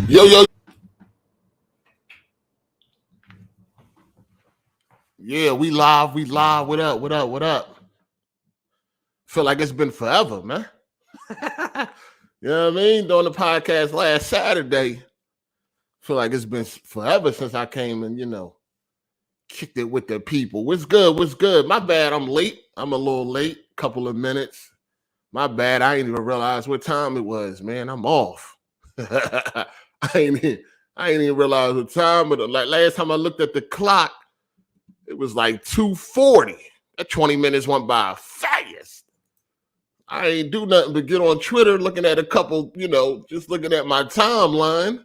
Yo. Yeah, we live. What up? Feel like it's been forever, man. You know what I mean? Doing the podcast last Saturday. Feel like it's been forever since I came and, kicked it with the people. What's good? My bad, I'm late. I'm a little late. Couple of minutes. My bad. I ain't even realize what time it was, man. I'm off. I ain't even realize what time, but like last time I looked at the clock, it was like 2:40. That 20 minutes went by fast. I ain't do nothing but get on Twitter looking at a couple, just looking at my timeline.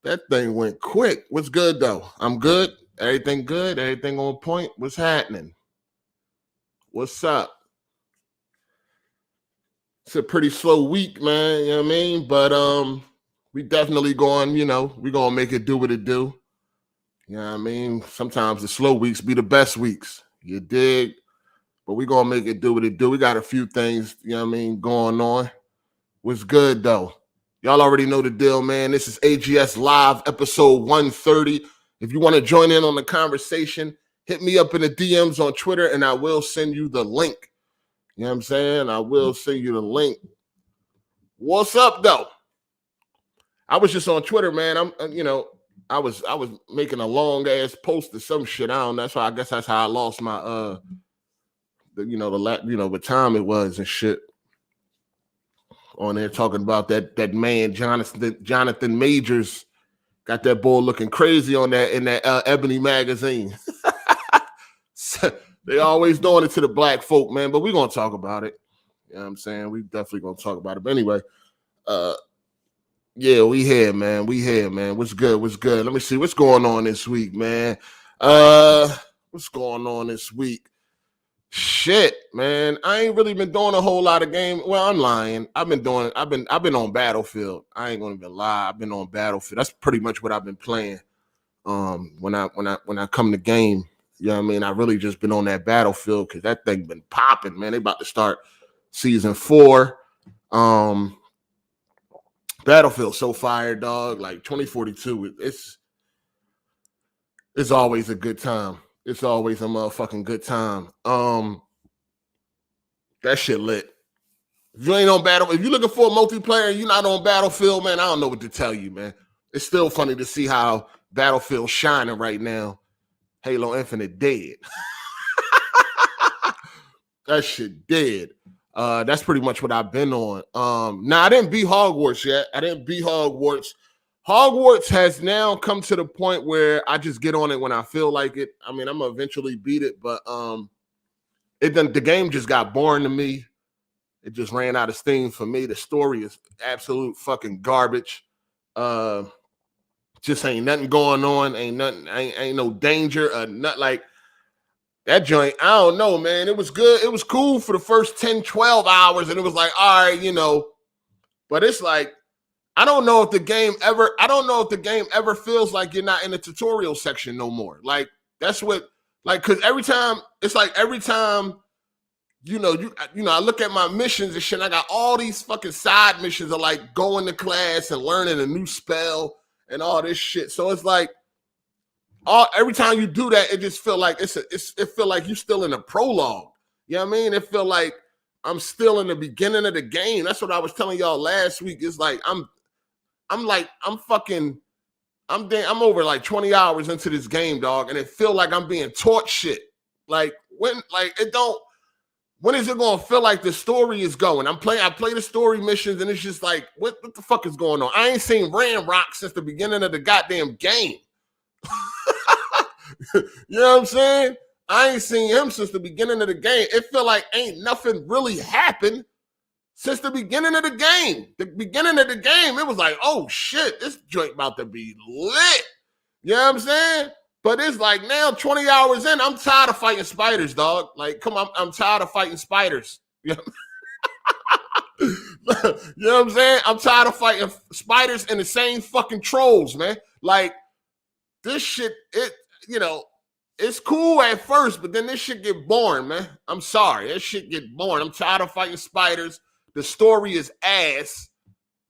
That thing went quick. What's good, though? I'm good. Everything good? Everything on point? What's happening? What's up? It's a pretty slow week, man. You know what I mean? But we definitely going, we're going to make it do what it do. You know what I mean? Sometimes the slow weeks be the best weeks. You dig? But we're going to make it do what it do. We got a few things, going on. What's good, though? Y'all already know the deal, man. This is AGSLIVE, episode 130. If you want to join in on the conversation, hit me up in the DMs on Twitter, and I will send you the link. You know what I'm saying? I will send you the link. What's up, though? I was just on Twitter, man. I was making a long ass post or some shit. I don't know. I guess that's how I lost my what time it was and shit. On there talking about that man Johnathan Majors got that boy looking crazy on that in that Ebony magazine. They always doing it to the black folk, man. But we're gonna talk about it. You know what I'm saying? We definitely gonna talk about it. But anyway, yeah, we here, man. What's good? Let me see what's going on this week, man. What's going on this week? Shit, man. I ain't really been doing a whole lot of game. Well, I'm lying. I've been on Battlefield. I ain't gonna even lie. I've been on Battlefield. That's pretty much what I've been playing. When I come to game, you know what I mean? I really just been on that Battlefield because that thing been popping, man. They about to start season 4. Battlefield so fire, dog. Like 2042, it's always a good time. It's always a motherfucking good time. That shit lit. If you ain't on Battlefield, if you're looking for a multiplayer and you're not on Battlefield, man, I don't know what to tell you, man. It's still funny to see how Battlefield's shining right now. Halo Infinite dead. That shit dead. That's pretty much what I've been on. I didn't beat Hogwarts yet. Hogwarts has now come to the point where I just get on it when I feel like it. I mean, I'm gonna eventually beat it, but the game just got boring to me. It just ran out of steam for me. The story is absolute fucking garbage. Just ain't nothing going on. Ain't no danger. Not like that joint. I don't know, man. It was good. It was cool for the first 10, 12 hours, and it was like, all right, But it's like, I don't know if the game ever feels like you're not in the tutorial section no more. Like, that's what, like, because every time, I look at my missions and shit, I got all these fucking side missions of like going to class and learning a new spell and all this shit. So it's like, every time you do that, it just feel like it feel like you're still in a prologue. You know what I mean? It feel like I'm still in the beginning of the game. That's what I was telling y'all last week. It's like I'm over like 20 hours into this game, dog, and it feel like I'm being taught shit. Like when is it gonna feel like the story is going? I play the story missions, and it's just like, what the fuck is going on? I ain't seen Ramrock since the beginning of the goddamn game. You know what I'm saying? I ain't seen him since the beginning of the game. It feel like ain't nothing really happened since the beginning of the game. The beginning of the game, it was like, oh shit, this joint about to be lit. You know what I'm saying? But it's like now 20 hours in, I'm tired of fighting spiders, dog. Like, come on, I'm tired of fighting spiders. You know what I'm saying? I'm tired of fighting spiders and the same fucking trolls, man. Like, this shit, it's cool at first, but then this shit get boring, man. I'm sorry. That shit get boring. I'm tired of fighting spiders. The story is ass.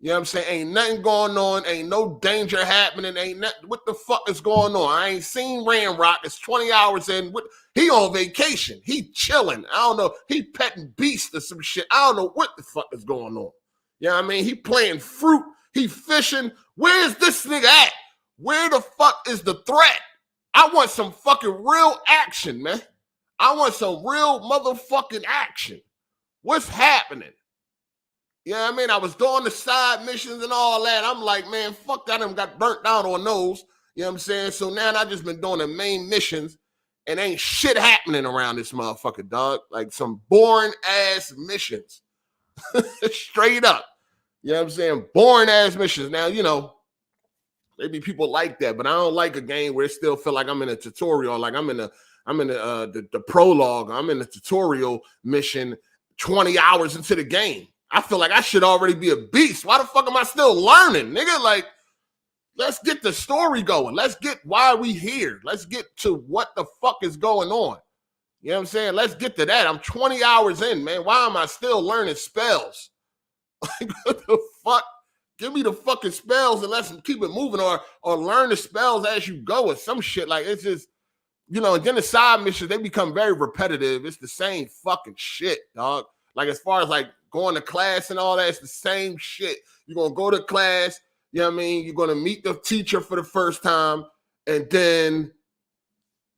You know what I'm saying? Ain't nothing going on. Ain't no danger happening. Ain't nothing. What the fuck is going on? I ain't seen Ramrock. It's 20 hours in. He on vacation. He chilling. I don't know. He petting beasts or some shit. I don't know what the fuck is going on. You know what I mean? He playing fruit. He fishing. Where's this nigga at? Where the fuck is the threat? I want some fucking real action, man. I want some real motherfucking action. What's happening? You know what I mean? I was doing the side missions and all that. I'm like, man, fuck that. I done got burnt down on those. You know what I'm saying? So now I just been doing the main missions and ain't shit happening around this motherfucker, dog. Like some boring ass missions. Straight up. You know what I'm saying? Boring ass missions. Now, you know, maybe people like that, but I don't like a game where it still feel like I'm in a tutorial, like I'm in the prologue. I'm in the tutorial mission 20 hours into the game. I feel like I should already be a beast. Why the fuck am I still learning, nigga? Like, let's get the story going. Let's get why we here. Let's get to what the fuck is going on. You know what I'm saying? Let's get to that. I'm 20 hours in, man. Why am I still learning spells? Like, what the fuck? Give me the fucking spells and let's keep it moving, or learn the spells as you go or some shit. Like, it's just, you know, and then the side missions, they become very repetitive. It's the same fucking shit, dog. Like, as far as like going to class and all that, it's the same shit. You're going to go to class, you know what I mean? You're going to meet the teacher for the first time, and then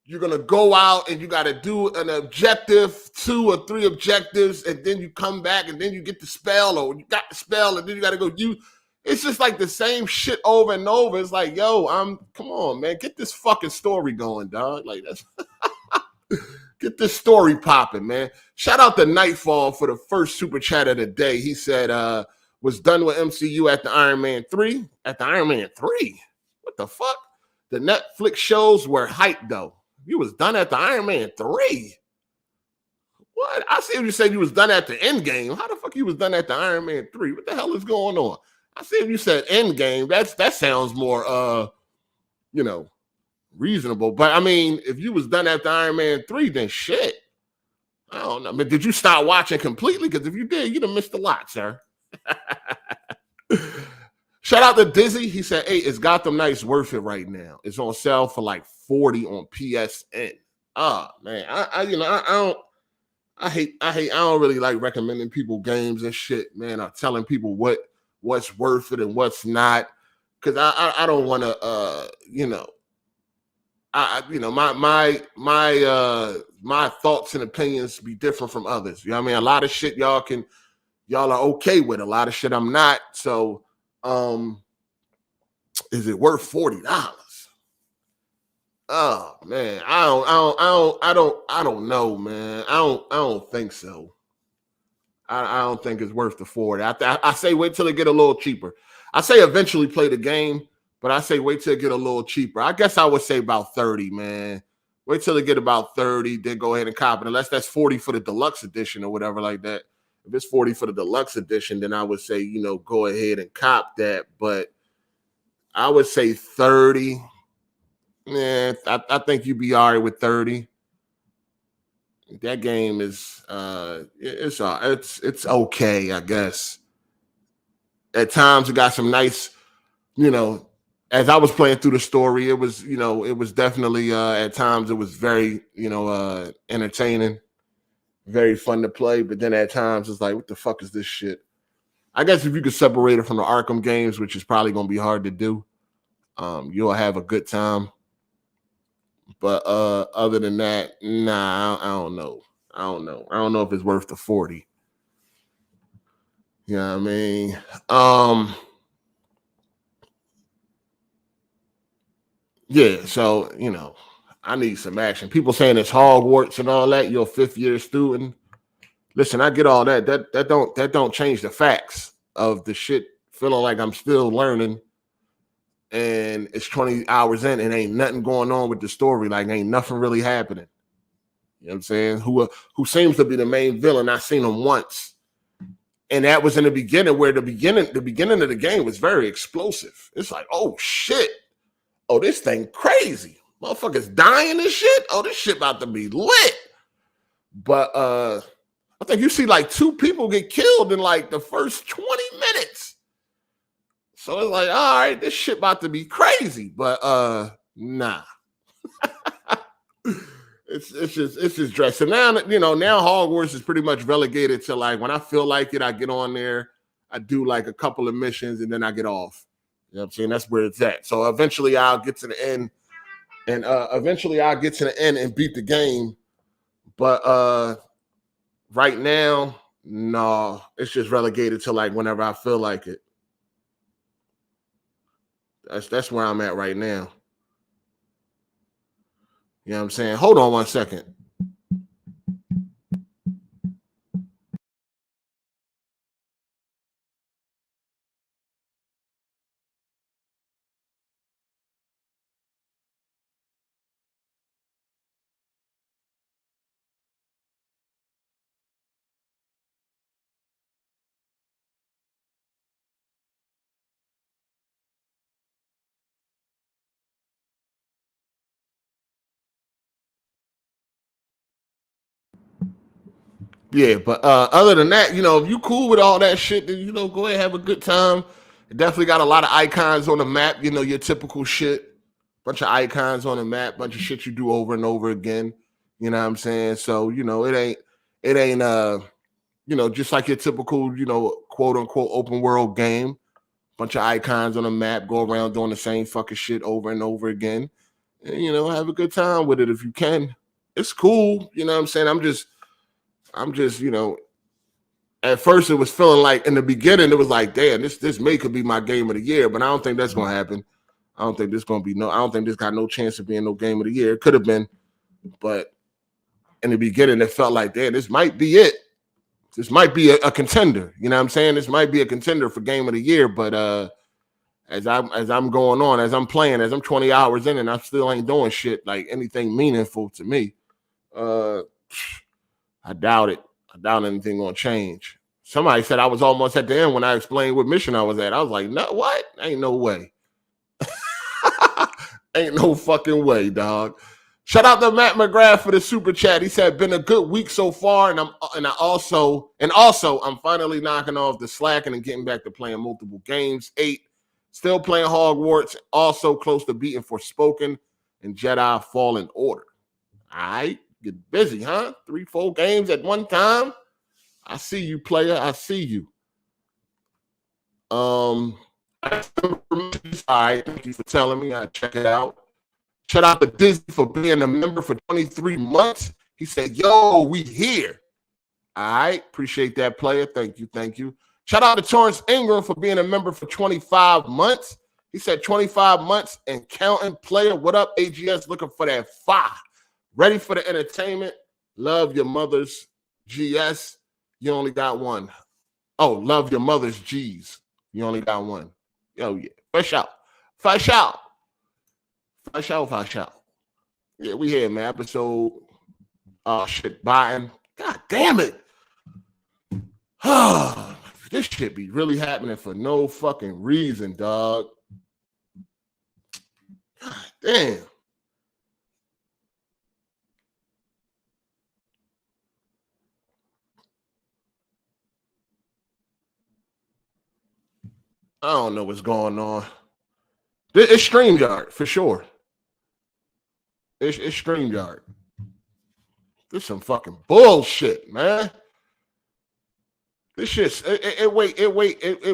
you're going to go out and you got to do an objective, 2 or 3 objectives, and then you come back and then you get the spell, or you got the spell and then you got to go use. It's just like the same shit over and over. It's like, yo, come on, man, get this fucking story going, dog. Like, that's get this story popping, man. Shout out to Nightfall for the first super chat of the day. He said, was done with MCU at the Iron Man 3. At the Iron Man 3? What the fuck? The Netflix shows were hyped, though. You was done at the Iron Man 3? What? I see you said you was done at the end game. How the fuck you was done at the Iron Man 3? What the hell is going on? I see if you said end game. That sounds more you know, reasonable. But I mean, if you was done at the Iron Man 3, then shit. I don't know. But did you start watching completely? Because if you did, you'd have missed a lot, sir. Shout out to Dizzy. He said, hey, is Gotham Knights worth it right now? It's on sale for like $40 on PSN. Oh, man. I don't really like recommending people games and shit, man. I'm telling people what's worth it and what's not. Because I don't want to, you know, my thoughts and opinions be different from others. You know what I mean? A lot of shit y'all are okay with. A lot of shit I'm not. So, is it worth $40? Oh man, I don't know, man. I don't think so. I don't think it's worth the $40. I say wait till it get a little cheaper. I say eventually play the game, but I say wait till it get a little cheaper. I guess I would say about 30, man. Wait till it get about 30, then go ahead and cop it. Unless that's 40 for the deluxe edition or whatever like that. If it's 40 for the deluxe edition, then I would say, you know, go ahead and cop that. But I would say 30. Yeah, I think you'd be all right with 30. That game is it's okay, I guess. At times it got some nice, you know, as I was playing through the story, it was, you know, it was definitely at times it was very, you know, entertaining, very fun to play. But then at times it's like, what the fuck is this shit? I guess if you could separate it from the Arkham games, which is probably gonna be hard to do, you'll have a good time. But other than that, nah, I don't know. I don't know if it's worth the 40. You know what I mean? Yeah, so, you know, I need some action. People saying it's Hogwarts and all that. You're a 5th-year student. Listen, I get all that. That don't change the facts of the shit. Feeling like I'm still learning, and it's 20 hours in, and ain't nothing going on with the story. Like, ain't nothing really happening. You know what I'm saying? Who seems to be the main villain? I seen him once, and that was in the beginning, where the beginning of the game was very explosive. It's like, oh shit. Oh, this thing crazy. Motherfuckers dying and shit. Oh, this shit about to be lit. But I think you see like 2 people get killed in like the first 20 minutes. So it's like, all right, this shit about to be crazy, but nah. It's just dress. So now, now Hogwarts is pretty much relegated to like when I feel like it, I get on there, I do like a couple of missions, and then I get off. You know what I'm saying? That's where it's at. So eventually I'll get to the end, and and beat the game. But right now, no, it's just relegated to like whenever I feel like it. That's where I'm at right now. You know what I'm saying? Hold on 1 second. Yeah, but other than that, if you cool with all that shit, then go ahead, have a good time. It definitely got a lot of icons on the map, your typical shit. Bunch of icons on the map, bunch of shit you do over and over again. You know what I'm saying? So, it ain't just like your typical, quote unquote open world game. Bunch of icons on the map, go around doing the same fucking shit over and over again. And, have a good time with it if you can. It's cool, you know what I'm saying? I'm just, at first it was feeling like in the beginning, it was like, damn, this may could be my game of the year, but I don't think that's gonna happen. I don't think this got no chance of being no game of the year. It could have been, but in the beginning, it felt like, damn, this might be it. This might be a contender. You know what I'm saying? This might be a contender for game of the year, but as I'm going on, as I'm playing, as I'm 20 hours in and I still ain't doing shit like anything meaningful to me. I doubt it. I doubt anything gonna change. Somebody said I was almost at the end when I explained what mission I was at. I was like, no, what? Ain't no way. Ain't no fucking way, dog. Shout out to Matt McGrath for the super chat. He said, been a good week so far, and I'm finally knocking off the slacking and getting back to playing multiple games. 8, still playing Hogwarts, also close to beating Forspoken and Jedi Fallen Order. All right, get busy, huh? 3-4 games at one time. I see you, player. I see you. All right, thank you for telling me. I'll check it out. Shout out to Disney for being a member for 23 months. He said, yo, we here. All right. Appreciate that, player. Thank you. Thank you. Shout out to Torrance Ingram for being a member for 25 months. He said 25 months and counting, player. What up, AGS? Looking for that fire. Ready for the entertainment. Love your mother's GS. You only got one. Oh, love your mother's G's. You only got one. Oh, yeah. Fresh out. Fresh out. Fresh out. Yeah, we here, man. Episode. Oh, shit. Biden. God damn it. This shit be really happening for no fucking reason, dog. God damn. I don't know what's going on. It's StreamYard, for sure. It's StreamYard. This some fucking bullshit, man. This shit, it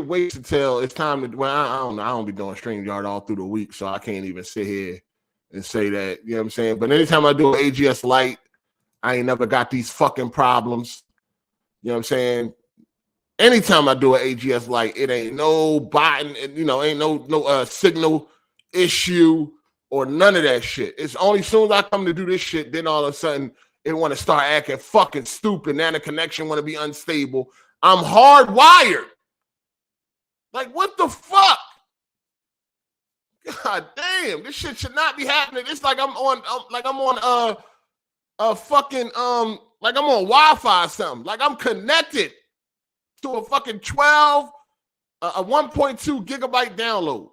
waits until it's time to. Well, I don't know. I don't be doing StreamYard all through the week, so I can't even sit here and say that. You know what I'm saying? But anytime I do an AGSLIVE, I ain't never got these fucking problems. You know what I'm saying? Anytime I do an AGSLIVE, it ain't no button, ain't no signal issue or none of that shit. It's only as soon as I come to do this shit, then all of a sudden it want to start acting fucking stupid. Now the connection want to be unstable. I'm hardwired. Like, what the fuck? God damn, this shit should not be happening. It's like I'm on Wi-Fi or something. Like I'm connected to a fucking 1.2 gigabyte download.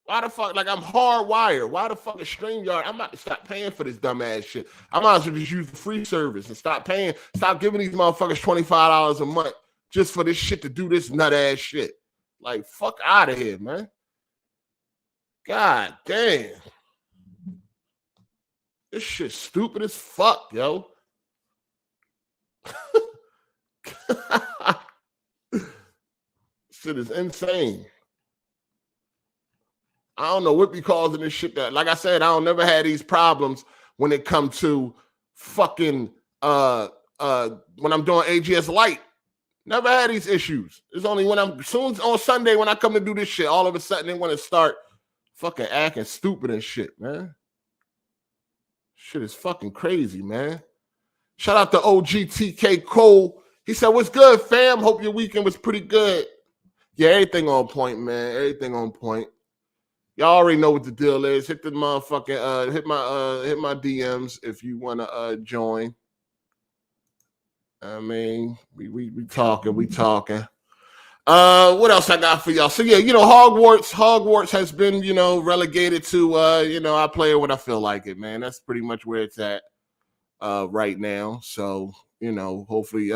Why the fuck? Like I'm hardwired. Why the fuck is StreamYard? I'm about to stop paying for this dumbass shit. I might as well just use the free service and stop paying. Stop giving these motherfuckers $25 a month just for this shit to do this nut ass shit. Like, fuck out of here, man. God damn. This shit stupid as fuck, yo. Shit is insane. I don't know what be causing this shit. That, like I said, I don't never had these problems when it come to fucking when I'm doing AGSLIVE. Never had these issues. It's only when I'm soon on Sunday when I come to do this shit, all of a sudden they want to start fucking acting stupid and shit, man. Shit is fucking crazy, man. Shout out to OGTK Cole. He said, "What's good, fam? Hope your weekend was pretty good." Yeah, everything on point, man. Everything on point. Y'all already know what the deal is. Hit the motherfucking hit my DMs if you want to join. I mean, we talking. What else I got for y'all? So yeah, Hogwarts has been, relegated to I play it when I feel like it, man. That's pretty much where it's at right now. So, hopefully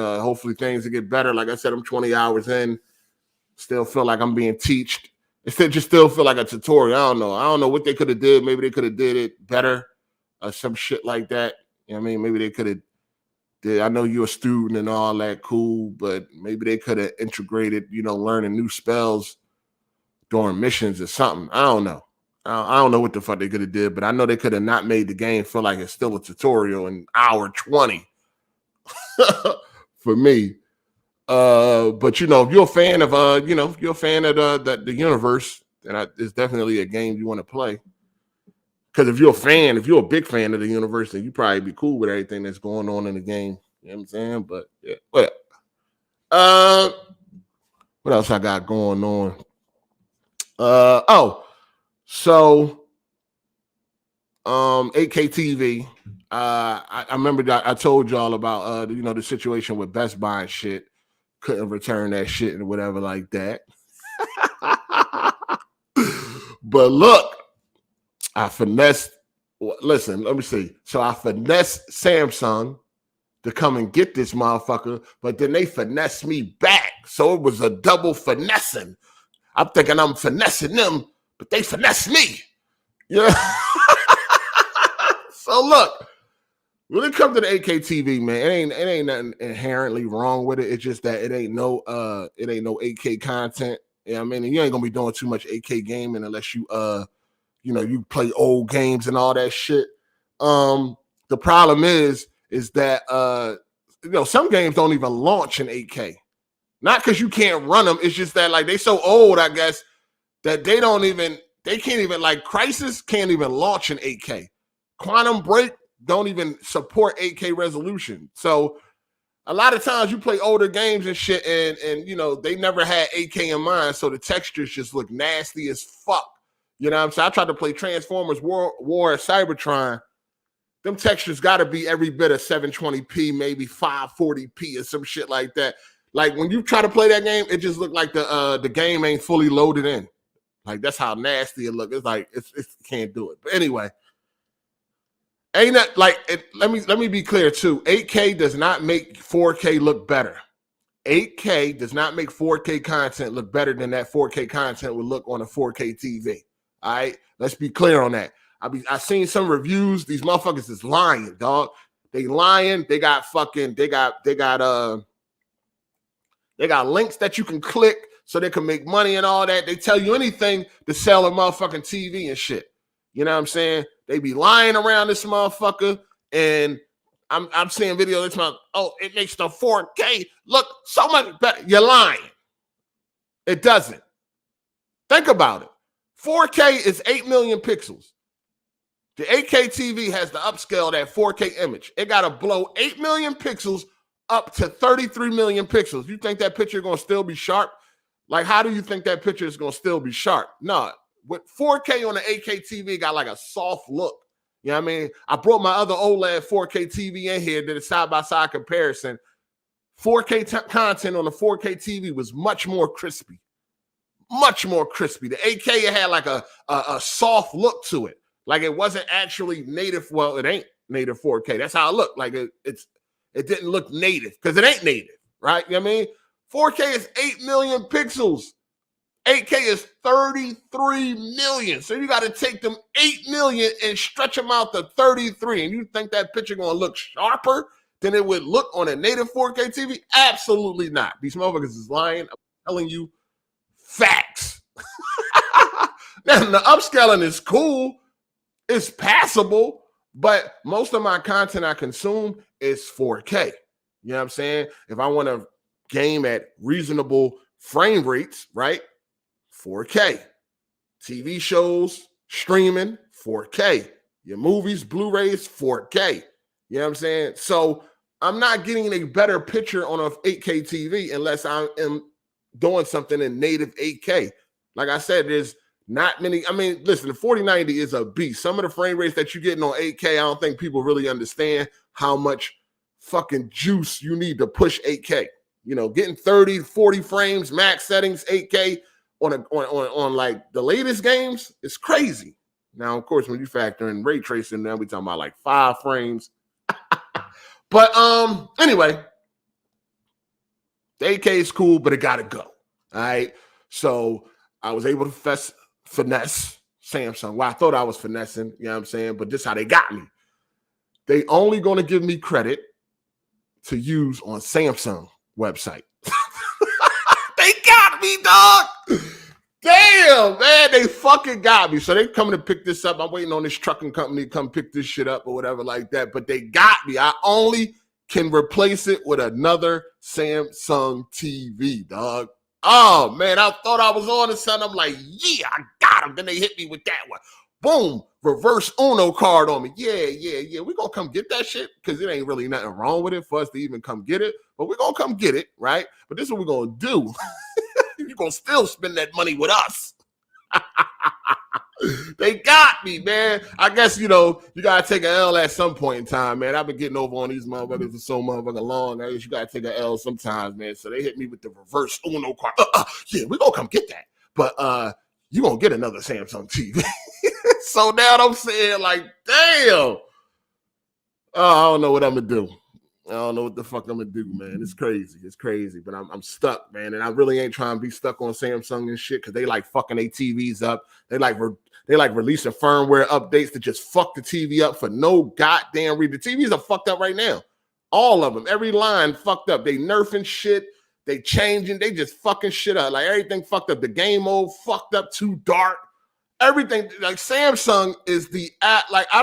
things will get better. Like I said, I'm 20 hours in. Still feel like I'm being teached. Still feel like a tutorial. I don't know what they could have did. Maybe they could have did it better or some shit like that. You know what I mean? Maybe they could have did. I know you're a student and all that, cool, but maybe they could have integrated, learning new spells during missions or something. I don't know. I don't know what the fuck they could have did, but I know they could have not made the game feel like it's still a tutorial in hour 20 for me. But if you're a fan of if you're a fan of the universe, then it's definitely a game you want to play. Because if you're a big fan of the universe, then you probably be cool with everything that's going on in the game. You know what I'm saying? But yeah, what else I got going on? So 8K TV. I remember that I told y'all about the situation with Best Buy and shit. Couldn't return that shit and whatever like that. But look, I finessed. Listen, let me see. So I finessed Samsung to come and get this motherfucker, but then they finessed me back. So it was a double finessing. I'm thinking I'm finessing them, but they finessed me. Yeah. So look, when it comes to the 8K TV, man, it ain't nothing inherently wrong with it. It's just that it ain't no 8K content. Yeah, I mean, you ain't gonna be doing too much 8K gaming unless you you play old games and all that shit. The problem is that some games don't even launch in 8K. Not because you can't run them. It's just that like they so old, I guess, that they can't even like Crisis can't even launch in 8K. Quantum Break don't even support 8K resolution. So a lot of times you play older games and shit, and they never had 8K in mind, so the textures just look nasty as fuck. You know what I'm saying? I tried to play Transformers War at Cybertron. Them textures got to be every bit of 720p, maybe 540p or some shit like that. Like when you try to play that game, it just looked like the game ain't fully loaded in. Like that's how nasty it look. It's like it can't do it. But anyway, ain't that like it? Let me be clear too. 8K does not make 4K look better. 8K does not make 4K content look better than that 4K content would look on a 4K TV. All right, let's be clear on that. I seen some reviews. These motherfuckers is lying, dog. They lying. They got links that you can click so they can make money and all that. They tell you anything to sell a motherfucking TV and shit. You know what I'm saying? They be lying around this motherfucker, and I'm seeing videos. It's about, it makes the 4K look so much better. You're lying. It doesn't. Think about it. 4K is 8 million pixels. The 8K TV has to upscale that 4K image. It got to blow 8 million pixels up to 33 million pixels. You think that picture is going to still be sharp? Like, how do you think that picture is going to still be sharp? No. With 4K on the 8K TV, got like a soft look. You know what I mean? I brought my other OLED 4K TV in here, did a side-by-side comparison. 4K content on the 4K TV was much more crispy. Much more crispy. The 8K, it had like a soft look to it. Like it wasn't actually native. Well, it ain't native 4K. That's how it looked. Like it didn't look native because it ain't native, right? You know what I mean? 4K is 8 million pixels. 8K is 33 million. So you got to take them 8 million and stretch them out to 33. And you think that picture going to look sharper than it would look on a native 4K TV? Absolutely not. These motherfuckers is lying. I'm telling you facts. Now, the upscaling is cool. It's passable. But most of my content I consume is 4K. You know what I'm saying? If I want to game at reasonable frame rates, right? 4K. TV shows, streaming, 4K. Your movies, Blu-rays, 4K. You know what I'm saying? So I'm not getting a better picture on an 8K TV unless I am doing something in native 8K. Like I said, there's not many. I mean, listen, the 4090 is a beast. Some of the frame rates that you're getting on 8K, I don't think people really understand how much fucking juice you need to push 8K. You know, getting 30, 40 frames, max settings, 8K on like the latest games, it's crazy. Now, of course, when you factor in ray tracing, now we talking about like 5 frames. But anyway, the 8K is cool, but it gotta go. All right. So I was able to finesse Samsung. Well, I thought I was finessing, you know what I'm saying? But this is how they got me. They only gonna give me credit to use on Samsung website. They got me, dog. Damn, man, they fucking got me. So they coming to pick this up. I'm waiting on this trucking company to come pick this shit up or whatever like that. But they got me. I only can replace it with another Samsung TV, dog. Oh, man, I thought I was on to something. I'm like, yeah, I got him. Then they hit me with that one. Boom, reverse Uno card on me. Yeah. We're going to come get that shit because it ain't really nothing wrong with it for us to even come get it. But we're going to come get it, right? But this is what we're going to do. You're going to still spend that money with us. They got me, man. I guess, you know, you got to take an L at some point in time, man. I've been getting over on these motherfuckers for so motherfucking long. I guess you got to take an L sometimes, man. So they hit me with the reverse Uno card. Yeah, we're going to come get that. But you're going to get another Samsung TV. So now I'm saying, like, damn. I don't know what I'm going to do. I don't know what the fuck I'm going to do, man. It's crazy. It's crazy. But I'm stuck, man. And I really ain't trying to be stuck on Samsung and shit because they like fucking their TVs up. They like releasing firmware updates to just fuck the TV up for no goddamn reason. The TVs are fucked up right now. All of them. Every line fucked up. They nerfing shit. They changing. They just fucking shit up. Like everything fucked up. The game mode fucked up, too dark. Everything. Like Samsung is the app. Like I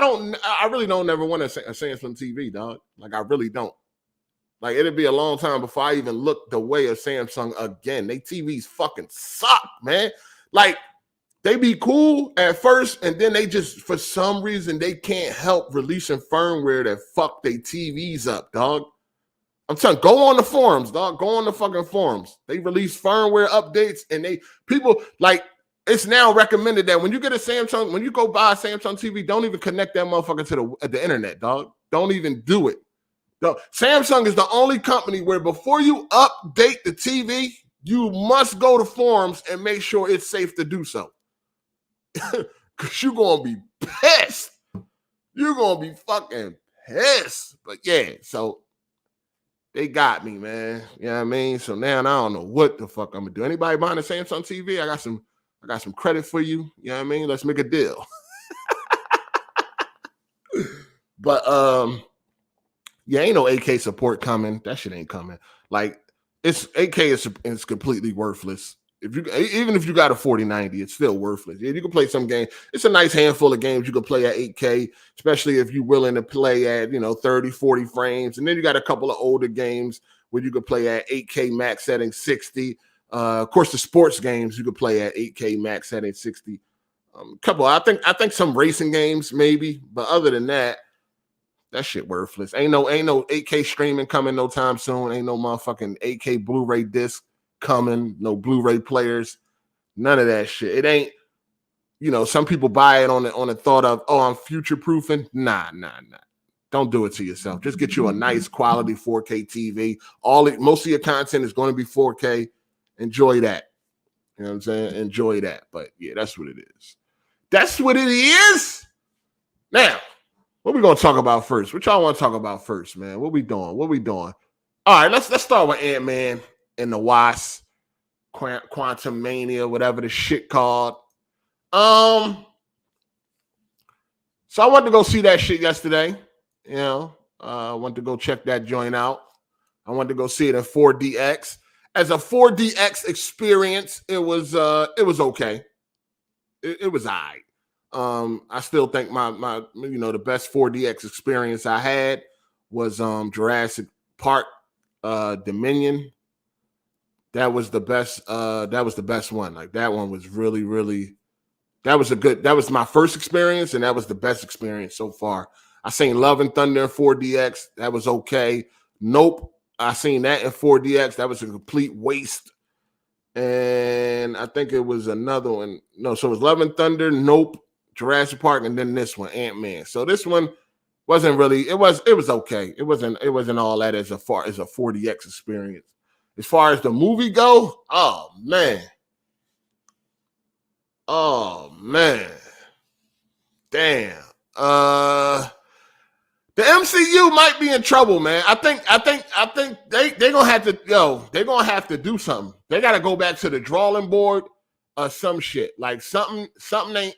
really don't ever want a Samsung TV, dog. Like I really don't. Like it'll be a long time before I even look the way of Samsung again. They TVs fucking suck, man. Like they be cool at first, and then they just, for some reason, they can't help releasing firmware that fuck their TVs up, dog. I'm telling you, go on the forums, dog. Go on the fucking forums. They release firmware updates, and people, like, it's now recommended that when you get a Samsung, when you go buy a Samsung TV, don't even connect that motherfucker to the internet, dog. Don't even do it. Samsung is the only company where before you update the TV, you must go to forums and make sure it's safe to do so. Because you're going to be pissed. You're going to be fucking pissed. But yeah, so they got me, man. You know what I mean? So now I don't know what the fuck I'm going to do. Anybody buying a Samsung TV? I got some credit for you. You know what I mean? Let's make a deal. But yeah, ain't no 8K support coming. That shit ain't coming. Like it's 8K is completely worthless. Even if you got a 4090, it's still worthless. Yeah, you can play some game. It's a nice handful of games you can play at 8K, especially if you're willing to play at 30, 40 frames. And then you got a couple of older games where you can play at 8K max setting 60. Of course, the sports games you can play at 8K max setting 60. Couple, I think some racing games maybe, but other than that shit worthless. Ain't no 8K streaming coming no time soon. Ain't no motherfucking 8K Blu-ray disc coming. No Blu-ray players. None of that shit. It ain't. Some people buy it on the thought of, oh, I'm future proofing. Nah. Don't do it to yourself. Just get you a nice quality 4K TV. Most of your content is going to be 4K. Enjoy that. You know what I'm saying? Enjoy that. But yeah, that's what it is. That's what it is. Now, what we gonna talk about first? What y'all want to talk about first, man? What we doing? All right, let's start with Ant-Man and the Wasp. Quantamania, whatever the shit called. So I went to go see that shit yesterday. You know, I went to go check that joint out. I went to go see it in 4DX. As a 4DX experience, it was okay. It was all right. I still think my the best 4DX experience I had was Jurassic Park Dominion. That was the best. That was the best one. Like that one was really, really. That was my first experience, and that was the best experience so far. I seen Love and Thunder in 4DX. That was okay. Nope. I seen that in 4DX. That was a complete waste. And I think it was another one. No, so it was Love and Thunder, Nope, Jurassic Park, and then this one, Ant-Man. So this one wasn't really. It was okay. It wasn't all that as far as a 4DX experience. As far as the movie go, oh man. Damn. The MCU might be in trouble, man. I think they're gonna have to they're gonna have to do something. They gotta go back to the drawing board or some shit. Like something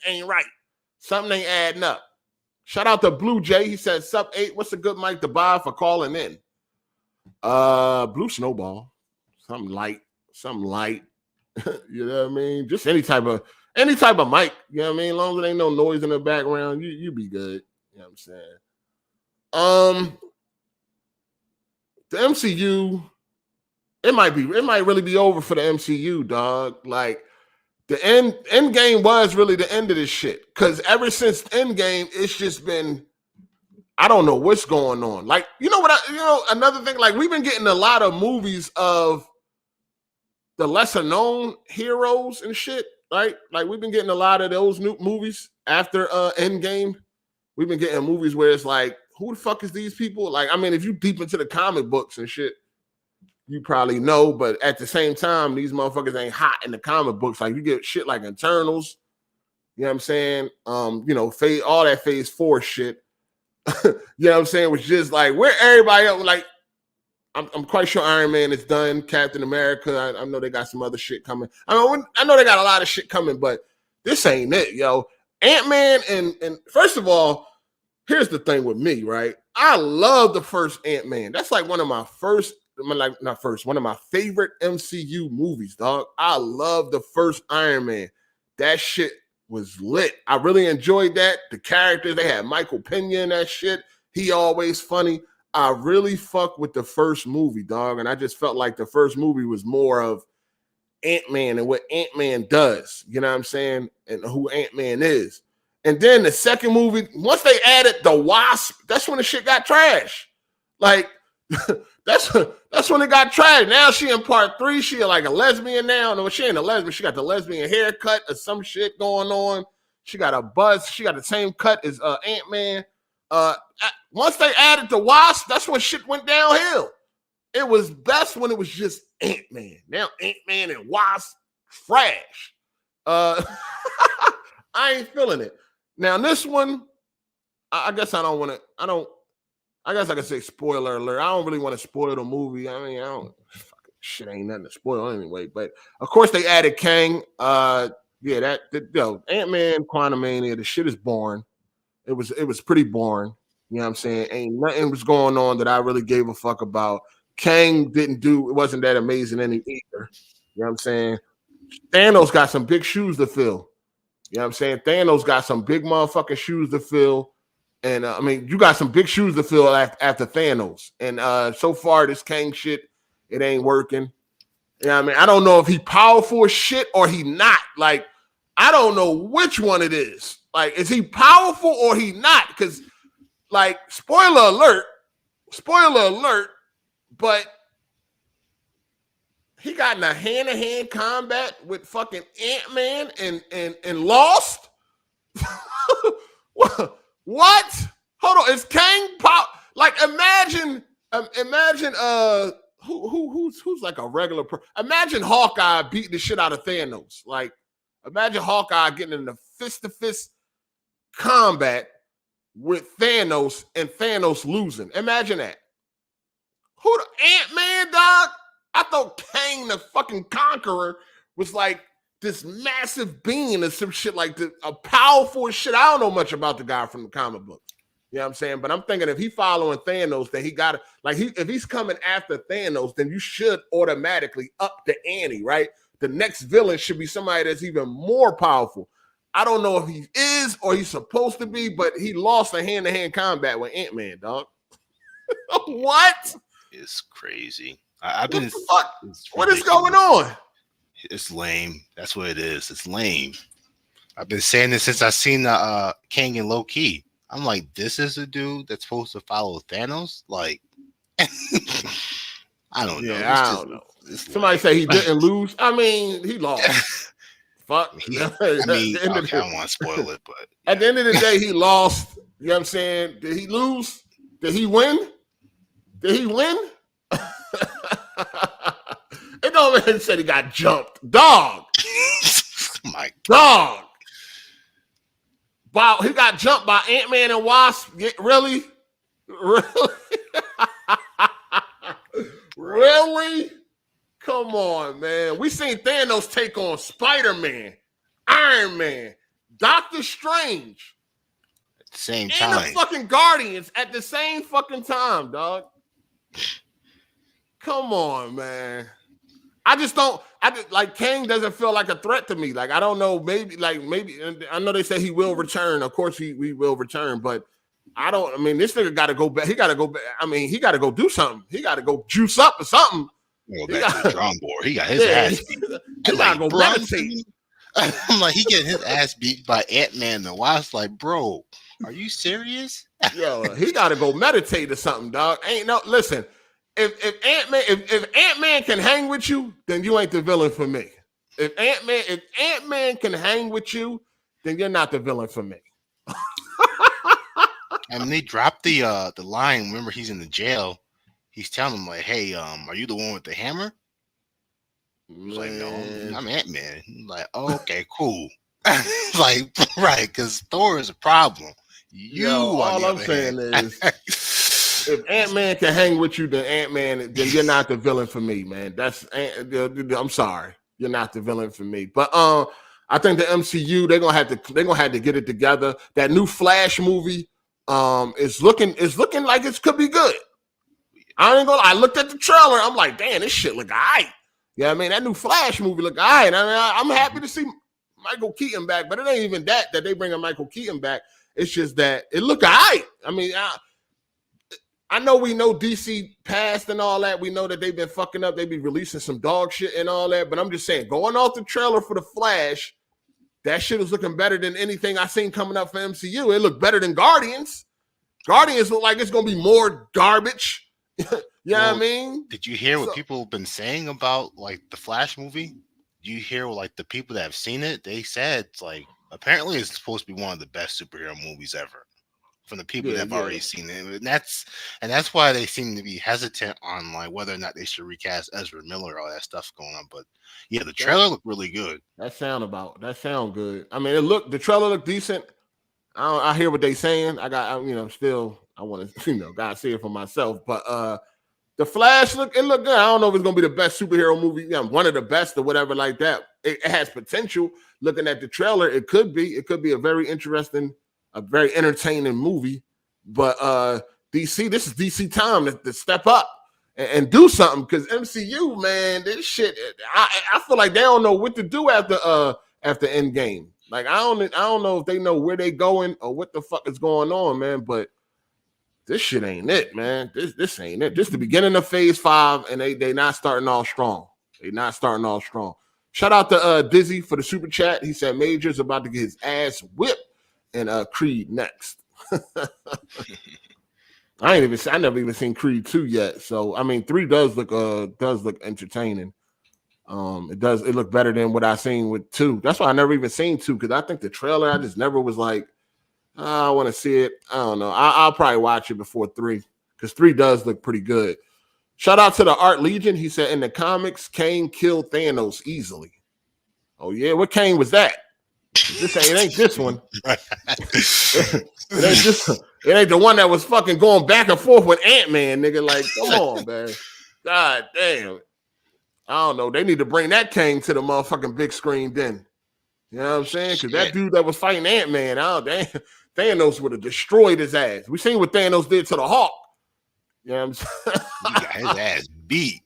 ain't right. Something ain't adding up. Shout out to Blue Jay. He said, "Sup 8, what's a good mic to buy for calling in?" Blue Snowball. Something light. You know what I mean? Just any type of mic, you know what I mean? As long as there ain't no noise in the background, you be good. You know what I'm saying? The MCU, it might really be over for the MCU, dog. Like the end game was really the end of this shit. Cause ever since Endgame, it's just been, I don't know what's going on. Like, another thing, like we've been getting a lot of movies of the lesser known heroes and shit, right? Like we've been getting a lot of those new movies after Endgame. We've been getting movies where it's like, who the fuck is these people? Like, I mean, if you deep into the comic books and shit, you probably know, but at the same time, these motherfuckers ain't hot in the comic books. Like you get shit like Eternals, you know what I'm saying? All that Phase 4 shit. You know what I'm saying? Was just like where everybody else, like, I'm quite sure Iron Man is done. Captain America, I know they got some other shit coming. I know they got a lot of shit coming, but this ain't it, yo. Ant-Man and first of all, here's the thing with me, right? I love the first Ant-Man. That's like one of my one of my favorite MCU movies, dog. I love the first Iron Man. That shit was lit. I really enjoyed that. The characters, they had Michael Pena in that shit. He always funny. I really fuck with the first movie, dog. And I just felt like the first movie was more of Ant-Man and what Ant-Man does. You know what I'm saying? And who Ant-Man is. And then the second movie, once they added the Wasp, that's when the shit got trash. Like, that's when it got trash. Now she in part 3, she like a lesbian now. No, she ain't a lesbian. She got the lesbian haircut or some shit going on. She got a buzz. She got the same cut as Ant-Man. Once they added the Wasp, that's when shit went downhill. It was best when it was just Ant-Man. Now Ant-Man and Wasp, trash. I ain't feeling it. Now this one, I guess I don't want to. I guess I could say spoiler alert. I don't really want to spoil the movie. I mean, shit ain't nothing to spoil anyway. But of course they added Kang. Ant-Man, Quantamania, the shit is boring. It was pretty boring. You know what I'm saying? Ain't nothing was going on that I really gave a fuck about. Kang it wasn't that amazing either. You know what I'm saying? Thanos got some big shoes to fill. You know what I'm saying? Thanos got some big motherfucking shoes to fill. And you got some big shoes to fill after Thanos. And so far, this Kang shit, it ain't working. You know what I mean? I don't know if he powerful as shit or he not. Like, I don't know which one it is. Like, is he powerful or he not? Because, like, spoiler alert, but he got in a hand-to-hand combat with fucking Ant-Man and lost? What? Hold on, is Kang like imagine who's like a regular imagine Hawkeye beating the shit out of Thanos. Like imagine Hawkeye getting in a fist-to-fist combat with Thanos and Thanos losing. Imagine that. Who the Ant-Man, dog? I thought Kang the fucking Conqueror was like this massive being or some shit like this, a powerful shit. I don't know much about the guy from the comic book. You know what I'm saying? But I'm thinking if he following Thanos, then he got like if he's coming after Thanos, then you should automatically up the ante, right? The next villain should be somebody that's even more powerful. I don't know if he is or he's supposed to be, but he lost a hand-to-hand combat with Ant-Man, dog. What? It's crazy. I've been. What is going on? It's lame. That's what it is. It's lame. I've been saying this since I seen the Kang and Low-Key. I'm like, this is a dude that's supposed to follow Thanos? Like, I don't know. I don't know. Somebody say he didn't lose. I mean, he lost. Fuck. I mean, I don't want to spoil it, but at the end of the day, he lost. You know what I'm saying? Did he lose? Did he win? Did he win? It don't even say he got jumped. Dog. My dog. Wow, he got jumped by Ant-Man and Wasp. Really? Really? Really? Come on, man. We seen Thanos take on Spider-Man, Iron Man, Doctor Strange. At the same time. And the fucking Guardians at the same fucking time, dog. Come on, man. Like Kang doesn't feel like a threat to me. Like, I don't know, maybe I know they say he will return. Of course he will return, but this nigga got to go back. He got to go back. I mean, he got to go do something. He got to go juice up or something. Well, back to the drawing board. He got his ass beat. He got to go meditate. I'm like, he getting his ass beat by Ant-Man and Wasp. Like, bro, are you serious? Yo, he got to go meditate or something, dog. Listen. If Ant-Man can hang with you, then you ain't the villain for me. If Ant-Man can hang with you, then you're not the villain for me. And when they dropped the line, remember he's in the jail. He's telling him like, "Hey, are you the one with the hammer?" He's like, "No, I'm Ant-Man." I'm like, oh, "Okay, cool." Like, right, because Thor is a problem. All I'm saying is, if Ant-Man can hang with you, then you're not the villain for me, man. I'm sorry, you're not the villain for me. But I think the MCU they're gonna have to get it together. That new Flash movie is looking like it could be good. I looked at the trailer. I'm like, damn, this shit look alright. Yeah, I mean, that new Flash movie look alright. I mean, I'm happy to see Michael Keaton back, but it ain't even that they bring a Michael Keaton back. It's just that it look alright. I mean, I know we know DC past and all that. We know that they've been fucking up. They be releasing some dog shit and all that. But I'm just saying, going off the trailer for the Flash, that shit is looking better than anything I seen coming up for MCU. It looked better than Guardians. Guardians look like it's gonna be more garbage. You know what I mean? Did you hear what people have been saying about like the Flash movie? Do you hear like the people that have seen it? They said like apparently it's supposed to be one of the best superhero movies ever. From the people that have already seen it, and that's why they seem to be hesitant on like whether or not they should recast Ezra Miller, all that stuff going on. But yeah, the trailer looked really good. That sound good. I mean, the trailer looked decent. I hear what they saying. I want to gotta see it for myself. But the Flash it looked good. I don't know if it's gonna be the best superhero movie, one of the best or whatever like that. It has potential. Looking at the trailer, it could be a very interesting. A very entertaining movie, but DC, this is DC time to step up and do something because MCU, man, this shit. I feel like they don't know what to do after Endgame. Like I don't know if they know where they going or what the fuck is going on, man. But this shit ain't it, man. This ain't it. This the beginning of Phase 5, and they not starting all strong. They not starting all strong. Next. Shout out to Dizzy for the super chat. He said Major's about to get his ass whipped. And Creed next. I never even seen Creed 2 yet. So I mean 3 does look entertaining. It look better than what I seen with 2. That's why I never even seen 2 because I think the trailer I just never was like, I want to see it. I don't know. I'll probably watch it before 3 because 3 does look pretty good. Shout out to the Art Legion. He said in the comics, Kane killed Thanos easily. Oh yeah, what Kane was that? It ain't this one. It ain't the one that was fucking going back and forth with Ant-Man, nigga. Like, come on, man. God damn. I don't know. They need to bring that Kang to the motherfucking big screen then. You know what I'm saying? Because that dude that was fighting Ant-Man, Thanos would have destroyed his ass. We seen what Thanos did to the Hawk. You know what I'm saying? He got his ass beat.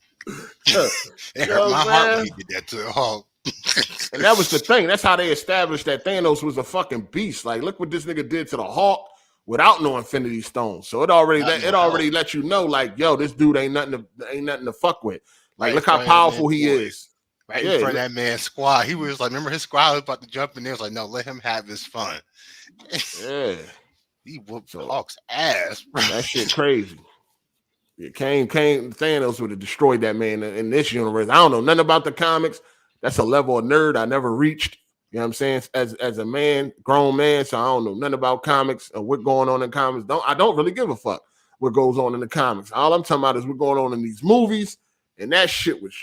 It hurt my heart when he did that to the Hawk. And that was the thing. That's how they established that Thanos was a fucking beast. Like, look what this nigga did to the Hawk without no Infinity Stones. So it already let you know, like, yo, this dude ain't nothing to fuck with. Like, look how powerful he is. Right in front of that man's squad. He was like, remember his squad was about to jump in there. Was like, no, let him have his fun. Yeah. He whooped the Hawk's ass, bro. That shit crazy. Yeah, Thanos would have destroyed that man in this universe. I don't know nothing about the comics. That's a level of nerd I never reached. You know what I'm saying? As a man, grown man, so I don't know nothing about comics or what going on in comics. I don't really give a fuck what goes on in the comics. All I'm talking about is what's going on in these movies, and that shit was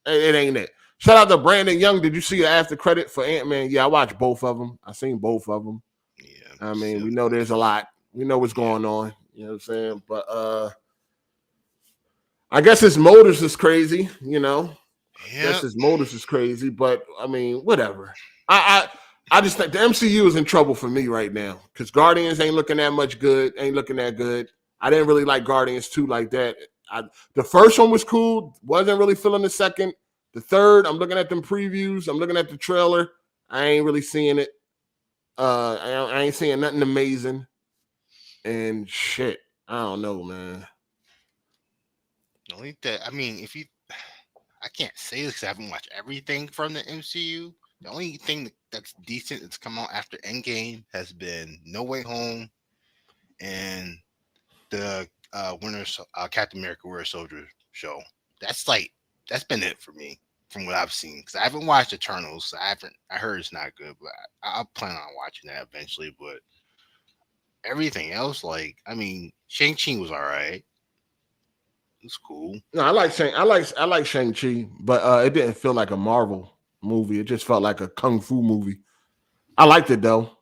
it ain't it. Shout out to Brandon Young. Did you see the after credit for Ant-Man? Yeah, I watched both of them. I seen both of them. Yeah, I mean, we know there's a lot. We know what's going on. You know what I'm saying? But I guess his motives is crazy, you know. Yeah. I guess his motives is crazy, but I mean, whatever. I just think the MCU is in trouble for me right now because Guardians ain't looking that much good, ain't looking that good. I didn't really like Guardians 2 like that. The first one was cool, wasn't really feeling the second. The third, I'm looking at them previews, I'm looking at the trailer. I ain't really seeing it. I ain't seeing nothing amazing. And shit, I don't know, man. The only that, I mean, I can't say this because I haven't watched everything from the MCU. The only thing that's decent that's come out after Endgame has been No Way Home and the Captain America Winter Soldier show. That's been it for me from what I've seen. Because I haven't watched Eternals. I heard it's not good, but I'll plan on watching that eventually. But everything else, like, I mean, Shang-Chi was all right. It's cool. No, I like Shang-Chi, but it didn't feel like a Marvel movie. It just felt like a kung fu movie. I liked it though.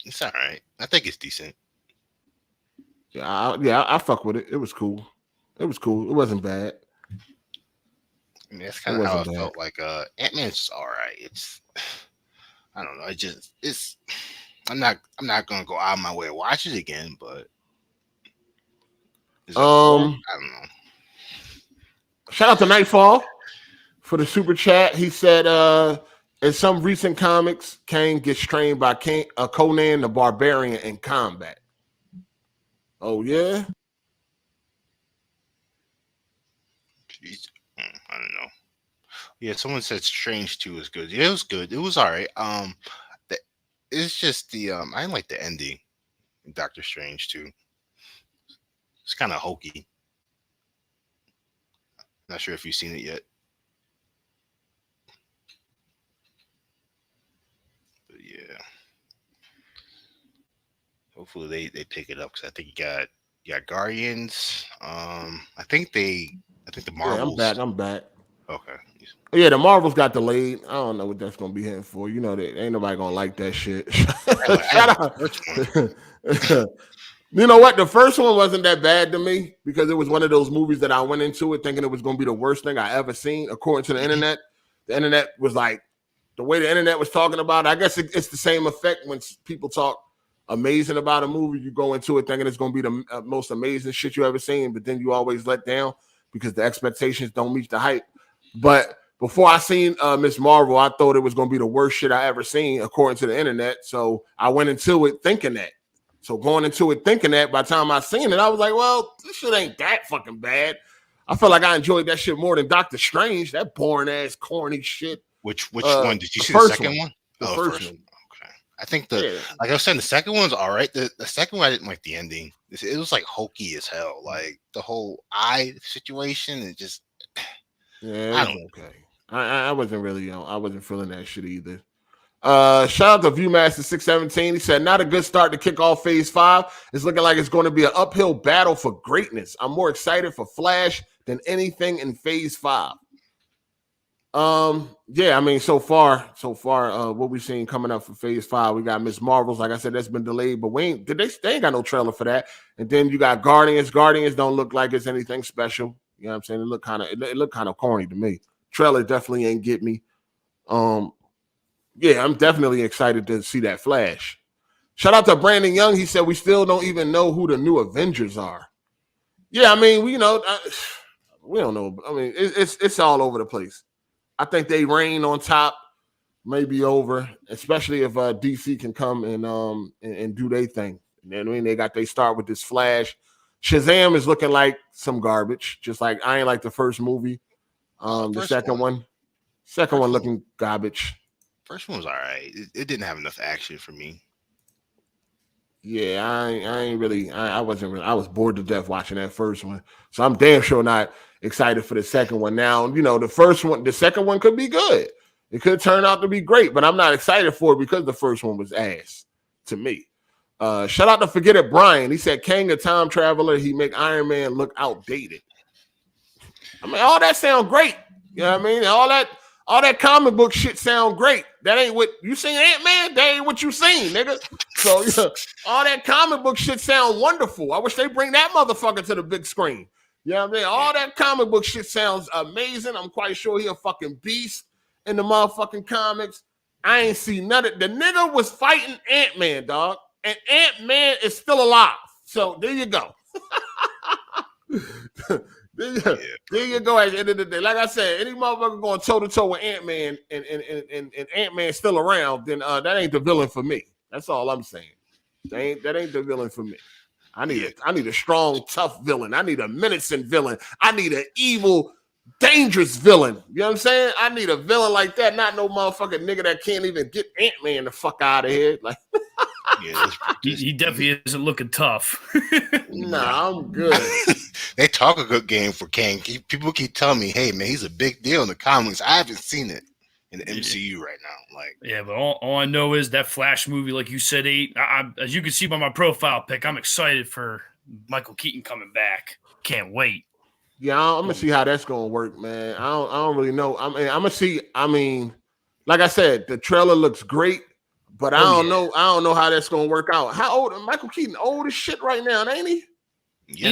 It's all right. I think it's decent. Yeah, I fuck with it. It was cool. It wasn't bad. I mean, that's kind of how it felt. Like Ant-Man's just all right. It's I don't know. I'm not gonna go out of my way to watch it again, but I don't know. Shout out to Nightfall for the super chat. He said, in some recent comics, Kang gets trained by Conan the Barbarian in combat. Oh, yeah? Jeez. I don't know. Yeah, someone said Strange 2 is good. Yeah, it was good. It was all right. It's just I didn't like the ending in Doctor Strange 2. It's kind of hokey. Not sure if you've seen it yet. But yeah. Hopefully they pick it up because I think you got Guardians. I think the Marvels. Yeah, I'm back. Okay. Yeah, the Marvels got delayed. I don't know what that's gonna be hitting for. You know that ain't nobody gonna like that shit. Shout out. You know what? The first one wasn't that bad to me because it was one of those movies that I went into it thinking it was going to be the worst thing I ever seen. According to the internet was like the way the internet was talking about it. I guess it's the same effect when people talk amazing about a movie. You go into it thinking it's going to be the most amazing shit you ever seen, but then you always let down because the expectations don't meet the hype. But before I seen Miss Marvel, I thought it was going to be the worst shit I ever seen, according to the internet. So I went into it thinking that. So going into it thinking that, by the time I seen it, I was like, well, this shit ain't that fucking bad. I felt like I enjoyed that shit more than Doctor Strange, that boring ass, corny shit. Which one? Did you see the second one? The first one. Okay. I think like I was saying, the second one's all right. The second one, I didn't like the ending. It was like hokey as hell. Like the whole eye situation, it just okay. I wasn't really, I wasn't feeling that shit either. Shout out to Viewmaster 617. He said, not a good start to kick off phase 5. It's looking like it's going to be an uphill battle for greatness. I'm more excited for Flash than anything in phase 5. Yeah, I mean, so far, what we've seen coming up for phase 5, we got Miss Marvels. Like I said, that's been delayed, but they ain't got no trailer for that. And then you got Guardians. Guardians don't look like it's anything special. You know what I'm saying? It looked kind of corny to me. trailer definitely ain't get me. Yeah, I'm definitely excited to see that Flash. Shout out to Brandon Young. He said we still don't even know who the new Avengers are. Yeah, I mean, we don't know. I mean, it's all over the place. I think they reign on top, maybe over, especially if DC can come and do their thing. And then when they start with this Flash. Shazam is looking like some garbage, just like I ain't like the first movie. The second one looking garbage. First one was all right. It didn't have enough action for me. Yeah, I was bored to death watching that first one. So I'm damn sure not excited for the second one. Now, the second one could be good. It could turn out to be great, but I'm not excited for it because the first one was ass to me. Shout out to Forget It Brian. He said Kang a time traveler. He make Iron Man look outdated. I mean, all that sound great. You know what I mean? All that comic book shit sound great. That ain't what you seen, Ant-Man. That ain't what you seen, nigga. So all that comic book shit sound wonderful. I wish they bring that motherfucker to the big screen. You know what I mean? All that comic book shit sounds amazing. I'm quite sure he a fucking beast in the motherfucking comics. I ain't seen none of the nigga was fighting Ant-Man, dog. And Ant-Man is still alive. So there you go. There you go at the end of the day. Like I said, any motherfucker going toe-to-toe with Ant-Man and Ant-Man still around, then that ain't the villain for me. That's all I'm saying. That ain't the villain for me. I need a strong, tough villain. I need a menacing villain. I need an evil, dangerous villain. You know what I'm saying? I need a villain like that, not no motherfucking nigga that can't even get Ant-Man the fuck out of here. Like he definitely isn't looking tough. Nah, I'm good. They talk a good game for Kang. People keep telling me, "Hey, man, he's a big deal in the comics." I haven't seen it in the MCU right now. Like, yeah, but all I know is that Flash movie, like you said, as you can see by my profile pic, I'm excited for Michael Keaton coming back. Can't wait. Yeah, I'm gonna see how that's gonna work, man. I don't really know. I'm gonna see. I mean, like I said, the trailer looks great, but I don't know. I don't know how that's gonna work out. How old? Michael Keaton old as shit right now, ain't he? Yeah,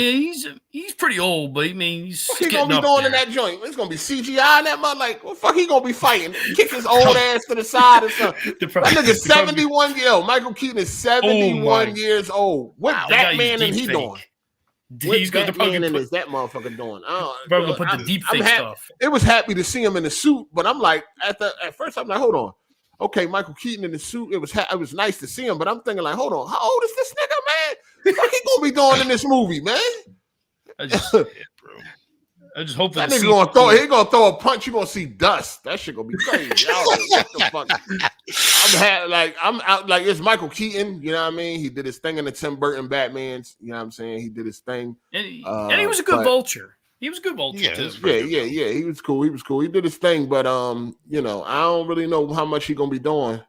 he's pretty old, but I mean, he's what he gonna be doing in that joint? It's gonna be CGI in that mother. Like, what fuck he gonna be fighting? Kick his old ass to the side or something. That nigga's 71 years old. Michael Keaton is 71 years old. What Batman and he doing? What Batman and is that motherfucker doing? Probably put the deep fake stuff. It was happy to see him in the suit, but I'm like, at first I'm like, hold on. Okay, Michael Keaton in the suit. It was nice to see him, but I'm thinking like, hold on, how old is this nigga, man? What he gonna be doing in this movie, man? I just hope that nigga gonna throw a punch. You gonna see dust. That shit gonna be crazy. What the fuck? I'm out. Like it's Michael Keaton. You know what I mean? He did his thing in the Tim Burton Batmans. You know what I'm saying? He did his thing, and he was a good vulture. He was a good vulture too. Yeah. He was cool. He did his thing, but I don't really know how much he gonna be doing.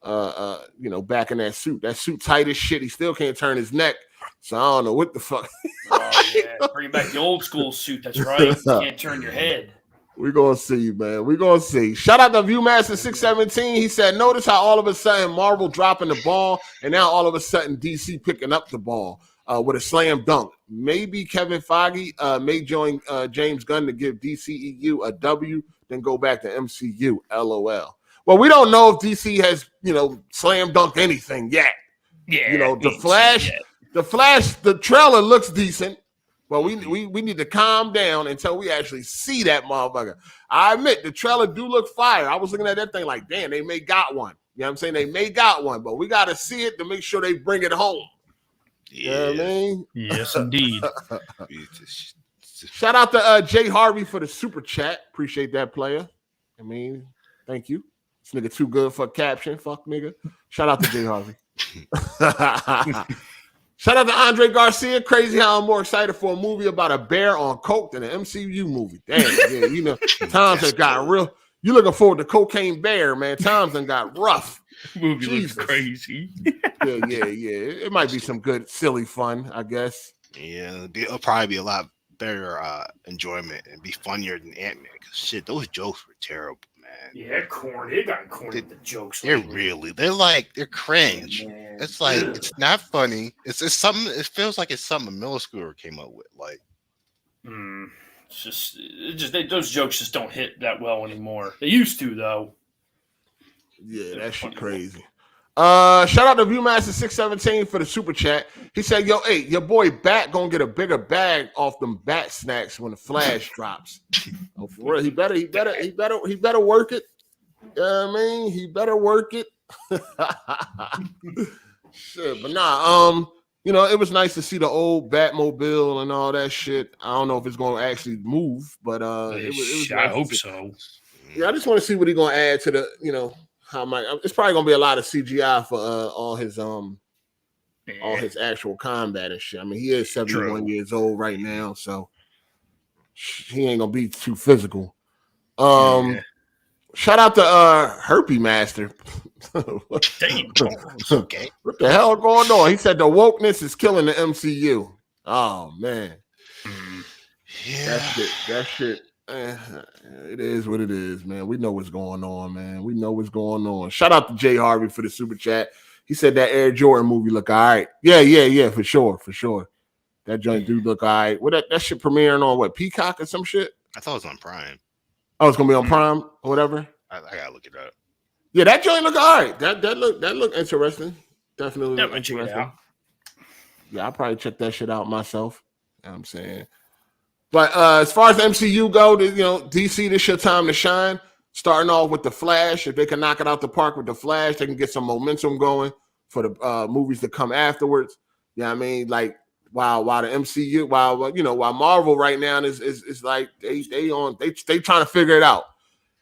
Back in that suit. That suit tight as shit. He still can't turn his neck. So I don't know what the fuck. Oh yeah, bring back the old school suit. That's right. You can't turn your head. We're gonna see, man. We're gonna see. Shout out to Viewmaster617. He said, notice how all of a sudden Marvel dropping the ball, and now all of a sudden DC picking up the ball. With a slam dunk. Maybe Kevin Feige may join James Gunn to give DCEU a W, then go back to MCU. LOL. Well, we don't know if DC has, slam dunked anything yet. Yeah. The Flash, the trailer looks decent, but we need to calm down until we actually see that motherfucker. I admit the trailer do look fire. I was looking at that thing like, damn, they may got one. You know what I'm saying? They may got one, but we got to see it to make sure they bring it home. Yeah. You know what I mean? Yes, indeed. Shout out to Jay Harvey for the super chat. Appreciate that, player. I mean, thank you. This nigga too good for a caption. Fuck nigga. Shout out to Jay Harvey. Shout out to Andre Garcia. Crazy how I'm more excited for a movie about a bear on coke than an MCU movie. Damn, yeah, times have got real. You looking forward to Cocaine Bear, man. Times done got rough. Movie looks crazy. Yeah. It might be some good, silly fun, I guess. Yeah, it'll probably be a lot better enjoyment and be funnier than Ant-Man. Because shit, those jokes were terrible, man. Yeah, corny. They got corny. The jokes. They're cringe. Yeah, it's like it's not funny. It's something. It feels like it's something a middle schooler came up with. Like, those jokes just don't hit that well anymore. They used to though. Yeah, that shit crazy. Shout out to Viewmaster617 for the super chat. He said, "Yo, hey, your boy Bat gonna get a bigger bag off them bat snacks when the Flash drops. Oh, for real, he better work it. You know what I mean? He better work it. Shit, but nah, you know, it was nice to see the old Batmobile and all that shit. I don't know if it's gonna actually move, but it was I nice hope so. Yeah, I just want to see what he's gonna add to the, you know, how much. It's probably gonna be a lot of CGI for all his actual combat and shit. I mean, he is 71 years old right now, so he ain't gonna be too physical. Shout out to Herpy Master. Okay. What the hell going on? He said the wokeness is killing the MCU. Oh man. Yeah. That shit. It is what it is, man. We know what's going on, man. We know what's going on. Shout out to Jay Harvey for the super chat. He said that Air Jordan movie look all right. Yeah, for sure. That joint do look all right. What that shit premiering on what, Peacock or some shit? I thought it was on Prime. Oh, it's gonna be on Prime or whatever. I gotta look it up. Yeah, that joint look all right. That look interesting. Definitely look interesting. Yeah, I'll probably check that shit out myself. You know what I'm saying. But as far as MCU go, you know, DC, this your time to shine. Starting off with the Flash. If they can knock it out the park with the Flash, they can get some momentum going for the movies to come afterwards. You know what I mean? Like while the MCU, while Marvel right now is like they trying to figure it out.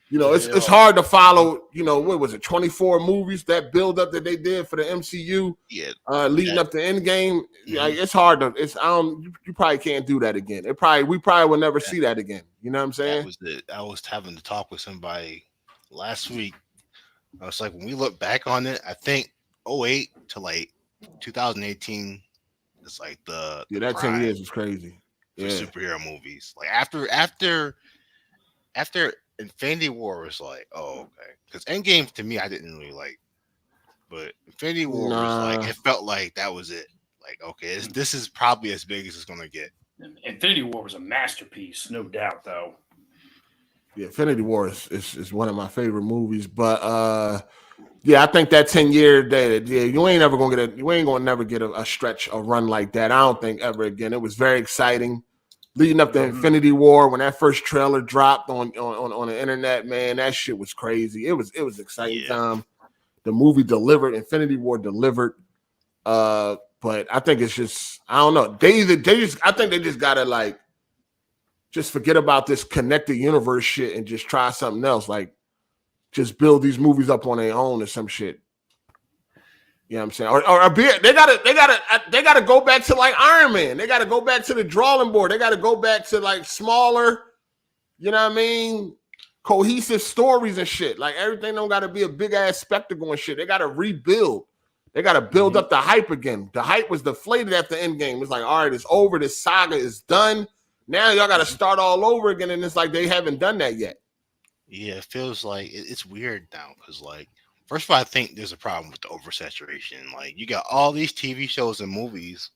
You know, it's hard to follow, you know, what was it, 24 movies, that build up that they did for the MCU leading up to Endgame. Like, it's hard to, you probably can't do that again. We probably will never see that again. You know what I'm saying? I was having to talk with somebody last week. I was like, when we look back on it, I think 2008 to like 2018 is like that 10 years is crazy. For superhero movies. Like after Infinity War was like, oh, okay. Because Endgame, to me, I didn't really like. But Infinity War was like, it felt like that was it. Like, okay, this is probably as big as it's going to get. Infinity War was a masterpiece, no doubt, though. Yeah, Infinity War is one of my favorite movies. But, I think that 10-year day, you ain't never get a stretch, a run like that. I don't think ever again. It was very exciting. Leading up to Infinity War, when that first trailer dropped on the internet, man, that shit was crazy. It was exciting time. The movie delivered. Infinity War delivered. But I think it's just, I don't know. I think they just gotta like just forget about this connected universe shit and just try something else. Like just build these movies up on their own or some shit. You know what I'm saying? Or they gotta go back to like Iron Man. They gotta go back to the drawing board. They gotta go back to like smaller, you know what I mean? Cohesive stories and shit. Like everything don't gotta be a big ass spectacle and shit. They gotta rebuild. They gotta build up the hype again. The hype was deflated after Endgame. It's like, all right, it's over. This saga is done. Now y'all gotta start all over again, and it's like they haven't done that yet. Yeah, it feels like it's weird now because like. First of all, I think there's a problem with the oversaturation. Like, you got all these TV shows and movies.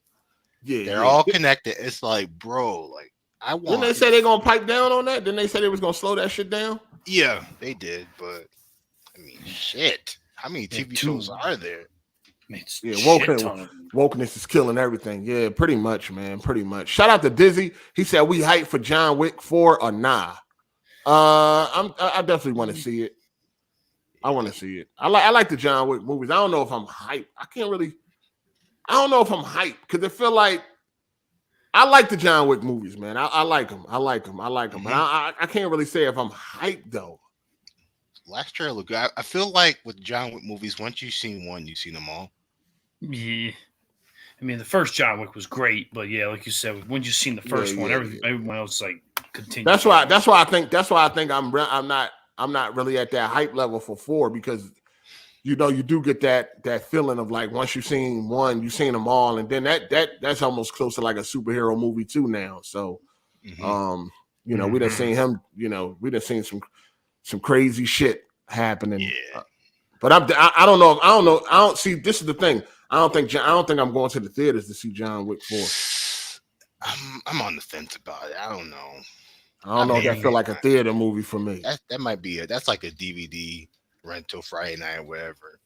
They're all connected. It's like, bro, like, I want. Didn't they say they're gonna pipe down on that? Didn't they say they was gonna slow that shit down? Yeah, they did. But I mean, shit. How many TV shows are there? Wokeness is killing everything. Yeah, pretty much, man. Pretty much. Shout out to Dizzy. He said we hype for John Wick 4 or nah. I definitely want to see it. I want to see it. I like the John Wick movies. I don't know if I'm hyped. I don't know if I'm hyped because I feel like I like the John Wick movies, man. I like them. I like them. But I can't really say if I'm hyped though. Last trailer, I feel like with John Wick movies, once you've seen one, you've seen them all. Yeah. I mean, the first John Wick was great, but yeah, like you said, when you've seen the first one, everyone else like continued. That's why I think I'm not really at that hype level for 4 because you know you do get that feeling of like once you've seen one, you've seen them all, and then that's almost close to like a superhero movie too now. So we done seen him, we done seen some crazy shit happening. Yeah. But I don't know. I don't see. This is the thing. I don't think I'm going to the theaters to see John Wick 4. I'm on the fence about it. I don't know. I don't know if that feel like a theater movie for me. That might be it. That's like a DVD rental Friday night or whatever.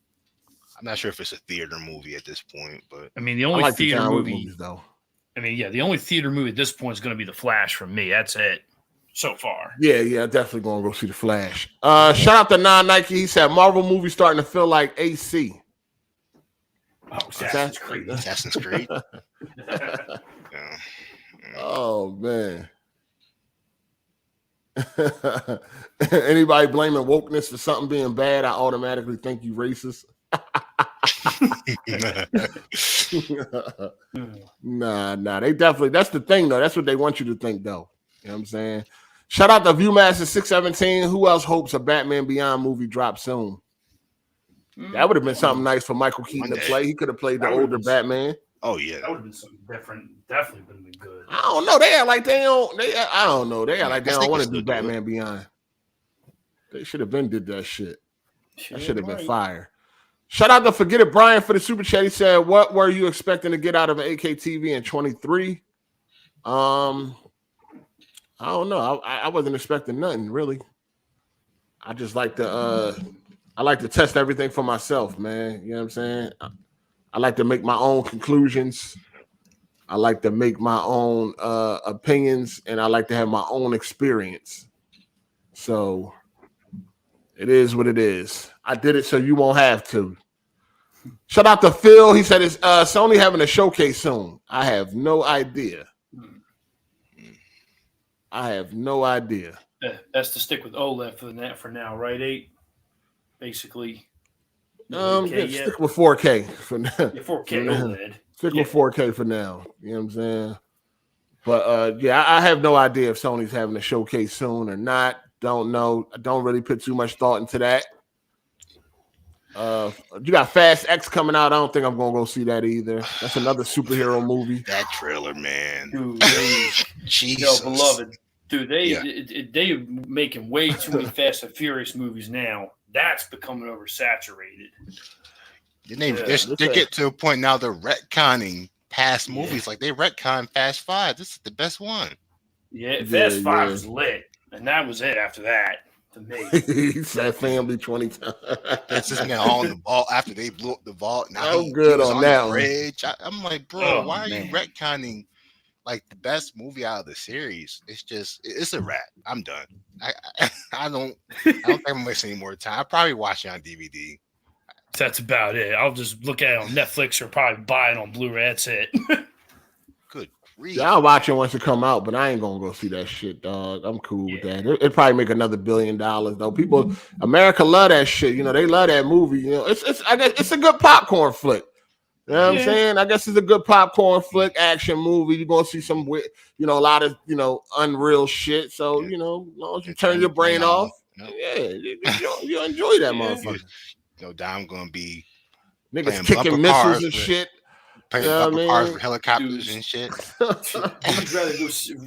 I'm not sure if it's a theater movie at this point, but I mean, the only theater movie movies, though. I mean, yeah, the only theater movie at this point is going to be The Flash from me. That's it so far. Yeah, definitely going to go see The Flash. Shout out to Non-Nike. He said Marvel movie starting to feel like AC. Oh, Assassin's Creed. Assassin's Creed. Yeah. Oh, man. Anybody blaming wokeness for something being bad, I automatically think you racist. Nah. They definitely, that's the thing, though. That's what they want you to think, though. You know what I'm saying? Shout out to Viewmaster617. Who else hopes a Batman Beyond movie drops soon? That would have been something nice for Michael Keaton to play. He could have played the older Batman. Oh yeah, that would have been something different. Definitely would have been good. I don't know. They act like they don't. I don't know. They act like they don't want to do Batman Beyond. They should have been did that shit. That should have been fire. Shout out to Forget It Brian for the super chat. He said, "What were you expecting to get out of an AKTV in 23?" I don't know. I wasn't expecting nothing really. I just like to I like to test everything for myself, man. You know what I'm saying? I like to make my own conclusions. I like to make my own opinions, and I like to have my own experience. So it is what it is. I did it so you won't have to. Shout out to Phil. He said, "Is Sony having a showcase soon?" I have no idea. I have no idea. That's to stick with OLED for now, right? 8, basically. Stick with 4K for now. Yeah, 4K OLED. Stick with 4K for now. You know what I'm saying? But I have no idea if Sony's having a showcase soon or not. Don't know. I don't really put too much thought into that. You got Fast X coming out. I don't think I'm gonna go see that either. That's another superhero movie. That trailer, man. Dude, Jesus. Yo, beloved. Dude, they making way too many Fast and Furious movies now. That's becoming oversaturated. They get to a point now they're retconning past movies. Like they retcon Fast 5. This is the best one. Yeah, Fast 5 was lit. And that was it after that. To me. He said family 20 times. That's just now on the vault after they blew up the vault. Now I'm good on that one. I'm like, bro, why are you retconning like the best movie out of the series? It's a wrap. I'm done. I don't think I'm gonna waste any more time. I'll probably watch it on DVD. That's about it. I'll just look at it on Netflix or probably buy it on Blu-ray. That's it. Good grief. Yeah, I'll watch it once it come out, but I ain't gonna go see that shit, dog. I'm cool with that. It'd probably make another $1 billion though. America love that shit. You know, they love that movie. You know, I guess it's a good popcorn flick. You know what I'm saying? I guess it's a good popcorn flick action movie. You're gonna see some, a lot of, unreal shit. So, as long as you turn your brain off, you enjoy that motherfucker. I'm gonna be niggas kicking missiles and shit. Playing bumper cars for helicopters and shit.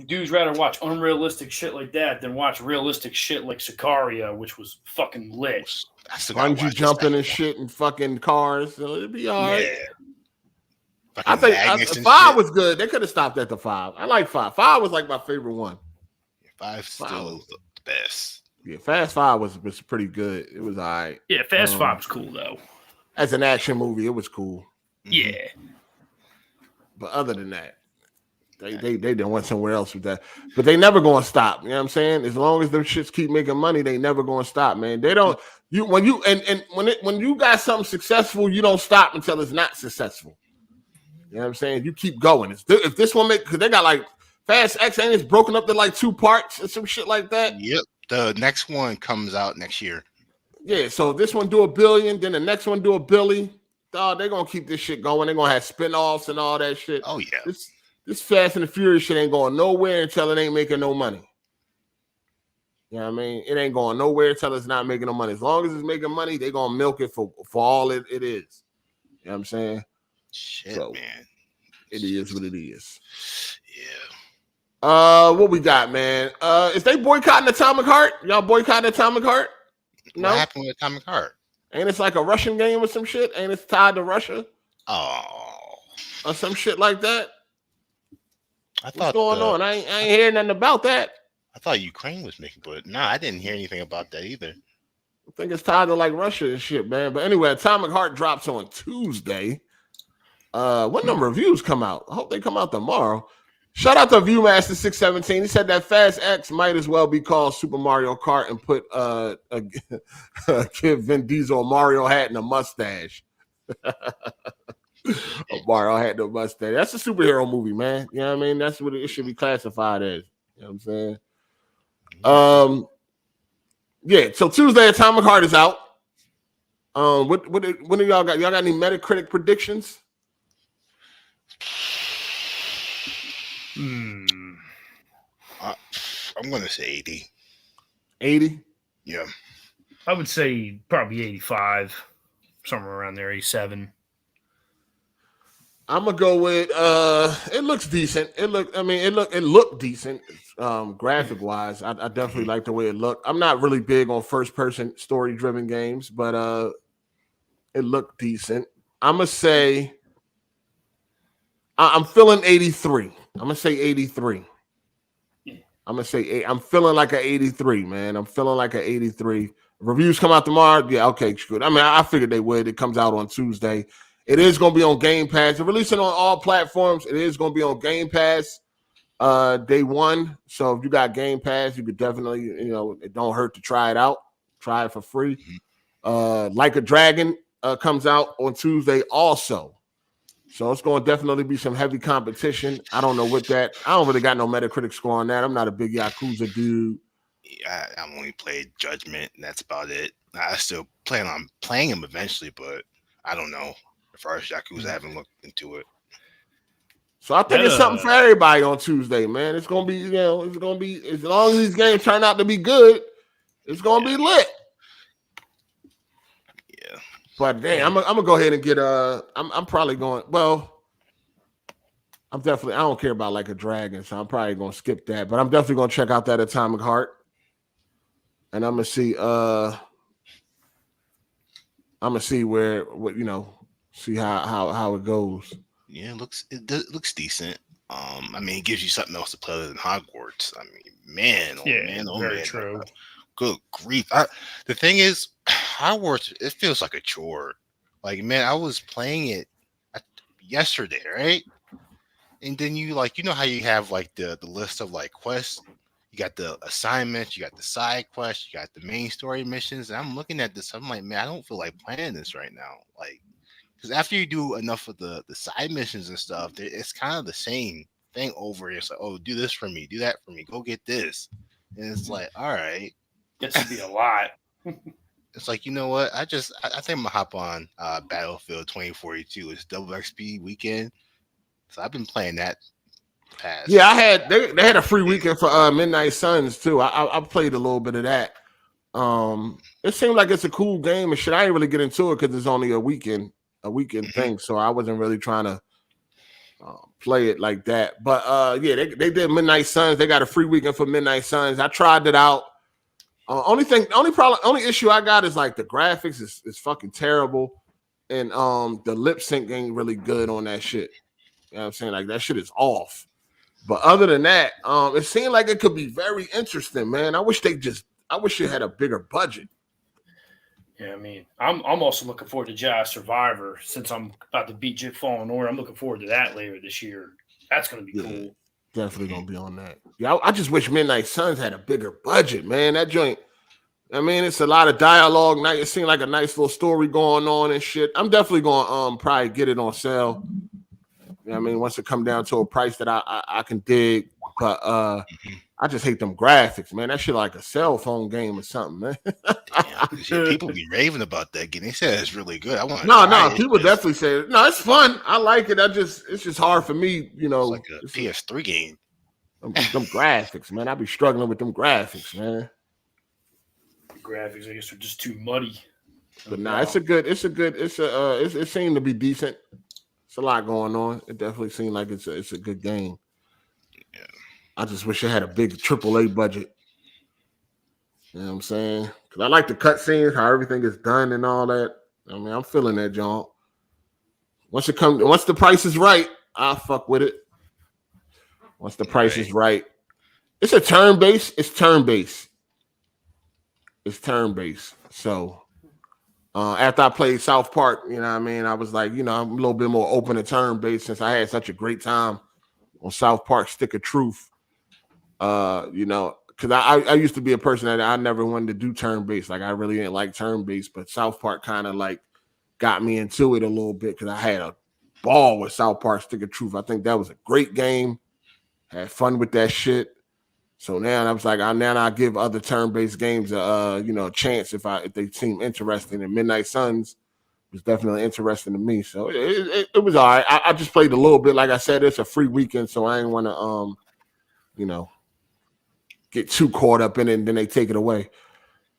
Dudes rather watch unrealistic shit like that than watch realistic shit like Sicario, which was fucking lit. Bungee jumping and shit and fucking cars. So it'd be all right. Yeah. I think 5 was good. They could have stopped at the 5. I like 5. 5 was like my favorite one. 5 still the best. Yeah, Fast 5 was pretty good. It was all right. Yeah, Fast 5 was cool though. As an action movie, it was cool. Yeah. But other than that, they done went somewhere else with that. But they never gonna stop. You know what I'm saying? As long as them shits keep making money, they never gonna stop, man. They don't. When you got something successful, you don't stop until it's not successful. You know what I'm saying? You keep going. If this one because they got like Fast X, and it's broken up to like 2 parts and some shit like that. Yep. The next one comes out next year. Yeah. So this one do $1 billion, then the next one do $1 billion. Dog, they're gonna keep this shit going. They're gonna have spin-offs and all that shit. Oh yeah. This Fast and the Furious shit ain't going nowhere until it ain't making no money. You know what I mean? It ain't going nowhere until it's not making no money. As long as it's making money, they're gonna milk it for all it is. You know what I'm saying? Shit, man. It is what it is. Yeah. What we got, man? Is they boycotting Atomic Heart? Y'all boycotting Atomic Heart? No? What happened with Atomic Heart? Ain't it's like a Russian game or some shit? Ain't it's tied to Russia? Oh. Or some shit like that? What's going on? I ain't hearing nothing about that. I thought Ukraine was making, but I didn't hear anything about that either. I think it's tied to like Russia and shit, man. But anyway, Atomic Heart drops on Tuesday. What number of reviews come out? I hope they come out tomorrow. Shout out to Viewmaster617. He said that Fast X might as well be called Super Mario Kart and put give Vin Diesel a Mario hat and a mustache. A Mario hat and a mustache. That's a superhero movie, man. You know what I mean? That's what it should be classified as. You know what I'm saying? Yeah, so Tuesday, Atomic Heart is out. What do y'all got? Y'all got any Metacritic predictions? I'm gonna say 80. 80? Yeah. I would say probably 85, somewhere around there, 87. I'm gonna go with it looks decent. It looked decent graphic wise. I definitely like the way it looked. I'm not really big on first person story driven games, but it looked decent. I'm gonna say I'm feeling 83. I'm gonna say 83. I'm gonna say I'm feeling like an 83, man. I'm feeling like an 83. Reviews come out tomorrow. Yeah, okay, good. I mean, I figured they would. It comes out on Tuesday. It is going to be on Game Pass. They're releasing on all platforms. It is going to be on Game Pass day one. So if you got Game Pass, you could definitely, it don't hurt to try it out. Try it for free. Like a Dragon comes out on Tuesday also. So it's going to definitely be some heavy competition. I don't know what that. I don't really got no Metacritic score on that. I'm not a big Yakuza dude. Yeah, I've only played Judgment, and that's about it. I still plan on playing him eventually, but I don't know. As far as Yakuza, I haven't looked into it. So I think it's something for everybody on Tuesday, man. It's going to be, it's going to be, as long as these games turn out to be good, it's going to be lit. Yeah. But damn, I'm gonna go ahead and get I'm probably going. Well, I don't care about Like a Dragon, so I'm probably gonna skip that. But I'm definitely gonna check out that Atomic Heart, and I'm gonna see see how it goes. Yeah, it looks decent. I mean, it gives you something else to play other than Hogwarts. I mean, man, very true. Good grief! The thing is, Hogwarts, it feels like a chore. Like, man, I was playing it yesterday, right? And then you know how you have like the list of like quests. You got the assignments, you got the side quests, you got the main story missions. And I'm looking at this, I'm like, man, I don't feel like playing this right now. Like, because after you do enough of the side missions and stuff, it's kind of the same thing over. It's like, oh, do this for me, do that for me, go get this. And it's like, all right. Gets to be a lot. It's like, you know what? I think I'm gonna hop on Battlefield 2042. It's double XP weekend. So I've been playing that past. Yeah, they had a free weekend for Midnight Suns too. I played a little bit of that. It seemed like it's a cool game and shit. I didn't really get into it because it's only a weekend thing, so I wasn't really trying to play it like that. But yeah, they did Midnight Suns. They got a free weekend for Midnight Suns. I tried it out. Only issue I got is like the graphics is fucking terrible, and the lip sync ain't really good on that shit. You know what I'm saying? Like that shit is off. But other than that, it seemed like it could be very interesting, man. I wish it had a bigger budget. Yeah, I mean, I'm also looking forward to Jedi Survivor since I'm about to beat Jit Fallen Order. I'm looking forward to that later this year. That's going to be cool. Definitely going to be on that. Yeah, I just wish Midnight Suns had a bigger budget, man. That joint, I mean, it's a lot of dialogue. It seemed like a nice little story going on and shit. I'm definitely going to probably get it on sale. You know what I mean, once it come down to a price that I can dig. But I just hate them graphics, man. That shit like a cell phone game or something, man. Damn, people be raving about that game. They said it's really good. No, people definitely say it. No, it's fun. I like it. It's just hard for me, It's like a PS3 game. Them graphics, man. I be struggling with them graphics, man. The graphics, I guess, are just too muddy. But it seemed to be decent. It's a lot going on. It definitely seemed like it's a good game. Yeah. I just wish it had a big AAA budget. You know what I'm saying? Because I like the cutscenes, how everything is done and all that. I mean, I'm feeling that, John. Once the price is right, I'll fuck with it. Once the price is right, It's a turn-based. It's turn-based. It's turn-based. So after I played South Park, you know what I mean? I was like, I'm a little bit more open to turn-based since I had such a great time on South Park Stick of Truth. Because I used to be a person that I never wanted to do turn-based. Like, I really didn't like turn-based, but South Park kind of like got me into it a little bit because I had a ball with South Park Stick of Truth. I think that was a great game. Had fun with that shit. So now I was like, I give other turn-based games a chance if they seem interesting. And Midnight Suns was definitely interesting to me. So it was all right. I just played a little bit. Like I said, it's a free weekend, so I didn't want to get too caught up in it and then they take it away.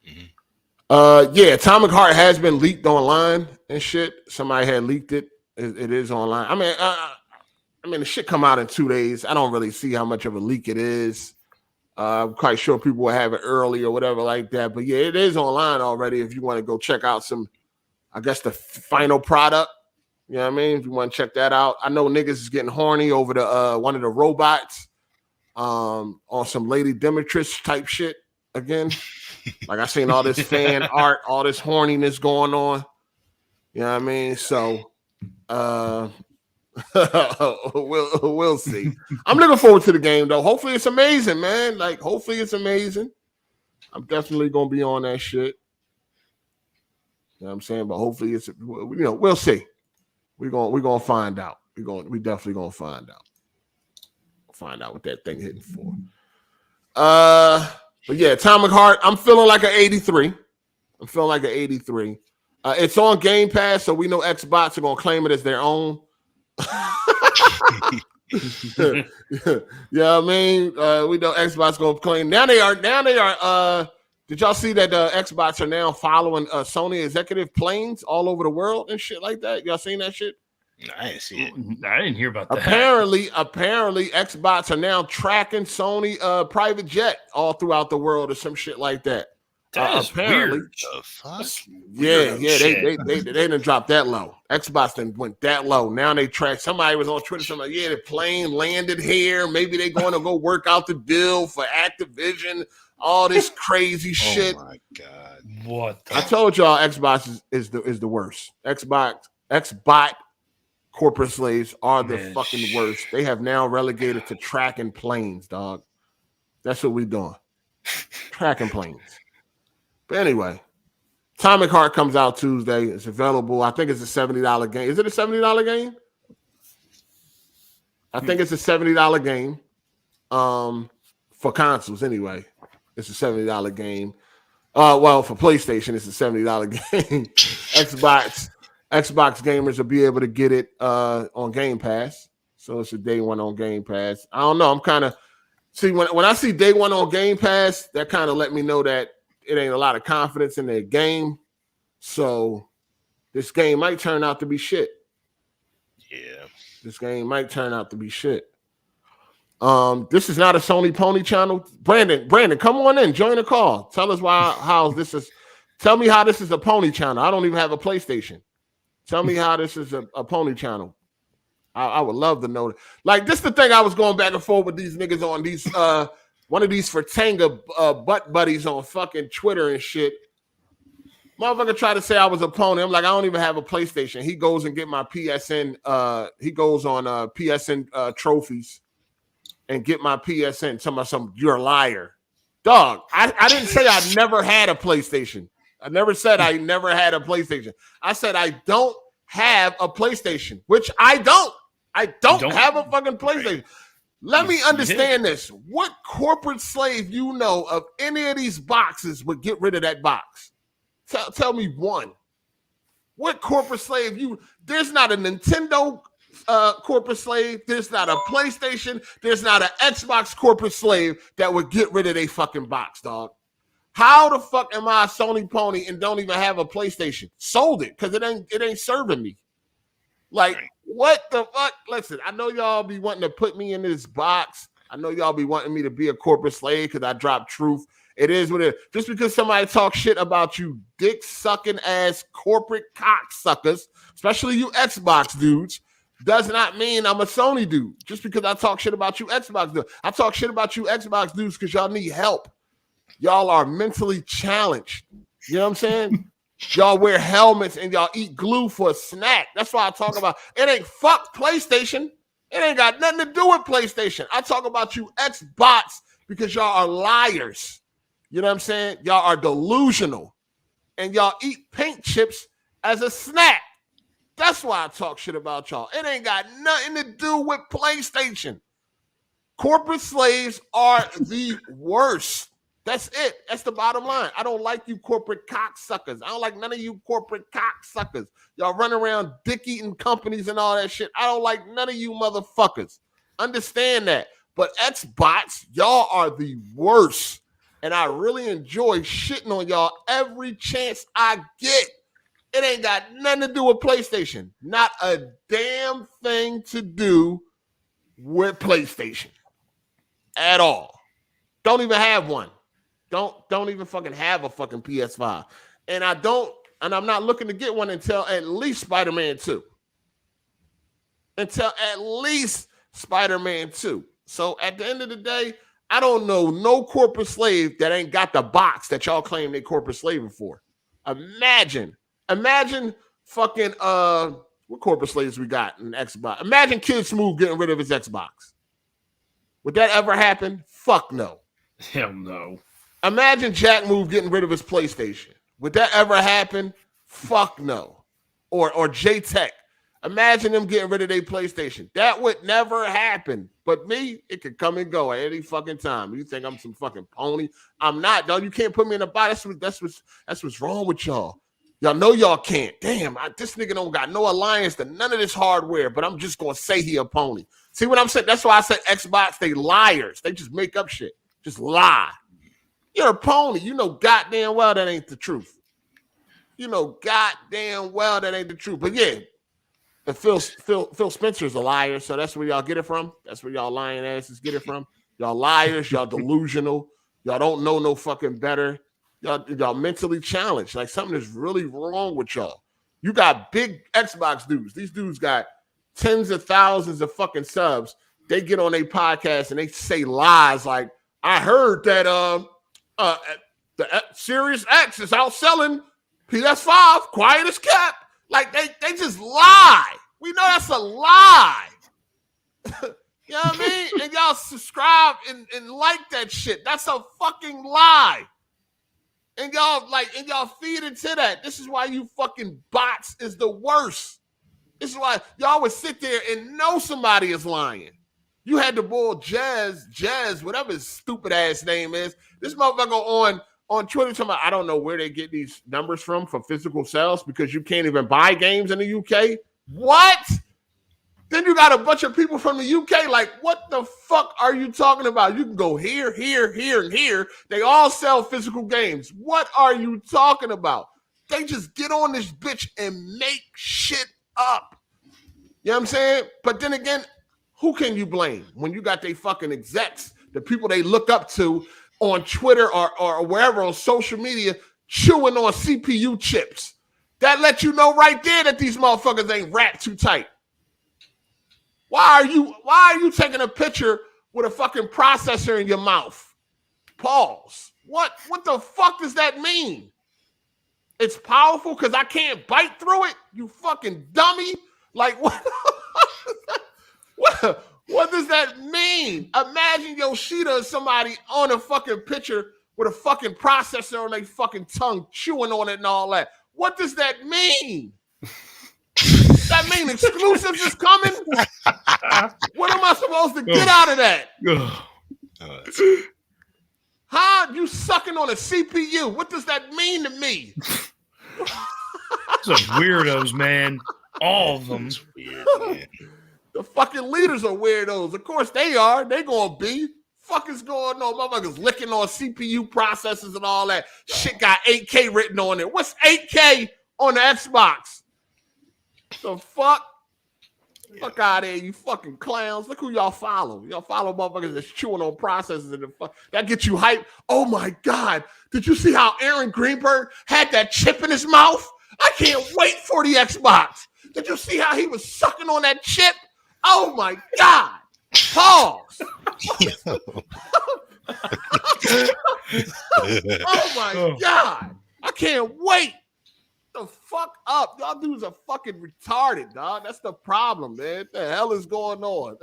Mm-hmm. Atomic Heart has been leaked online and shit. Somebody had leaked it. It is online. I mean, the shit come out in 2 days. I don't really see how much of a leak it is. I'm quite sure people will have it early or whatever like that. But yeah, it is online already if you want to go check out the final product. You know what I mean? If you want to check that out. I know niggas is getting horny over the one of the robots on some Lady Demetrius type shit again. Like I seen all this fan art, all this horniness going on. You know what I mean? So we'll see. I'm looking forward to the game though. Hopefully it's amazing, man. Like hopefully it's amazing. I'm definitely gonna be on that shit. You know what I'm saying? But hopefully it's we'll see. We're gonna find out. We definitely gonna find out. Find out what that thing hitting for. But yeah, Atomic Heart. I'm feeling like an 83. It's on Game Pass, so we know Xbots are gonna claim it as their own. Yeah, I mean, we know Xbox gonna claim. Now they are. Did y'all see that Xbox are now following Sony executive planes all over the world and shit like that? Y'all seen that shit? No, I didn't see it. I didn't hear about that. Apparently, Xbox are now tracking Sony private jet all throughout the world or some shit like that. That is apparently weird. The fuck? Yeah, they didn't drop that low. Xbox didn't went that low. Now they track. Somebody was on Twitter. Somebody, the plane landed here. Maybe they're going to go work out the deal for Activision. All this crazy shit. Oh my god! What? I told y'all, Xbox is the worst. Xbot corporate slaves are the fucking worst. They have now relegated to tracking planes, dog. That's what we're doing. Tracking planes. But anyway, Atomic Heart comes out Tuesday. It's available. I think it's a $70 game. Is it a $70 game? I think it's a $70 game. For consoles anyway. It's a $70 game. Well, for PlayStation, it's a $70 game. Xbox gamers will be able to get it on Game Pass. So it's a day one on Game Pass. I don't know. I'm kind of when I see day one on Game Pass, that kind of let me know that it ain't a lot of confidence in their game. So this game might turn out to be shit. Yeah. This game might turn out to be shit. This is not a Sony Pony channel. Brandon, come on in, join the call. Tell us tell me how this is a Pony channel. I don't even have a PlayStation. Tell me how this is a Pony channel. I would love to know. Like, this is the thing I was going back and forth with these niggas on these one of these Fertanga butt buddies on fucking Twitter and shit. Motherfucker tried to say I was a pony. I'm like, I don't even have a PlayStation. He goes and get my PSN. He goes on PSN trophies and get my PSN. Tell me you're a liar. Dog, I didn't say I never had a PlayStation. I never said I never had a PlayStation. I said I don't have a PlayStation, which I don't. I don't have a fucking PlayStation. Let me understand this. What corporate slave you know of any of these boxes would get rid of that box? Tell me one. What corporate slave there's not a Nintendo corporate slave. There's not a PlayStation. There's not an Xbox corporate slave that would get rid of their fucking box, dog. How the fuck am I a Sony pony and don't even have a PlayStation? Sold it because it ain't serving me. Like, what the fuck? Listen, I know y'all be wanting to put me in this box. I know y'all be wanting me to be a corporate slave because I drop truth. It is what it is. Just because somebody talks shit about you dick-sucking ass corporate cocksuckers, especially you Xbox dudes, does not mean I'm a Sony dude. Just because I talk shit about you Xbox dudes. I talk shit about you Xbox dudes because y'all need help. Y'all are mentally challenged. You know what I'm saying? Y'all wear helmets and y'all eat glue for a snack. That's why I talk about it ain't fuck PlayStation. It ain't got nothing to do with PlayStation. I talk about you Xbots because y'all are liars. You know what I'm saying? Y'all are delusional. And y'all eat paint chips as a snack. That's why I talk shit about y'all. It ain't got nothing to do with PlayStation. Corporate slaves are the worst. That's it. That's the bottom line. I don't like you corporate cocksuckers. I don't like none of you corporate cocksuckers. Y'all run around dick-eating companies and all that shit. I don't like none of you motherfuckers. Understand that. But Xbots, y'all are the worst. And I really enjoy shitting on y'all every chance I get. It ain't got nothing to do with PlayStation. Not a damn thing to do with PlayStation. At all. Don't even have one. Don't even fucking have a fucking PS5. And I'm not looking to get one until at least Spider-Man 2. Until at least Spider-Man 2. So at the end of the day, I don't know no corporate slave that ain't got the box that y'all claim they corporate slaving for. Imagine fucking what corporate slaves we got in Xbox. Imagine Kid Smooth getting rid of his Xbox. Would that ever happen? Fuck no. Hell no. Imagine Jack Move getting rid of his PlayStation. Would that ever happen? Fuck no. Or J-Tech. Imagine them getting rid of their PlayStation. That would never happen. But me, it could come and go at any fucking time. You think I'm some fucking pony? I'm not, dog. You can't put me in a box. That's what's wrong with y'all. Y'all know y'all can't. Damn, this nigga don't got no alliance to none of this hardware, but I'm just going to say he a pony. See what I'm saying? That's why I said Xbox, they liars. They just make up shit. Just lie. You're a pony. You know goddamn well that ain't the truth. You know goddamn well that ain't the truth. But yeah, and Phil Spencer's a liar, so that's where y'all get it from. That's where y'all lying asses get it from. Y'all liars. Y'all delusional. Y'all don't know no fucking better. Y'all mentally challenged. Like something is really wrong with y'all. You got big Xbox dudes. These dudes got tens of thousands of fucking subs. They get on a podcast and they say lies like, I heard that the Series X is outselling PS5, quiet as kept. Like they just lie. We know that's a lie. You know what I mean? And y'all subscribe and like that shit. That's a fucking lie. And y'all feed into that. This is why you fucking bots is the worst. This is why y'all would sit there and know somebody is lying. You had the boy Jazz, whatever his stupid ass name is. This motherfucker on Twitter talking about, I don't know where they get these numbers from for physical sales because you can't even buy games in the UK. What? Then you got a bunch of people from the UK like, what the fuck are you talking about? You can go here, here, here, and here. They all sell physical games. What are you talking about? They just get on this bitch and make shit up. You know what I'm saying? But then again, who can you blame when you got they fucking execs, the people they look up to on Twitter or wherever on social media, chewing on CPU chips? That lets you know right there that these motherfuckers ain't wrapped too tight. Why are you taking a picture with a fucking processor in your mouth? Pause. What the fuck does that mean? It's powerful because I can't bite through it? You fucking dummy. Like, what? What does that mean? Imagine Yoshida or somebody on a fucking picture with a fucking processor on their fucking tongue, chewing on it and all that. What does that mean? That mean exclusives is coming? What am I supposed to get out of that? Huh? You sucking on a CPU. What does that mean to me? Those are weirdos, man. All of them. Weird, man. The fucking leaders are weirdos. Of course they are. They gonna be. Fuck is going on? Motherfuckers licking on CPU processors and all that. Shit got 8K written on it. What's 8K on the Xbox? The fuck? Yeah. Fuck out of here, you fucking clowns. Look who y'all follow. Y'all follow motherfuckers that's chewing on processors and the fuck. That gets you hyped. Oh my God. Did you see how Aaron Greenberg had that chip in his mouth? I can't wait for the Xbox. Did you see how he was sucking on that chip? Oh my God. Pause. Oh my God. I can't wait. The fuck up. Y'all dudes are fucking retarded, dog. That's the problem, man. What the hell is going on?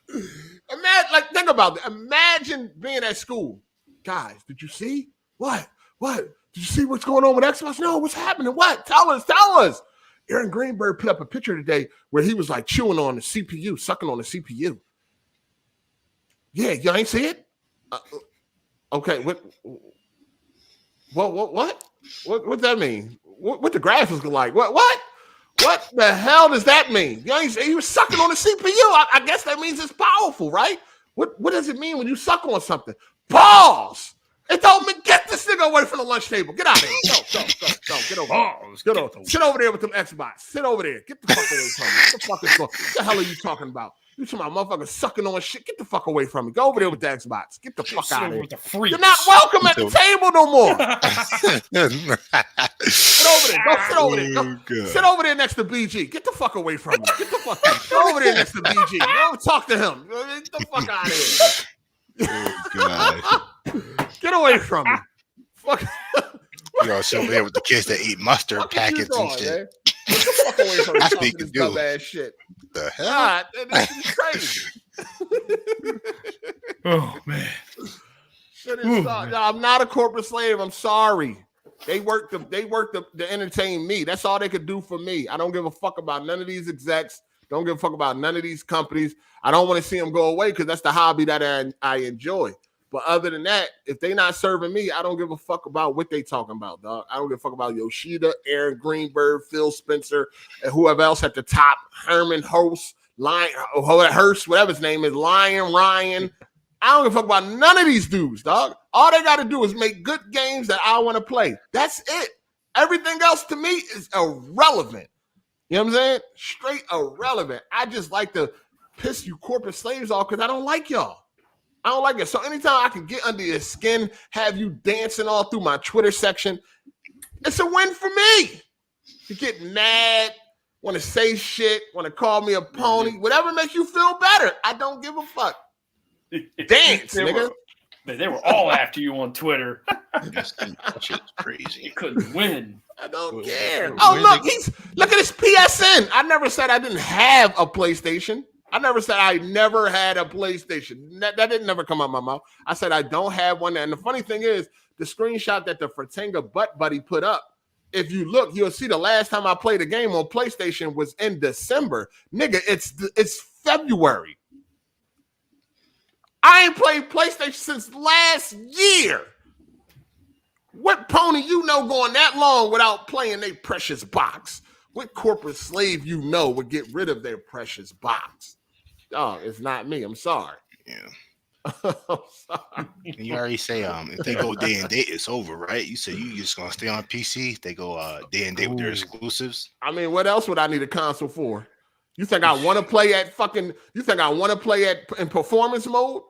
Imagine, like, think about it. Imagine being at school. Guys, did you see? What? Did you see what's going on with Xbox? No, what's happening? What? Tell us. Aaron Greenberg put up a picture today where he was like chewing on the CPU, sucking on the CPU. Yeah, you ain't see it? Okay, what that mean? What the graphics look like? What the hell does that mean? You ain't see, he was sucking on the CPU. I guess that means it's powerful, right? What does it mean when you suck on something? Pause. It told me, get this nigga away from the lunch table. Get out of here. Go. Get over. Sit over there with them Xbots. Sit over there. Get the fuck away from me. What the fuck is going? What the hell are you talking about? You talking about motherfuckers sucking on shit? Get the fuck away from me. Go over there with the Xbox. Get the fuck out of here. You're not welcome at the table no more. Sit over there. Go sit over there. Go. Sit over there next to BG. Get the fuck away from me. Get the fuck. Go over there next to BG. Go talk to him. Get the fuck out of here. Oh, God. Get away from me. Fuck. You're also over there with the kids that eat mustard packets and shit. Man? Get the fuck away from me. That's Talking this dumb ass shit. The hell? God, this is crazy. Oh man. I'm not a corporate slave. I'm sorry. They work to entertain me. That's all they could do for me. I don't give a fuck about none of these execs. Don't give a fuck about none of these companies. I don't want to see them go away because that's the hobby that I enjoy. But other than that, if they not serving me, I don't give a fuck about what they talking about, dog. I don't give a fuck about Yoshida, Aaron Greenberg, Phil Spencer, and whoever else at the top, Herman Hurst, whatever his name is, Ryan. I don't give a fuck about none of these dudes, dog. All they got to do is make good games that I want to play. That's it. Everything else to me is irrelevant. You know what I'm saying? Straight irrelevant. I just like to piss you corporate slaves off because I don't like y'all. I don't like it. So anytime I can get under your skin, have you dancing all through my Twitter section, it's a win for me. You get mad, want to say shit, want to call me a pony, whatever makes you feel better. I don't give a fuck. Dance, nigga. They were all after you on Twitter. That shit's crazy. You couldn't win. I don't care. Oh, look at this PSN. I never said I didn't have a PlayStation. I never said I never had a PlayStation. That didn't never come out of my mouth. I said I don't have one. And the funny thing is, the screenshot that the Fratanga Butt Buddy put up, if you look, you'll see the last time I played a game on PlayStation was in December. Nigga, it's February. I ain't played PlayStation since last year. What pony you know going that long without playing their precious box? What corporate slave you know would get rid of their precious box? Oh, it's not me. I'm sorry. Yeah. I'm sorry. You already say if they go day and date, it's over, right? You said you just gonna stay on PC. If they go day and date with their exclusives. I mean, what else would I need a console for? You think I want to play at in performance mode?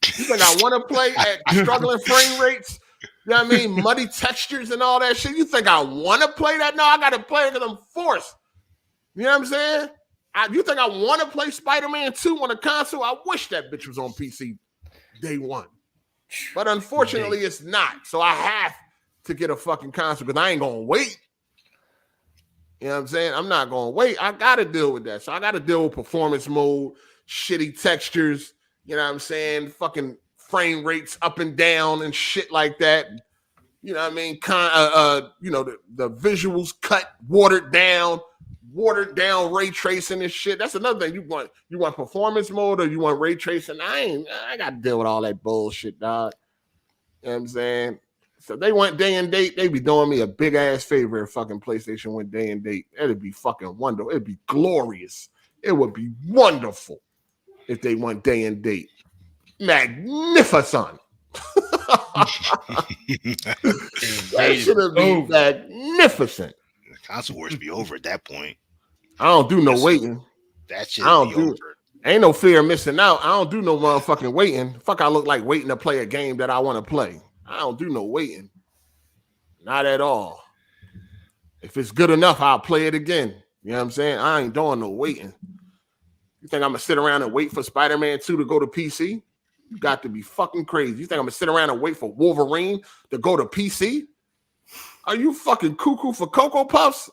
You think I want to play at struggling frame rates? You know what I mean? Muddy textures and all that shit. You think I want to play that? No, I got to play it because I'm forced. You know what I'm saying? You think I want to play Spider-Man 2 on a console? I wish that bitch was on PC day one. But unfortunately, it's not. So I have to get a fucking console because I ain't going to wait. You know what I'm saying? I'm not going to wait. I got to deal with that. So I got to deal with performance mode, shitty textures, you know what I'm saying? Fucking frame rates up and down and shit like that. You know what I mean? The visuals cut, watered down ray tracing and shit. That's another thing. You want performance mode or you want ray tracing? I got to deal with all that bullshit, dog. You know what I'm saying? So they went day and date. They be doing me a big ass favor if fucking PlayStation went day and date. It'd be fucking wonderful. It'd be glorious. It would be wonderful if they went day and date. Magnificent. That should have been magnificent. The console wars be over at that point. I don't do no waiting. That shit be over. Ain't no fear of missing out. I don't do no motherfucking waiting. Fuck, I look like waiting to play a game that I want to play. I don't do no waiting. Not at all. If it's good enough, I'll play it again. You know what I'm saying? I ain't doing no waiting. You think I'm gonna sit around and wait for Spider-Man 2 to go to PC? You got to be fucking crazy. You think I'm gonna sit around and wait for Wolverine to go to PC? Are you fucking cuckoo for Cocoa Puffs?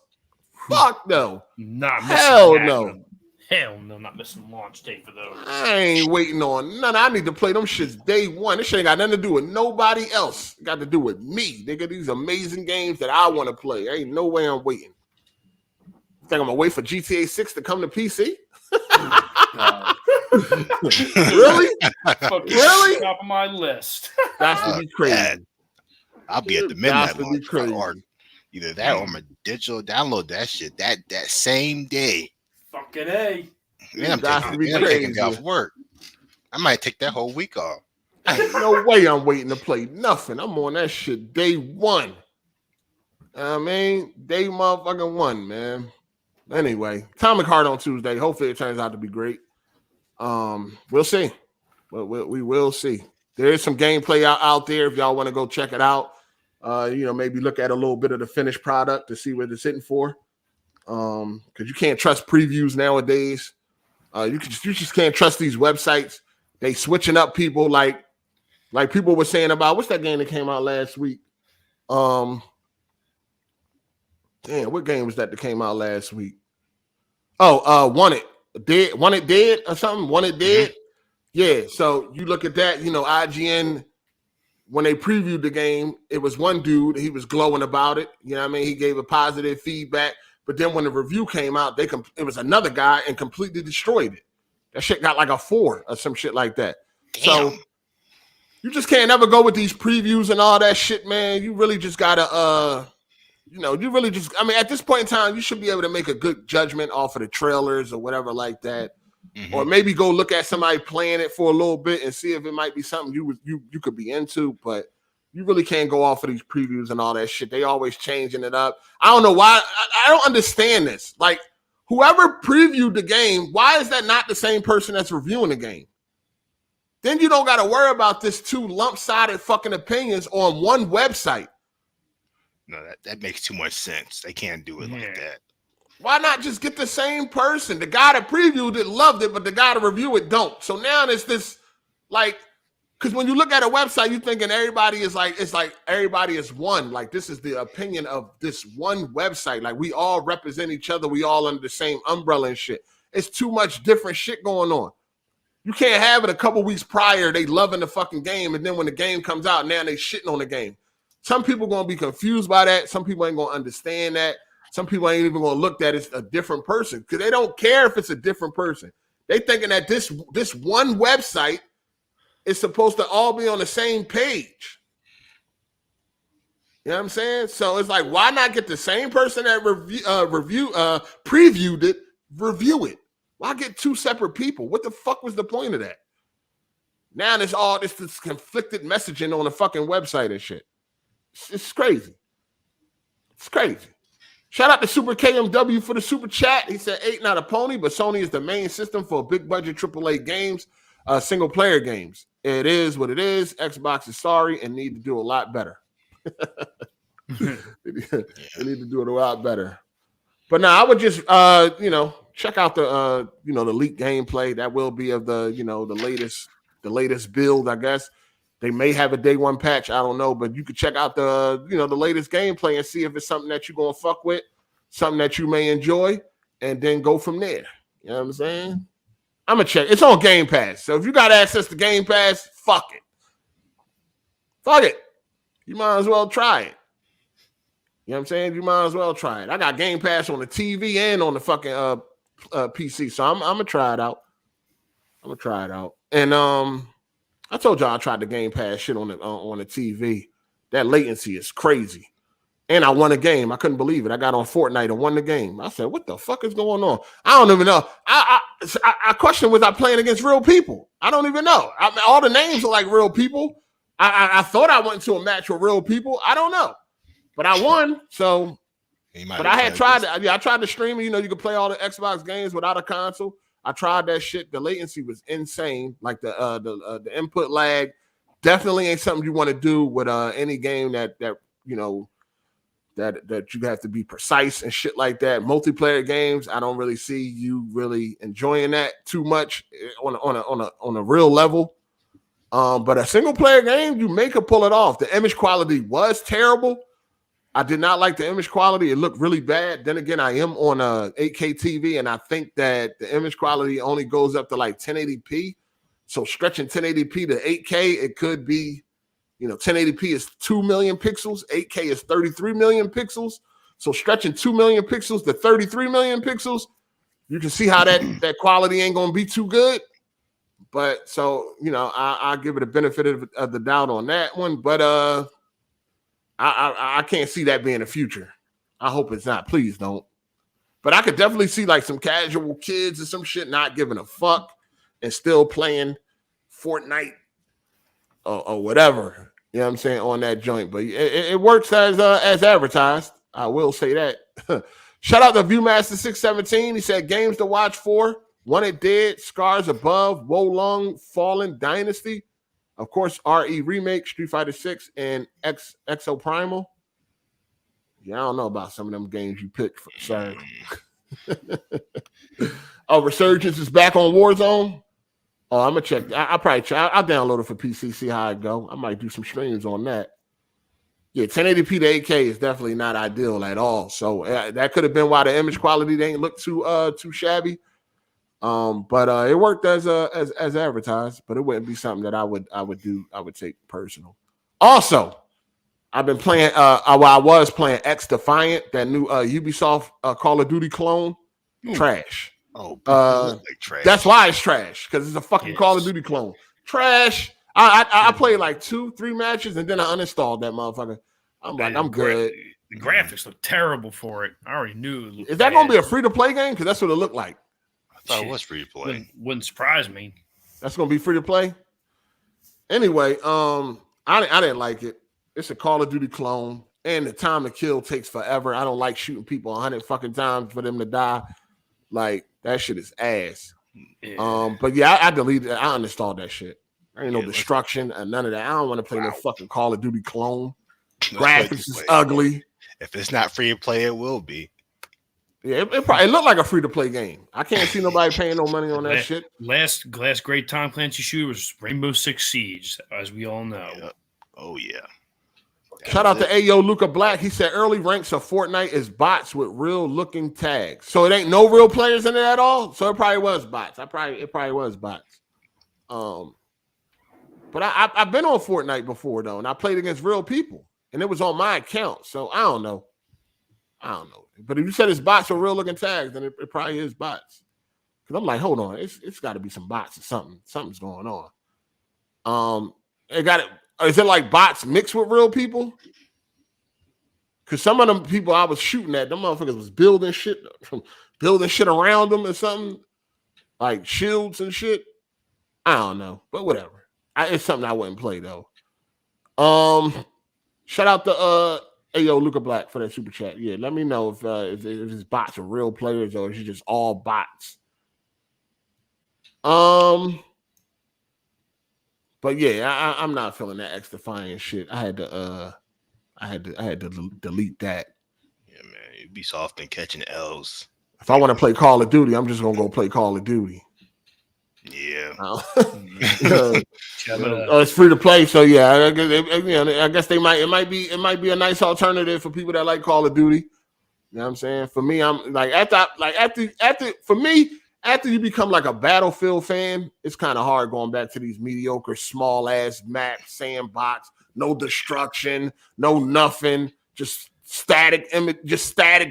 Fuck no. Hell no. Hell no, not missing launch date for those. I ain't waiting on none. I need to play them shits day one. This shit ain't got nothing to do with nobody else. It got to do with me. Nigga, these amazing games that I want to play. Ain't no way I'm waiting. You think I'm gonna wait for GTA 6 to come to PC? Really? Really? Top of my list. That's to be crazy. I'll be at the midnight launch, or either that or my digital download that shit that same day. Fucking A. Man, I'm taking off work. I might take that whole week off. Ain't no way I'm waiting to play nothing. I'm on that shit day one. I mean, day motherfucking one, man. Anyway, Atomic Heart on Tuesday. Hopefully it turns out to be great. We'll see. We will see. There is some gameplay out there if y'all want to go check it out. Maybe look at a little bit of the finished product to see what it's hitting for. Because you can't trust previews nowadays. You just can't trust these websites. They switching up people like people were saying about what's that game that came out last week? Damn, what game was that came out last week? Oh, Wanted Dead or something? Wanted Dead? Mm-hmm. Yeah, so you look at that, IGN, when they previewed the game, it was one dude, he was glowing about it. You know what I mean? He gave a positive feedback. But then when the review came out, it was another guy and completely destroyed it. That shit got like a 4 or some shit like that. Damn. So you just can't ever go with these previews and all that shit, man. You really just gotta, at this point in time, you should be able to make a good judgment off of the trailers or whatever like that. Mm-hmm. Or maybe go look at somebody playing it for a little bit and see if it might be something you could be into. But you really can't go off of these previews and all that shit. They always changing it up. I don't know why. I don't understand this. Like, whoever previewed the game, why is that not the same person that's reviewing the game? Then you don't got to worry about this 2 lump-sided fucking opinions on one website. No, that makes too much sense. They can't do it like that. Why not just get the same person? The guy that previewed it loved it, but the guy to review it don't. So now it's this, like, because when you look at a website, you're thinking everybody is like, it's like everybody is one. Like, this is the opinion of this one website. Like, we all represent each other. We all under the same umbrella and shit. It's too much different shit going on. You can't have it a couple weeks prior, they loving the fucking game, and then when the game comes out, now they shitting on the game. Some people going to be confused by that. Some people ain't going to understand that. Some people ain't even going to look at it as a different person because they don't care if it's a different person. They thinking that this one website is supposed to all be on the same page. You know what I'm saying? So it's like, why not get the same person that previewed it, review it? Why get 2 separate people? What the fuck was the point of that? Now there's all this conflicted messaging on the fucking website and shit. It's crazy. It's crazy. Shout out to Super KMW for the super chat. He said, ain't not a pony, but Sony is the main system for big budget AAA games, single player games. It is what it is. Xbox is sorry and need to do a lot better. They need to do it a lot better. But now I would just, check out the, the leaked gameplay. That will be of the, the latest build, I guess. They may have a day one patch. I don't know, but you could check out the, the latest gameplay and see if it's something that you're going to fuck with, something that you may enjoy, and then go from there. You know what I'm saying? I'm going to check. It's on Game Pass. So if you got access to Game Pass, fuck it. Fuck it. You might as well try it. You know what I'm saying? You might as well try it. I got Game Pass on the TV and on the fucking PC. So I'm going to try it out. And I told y'all I tried the Game Pass shit on the TV. That latency is crazy. And I won a game. I couldn't believe it. I got on Fortnite and won the game. I said, what the fuck is going on? I don't even know. I question, was I playing against real people? I don't even know. All the names are like real people. I thought I went to a match with real people. I don't know. But I won. So, but I had tried to, I tried to stream it. You can play all the Xbox games without a console. I tried that shit. The latency was insane. Like the input lag definitely ain't something you want to do with any game that that you have to be precise and shit like that. Multiplayer games, I don't really see you really enjoying that too much on a real level. But a single player game, you may could pull it off. The image quality was terrible. I did not like the image quality. It looked really bad. Then again, I am on a 8K TV, and I think that the image quality only goes up to like 1080p. So stretching 1080p to 8K, it could be, 1080p is 2 million pixels. 8K is 33 million pixels. So stretching 2 million pixels to 33 million pixels, you can see how that quality ain't going to be too good. But so, I give it a benefit of the doubt on that one. But I can't see that being the future. I hope it's not. Please don't. But I could definitely see like some casual kids or some shit not giving a fuck and still playing Fortnite or whatever. You know what I'm saying, on that joint. But it works as advertised. I will say that. Shout out to Viewmaster617. He said games to watch for. Wanted Dead, Scars Above, Wolong, Fallen, Dynasty. Of course, RE Remake, Street Fighter 6, and Exo Primal. Yeah, I don't know about some of them games you picked, sir. Resurgence is back on Warzone. Oh, I'm going to check. I'll probably try. I'll download it for PC, see how it go. I might do some streams on that. Yeah, 1080p to 8K is definitely not ideal at all. So that could have been why the image quality didn't look too shabby. But it worked as advertised, but it wouldn't be something that I would take personal. Also, I've been playing I was playing Defiant, that new Ubisoft Call of Duty clone. Ooh. Trash. Oh, like trash. That's why it's trash, because it's a fucking Call of Duty clone. Trash. I played like 2-3 matches and then I uninstalled that motherfucker. I'm like, I'm good. The graphics look terrible for it. I already knew it looked Is that going to be a free-to-play game? Because that's what it looked like. I thought it was free to play. Wouldn't surprise me. That's going to be free to play? Anyway, I didn't like it. It's a Call of Duty clone, and the time to kill takes forever. I don't like shooting people 100 fucking times for them to die. Like, that shit is ass. Yeah. But yeah, I deleted it. I uninstalled that shit. There ain't no destruction and none of that. I don't want to play no fucking Call of Duty clone. Graphics is ugly. If it's not free to play, it will be. Yeah, it probably looked like a free-to-play game. I can't see nobody paying no money on that shit. Last great Tom Clancy shooter was Rainbow Six Siege, as we all know. Yeah. Oh, yeah. Shout out to Ayo Luca Black. He said early ranks of Fortnite is bots with real-looking tags. So it ain't no real players in it at all? So it probably was bots. It probably was bots. But I've been on Fortnite before, though, and I played against real people. And it was on my account, so I don't know. But if you said it's bots or real looking tags, then it probably is bots. Because I'm like, hold on, it's got to be some bots or something. Something's going on. Is it like bots mixed with real people? Because some of them people I was shooting at, them motherfuckers was building shit around them or something, like shields and shit. I don't know, but whatever. It's something I wouldn't play though. Shout out to Ayo Luca Black for that super chat. Yeah, let me know if it's bots or real players or is it just all bots. But yeah, I'm not feeling that X Defiant shit. I had to delete that. Yeah, man, Ubisoft been catching L's. If I want to play Call of Duty, I'm just gonna go play Call of Duty. Yeah. It's free to play, so yeah. I guess it might be a nice alternative for people that like Call of Duty. You know what I'm saying? For me, I'm like after you become like a Battlefield fan, it's kind of hard going back to these mediocre small ass maps, sandbox, no destruction, no nothing, just static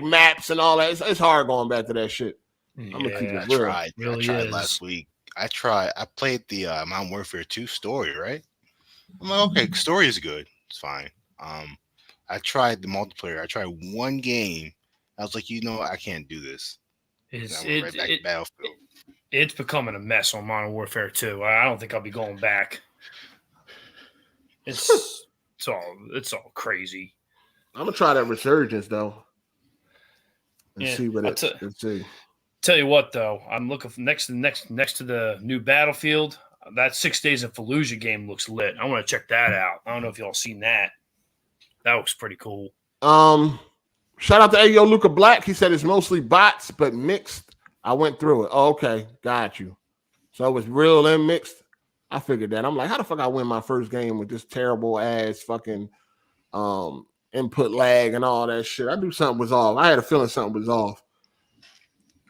maps and all that. It's hard going back to that shit. I'm gonna keep it real. I tried last week. I played the Modern Warfare 2 story, right? I'm like, okay, story is good. It's fine. I tried the multiplayer. I tried one game. I was like, I can't do this. It's becoming a mess on Modern Warfare 2. I don't think I'll be going back. It's all crazy. I'm gonna try that Resurgence though, and see what let's see. Tell you what, though, I'm looking for next to the new Battlefield. That 6 Days of Fallujah game looks lit. I want to check that out. I don't know if y'all seen that. That looks pretty cool. Shout out to Ayo Luca Black. He said it's mostly bots, but mixed. I went through it. Oh, okay, got you. So it was real and mixed. I figured that. I'm like, how the fuck I win my first game with this terrible ass fucking input lag and all that shit? I knew something was off. I had a feeling something was off.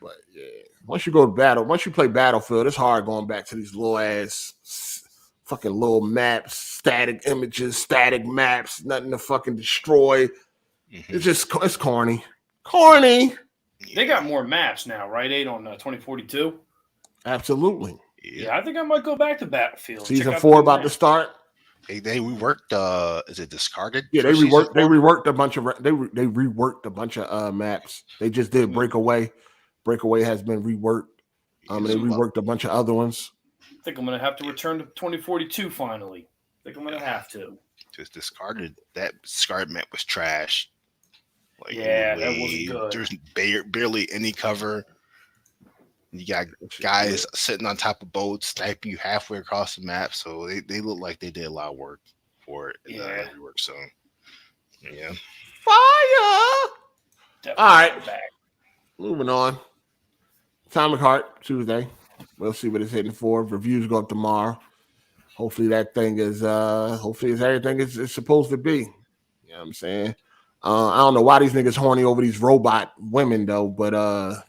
But yeah, once you go to battle, once you play Battlefield, it's hard going back to these little ass fucking little maps, static images, static maps, nothing to fucking destroy. It's just, it's corny. Corny. They got more maps now, right? 8 on 2042. Absolutely. Yeah, I think I might go back to Battlefield. Season 4 about to start. They reworked. Is it Discarded? Yeah, they reworked a bunch of they reworked a bunch of maps. They just did Breakaway. Breakaway has been reworked. And they reworked a bunch of other ones. I think I'm gonna have to return to 2042 finally. I think I'm gonna have to. Just Discarded. That Discarded map was trash. Like, yeah, that wasn't good. There's barely any cover. You got guys sitting on top of boats, sniping you halfway across the map. So they look like they did a lot of work for it. Yeah. Rework, so yeah. Fire. Definitely. All right. Moving on. Atomic Heart Tuesday. We'll see what it's hitting for. Reviews go up tomorrow. Hopefully that thing is hopefully it's everything it's supposed to be. You know what I'm saying? I don't know why these niggas horny over these robot women though, but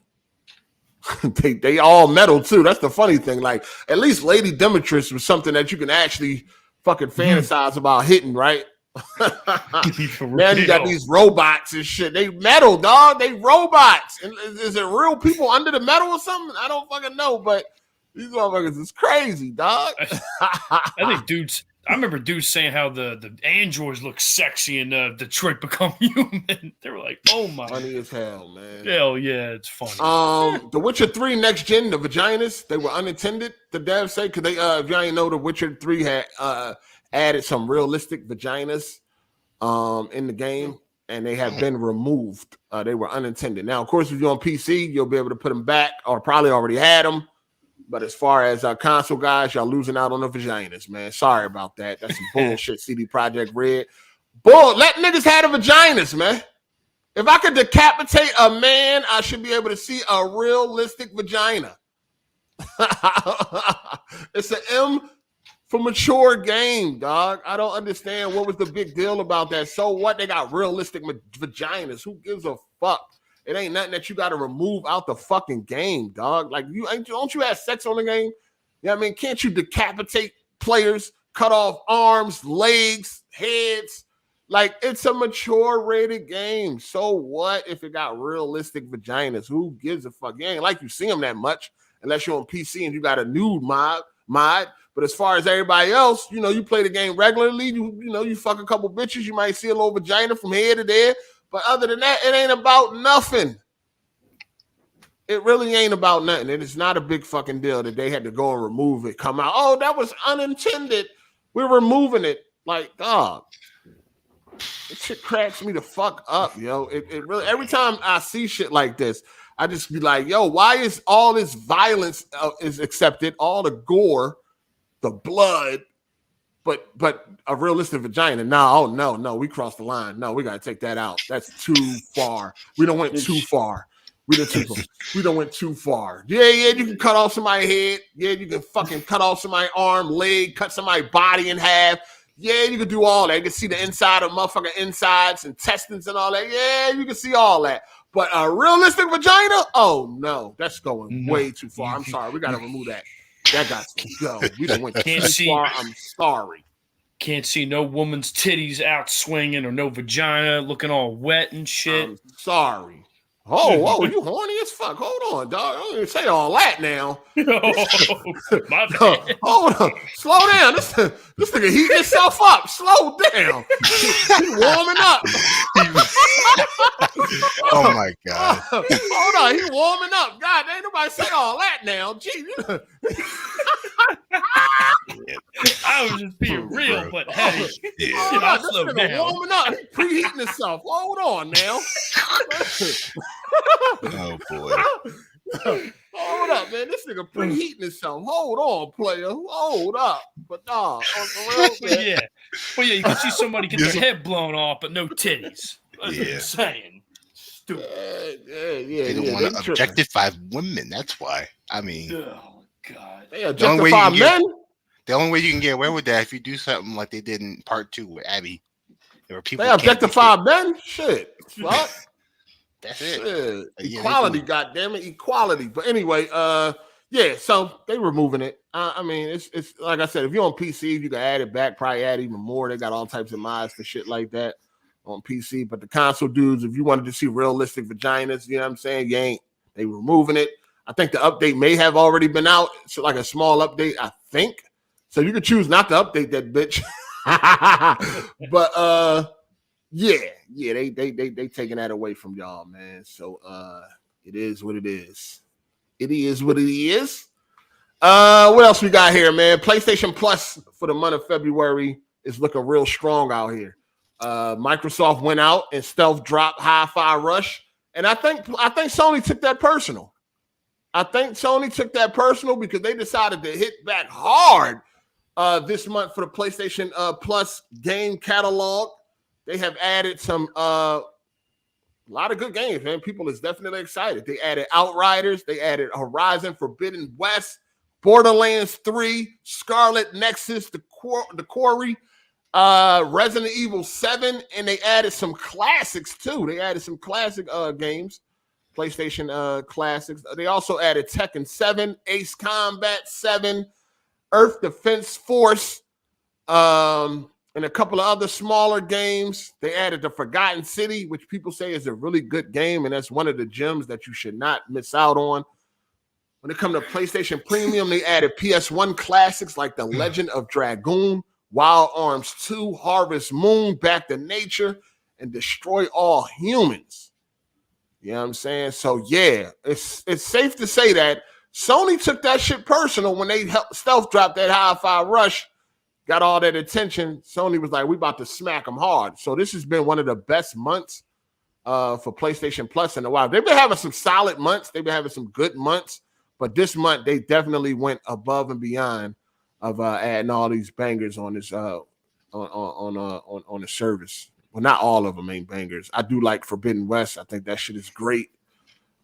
they all metal too. That's the funny thing. Like, at least Lady Demetrius was something that you can actually fucking fantasize about hitting, right? Man, you got these robots and shit. They metal, dog. They robots. And is it real people under the metal or something? I don't fucking know, but these motherfuckers is crazy, dog. I think I remember dudes saying how the androids look sexy in Detroit Become Human. They were like, oh my. Funny as hell, man. Hell yeah, it's funny. The Witcher 3 next gen, the vaginas, they were unintended, the devs say, because they if y'all ain't know, the Witcher 3 had added some realistic vaginas in the game, and they have been removed. They were unintended. Now, of course, if you're on PC, you'll be able to put them back, or probably already had them. But as far as console guys, y'all losing out on the vaginas, man. Sorry about that. That's some bullshit. CD Projekt Red. Bull, let niggas have the vaginas, man. If I could decapitate a man, I should be able to see a realistic vagina. It's an M for mature game, dog. I don't understand what was the big deal about that. So what? They got realistic vaginas. Who gives a fuck? It ain't nothing that you got to remove out the fucking game, dog. Like, don't you have sex on the game? You know what I mean? Can't you decapitate players, cut off arms, legs, heads? Like, it's a mature rated game. So what if it got realistic vaginas? Who gives a fuck? You ain't like you see them that much unless you're on PC and you got a nude mod. But as far as everybody else, you know, you play the game regularly. You know, you fuck a couple bitches. You might see a little vagina from here to there. But other than that, it ain't about nothing. It really ain't about nothing. It is not a big fucking deal that they had to go and remove it. Come out. Oh, that was unintended. We're removing it. Like, dog. It shit cracks me the fuck up, yo. It really, every time I see shit like this, I just be like, yo, why is all this violence is accepted, all the gore, the blood, but a realistic vagina? No, we crossed the line. No, we gotta take that out. That's too far. We don't went too far. We don't went too far. Yeah, you can cut off somebody's head. Yeah, you can fucking cut off somebody's arm, leg, cut somebody's body in half. Yeah, you can do all that. You can see the inside of motherfucking insides, intestines and all that. Yeah, you can see all that. But a realistic vagina? Oh no, that's going way too far. I'm sorry. We gotta remove that. That got to go. We don't went too far. I'm sorry. Can't see no woman's titties out swinging or no vagina looking all wet and shit. I'm sorry. Oh, you horny as fuck. Hold on, dog. I don't even say all that now. My bad. Hold on. Slow down. This nigga heating himself up. Slow down. He's warming up. Oh, my God. Hold on. He's warming up. God, ain't nobody say all that now. Gee. I was just being real, but hey. Yeah. This nigga warming up. He's preheating himself. Hold on now. Oh boy. Hold up, man. This nigga preheating himself. Hold on, player. Hold up. But nah, yeah. Well, yeah, you can see somebody get their head blown off, but no titties. That's what I'm saying. stupid. They don't want to objectify women. That's why. I mean, Oh God. They objectify men. The only way you can get away with that if you do something like they did in part 2 with Abby. There were people they objectify men. Shit. Fuck. That's it. Shit. Equality, goddammit, equality. But anyway, yeah, so they removing it. I mean, it's like I said, if you're on PC, you can add it back, probably add even more. They got all types of mods for shit like that on PC. But the console dudes, if you wanted to see realistic vaginas, you know what I'm saying? You ain't. They removing it. I think the update may have already been out. It's like a small update, I think. So you could choose not to update that bitch. But yeah, they taking that away from y'all, man. So it is what it is. It is what it is. What else we got here, man? PlayStation Plus for the month of February is looking real strong out here. Microsoft went out and stealth dropped Hi-Fi Rush, and I think Sony took that personal. I think Sony took that personal because they decided to hit back hard this month for the PlayStation Plus game catalog. They have added some a lot of good games, man. People is definitely excited. They added Outriders. They added Horizon Forbidden West, Borderlands 3, Scarlet Nexus, The Quarry, Resident Evil 7, and they added some classics too. They added some classic games, PlayStation classics. They also added Tekken 7, Ace Combat 7, Earth Defense Force, and a couple of other smaller games. They added The Forgotten City, which people say is a really good game, and that's one of the gems that you should not miss out on. When it comes to PlayStation Premium, they added PS1 classics like The Legend of Dragoon, Wild Arms 2, Harvest Moon, Back to Nature, and Destroy All Humans. You know what I'm saying? So, yeah, it's safe to say that Sony took that shit personal when they stealth dropped that Hi-Fi Rush, got all that attention. Sony was like, we about to smack them hard. So this has been one of the best months for PlayStation Plus in a while. They've been having some solid months. They've been having some good months. But this month, they definitely went above and beyond of adding all these bangers on this on the service. Well, not all of them ain't bangers. I do like Forbidden West. I think that shit is great.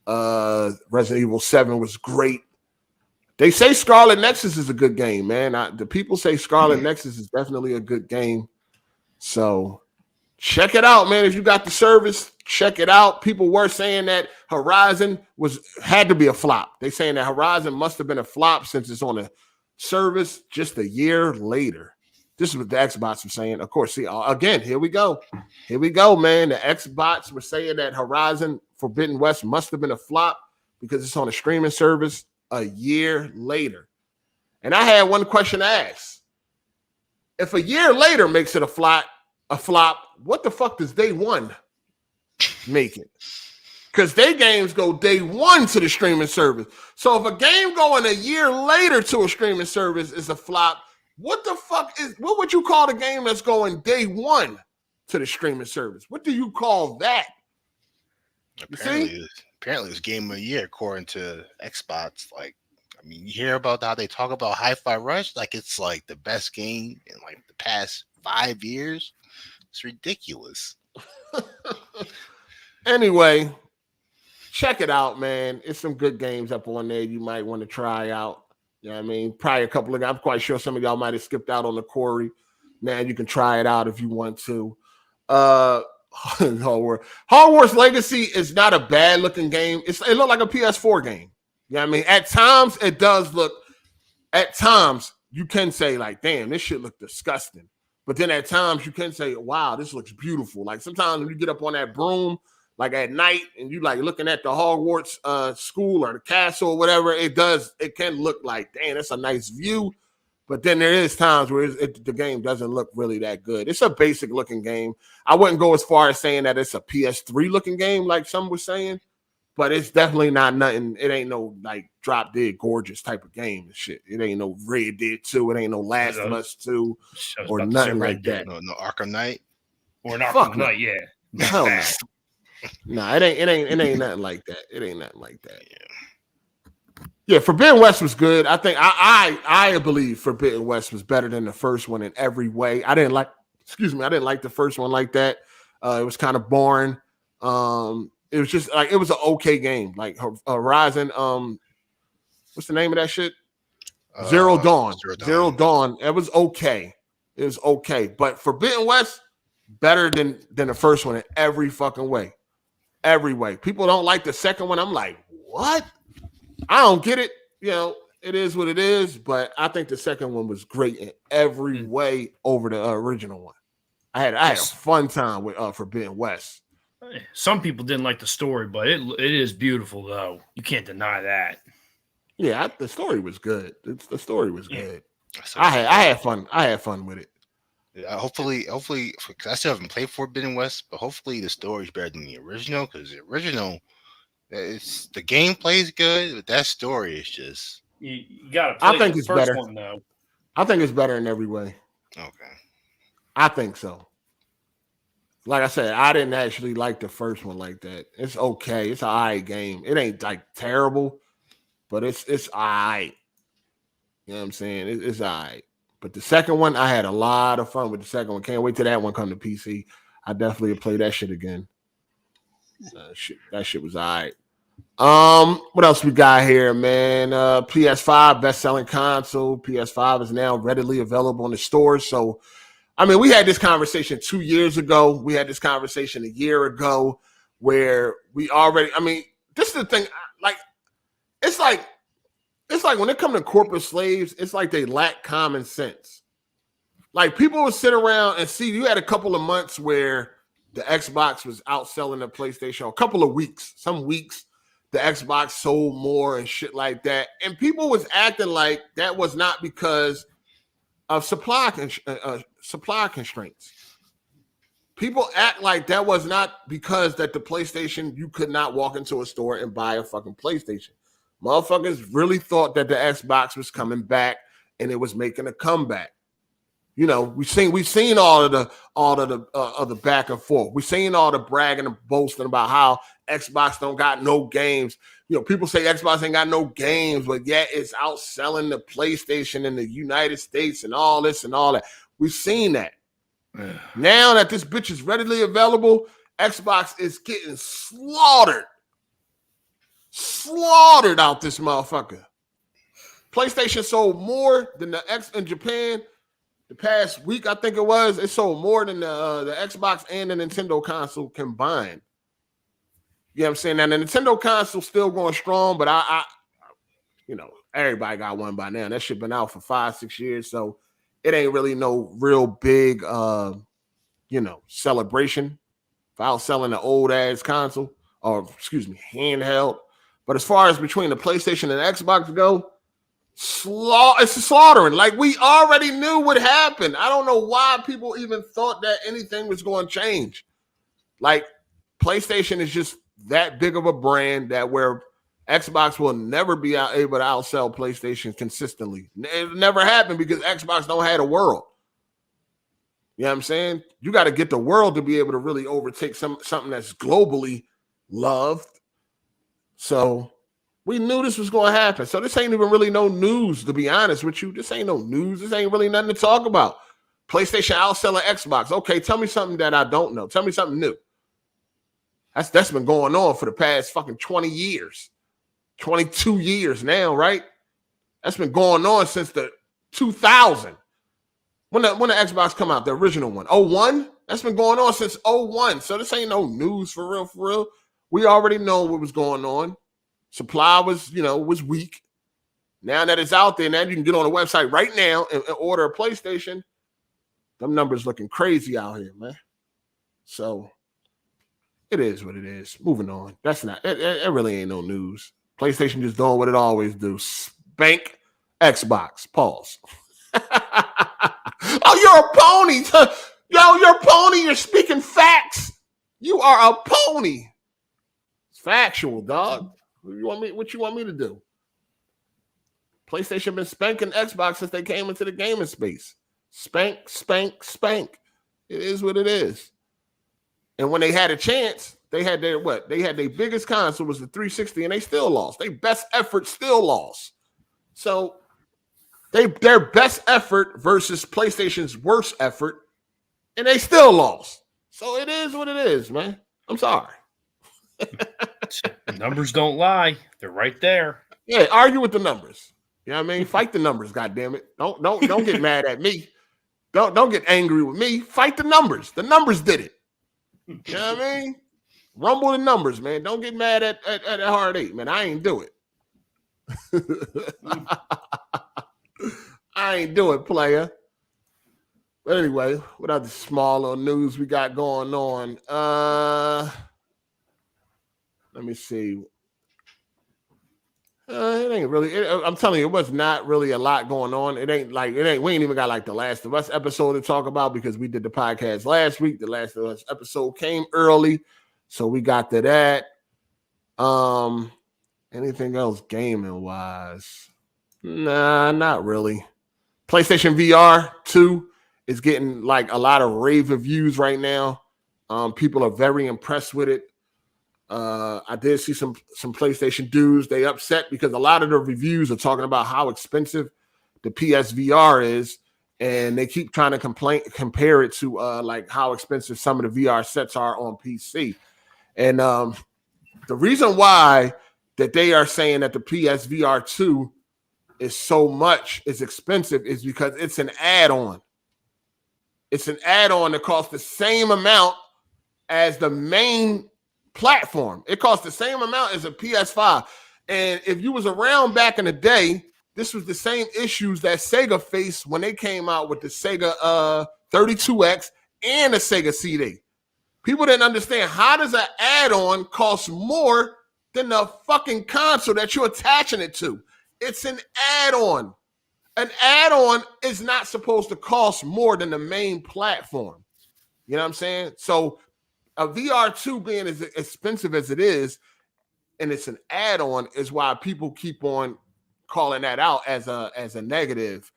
Resident Evil 7 was great. They say Scarlet Nexus is a good game, man. The people say Scarlet Nexus is definitely a good game. So check it out, man. If you got the service, check it out. People were saying that Horizon had to be a flop. They saying that Horizon must have been a flop since it's on a service just a year later. This is what the Xbots were saying. Of course, see, again, here we go. Here we go, man. The Xbots were saying that Horizon Forbidden West must have been a flop because it's on a streaming service a year later. And I had one question to ask. If a year later makes it a flop, what the fuck does day one make it? Because their games go day one to the streaming service. So if a game going a year later to a streaming service is a flop, what would you call the game that's going day one to the streaming service? What do you call that? Apparently it's game of the year according to Xbots. Like, I mean, you hear about how they talk about Hi-Fi Rush like it's like the best game in like the past 5 years. It's ridiculous. Anyway, check it out, man. It's some good games up on there you might want to try out. You know what I mean? Probably a couple of, I'm quite sure some of y'all might have skipped out on the Quarry. Now you can try it out if you want to. Hogwarts Legacy is not a bad looking game. It looked like a PS4 game. You know what I mean? At times it does look, at times you can say like, damn, this shit look disgusting. But then at times you can say, wow, this looks beautiful. Like sometimes when you get up on that broom, like at night, and you like looking at the Hogwarts school or the castle or whatever, it can look like, damn, that's a nice view. But then there is times where the game doesn't look really that good. It's a basic looking game. I wouldn't go as far as saying that it's a PS3 looking game like some were saying, but it's definitely not nothing. It ain't no like drop dead gorgeous type of game and shit. It ain't no Red Dead 2. It ain't no Last of Us 2 or nothing like that. No Arkham Knight or an Arkham Knight, yeah. Hell no. No, it ain't nothing like that. It ain't nothing like that. Yeah, Forbidden West was good. I think I believe Forbidden West was better than the first one in every way. I didn't like the first one like that. It was kind of boring. It was just like it was an okay game. Like Horizon, what's the name of that shit? Zero Dawn. Zero Dawn. It was okay. It was okay. But Forbidden West, better than the first one in every fucking way. Every way. People don't like the second one. I'm like, what? I don't get it. You know, it is what it is. But I think the second one was great in every way over the original one. I had a fun time with Forbidden West. Some people didn't like the story, but it is beautiful though. You can't deny that. Yeah, the story was good. The story was good. I had fun. I had fun with it. Hopefully, because I still haven't played Forbidden West, but hopefully the story's better than the original. Because the original, the gameplay is good, but that story is just. You gotta play the first better. one though. I think it's better in every way. Okay. I think so. Like I said, I didn't actually like the first one like that. It's okay. It's an alright game. It ain't like terrible, but it's alright. You know what I'm saying? It's alright. But the second one, I had a lot of fun with the second one. Can't wait till that one come to PC. I definitely play that shit again. That shit was alright. What else we got here, man? PS5 best-selling console. PS5 is now readily available in the stores. So, I mean, we had this conversation 2 years ago. We had this conversation a year ago where we already, I mean, this is the thing. Like, it's like when it comes to corporate slaves, it's like they lack common sense. Like, people would sit around and see, you had a couple of months where the Xbox was outselling the PlayStation, a couple of weeks, some weeks, the Xbox sold more and shit like that. And people was acting like that was not because of supply constraints. People act like that was not because that the PlayStation, you could not walk into a store and buy a fucking PlayStation. Motherfuckers really thought that the Xbox was coming back and it was making a comeback. You know, we've seen all of the back and forth. We've seen all the bragging and boasting about how Xbox don't got no games. You know, people say Xbox ain't got no games, but yet it's outselling the PlayStation in the United States and all this and all that. We've seen that. Now that this bitch is readily available, Xbox is getting slaughtered out this motherfucker. PlayStation sold more than the X in Japan. The past week, I think it was, it sold more than the Xbox and the Nintendo console combined. You know what I'm saying? Now, the Nintendo console still going strong, but I you know, everybody got one by now. That shit been out for 5-6 years, so it ain't really no real big, you know, celebration for outselling the old-ass console, or, excuse me, handheld. But as far as between the PlayStation and Xbox go, it's a slaughtering. Like, we already knew what happened. I don't know why people even thought that anything was going to change. Like, PlayStation is just that big of a brand that where Xbox will never be able to outsell PlayStation consistently. It never happened because Xbox don't have a world. You know what I'm saying? You got to get the world to be able to really overtake something that's globally loved. So we knew this was going to happen. So this ain't even really no news, to be honest with you. This ain't no news. This ain't really nothing to talk about. PlayStation outselling Xbox. Okay, tell me something that I don't know. Tell me something new. That's been going on for the past fucking 20 years. 22 years now, right? That's been going on since the 2000. When the Xbox come out, the original one. 01? That's been going on since 01. So this ain't no news for real. We already know what was going on. Supply was weak. Now that it's out there, now you can get on the website right now and order a PlayStation. Them numbers looking crazy out here, man. So it is what it is. Moving on. That's not it really ain't no news. PlayStation just doing what it always do. Spank Xbox. Pause. Oh, you're a pony. Yo, you're a pony. You're speaking facts. You are a pony. It's factual, dog. What you want me to do? PlayStation been spanking Xbox since they came into the gaming space. Spank. It is what it is. And when they had a chance, they had their biggest console was the 360, and they still lost. Their best effort still lost. So their best effort versus PlayStation's worst effort, and they still lost. So it is what it is, man. I'm sorry. Numbers don't lie. They're right there. Yeah, argue with the numbers. You know what I mean? Fight the numbers, goddammit. Don't get mad at me. Don't get angry with me. Fight the numbers. The numbers did it. You know what I mean? Rumble the numbers, man. Don't get mad at Hard 8, man. I ain't do it. I ain't do it, player. But anyway, what other small little news we got going on? Let me see. It ain't really. I'm telling you, it was not really a lot going on. We ain't even got like the Last of Us episode to talk about because we did the podcast last week. The Last of Us episode came early, so we got to that. Anything else gaming wise? Nah, not really. PlayStation VR2 is getting like a lot of rave reviews right now. People are very impressed with it. I did see some PlayStation dudes. They upset because a lot of the reviews are talking about how expensive the PSVR is, and they keep trying to compare it to like how expensive some of the VR sets are on PC. And the reason why that they are saying that the PSVR2 is expensive is because it's an add-on. It's an add-on that costs the same amount as the main platform. It costs the same amount as a PS5. And if you was around back in the day, this was the same issues that Sega faced when they came out with the Sega 32X and the Sega CD. People didn't understand, how does an add-on cost more than the fucking console that you're attaching it to? It's an add-on. An add-on is not supposed to cost more than the main platform. You know what I'm saying? So a VR2 being as expensive as it is, and it's an add-on, is why people keep on calling that out as a negative,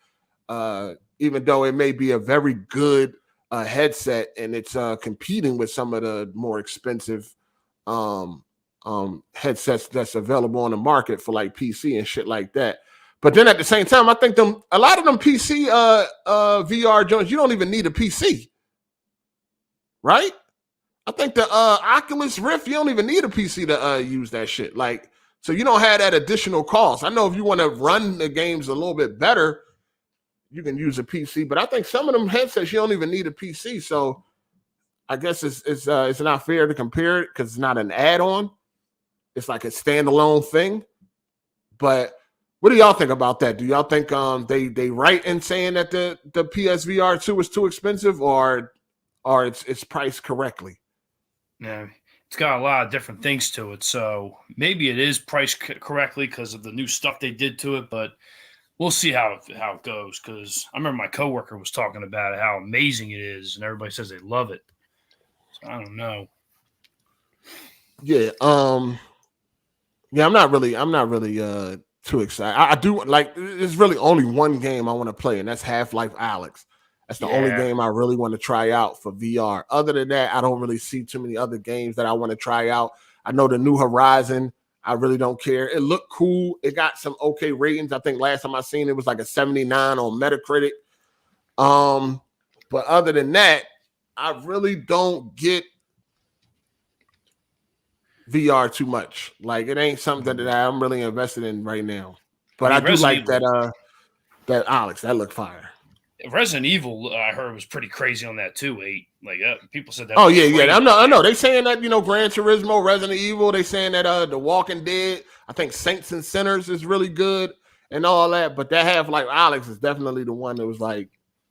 even though it may be a very good headset and it's competing with some of the more expensive headsets that's available on the market for like PC and shit like that. But then at the same time, I think a lot of them PC VR joints, you don't even need a PC, right? I think the Oculus Rift, you don't even need a PC to use that shit. Like, so you don't have that additional cost. I know if you want to run the games a little bit better, you can use a PC. But I think some of them headsets, you don't even need a PC. So I guess it's not fair to compare it because it's not an add-on. It's like a standalone thing. But what do y'all think about that? Do y'all think they right in saying that the PSVR 2 is too expensive, or it's priced correctly? Yeah, it's got a lot of different things to it. So maybe it is priced correctly because of the new stuff they did to it, but we'll see how it goes. Because I remember my coworker was talking about how amazing it is, and everybody says they love it. So I don't know. Yeah, yeah, I'm not really too excited. I do like. There's really only one game I want to play, and that's Half-Life Alyx. That's the only game I really want to try out for VR. Other than that, I don't really see too many other games that I want to try out. I know the New Horizon, I really don't care. It looked cool. It got some okay ratings. I think last time I seen it was like a 79 on Metacritic. But other than that, I really don't get VR too much. Like, it ain't something that I'm really invested in right now. But I do like that Alyx. That looked fire. Resident Evil, I heard, was pretty crazy on that too. 8, like people said that. Oh yeah. I know. They saying that Gran Turismo, Resident Evil. They saying that The Walking Dead. I think Saints and Sinners is really good and all that. But that Half-Life Alyx is definitely the one that was like,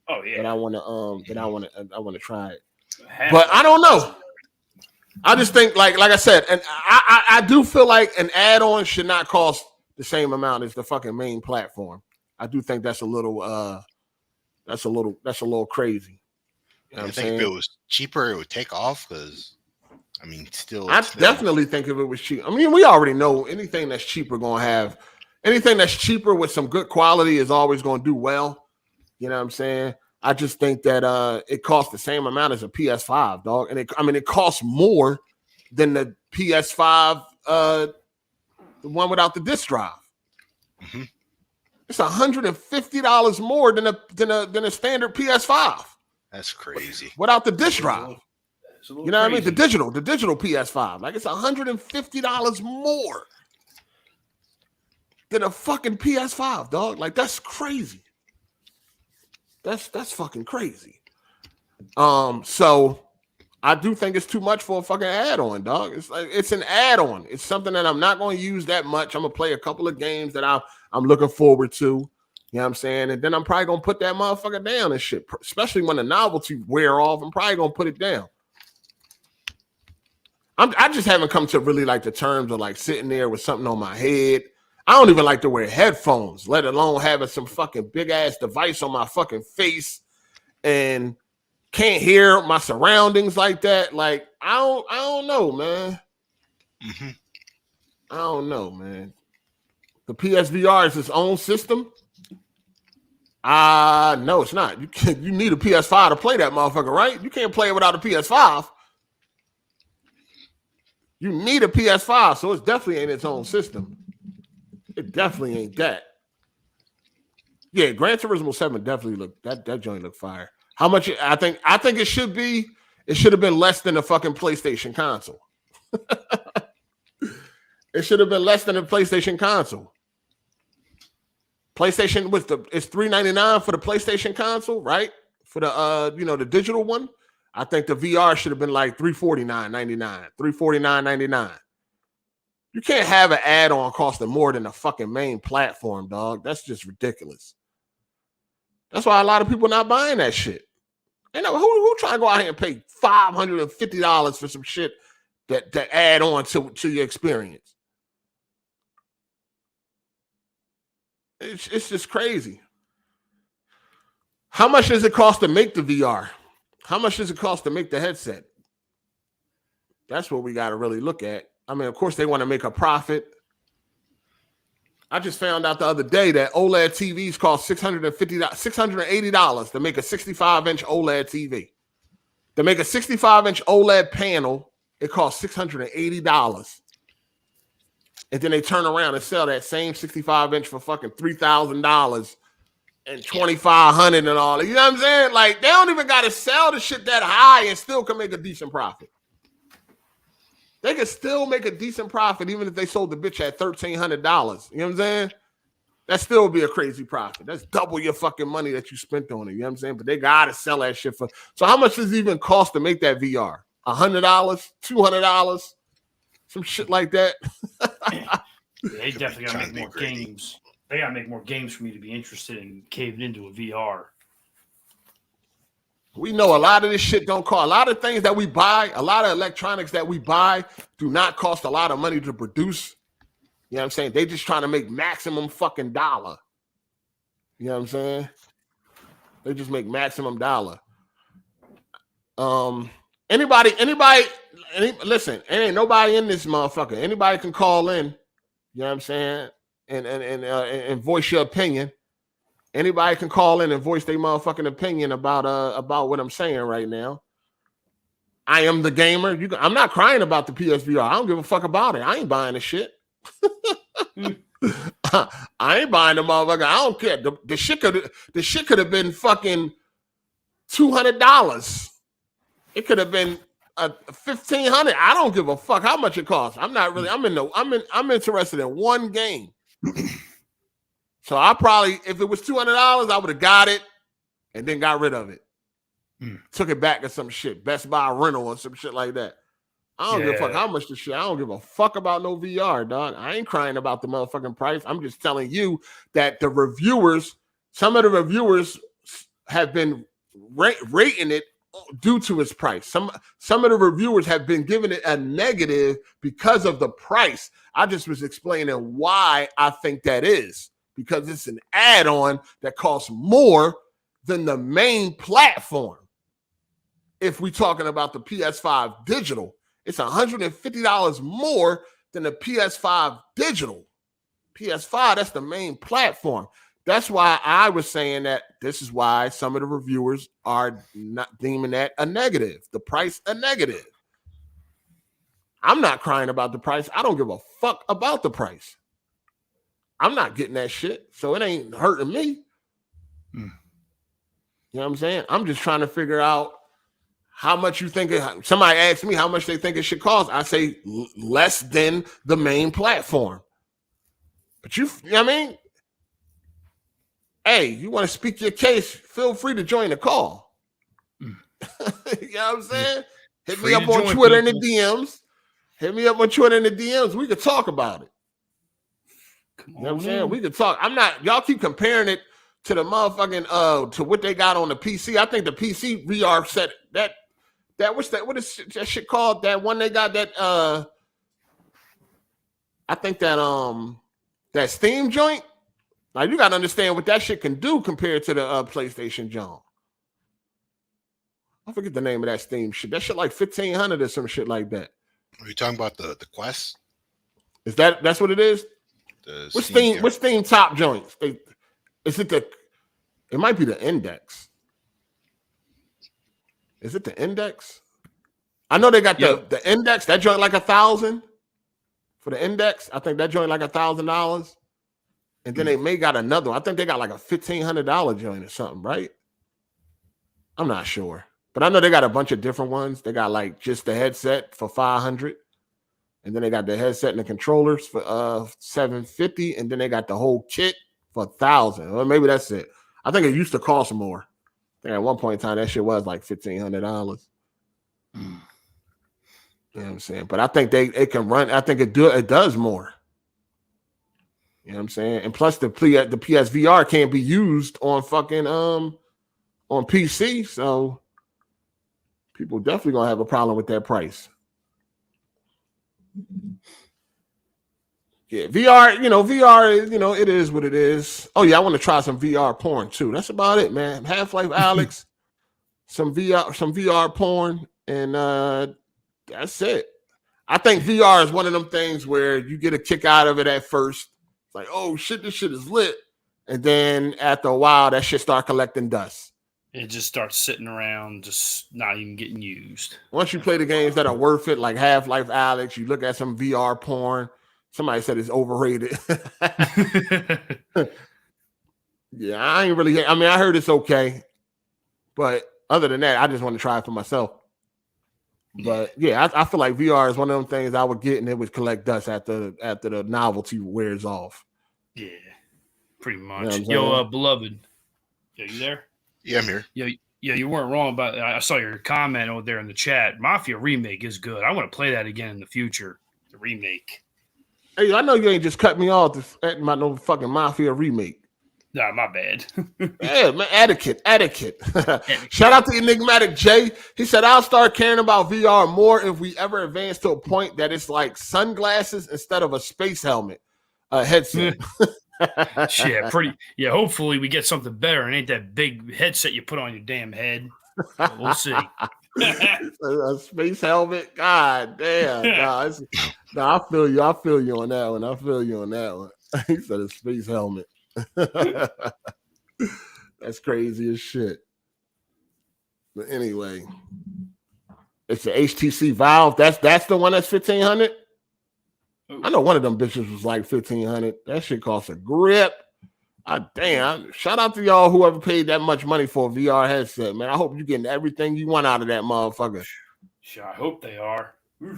oh yeah, that I want to try it. But I don't know. I just think like I said, and I do feel like an add-on should not cost the same amount as the fucking main platform. I do think that's a little crazy. You know I think if it was cheaper, it would take off. Because I mean, definitely think if it was cheap. I mean, we already know anything that's cheaper anything that's cheaper with some good quality is always going to do well. You know what I'm saying? I just think that it costs the same amount as a PS5, dog, and it costs more than the PS5, the one without the disc drive. Mm-hmm. It's $150 more than a standard PS5. That's crazy. Without the disc drive. You know what I mean? The digital PS5. Like it's $150 more than a fucking PS5, dog. Like that's crazy. That's fucking crazy. So I do think it's too much for a fucking add-on, dog. It's like it's an add-on. It's something that I'm not going to use that much. I'm gonna play a couple of games that I'm looking forward to. You know what I'm saying? And then I'm probably gonna put that motherfucker down and shit. Especially when the novelty wear off, I'm probably gonna put it down. I just haven't come to really like the terms of like sitting there with something on my head. I don't even like to wear headphones, let alone having some fucking big ass device on my fucking face and can't hear my surroundings like that. Like I don't know, man. Mm-hmm. I don't know, man. The PSVR is its own system. No, it's not. You need a PS5 to play that motherfucker, right? You can't play it without a PS5. You need a PS5, so it's definitely ain't its own system. It definitely ain't that. Yeah, Gran Turismo 7 definitely looked that joint looked fire. How much? I think it should be. It should have been less than a fucking PlayStation console. It should have been less than a PlayStation console. PlayStation it's $399 for the PlayStation console, right? For the the digital one. I think the VR should have been like $349.99, $349.99. You can't have an add-on costing more than the fucking main platform, dog. That's just ridiculous. That's why a lot of people not buying that shit. You know, who trying to go out here and pay $550 for some shit that add on to your experience? It's just crazy. How much does it cost to make the VR? How much does it cost to make the headset? That's what we got to really look at. I mean, of course, they want to make a profit. I just found out the other day that OLED TVs cost $680 to make a 65-inch OLED TV. To make a 65-inch OLED panel, it costs $680. And then they turn around and sell that same 65-inch for fucking $3,000 and $2,500 and all that. You know what I'm saying? Like, they don't even got to sell the shit that high and still can make a decent profit. They could still make a decent profit even if they sold the bitch at $1,300. You know what I'm saying? That still would be a crazy profit. That's double your fucking money that you spent on it. You know what I'm saying? But they got to sell that shit for. So how much does it even cost to make that VR? $100? $200? Some shit like that? They definitely got to make more games. They got to make more games for me to be interested in caving into a VR. We know a lot of this shit don't cost. A lot of things that we buy, a lot of electronics that we buy do not cost a lot of money to produce. You know what I'm saying? They just trying to make maximum fucking dollar. You know what I'm saying? They just make maximum dollar. Listen, ain't nobody in this motherfucker. Anybody can call in. You know what I'm saying? And voice your opinion. Anybody can call in and voice their motherfucking opinion about what I'm saying right now. I am the gamer. I'm not crying about the PSVR. I don't give a fuck about it. I ain't buying the shit. I ain't buying the motherfucker. I don't care. The shit could have been fucking $200. It could have been $1,500. I don't give a fuck how much it costs. I'm not really. I'm interested in one game. So I probably, if it was $200, I would have got it and then got rid of it. Took it back to some shit, Best Buy rental or some shit like that. I don't give a fuck how much the shit. I don't give a fuck about no VR, dog. I ain't crying about the motherfucking price. I'm just telling you that some of the reviewers have been rating it due to its price. Some of the reviewers have been giving it a negative because of the price. I just was explaining why I think that is. Because it's an add-on that costs more than the main platform. If we're talking about the PS5 digital, it's $150 more than the PS5 digital. PS5, that's the main platform. That's why I was saying that this is why some of the reviewers are not deeming that a negative, the price a negative. I'm not crying about the price. I don't give a fuck about the price. I'm not getting that shit, so it ain't hurting me. You know what I'm saying? I'm just trying to figure out how much you think it, somebody asked me how much they think it should cost. I say less than the main platform. But you know what I mean? Hey, you want to speak your case, feel free to join the call. You know what I'm saying? Hit me up on Twitter in the DMs. Hit me up on Twitter in the DMs. We could talk about it. You know what I'm saying? We could talk. Y'all keep comparing it to the motherfucking to what they got on the PC. I think the PC VR set that what is that shit called? That one they got that I think that Steam joint. Like you gotta understand what that shit can do compared to the PlayStation joint. I forget the name of that Steam shit. That shit like 1,500 or some shit like that. Are you talking about the Quest? Is that's what it is? What's Steam top joints? Is it it might be the Index. Is it the Index? I know they got the Index. That joint like 1,000 for the Index. I think that joint like $1,000. And then they may got another one. I think they got like a $1,500 joint or something, right? I'm not sure. But I know they got a bunch of different ones. They got like just the headset for $500. And then they got the headset and the controllers for $750. And then they got the whole kit for $1,000. Or maybe that's it. I think it used to cost more. I think at one point in time that shit was like $1,500. You know what I'm saying? But I think it can run. I think it does more. You know what I'm saying? And plus the PSVR can't be used on fucking on PC, so people definitely gonna have a problem with that price. Yeah, VR, VR is, it is what it is. Oh yeah, I want to try some VR porn too. That's about it, man. Half-Life Alex, some VR porn, and that's it. I think VR is one of them things where you get a kick out of it at first. Like, oh shit, this shit is lit. And then after a while, that shit start collecting dust. It just starts sitting around, just not even getting used. Once you play the games that are worth it, like Half-Life Alex, you look at some VR porn. Somebody said it's overrated. Yeah, I ain't really. I mean, I heard it's okay, but other than that, I just want to try it for myself. But yeah, I feel like VR is one of them things I would get, and it would collect dust after the novelty wears off. Yeah, pretty much. Yo, beloved, you there? Yeah, I'm here. Yo, you weren't wrong about. I saw your comment over there in the chat. Mafia remake is good. I want to play that again in the future. The remake. Hey, I know you ain't just cut me off about no fucking Mafia remake. Nah, my bad. Yeah, man, etiquette. Shout out to Enigmatic J. He said, I'll start caring about VR more if we ever advance to a point that it's like sunglasses instead of a space helmet headset. Shit, hopefully we get something better and ain't that big headset you put on your damn head. We'll see. A space helmet? God damn. I feel you on that one. He said a space helmet. That's crazy as shit. But anyway, it's the HTC Valve. That's the one that's 1,500. I know one of them bitches was like 1,500. That shit costs a grip. Damn! Shout out to y'all whoever paid that much money for a VR headset, man. I hope you're getting everything you want out of that motherfucker. Sure, I hope they are. Wow.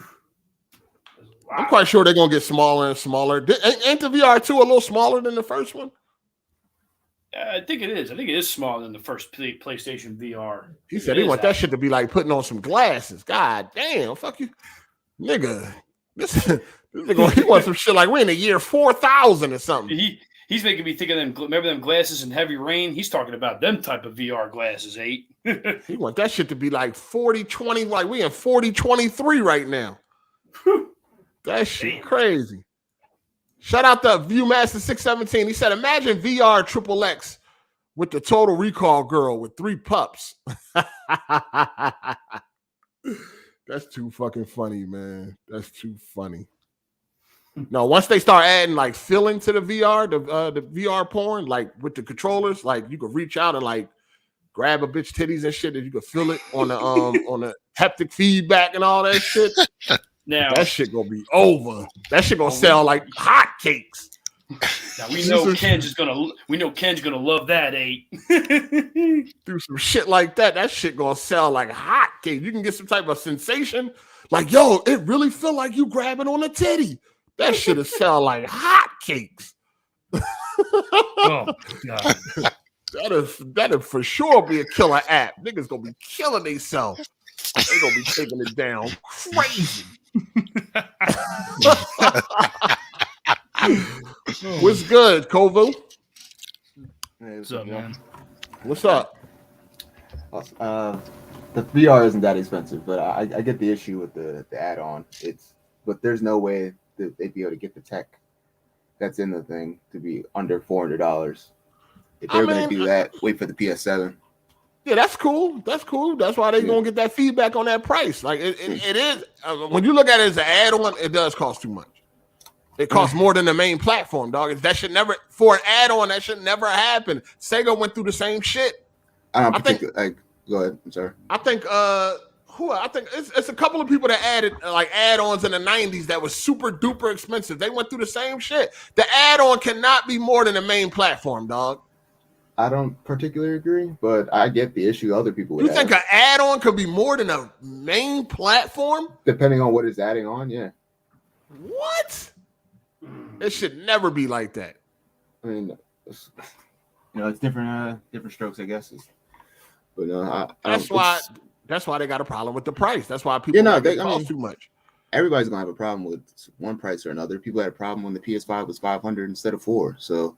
I'm quite sure they're gonna get smaller and smaller. Ain't the VR2 a little smaller than the first one? I think it is. I think it is smaller than the first PlayStation VR. He said he want that shit to be like putting on some glasses. God damn, fuck you, nigga. This nigga, he wants some shit like we in the year 4000 or something. He's making me think of them. Remember them glasses in Heavy Rain? He's talking about them type of VR glasses, 8. He want that shit to be like 4020, like we in 4023 right now. That shit crazy. Shout out to Viewmaster 617. He said, imagine VR XXX with the Total Recall girl with 3 pups. That's too fucking funny, man. That's too funny. No, once they start adding like feeling to the VR, the VR porn, like with the controllers, like you could reach out and like grab a bitch titties and shit, and you could feel it on the on the haptic feedback and all that shit. Now that shit gonna be over. That shit gonna sell like hotcakes. Now we know Ken's gonna love that 8. Do some shit like that. That shit gonna sell like hotcakes. You can get some type of sensation. Like, yo, it really feel like you grabbing on a titty. That shit will sell like hotcakes. Oh God. That'll for sure be a killer app. Niggas gonna be killing themselves. They gonna be taking it down crazy. What's good, Kovu? Hey, What's up, man? What's up? The VR isn't that expensive, but I get the issue with the add-on. But there's no way that they'd be able to get the tech that's in the thing to be under $400. If they're going to do that, wait for the PS7. Yeah, that's cool. That's cool. That's why they're gonna get that feedback on that price. Like it is. When you look at it as an add-on, it does cost too much. It costs more than the main platform, dog. That should never, for an add-on, that should never happen. Sega went through the same shit. I think. Go ahead. I'm sorry. I think. I think it's a couple of people that added like add-ons in the 90s that was super duper expensive. They went through the same shit. The add-on cannot be more than the main platform, dog. I don't particularly agree, but I get the issue other people would You think an add-on could be more than a main platform? Depending on what it's adding on, yeah. What? It should never be like that. I mean, it's different strokes, I guess. But no, that's why they got a problem with the price. That's why people cost too much. Everybody's gonna have a problem with one price or another. People had a problem when the PS5 was $500 instead of $400. So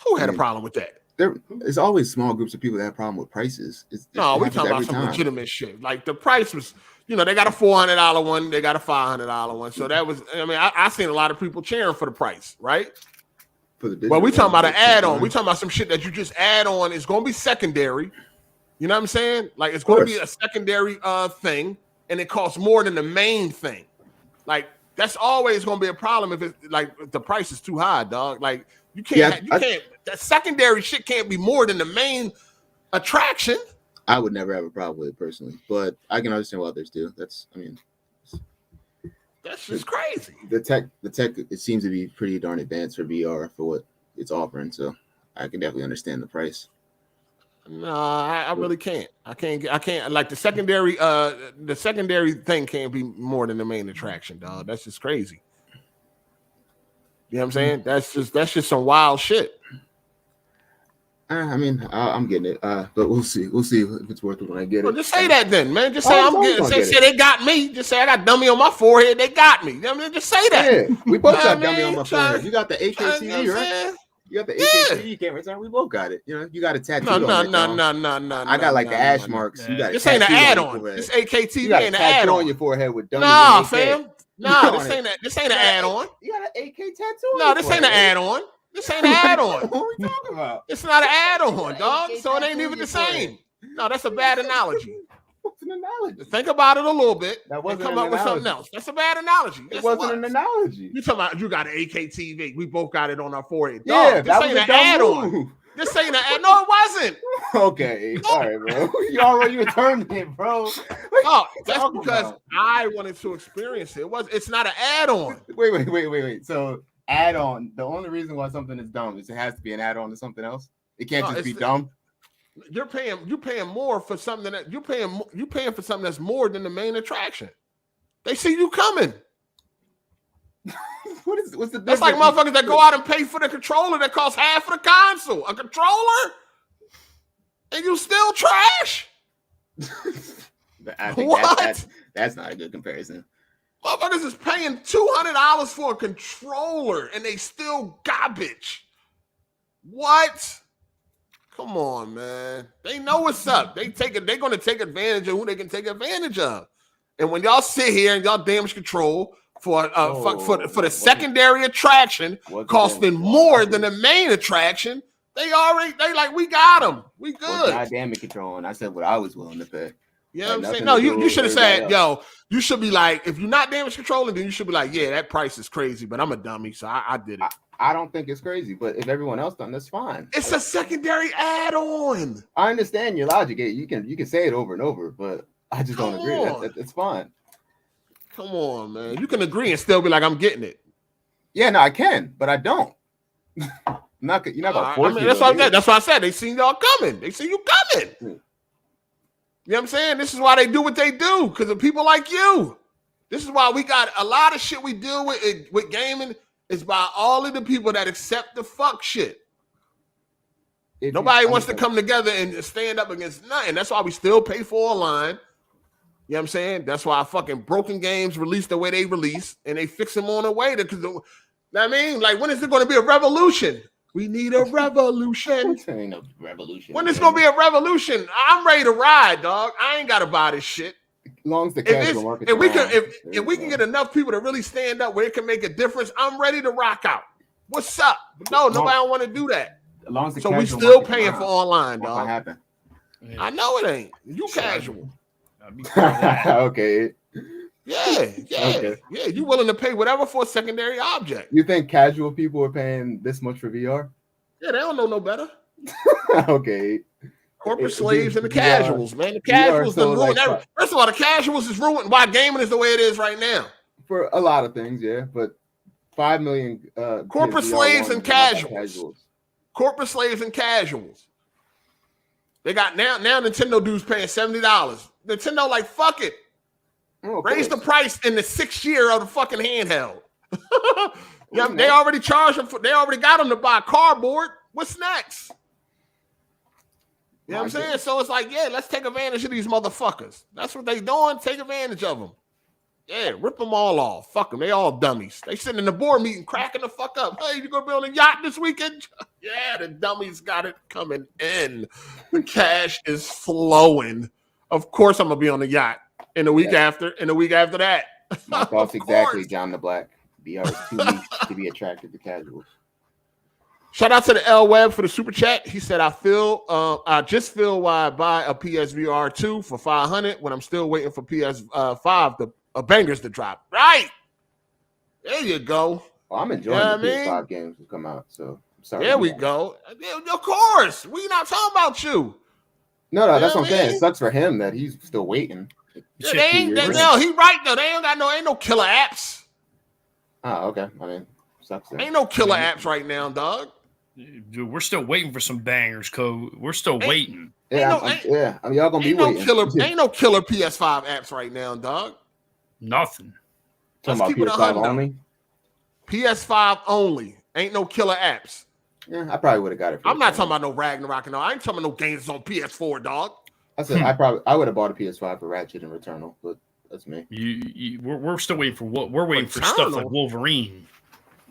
who had a problem with that? There's always small groups of people that have problem with prices. No, we're talking about some legitimate shit. Like the price was, they got a $400 one, they got a $500 one. So that was, I seen a lot of people cheering for the price, right? Well, we talking about an add-on. We talking about some shit that you just add on. It's gonna be secondary. You know what I'm saying? Like it's gonna be a secondary thing, and it costs more than the main thing. Like that's always gonna be a problem if the price is too high, dog. Like you can't. That secondary shit can't be more than the main attraction. I would never have a problem with it personally, but I can understand what others do. That's just crazy. The tech, it seems to be pretty darn advanced for VR for what it's offering. So I can definitely understand the price. No, I really can't. I can't. Like the secondary thing can't be more than the main attraction, dog. That's just crazy. You know what I'm saying? That's just some wild shit. I'm getting it, but we'll see. We'll see if it's worth it when I get it. Just say that then, man. Just say I'm getting. Say they got me. Just say I got dummy on my forehead. They got me. Just say that. Yeah, we both got dummy on my forehead. You got the HATV, right? You got the HATV. You can't return. We both got it. You got a tattoo. No. I got like the ash marks. You got this ain't an add-on. This AKTV ain't an add-on on your forehead with dummy. Nah, fam. Nah, this ain't an add-on. You got an AK tattoo. No, this ain't an add-on. This ain't an add-on. What are we talking about? It's not an add-on, dog. So it ain't even the same. No, that's a bad analogy. What's an analogy? Think about it a little bit. That wasn't and come up with something else. That's a bad analogy. It wasn't an analogy. You talking about you got an AKTV. We both got it on our forehead. Yeah, dog, this ain't an add-on. This ain't an add. No, it wasn't. Okay, all right, bro. You already returned it, bro. Oh, that's because I wanted to experience it. It's not an add-on. Wait. So add-on. The only reason why something is dumb is it has to be an add-on to something else. It can't just be dumb. You're paying more for something that you're paying for something that's more than the main attraction. They see you coming. What's the difference? That's like motherfuckers that go out and pay for the controller that costs half of the console. A controller, and you still trash. I think that's not a good comparison. Motherfuckers is paying $200 for a controller, and they still garbage. What? Come on, man. They know what's up. They're going to take advantage of who they can take advantage of. And when y'all sit here and y'all damage control for the secondary attraction costing more than the main attraction, they like, we got them. We good. Not damage control. And I said what I was willing to pay. You know what I'm saying? No, you should have said, you should be like, if you're not damage controlling, then you should be like, yeah, that price is crazy, but I'm a dummy, so I did it. I don't think it's crazy, but if everyone else done, that's fine. It's a secondary add-on. I understand your logic. You can say it over and over, but I just don't agree. It's fine. Come on, man. You can agree and still be like, I'm getting it. Yeah, no, I can, but I don't. You're not gonna I force mean, me. that's what I said. That's what I said. They seen y'all coming. They see you coming. You know what I'm saying? This is why they do what they do, because of people like you. This is why we got a lot of shit we deal with gaming is by all of the people that accept the fuck shit. Nobody wants to come together and stand up against nothing. That's why we still pay for online. You know what I'm saying? That's why fucking broken games release the way they release, and they fix them on the way. I mean, like, when is there going to be a revolution? We need a revolution. Ain't no revolution. When is going to be a revolution? I'm ready to ride, dog. I ain't got to buy this shit. As long as the casual market. If we can get enough people to really stand up where it can make a difference, I'm ready to rock out. What's up? No, nobody don't want to do that. As long as so we still paying for online, dog. What happen? I know it ain't. You casual. Okay. Yeah. Okay. Yeah, you willing to pay whatever for a secondary object. You think casual people are paying this much for VR? Yeah, they don't know no better. Okay. Corporate slaves and the casuals, man. The casuals done ruined everything. First of all, the casuals is ruined why gaming is the way it is right now. For a lot of things, yeah. But 5 million corporate slaves and casuals. Corporate slaves and casuals. They got now Nintendo dudes paying $70. Nintendo like, fuck it. Raise the price in the 6th year of the fucking handheld. Yeah, they already charged them they already got them to buy cardboard. What's next? You know what I'm saying? So it's like, yeah, let's take advantage of these motherfuckers. That's what they doing. Take advantage of them. Yeah, rip them all off. Fuck them. They all dummies. They sitting in the board meeting cracking the fuck up. Hey, you gonna be on a yacht this weekend? Yeah, the dummies got it coming in. The cash is flowing. Of course I'm gonna be on the yacht. In the week after, and the week after that. My thoughts exactly, John the Black. VR is too niche to be attractive to casuals. Shout out to the L Web for the super chat. He said, I just feel why I buy a PSVR2 for $500 when I'm still waiting for PS5 bangers to drop. Right. There you go. Well, I'm enjoying the PS5 games to come out. So I'm sorry. There we go. Of course. We not talking about you. No, that's what I'm saying. It sucks for him that he's still waiting. Yeah, he right though. They ain't no killer apps. Oh, okay. I mean, sucks. Ain't no killer apps right now, dog. Dude, we're still waiting for some bangers, Code. We're still waiting. Yeah, I mean, y'all gonna be waiting. Ain't no killer PS5 apps right now, dog. Nothing. Let's keep it PS5 only. PS5 only. Ain't no killer apps. Yeah, I probably would have got it. I'm not talking about no Ragnarok and all. I ain't talking about no games on PS4, dog. I said I would have bought a PS5 for Ratchet and Returnal, but that's me. We're still waiting for what we're waiting for stuff like Wolverine.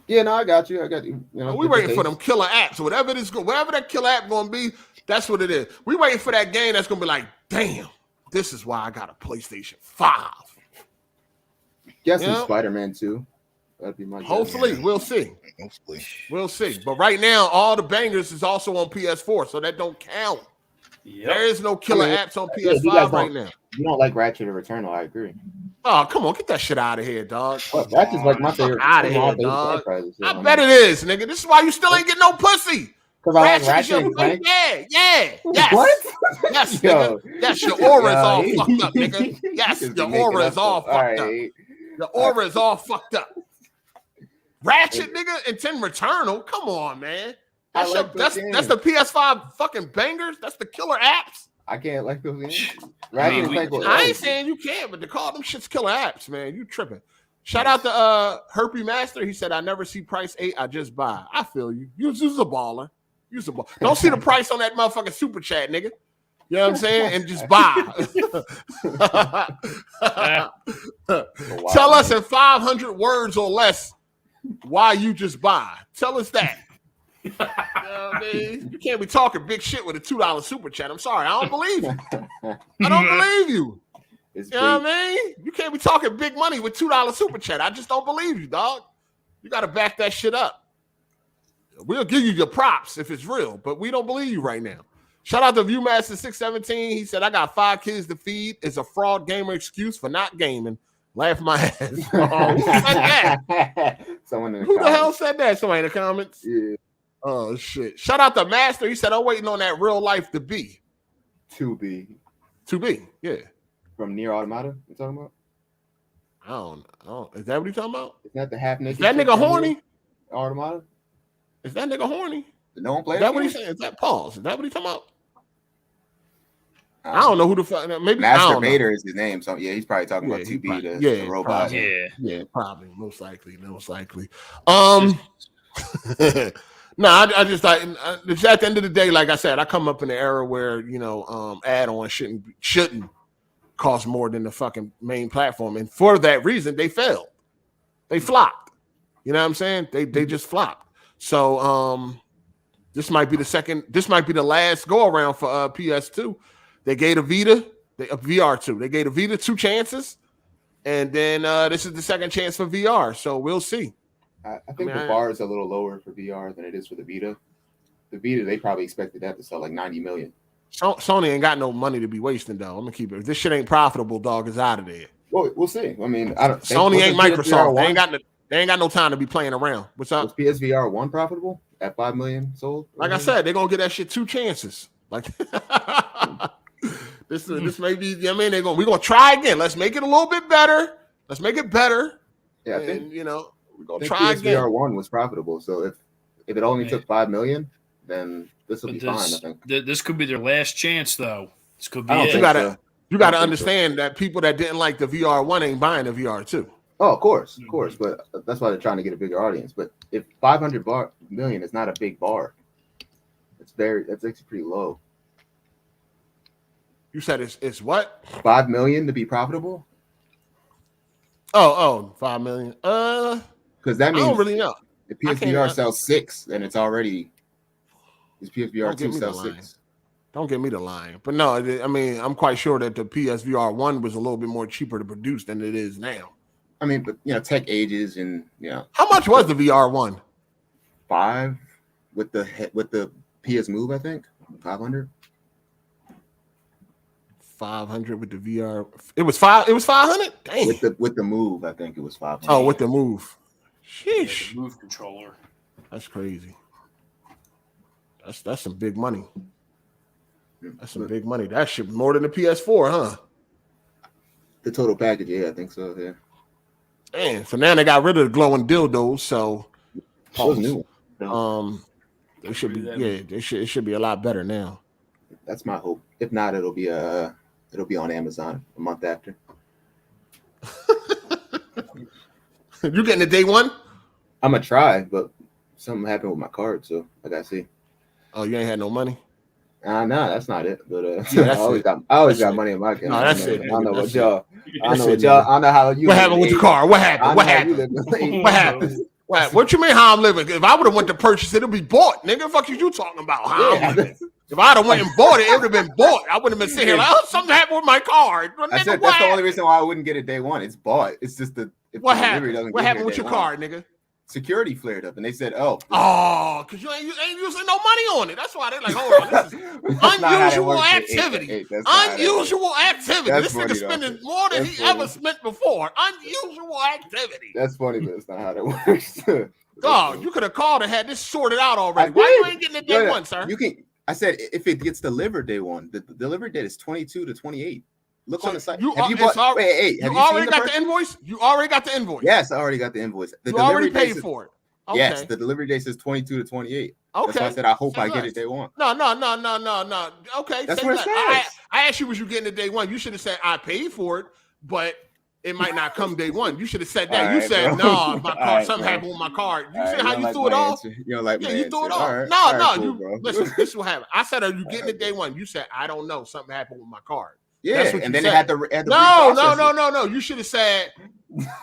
Yeah, no, I got you. You know, we waiting for them killer apps. Whatever that killer app gonna be, that's what it is. We waiting for that game that's gonna be like, damn, this is why I got a PlayStation 5. Guessing Spider-Man 2. That'd be my hopefully, we'll see. We'll see. But right now, all the bangers is also on PS4, so that don't count. Yep. There is no killer apps on PS5 right now. You don't like Ratchet or Returnal, I agree. Oh, come on, get that shit out of here, dog. Well, Ratchet's like my favorite. Out of here, dog. I bet it is, nigga. This is why you still ain't getting no pussy. Because I like Ratchet and Clank? Yes. What? Yes, nigga. Yes, your aura is all fucked up, nigga. Yes, your aura is all fucked up. Your aura is all fucked up. Ratchet, nigga, and 10 Returnal. Come on, man. That's the PS5 fucking bangers. That's the killer apps. I can't like those games. I ain't saying you can't, but to call them shits killer apps, man, you tripping. Shout out to Herpy Master. He said, I never see price 8, I just buy. I feel you. Use a baller. Use a baller. Don't see the price on that motherfucking super chat, nigga. You know what I'm saying? And just buy. Tell us in 500 words or less why you just buy. Tell us that. You know what I mean? You can't be talking big shit with a $2 super chat. I'm sorry. I don't believe you. I don't believe you. You know what I mean? You can't be talking big money with $2 super chat. I just don't believe you, dog. You got to back that shit up. We'll give you your props if it's real, but we don't believe you right now. Shout out to Viewmaster617. He said, I got 5 kids to feed. It's a fraud gamer excuse for not gaming. Laugh my ass. Oh, who said that? Who the hell said that? Somebody in the comments? Yeah. Oh, shit. Shout out to Master. He said, I'm waiting on that real life to be. To be, yeah. From Nier Automata, you talking about? I don't. Is that what you talking about? Is that the half naked? Is that nigga horny? Automata? Is that nigga horny? No one played Is that it? what he's saying? Is that pause? Is that what he's talking about? I don't know who the fuck. Maybe Master Vader is his name. So yeah, he's probably talking about 2B, the robot. Probably. Yeah. Yeah, probably. Most likely. No, I just like it's at the end of the day, like I said, I come up in the era where add-ons shouldn't cost more than the fucking main platform, and for that reason, they failed. They flopped. You know what I'm saying? They just flopped. So this might be the last go around for PS2. They gave the Vita, VR2. They gave the Vita 2 chances, and then this is the second chance for VR. So we'll see. I think the bar is a little lower for VR than it is for the Vita. The Vita, they probably expected that to sell like 90 million. Sony ain't got no money to be wasting, though. I'm gonna keep it. If this shit ain't profitable, dog, is out of there. Well, we'll see. I mean, Sony ain't Microsoft. They ain't got no time to be playing around. What's up? Was PSVR 1 profitable at 5 million sold? Like I said, they're gonna get that shit 2 chances. Like this may be. We're gonna try again. Let's make it a little bit better. Let's make it better. Yeah, I think we're gonna try again. PSVR 1 was profitable, so if it only took 5 million, then this will be fine. I think this could be their last chance, though. This could be. You gotta understand that people that didn't like the VR 1 ain't buying the VR 2. Oh, of course, but that's why they're trying to get a bigger audience. But if 500 million is not a big bar, that's actually pretty low. You said it's what? 5 million to be profitable? Oh, 5 million. Because that means I don't really know. If PSVR sells 6, then it's already. Is PSVR 2 sells 6? Don't get me the line. But no, I mean, I'm quite sure that the PSVR 1 was a little bit more cheaper to produce than it is now. I mean, but tech ages and How much was the VR 1? 5 with the PS Move, I think. 500. 500 with the VR. It was 500. Dang. With the Move, I think it was 500. Oh, with the Move. Sheesh. The Move controller. That's crazy. That's some big money. That's some big money. That shit more than the PS4, huh? The total package, yeah, I think so. Yeah. Damn. So now they got rid of the glowing dildos. So those new. They should be. Yeah, it should be a lot better now. That's my hope. If not, it'll be on Amazon a month after. You getting it day one? I'm gonna try, but something happened with my card, so I gotta see. Oh, you ain't had no money? No, that's not it. But yeah, I always got money in my account. No, that's it. I don't know what y'all. I don't know how you. What happened with your car? What happened? What happened? What you mean how I'm living? If I would have went to purchase it, it'll be bought, nigga. Fuck you talking about? How I'm living? If I'd have went and bought it, it would have been bought. I wouldn't have been sitting here like, oh, something happened with my card. Nigga, I said that's the only reason why I wouldn't get it day one. It's bought. It's just what happened? What happened with your card, nigga? Security flared up, and they said, because you ain't using no money on it. That's why they're like, hold on, this is unusual activity. Unusual activity. This nigga spending more than he ever spent before. Unusual activity. That's funny, but it's not how that works. Dog, you could have called and had this sorted out already. Why you ain't getting it day one, sir? You can. I said if it gets delivered day one, the delivery date is 22 to 28. Look on the site. You already got the invoice? You already got the invoice? Yes, I already got the invoice. You already paid for it? Okay. Yes, the delivery date says 22 to 28. Okay. That's why I said I hope I get it day one. No. Okay. That's what it says. I asked you, was you getting it day one? You should have said, I paid for it, but it might not come day one. You should have said that. You said, no, my card, something happened with my card. You see how you threw it off? You don't like my you threw it off. No. Listen, this is what happened. I said, are you getting it day one? You said, I don't know. Something happened with my card. Yeah, and then they had to No. You should have said,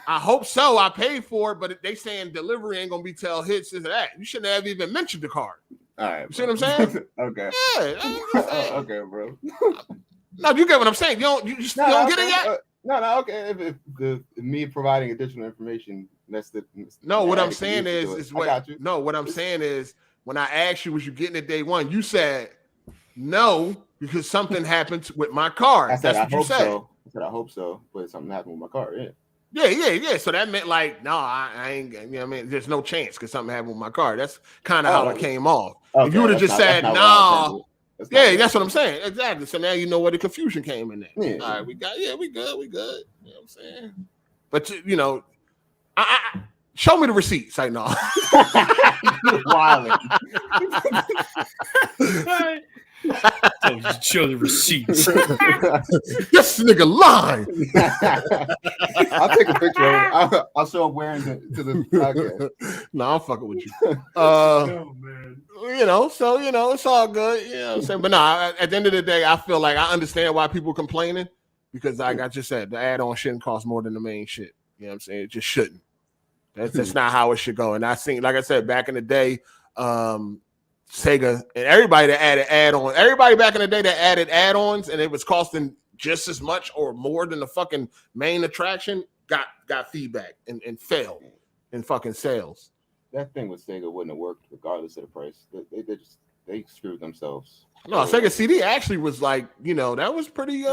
I hope so. I paid for it, but they saying delivery ain't gonna be till hits this or that. You shouldn't have even mentioned the card. All right, you see what I'm saying? Okay. Yeah. Okay, bro. No, you get what I'm saying. You don't get it yet? No. Okay. If me providing additional information, that's the. No, what I'm saying is what. No, what I'm saying is when I asked you, was you getting it day one? You said no. Because something happened with my card. That's what you said. I said, I hope so, but something happened with my card, Yeah. So that meant like, no, I ain't, you know what I mean? There's no chance because something happened with my card. That's kind of how it came off. Okay, if you would have just said, no. That's what I'm saying. Exactly. So now you know where the confusion came in there. Yeah. All right, we good. You know what I'm saying? But, Show me the receipts. Like, no. You're wilding. So show the receipts. This nigga lying. I'll take a picture of it. I'll show up wearing it to the podcast. No, I'm fucking with you. Oh man. You know, so you know, it's all good. You know what I'm saying? But no, at the end of the day, I feel like I understand why people complaining because like I just said, the add-on shouldn't cost more than the main shit. You know what I'm saying? It just shouldn't. That's not how it should go. And I think, like I said, back in the day, Sega and everybody that added add-on, everybody back in the day that added add-ons and it was costing just as much or more than the fucking main attraction got feedback and failed in fucking sales. That thing with Sega wouldn't have worked regardless of the price. They screwed themselves. No, Sega CD actually was like, you know, that was pretty It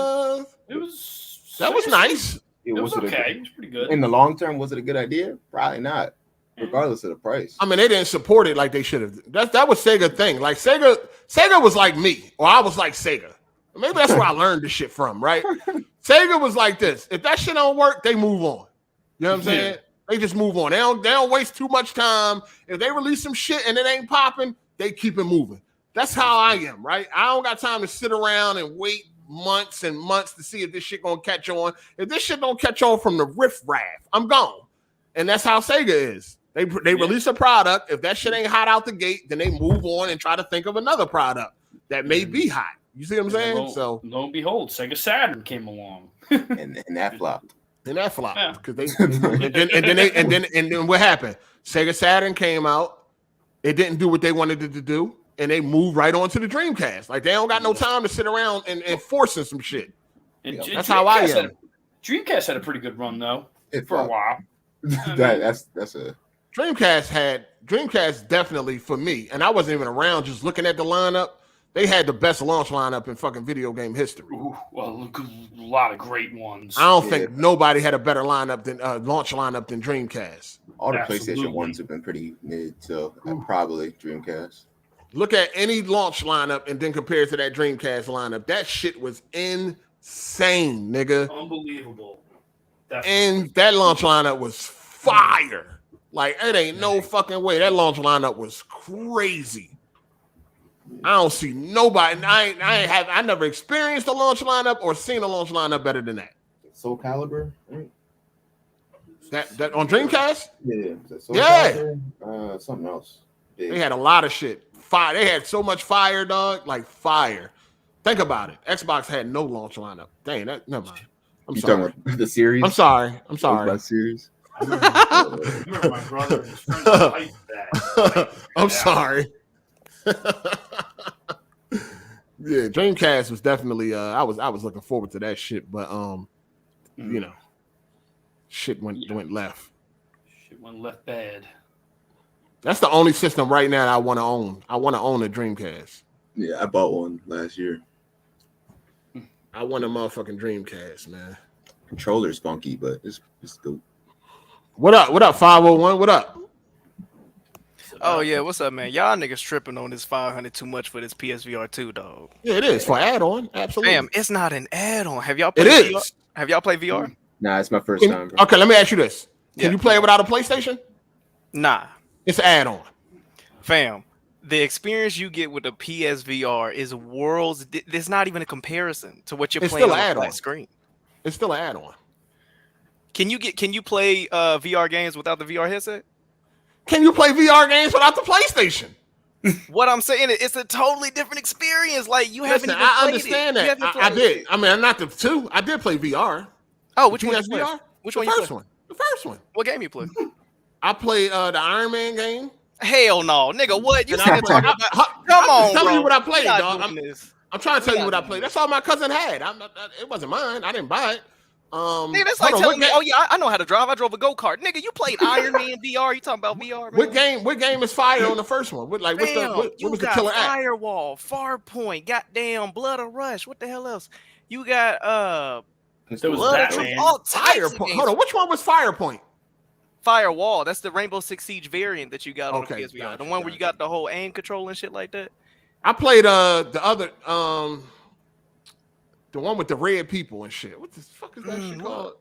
was nice. It was okay. It was pretty good. In the long term, was it a good idea? Probably not, regardless of the price. I mean, they didn't support it like they should have. That was Sega thing. Like Sega was like me, or I was like Sega. Maybe that's where I learned this shit from, right? Sega was like this. If that shit don't work, they move on. You know what I'm saying? Yeah. They just move on. They don't waste too much time. If they release some shit and it ain't popping, they keep it moving. That's how I am, right? I don't got time to sit around and wait months and months to see if this shit gonna catch on. If this shit don't catch on from the riff-raff, I'm gone. And that's how Sega is. They release a product. If that shit ain't hot out the gate, then they move on and try to think of another product that may be hot. You see what I'm saying? So lo and behold, Sega Saturn came along, and that flopped. And that flopped Yeah. because and then what happened? Sega Saturn came out. It didn't do what they wanted it to do, and they moved right on to the Dreamcast. Like they don't got no time to sit around and forcing some shit. And That's how I am. Dreamcast had a pretty good run though for a while. That's a Dreamcast definitely for me, and I wasn't even around. Just looking at the lineup, they had the best launch lineup in fucking video game history. Ooh, well, a lot of great ones. I don't think nobody had a better lineup than launch lineup than Dreamcast. all the Absolutely. PlayStation ones have been pretty mid, so probably Dreamcast. Look at any launch lineup and then compare it to that Dreamcast lineup. That shit was insane, nigga. Unbelievable. And that launch lineup was fire. Like, it ain't no fucking way. That launch lineup was crazy. I don't see nobody. I never experienced a launch lineup or seen a launch lineup better than that. Soul Calibur, right? That on Dreamcast? Yeah. Soul Yeah. Calibur? Something else. Big. They had a lot of shit. Fire. They had so much fire, dog. Like fire. Think about it. Xbox had no launch lineup. Dang, never mind. I'm You sorry. talking about the series? I'm sorry. Xbox series. I remember my brother and his friends liked that. I'm sorry. Yeah, Dreamcast was definitely I was looking forward to that shit, but you know, shit went left. Shit went left bad. That's the only system right now that I want to own. I want to own a Dreamcast. Yeah, I bought one last year. I want a motherfucking Dreamcast, man. Controller's funky, but it's dope. What up? What up, 501? What up? Oh yeah, what's up, man? Y'all niggas tripping on this 500 too much for this PSVR2, dog. Yeah, it is for add-on. Absolutely. Damn, it's not an add-on. Have y'all played It VR? is. Have y'all played VR? Nah, it's my first time. Bro. Okay, let me ask you this. Can Yeah. you play it without a PlayStation? Nah, It's an add-on. fam. The experience you get with the PSVR is worlds. There's not even a comparison to what you're It's playing still on an a add-on. flat screen. It's still an add-on. Can you play VR games without the VR headset? Can you play VR games without the PlayStation? What I'm saying is, it's a totally different experience. Like you haven't Listen, even I played understand it. You that. haven't I played did. it. I mean, not the two. I did play VR. Oh, which one? You play? PSVR? Which The one you first play? one. The first one. What game you play? I played the Iron Man game. Hell no, nigga. What you And said? I played- Come I'm on, just telling bro. you what I played, We're not dog. doing this. I'm trying to tell We're you what not I played. That's all my cousin had. It wasn't mine. I didn't buy it. Nigga, that's hold like on, telling me, what oh yeah, I know how to drive. I drove a go-kart. Nigga, you played Iron Man VR. You talking about VR, man? What game is fire on the first one? What Damn, what you was the got killer app? Firewall, Farpoint, goddamn Blood of Rush. What the hell else? You got There was Blood of Batman. Truth. All types of Firepoint. games. Hold on, which one was Firepoint? Firewall. That's the Rainbow Six Siege variant that you got on Okay, the PSVR. gotcha, The one where you got the whole aim control and shit like that. I played the other the one with the red people and shit. What the fuck is that shit called?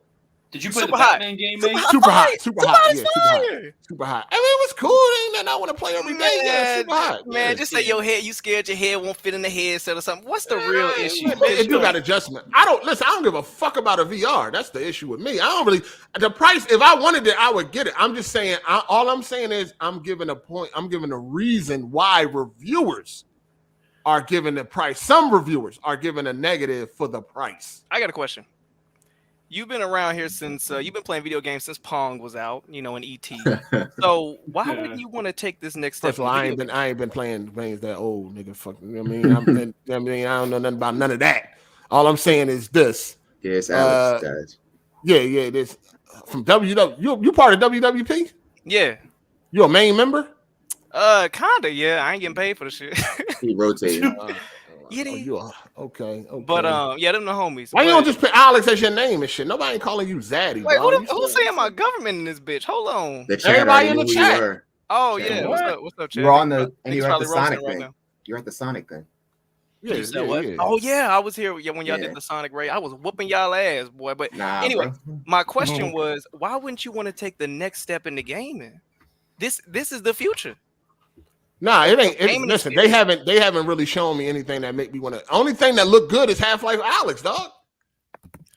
Did you play Super the hot. Batman game, Super mate? hot. Super hot, fire. super Super hot, hot yeah, is super hot. fire. Super hot. I mean, it was cool. It ain't nothing I want to play every day. Yeah, super hot. Man, Yeah. just say your head. You scared your head won't fit in the headset or something. What's the real Yeah, issue? It do got adjustment. I don't give a fuck about a VR. That's the issue with me. I don't really the price. If I wanted it, I would get it. I'm just saying. All I'm saying is I'm giving a point. I'm giving a reason why reviewers are giving the price. Some reviewers are giving a negative for the price. I got a question. You've been around here since you've been playing video games since Pong was out, you know, in ET. So why wouldn't you want to take this next step? First of all, I ain't been playing games that old, nigga. Fuck, you know what I mean? I don't know nothing about none of that. All I'm saying is this. Yes, Alex guys. Yeah. This from WW. You part of WWP? Yeah. You a main member? Kinda. Yeah, I ain't getting paid for the shit. He rotated. You are okay. But yeah, them the homies. Why you don't just put Alex as your name and shit? Nobody ain't calling you Zaddy. Wait, bro. who's saying my government in this bitch? Hold on. The chat Everybody already in the knew who chat. you were. Oh Chat. yeah, what's up, chat? You were on the and Niggas you're at the probably Sonic roasting right thing. now. You're at the Sonic thing. Yeah, You said what? Oh yeah, I was here when y'all did the Sonic raid. I was whooping y'all ass, boy. But anyway, my question was, why wouldn't you want to take the next step in the gaming? This is the future. Nah, it ain't. Listen, they haven't really shown me anything that make me want to. Only thing that looked good is Half-Life Alex, dog.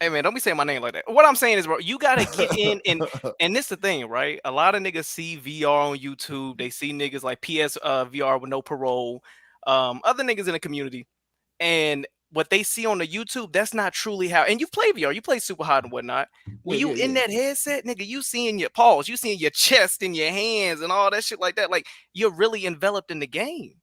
Hey man, don't be saying my name like that. What I'm saying is, bro, you gotta get in and this the thing, right? A lot of niggas see VR on YouTube. They see niggas like VR with no parole, other niggas in the community, and what they see on the YouTube, that's not truly how. And you play VR, you play super hot and whatnot. When you in that headset, nigga, you seeing your paws, you seeing your chest and your hands and all that shit like that. Like you're really enveloped in the game.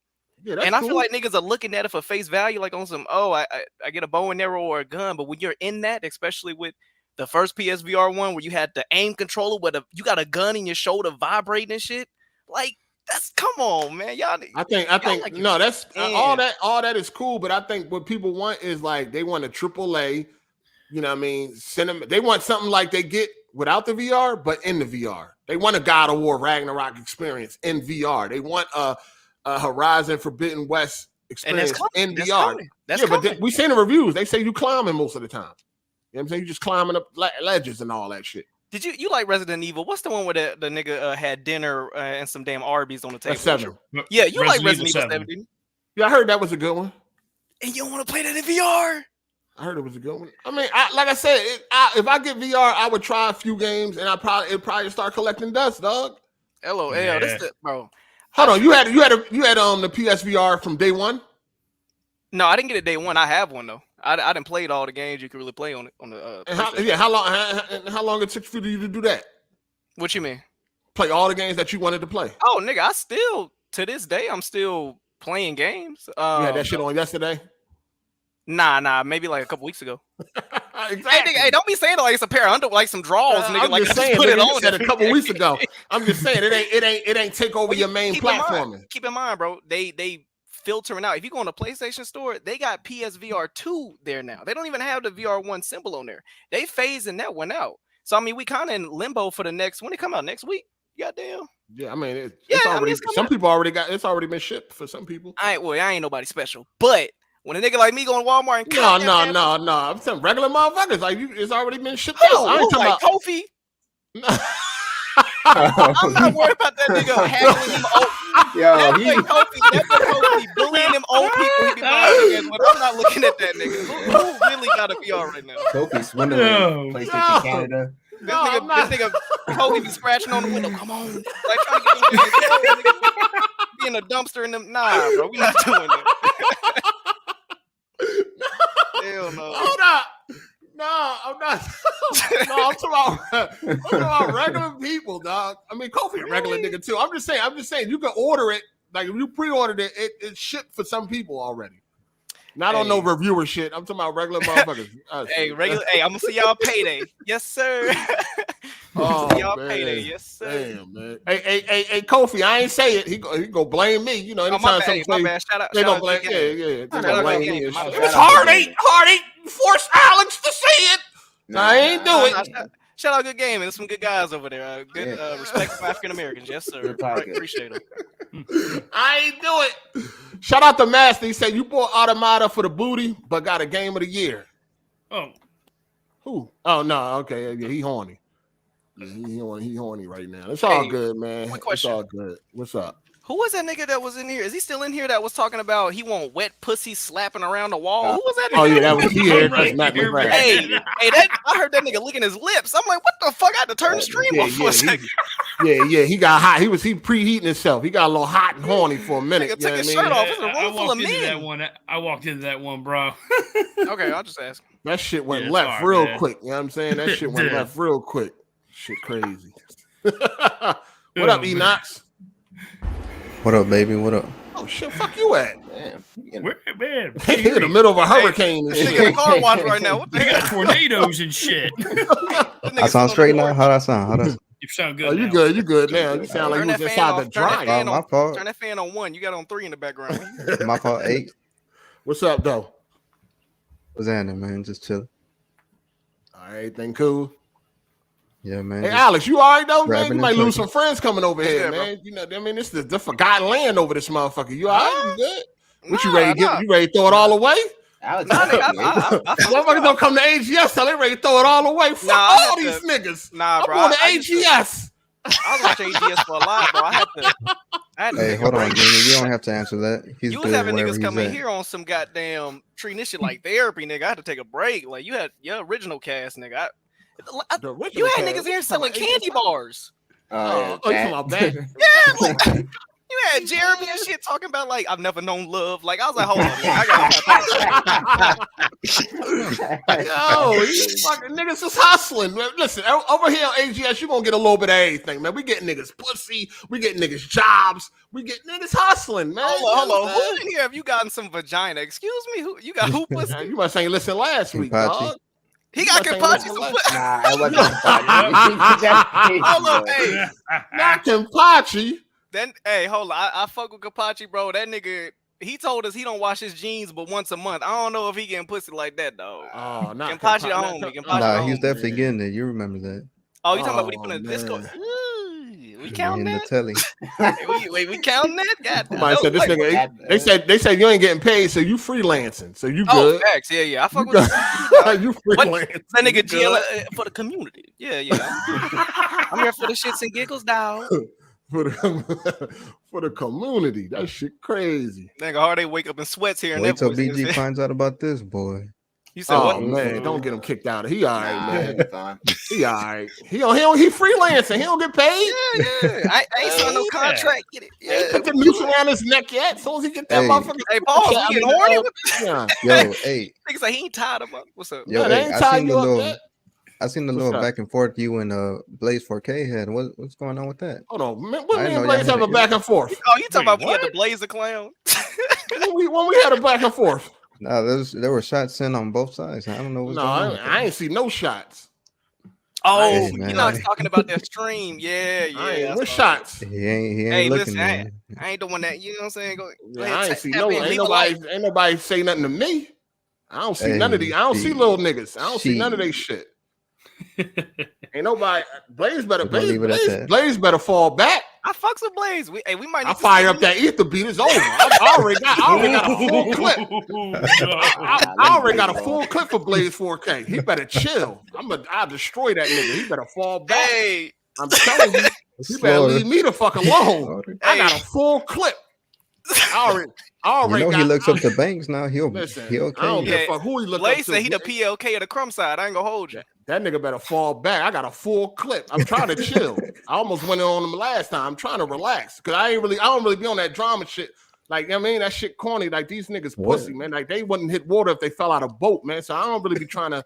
Yeah, and I feel like niggas are looking at it for face value, like on some, I get a bow and arrow or a gun. But when you're in that, especially with the first PSVR one where you had the aim controller where you got a gun in your shoulder vibrating and shit, like that's come on, man. Y'all I think like no, that's all that is cool, but I think what people want is like they want a AAA, you know what I mean? They want something like they get without the VR, but in the VR. They want a God of War Ragnarok experience in VR. They want a Horizon Forbidden West experience in VR. But we seen the reviews. They say you climbing most of the time. You know what I'm saying? You just climbing up ledges and all that shit. Did you like Resident Evil? What's the one where the nigga had dinner and some damn Arby's on the table? That's 7. Yeah, you like Resident Evil 7, didn't you? Yeah, I heard that was a good one. And you don't want to play that in VR? I heard it was a good one. I mean, like I said, if I get VR, I would try a few games, and it'd probably start collecting dust, dog. LOL, that's the bro. Hold on, you had the PSVR from day one? No, I didn't get it day one. I have one though. I didn't play all the games you can really play on it on the. How long it took for you to do that? What you mean? Play all the games that you wanted to play? Oh, nigga, I still to this day I'm still playing games. You had that shit on yesterday? Nah, maybe like a couple weeks ago. Exactly. Hey, nigga, don't be saying like it's a pair of like some draws, nigga. I'm like just saying, put it on. You said a couple weeks ago. I'm just saying it ain't take over your main platform. Keep in mind, bro. They filtering out. If you go on the PlayStation store, they got PSVR2 there now. They don't even have the VR1 symbol on there. They phasing that one out. So I mean, we kind of in limbo for the next when it come out next week. Goddamn. Yeah, I mean, it's already some people already got. It's already been shipped for some people. I ain't nobody special, but. When a nigga like me go to Walmart and no. I'm saying regular motherfuckers like you. It's already been shipped out. I ain't talking about Kofi. I'm not worried about that nigga handling them old. Yo, Kofi bullying them old people he be buying. But I'm not looking at that nigga. Who really got a VR right now? Kofi swindling PlayStation Canada. This nigga Kofi be scratching on the window. Come on, like trying to get them be in a dumpster in them. Nah, bro, we not doing that. Hell no. Hold up. No, I'm not. No, I'm talking about regular people, dog. I mean, Kofi a regular nigga too. I'm just saying you can order it. Like if you pre-ordered it, it's shipped for some people already. Not on no reviewer shit. I'm talking about regular motherfuckers. Hey, I'm gonna see y'all payday. Yes, sir. Y'all payday. Yes, sir. Damn, man. Hey, Kofi, I ain't say it. He go blame me. You know, anytime my bad. Shout out. They gonna blame. Yeah. They gonna blame me. It's Hard8 forced Alex to say it. I ain't do it. Shout out Good Game. There's some good guys over there. Good respect for African Americans. Yes, sir. Appreciate them. I ain't do it. Shout out to Master. He said you bought Automata for the booty, but got a game of the year. Oh. Who? Oh no, okay, yeah, he horny. Yeah, he horny right now. It's all good, man. Quick It's question. all good. What's up? Who was that nigga that was in here? Is he still in here that was talking about he want wet pussy slapping around the wall? Who was that nigga? Oh yeah, that was here. That's Right, Matt you're McGrath. right. I heard that nigga licking his lips. I'm like, what the fuck? I had to turn the stream off for a second. He got hot. He preheating himself. He got a little hot and horny for a minute. Nigga You know took his what I shirt mean? off. It's a room full of men. I walked into that one, bro. Okay, I'll just ask. That shit went Yeah, left sorry, real man. quick. You know what I'm saying? That shit went Yeah. left real quick. Shit crazy. What up, man. Enox? What up, baby? What up? Oh shit, fuck you at? Damn. Where, man? He in the middle of a hurricane and This nigga in shit. the car wash right now. What the They got hell? tornadoes and shit. I sound straight now. How that sound? You sound good. Oh, you now. good? You good now? You sound like Turn you was that fan inside off. the Turn that dryer. fan My on. fault. Turn that fan on 1. You got on 3 in the background. My fault. 8. What's up, though? What's happening, man? Just chilling. All right, everything cool. Yeah, man. Hey, just- Alex, you all right though, man? Grabbing You and might lose pushing. some friends coming over What's here, good, bro? man. You know, I mean, this is the forgotten land over this motherfucker. You all right? You good? What you Nah, ready to nah. get? You ready to throw it all away? Alex, Nah, nigga, I Motherfuckers don't come to AGS till they ready to throw it all away. Fuck Nah, I all had these to- niggas. Nah, I'm bro. going to I used to- AGS. I was watching AGS for a lot, bro. I had to Hey, take a hold on, break. Jimmy. You don't have to answer that. He's You was good having wherever niggas he's coming at. here on some goddamn treating this shit like therapy, nigga. I had to take a break. Like you had your original cast, nigga. The original You had cast. niggas here You selling talking candy about bars. Oh, you talking about that? Yeah, like, you had Jeremy and shit talking about like I've never known love. Like I was like, hold on, man, Yo, these fucking niggas is hustling. Man. Listen, over here on AGS, you gonna get a little bit of everything, man. We getting niggas pussy, we getting niggas jobs, we get niggas hustling, man. hold on. Who in here have you gotten some vagina? Excuse me, who you got who pussy? Man, you must ain't listen last week, Kimpachi. dog. He got You must Kapachi ain't some listen pussy. Nah, I wasn't. That's crazy, Hold on, bro. hey. Not Kimpachi. Then hey, hold on. I fuck with Kapachi, bro. That nigga, he told us he don't wash his jeans but once a month. I don't know if he getting pussy like that though. Oh, not Kimpachi the not homie, Kimpachi. Kimpachi Nah, the he's homie. definitely getting it. You remember that. Oh, you talking about what he Oh, put in the Discord? man. Ooh, we He counting in the that? telly. Wait, we counting that? God, Somebody said this like, nigga. They said you ain't getting paid, so you freelancing, so you oh, good. facts. Yeah. I fuck You with good. You freelancing. that nigga You GL good. for the community. Yeah. I'm here for the shits and giggles, dog. for the community. That shit crazy. Nigga, hard they wake up in sweats here and Wait that till voice in his BG head. finds out about this, boy. You said Oh what? man, don't get him kicked out. He all right, Nah, man. he'll be fine. He all right. He freelancing. He don't get paid. Yeah. I ain't signed no Yeah. contract. Get it? He ain't Yeah. put the noose around his neck yet. As soon as he get that Hey. motherfucker. Hey, Paul, Yeah, we getting horny? What yeah. Yo, hey, Niggas like he ain't tired of us. What's up? yo, Yeah, they hey, ain't I tied seen you the up little, yet. I seen the What's little up? back and forth you and Blaze 4K had. What's going on with that? Hold on. Man, I when me didn't and know y'all Blaze had have a a- back and forth? Oh, you talking Wait, about we had the what? Blazer clown? when we had a back and forth? Nah, there were shots sent on both sides. I don't know what's No, going on. with I ain't see no shots. Oh, Hey, you man. know, I was talking about that stream. Yeah. I ain't that's with all. shots. that. He ain't Hey, looking, listen, man. I ain't the one that, you know what I'm saying? Go Yeah, ahead, I ain't tap see in, no. leave Ain't a like. nobody say nothing to me. I don't see none of Hey, these. I don't see she- little niggas. I don't see none of they she- shit. Ain't nobody. Blaze better. We're gonna leave it at that. Blaze better fall back. I fucks with Blaze. We might need I to fire see up that ether beat. It's over. I already got a full clip. I already got a full clip for Blaze 4K. He better chill. I'll destroy that nigga. He better fall back. Hey, I'm telling you, he better Slaughter. leave me the fuck alone. Slaughter. I got a full clip. I already You know got, he looks up to Banks now. Listen, He I don't okay. give a Yeah, fuck who he look Blaze up to. said he the PLK of the Crumbside. I ain't gonna hold you. That nigga better fall back. I got a full clip. I'm trying to chill. I almost went in on him last time. I'm trying to relax because I don't really be on that drama shit. Like, I mean, that shit corny. Like, these niggas What? pussy, man. Like, they wouldn't hit water if they fell out of a boat, man. So I don't really be trying to.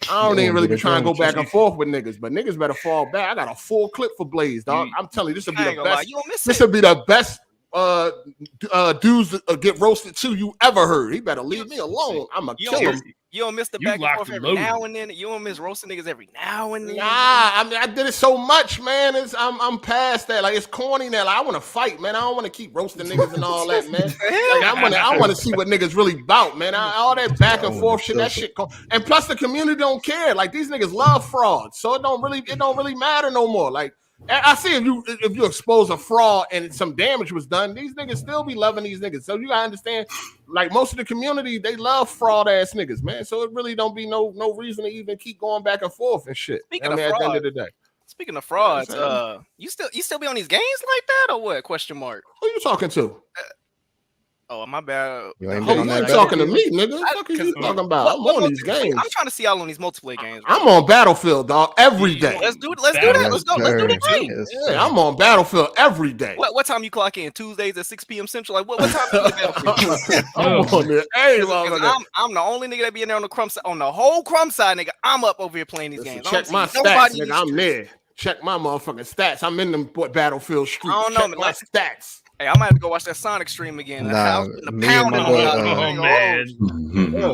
I You don't even don't really do be the trying to go drama back and forth with niggas, but niggas better fall back. I got a full clip for Blaze, dog. I'm telling you, this will be I ain't the gonna lie. best. You don't miss This it. will be the best dudes that get roasted too you ever heard. He better leave me alone. I'ma You kill don't, him. you don't miss the You back and locked forth and every loaded. now and then. You don't miss roasting niggas every now and then. Nah, I mean, I did it so much, man. I'm past that. Like, it's corny now. Like, I want to fight, man. I don't want to keep roasting niggas and all that, man. Like, I want to see what niggas really bout, man. All that back and forth shit, that shit. And plus, the community don't care. Like, these niggas love fraud, so it don't really matter no more. Like, I see if you expose a fraud and some damage was done, these niggas still be loving these niggas. So you gotta understand, like most of the community, they love fraud ass niggas, man. So it really don't be no reason to even keep going back and forth and shit. Speaking I mean, of at the end fraud, of the day, speaking of frauds, you still be on these games like that or what? Question mark. who you talking to? Oh, my bad. You ain't Oh, been you on that ain't battle? talking to me, nigga. What the fuck are you talking about? I'm on these games. I'm trying to see y'all on these multiplayer games. I'm on Battlefield, dog, every day. Let's do that. Let's go. Let's do the thing. Yes, Yeah, I'm on Battlefield every day. What time you clock in? Tuesdays at 6 p.m. Central? Like what time you get Battlefield? I'm on there. Hey, I'm the only nigga that be in there on the Crumbside, on the whole Crumbside, nigga. I'm up over here playing these games. Check my stats, nigga. I'm there. Check my motherfucking stats. I'm in them Battlefield streets. I don't know, Check my stats. Hey, I might have to go watch that Sonic stream again. Nah, me and my boy,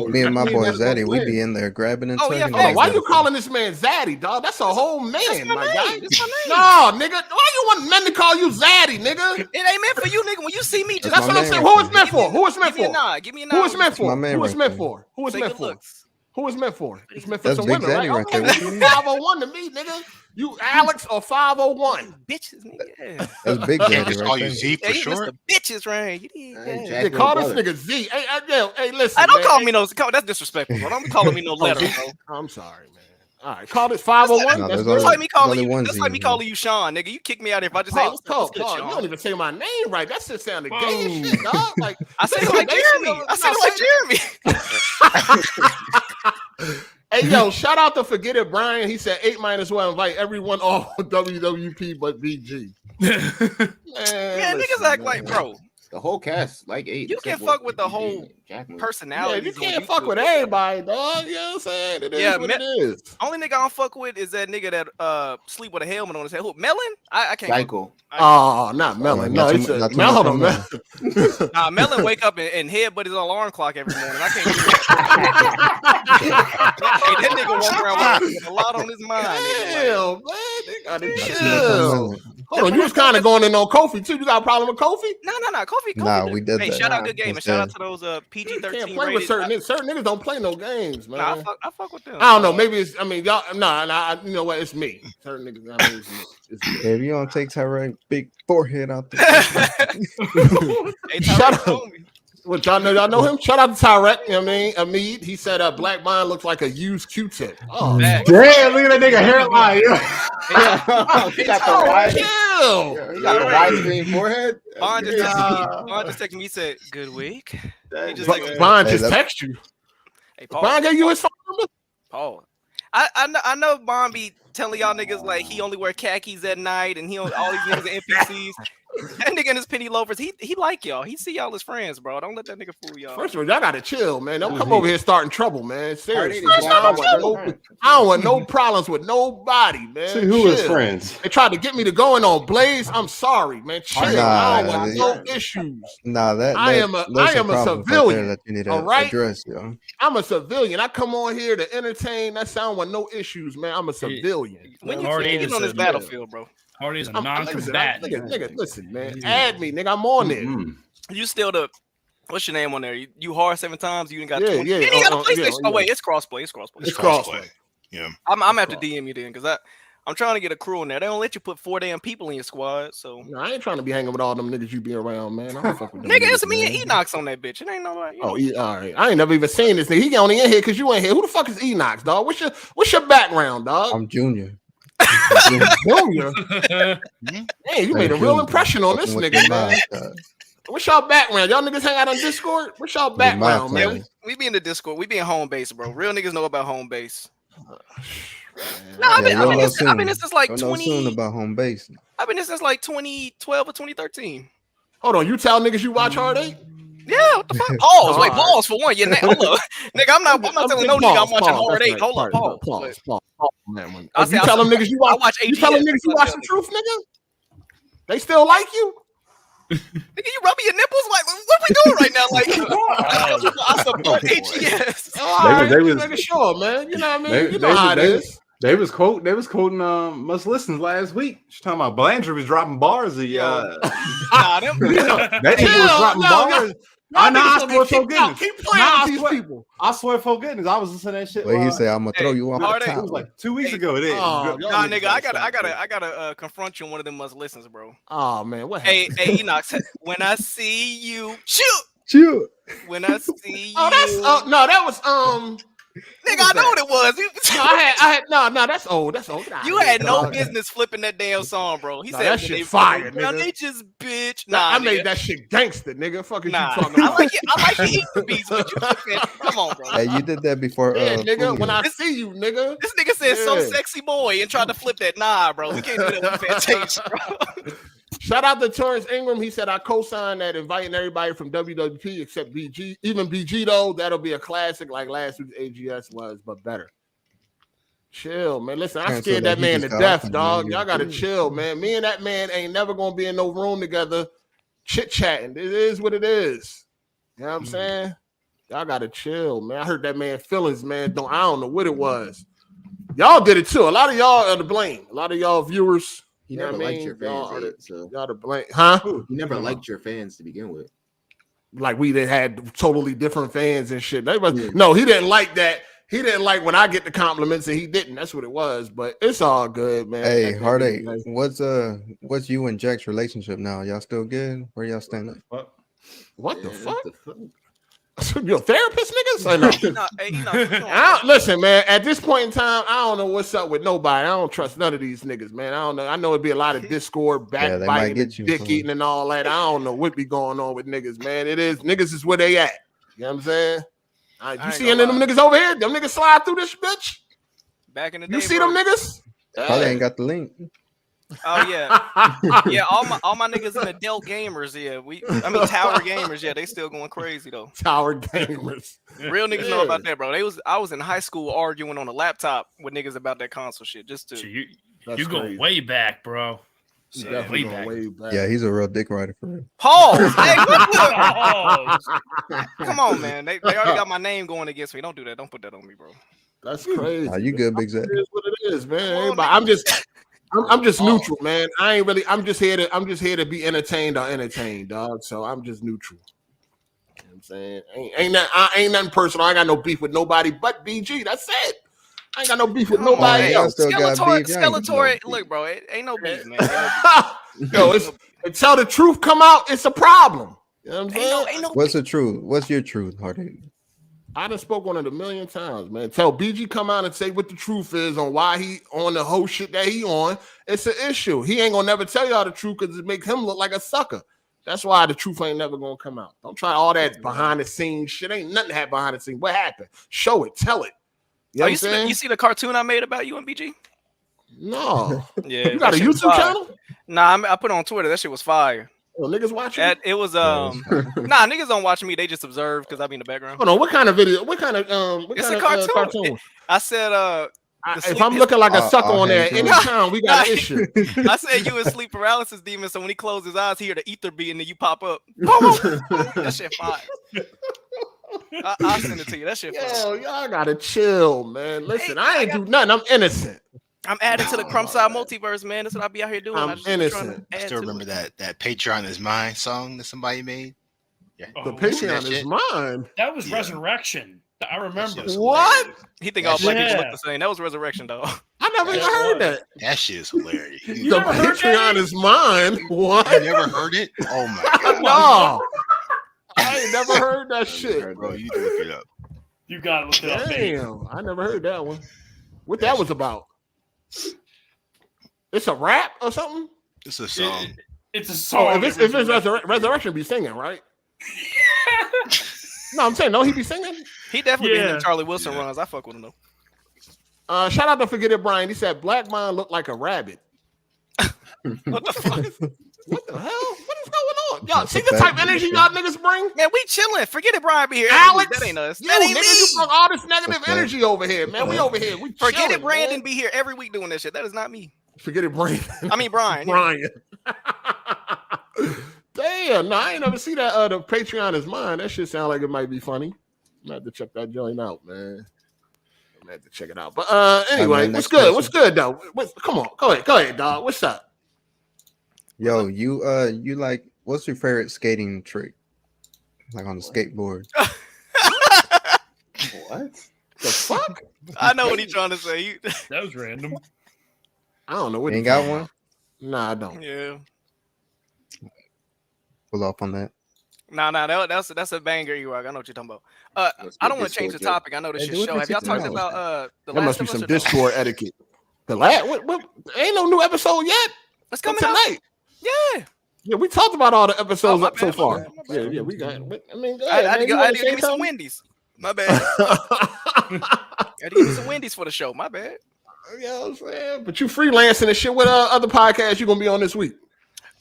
me and my boy Zeddy, we be in there grabbing and tugging. Oh, why you calling this man Zaddy, dog? That's a whole man, my guy. No, nigga. Why you want men to call you Zaddy, nigga? It ain't meant for you, nigga. When you see me, just that's what I'm saying. Who is meant for? Who is meant for? Give me a nod. Who is meant for? Who is meant for? Who is meant for? Who is meant for? It's meant for some women, right? Right there. 501 to me, nigga. You Alex or 501? Bitches, nigga. Yeah. That's Big Daddy right there. Z for sure. Bitches, right? They call this nigga Z. Hey, listen. I don't call me no. That's disrespectful, bro. Don't call me no letter, bro. I'm sorry, man. All right, call this 501. That's like me calling you. That's like me calling you Sean, nigga. You kick me out if I just say, "What's up, Sean?" You don't even say my name right. That shit sounded gay as shit, dog. Like I said it like Jeremy. I said it like Jeremy. Hey, yo, shout out to Forget It Brian. He said 8-1 invite everyone off WWP but BG. Man, niggas act like, bro. The whole cast, like 8. You can fuck with the whole personality. You can't fuck with everybody, dog. You know what I'm saying? It is what it is. Only nigga I don't fuck with is that nigga that sleep with a helmet on his head. Who? Melon? I can't. Psycho. Oh, not Melon. No, it's Melon. Nah, Melon wake up and headbutt his alarm clock every morning. I can't. Hey, that nigga walk around with a lot on his mind. Hell, man, they gotta chill. Hold on, you was kind of going in on Kofi too. You got a problem with Kofi? No. Kofi. Nah, we did hey, that. shout out good game and shout out to those PG-13 can't play with certain niggas don't play no games, man. Nah, I fuck with them. I don't know. Maybe it's. I mean, y'all. Nah. You know what? It's me. Certain niggas. I mean, it's me. If you don't take Tyrek big forehead out there. Hey, Shut up. What y'all know him? Shout out to Tyrek. You know what I mean? Amid. He said Black Mind looks like a used Q-tip. Oh, damn! Look at that nigga hairline. He got the wide. Chill. He got the widescreen forehead. Bond just texted me. He said, "Good week." Bond just text you. Hey, Paul. Bond gave you his phone number. Paul. I know Bond be telling y'all niggas like he only wear khakis at night and he all these niggas are NPCs. That nigga and his penny loafers, he like y'all. He see y'all as friends, bro. Don't let that nigga fool y'all. First of all, y'all gotta chill, man. Don't come over here starting trouble, man. Seriously, I don't want no problems with nobody, man. See who is friends. They tried to get me to going on Blaze. I'm sorry, man. Chill. I don't want no issues. Nah, I am a civilian. That you need to all right, address, yo. I'm a civilian. I come on here to entertain. That's I don't want no issues, man. I'm a civilian. When you get on this battlefield, bro. Hardy is a non-combat. Nigga, listen, man. Add me, nigga. I'm on there. You still what's your name on there? You Hard7times. You ain't got 20. Yeah. You ain't got a PlayStation. Oh wait, it's crossplay. It's crossplay. Yeah. I'm gonna have to DM you then because I'm trying to get a crew in there. They don't let you put 4 damn people in your squad. So no, I ain't trying to be hanging with all them niggas you be around, man. I don't fuck with them nigga, it's me and Enox on that bitch. It ain't nobody. All right. I ain't never even seen this nigga. He only in here because you ain't here. Who the fuck is Enox, dog? What's your background, dog? I'm Junior. Junior. Hey, you made a real impression on this nigga, man. What's y'all background? Y'all niggas hang out on Discord? What's y'all background, man? We be in the Discord. We be in home base, bro. Real niggas know about home base. No, I've been this since like 20. Soon about home base. I've been this since like 2012 or 2013. Hold on, you tell niggas you watch Hard 8? Yeah, what the fuck? Pause. Wait, pause for one. Yeah, hold up. Nigga, I'm not telling no nigga I'm watching Hard 8. Hold up, pause. You tell them niggas you watch AGS. You tell them niggas you watch the truth, nigga? They still like you? Nigga, you rubbing your nipples? Like, what we doing right now? Like, I support AGS. Nigga, sure, man. You know what I mean? You know how it is. They was quoting Must Listens last week. She's talking about Blanchard was dropping bars. That nigga was dropping bars. I know. I niggas swear for keep goodness. keep playing Nah, with these people. I swear for goodness, I was listening to that shit. Well, he said, "I'm gonna throw Hey, you off Hard the eight. It top." was like 2 weeks ago. It is. Oh, y'all Nah, niggas nigga, I stop, gotta confront you on one of them must listens, bro. Oh man, what Hey, happened? hey, Enoch, when I see you, shoot. Shoot. When I see you, Oh, that's no, that was nigga, I know what it was. No, I had no, that's old. That's old. You had no business flipping that damn song, bro. He Nah, said that when shit they fire, now nigga. they just bitch. Nah, Nah, I nigga. made that shit gangster, nigga. Fuck is Nah, you talking I about? like it. I like it. Eat the beats, but you flipping. Come on, bro. Hey, you did that before. Yeah, nigga. Julio. When I see you, nigga. This nigga said so Yeah. sexy boy and tried to flip that. Nah, bro. We can't do that with Fantasia, bro. Shout out to Torrance Ingram. He said I co-signed that inviting everybody from WWP except BG. Even BG though, that'll be a classic like last week's AGS was, but better. Chill, man. Listen, I Cancel scared that. that He man just to got death, off on dog. Monday. Y'all gotta chill, man. Me and that man ain't never gonna be in no room together chit-chatting. It is what it is. You know what I'm saying? Y'all gotta chill, man. I heard that man feelings, man. I don't know what it was. Y'all did it too. A lot of y'all are to blame. A lot of y'all viewers. He You know never what I liked mean? your fans, Y'all are Abe, so y'all to blame, huh? he never liked your fans to begin with. Like we did had totally different fans and shit. They was, Yeah. No, he didn't like that. He didn't like when I get the compliments and he didn't. That's what it was. But it's all good, man. Hey, At the end of Hard the Eight, day. what's you and Jack's relationship now? Y'all still good? Where y'all standing? What the Yeah, fuck? what the fuck? You a therapist, nigga? Say no. Enoch, hey, Enoch, what you doing, I don't, listen, man. At this point in time, I don't know what's up with nobody. I don't trust none of these niggas, man. I don't know. I know it'd be a lot of discord, Yeah, they might backbiting, get and you, dick fool. eating, and all that. I don't know what be going on with niggas, man. It is niggas is where they at. You know what I'm saying? You ain't see any of them gonna niggas over here? Them niggas slide through this bitch. Back in the day, You see bro. them niggas? Probably ain't got the link. Oh yeah, yeah. All my niggas in the Dell gamers. Yeah, Tower gamers. Yeah, they still going crazy though. Tower gamers. Real niggas know Yeah. about that, bro. I was in high school arguing on a laptop with niggas about that console shit. Just to So That's you go crazy. way back, bro. You Yeah, definitely way going back. way back. Yeah, he's a real dick rider for real. pause. Hey, look. Oh, Come on, man. They already got my name going against me. Don't do that. Don't put that on me, bro. That's crazy. Are you good, Big Zed? It is what it is, man. Come on, Everybody- I'm just neutral, man. I ain't really. I'm just here to be entertained or entertained, dog. So I'm just neutral. You know what I'm saying? Ain't nothing personal. I ain't got no beef with nobody but BG. That's it. I ain't got no beef with Come on, nobody man. else. Still got beef. Y'all ain't got no Skeletor. beef. Look, bro. It ain't no beef, man. Ain't no Yo, it's until the truth come out, it's a problem. You know what I'm beef. saying? Ain't no What's the truth? What's your truth, Hard Eight? I done spoke on it a million times, man. Tell BG come out and say what the truth is on why he on the whole shit that he on. It's an issue. He ain't gonna never tell y'all the truth because it makes him look like a sucker. That's why the truth ain't never gonna come out. Don't try all that behind the scenes shit. Ain't nothing happened behind the scenes. What happened? Show it. Tell it. You know what I'm saying? you see the cartoon I made about you and BG? No. Yeah. You got that a shit was YouTube fire. channel? Nah, I put it on Twitter. That shit was fire. Oh, niggas watching? It was Yeah, nah, niggas don't watch me. They just observe because I be in the background. Hold on. What kind of video? What kind of It's a cartoon. I said if I'm looking like a sucker all on there, hands on. anytime we got an issue. I said you a sleep paralysis demon, so when he closes his eyes, he hear the ether beat and then you pop up. That shit fire. I'll send it to you. That shit fire. Yo, y'all gotta chill, man. Listen, Hey, I ain't do nothing. I'm innocent. I'm adding to the Crumbside multiverse, man. That's what I be out here doing. I'm I just be trying to innocent. I add still to remember it. that Patreon is mine song that somebody made. Yeah. The Oh, Patreon that is shit? mine. that was Yeah. Resurrection. I remember. That shit was What? hilarious. He think all black people look Yeah. the same. That was Resurrection, though. I never even Yeah, it heard was. that. That shit is hilarious. You The never heard Patreon that? is mine. What? You never heard it? Oh my god, No. I ain't never heard that shit. bro! You need to look it up. You gotta look it up. baby. Damn. I never heard that one. What that was about? It's a rap or something? It's a song. It's a song. Oh, if it's Resurrection be singing, right? No, I'm saying no, he be singing. He definitely be in Yeah. them Charlie Wilson Yeah. runs. I fuck with him though. Shout out to Forget It Brian. He said Black Mind looked like a rabbit. What the fuck? What the hell? What is going on? Y'all That's see a the fact. type of energy y'all niggas bring? Man, we chilling. Forget it, Brian be here. every week. Alex, That ain't us. You, That ain't nigga, me. you bring all this negative That's fact. energy over here, man. We over here. We Forget chilling, it, Brandon man. be here every week doing this shit. That is not me. Forget it, Brandon. I mean Brian. Brian. Damn, no, I ain't never see that. The Patreon is mine. That shit sound like it might be funny. I'm gonna have to check that joint out, man. I'm gonna have to check it out. But anyway, man, what's next good? question. What's good though? Come on, go ahead, dog. What's up? Yo, you like, what's your favorite skating trick? Like on the skateboard. What? The fuck? I know what he's trying to say. That was random. I don't know what. You ain't got one? Nah, I don't. Yeah. Pull off on that. Nah, that's a banger, E-Rock. I know what you're talking about. I don't want to change the topic. I know this your show. Have y'all talked about the There last must be some episode? Discord etiquette. The last, what? Ain't no new episode yet. It's coming tonight. Yeah. Yeah, we talked about all the episodes my up so bad, far. my bad. Yeah, we got. I mean, go I ahead, had to man. You go. I wanna had to say give me some something? Wendy's. My bad. I had to give me some Wendy's for the show. My bad. You know what I'm saying? But you freelancing and shit. What other podcasts you gonna be on this week?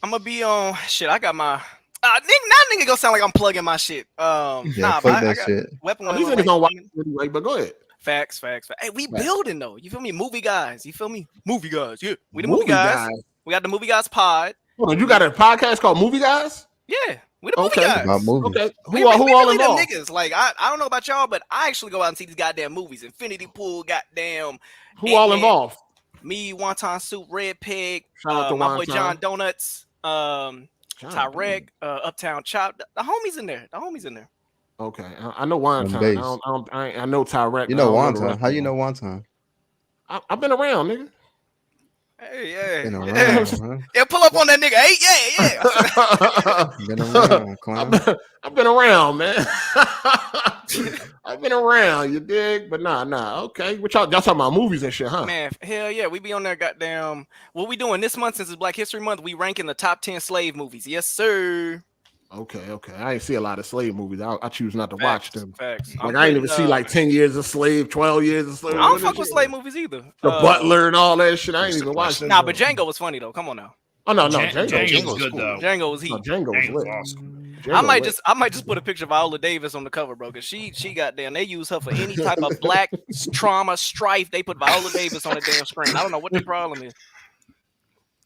I'm gonna be on shit. I got my nigga gonna sound like I'm plugging my shit. Yeah, Nah, play but I that got shit. Weapon These niggas don't watch it anyway, but go ahead. Facts. Hey, we Facts. building though. You feel me? Movie guys. You feel me? Movie guys. Yeah, we the movie guys. We got the movie guys pod. Hold on, you got a podcast called Movie Guys? Yeah, we the movie Okay. guys. About movies. Okay. We Who all really them involved? niggas. Like I don't know about y'all, but I actually go out and see these goddamn movies. Infinity Pool, goddamn. Who all Ant-Man, involved? Me, Wonton Soup, Red Pig, Shout out to my boy Wonton. John Donuts, John, Tyrek, Uptown Chop. The homies in there. Okay, I know Wonton. Base. I know Tyrek. You know I don't the Wonton. rest How of you them. know Wonton? I've been around, nigga. Hey, Been yeah. around, huh? Yeah, pull up on that nigga. Hey, yeah. Been around, clown. I've been around, man. I've been around, you dig? But nah. Okay, what y'all talking about movies and shit, huh? Man, hell yeah, we be on there. Goddamn, what we doing this month since it's Black History Month? We ranking the top 10 slave movies. Yes, sir. Okay. I ain't see a lot of slave movies. I choose not to watch them. Facts. Like I ain't even see like 10 Years a Slave, 12 Years a Slave. I don't fuck with slave movies either. The Butler and all that shit. I ain't even watched that. Nah, but Django was funny though. Come on now. Oh no, Django's Django's good cool. though. Django was heat. No, Django was lit. Awesome. Django I might just put a picture of Viola Davis on the cover, bro. Cause she goddamn, they use her for any type of black trauma, strife. They put Viola Davis on the damn screen. I don't know what the problem is.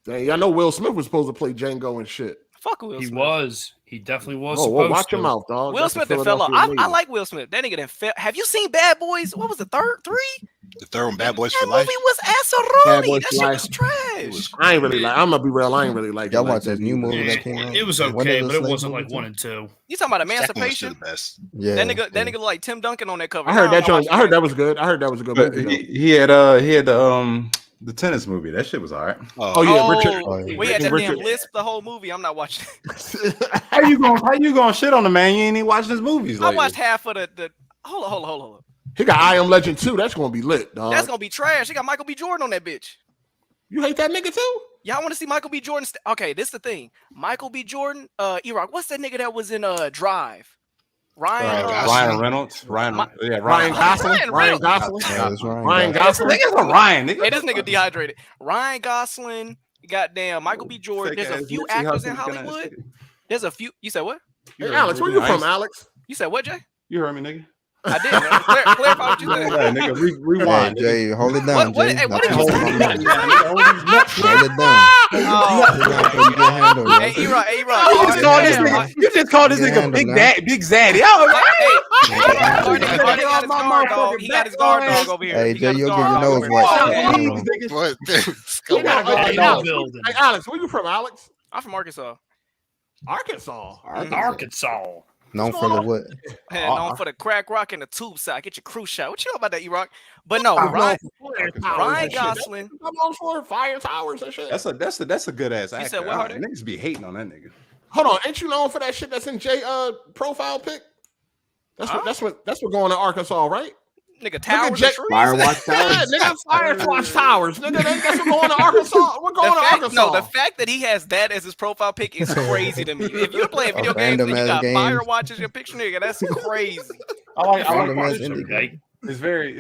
Dang, I know Will Smith was supposed to play Django and shit. Fuck Will He Smith. was. He definitely was. Oh, supposed watch to. your mouth, dog. Will That's the Smith that fell off. Philadelphia I lady. like Will Smith. That nigga that have you seen Bad Boys? What was the third? 3? The third one, Bad Boys That for movie Life. was Bad ass-a-rooney. Boys That for shit Life. was trash. I ain't really like. I'm gonna be real. I ain't really like. Y'all it like watch this that new either. movie Yeah, that came out? it was When okay, is but the it slave wasn't movie like too? 1 and 2. You talking about Second one's Emancipation? still the best. Yeah. That nigga look like Tim Duncan on that cover. I heard that Nah, joint. I heard that was good. I heard that was a good But movie. Though. he had the tennis movie. That shit was all right. Oh yeah, Oh, Richard. we had that Richard- damn lisp the whole movie. I'm not watching. How you gonna shit on the man? You ain't even watching his movies. I Lately. watched half of the. Hold on. He got I Am Legend 2. That's gonna be lit, dog. That's gonna be trash. He got Michael B. Jordan on that bitch. You hate that nigga too? Y'all want to see Michael B. Jordan? Okay, this is the thing. Michael B. Jordan, E-Rock. What's that nigga that was in Drive? Ryan. Ryan Reynolds. Ryan Ryan Gosling. Ryan Gosling. Yeah, that's right. Ryan Gosling. Nigga's a Ryan. Nigga. Hey, this nigga dehydrated. Ryan Gosling. Goddamn, Michael B. Jordan. Fake There's a ass few Nipsey actors in Hussle looking ass Hollywood. nigga. There's a few. You said what? Hey, Alex, where you from, Alex? You said what, Jay? You heard me, nigga. I did. Man. Clarify what you said. Yeah, nigga, Hey, rewind. Jay, hold it down, What- Jay. hey, what Not did you too say? much. Hold Hold it down. Oh, Hold it down before you get handled, hey, bro. E-Rock. You just called this nigga Big Daddy. Big Zaddy. Oh, He got his guard dog over here. Hey, He Jay, got his you'll get guard your dog nose over here. wiped. What? You gotta go- Hey, Hey, no Alex, building. hey, Alex, where you from, Alex? I'm from Arkansas. Arkansas. Arkansas. Known for the what? Hey, known for the crack rock and the tube side. Get your crew shot. What you know about that, E-Rock? But no, Ryan Gosling. I'm on for Fire Towers and shit. that's a good ass actor. said what, Hardy? Niggas be hating on that nigga. Hold on, ain't you known for that shit that's in Jay profile pic? That's what going to Arkansas, right? Nigga, towers Jay- and trees. Firewatch Yeah, Towers. nigga, Firewatch Towers. Nigga, that's what going to Arkansas. We're going to Arkansas. No, the fact that he has that as his profile pic is crazy to me. If you're playing video games and you random got ass Firewatch as your picture, nigga, that's crazy. I like Random ass It's indie. okay. It's very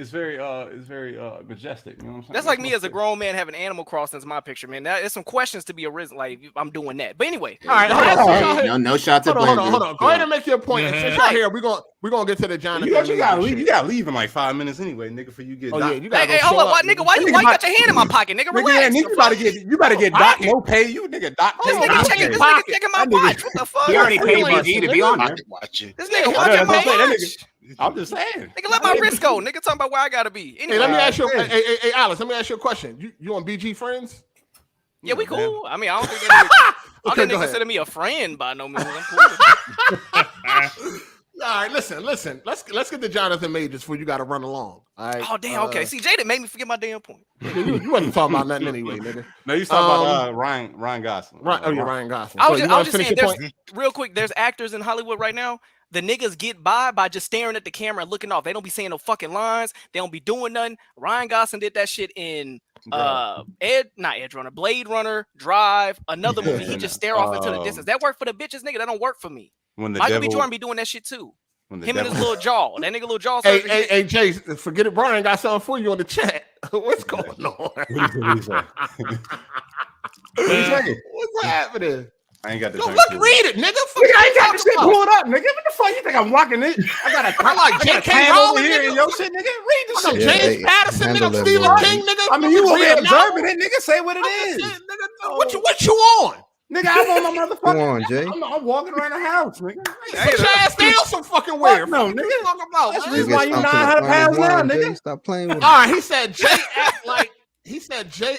majestic. You know what I'm saying? That's like me as a grown man having Animal Crossing as my picture, man. There's some questions to be arisen. Like I'm doing that. But anyway, All right, hold on. No shots at Hold on. Blazer. Go ahead and make your point. And since y'all here, we're gonna get to the Johnathan. You gotta leave. You gotta leave in like 5 minutes anyway, nigga. For you get. Oh yeah, docked. you gotta hey, go hold show up, what, up, nigga? Why you got your hand in my pocket, nigga? Nigga, Relax. yeah, nigga, you better get docked. No pay. You nigga docked. This nigga checking my watch. What the fuck? He already paid Freelance, BG to be on there. Watching. This nigga Yeah, watching that's what I'm saying. my That watch. I'm just saying. Nigga, let my wrist go. Nigga, talking about where I gotta be. Hey, Anyway, let me ask you. Hey, Alex, let me ask you a question. You on BG Friends? yeah, we cool. I mean, I don't think that I didn't consider me a friend by no means. I'm cool. All right, listen. Let's get to Johnathan Majors before you got to run along. All right. Oh damn. Okay. See, Jada made me forget my damn point. You wasn't talking about nothing anyway, nigga. No, you talking about Ryan Gosling. Ryan Gosling. I was just saying. Real quick. There's actors in Hollywood right now. The niggas get by just staring at the camera and looking off. They don't be saying no fucking lines. They don't be doing nothing. Ryan Gosling did that shit in Edge Runner, Blade Runner, Drive, another movie. He just stare off into the distance. That worked for the bitches, nigga. That don't work for me. Michael B. Jordan be doing that shit too. Him and his little jaw. That nigga little jaw. Hey, Jay, forget it. Brian got something for you on the chat. What's going on? What's happening? I ain't got the. Read it, nigga. I ain't got the shit pulled up, nigga. What the fuck you think I'm walking it? I got a J.K. over here in your shit, nigga. Read the shit. James Patterson, nigga. Stephen King, nigga. I mean, you over here observing it, nigga. Say what it is. Nigga, what you on? Nigga, I'm on my motherfucker. Come on, Jay. I'm walking around the house, nigga. Put your ass down some fucking where. No, nigga. That's the reason why you Get 900 pounds now, Jay. nigga. Stop playing with All right, he said Jay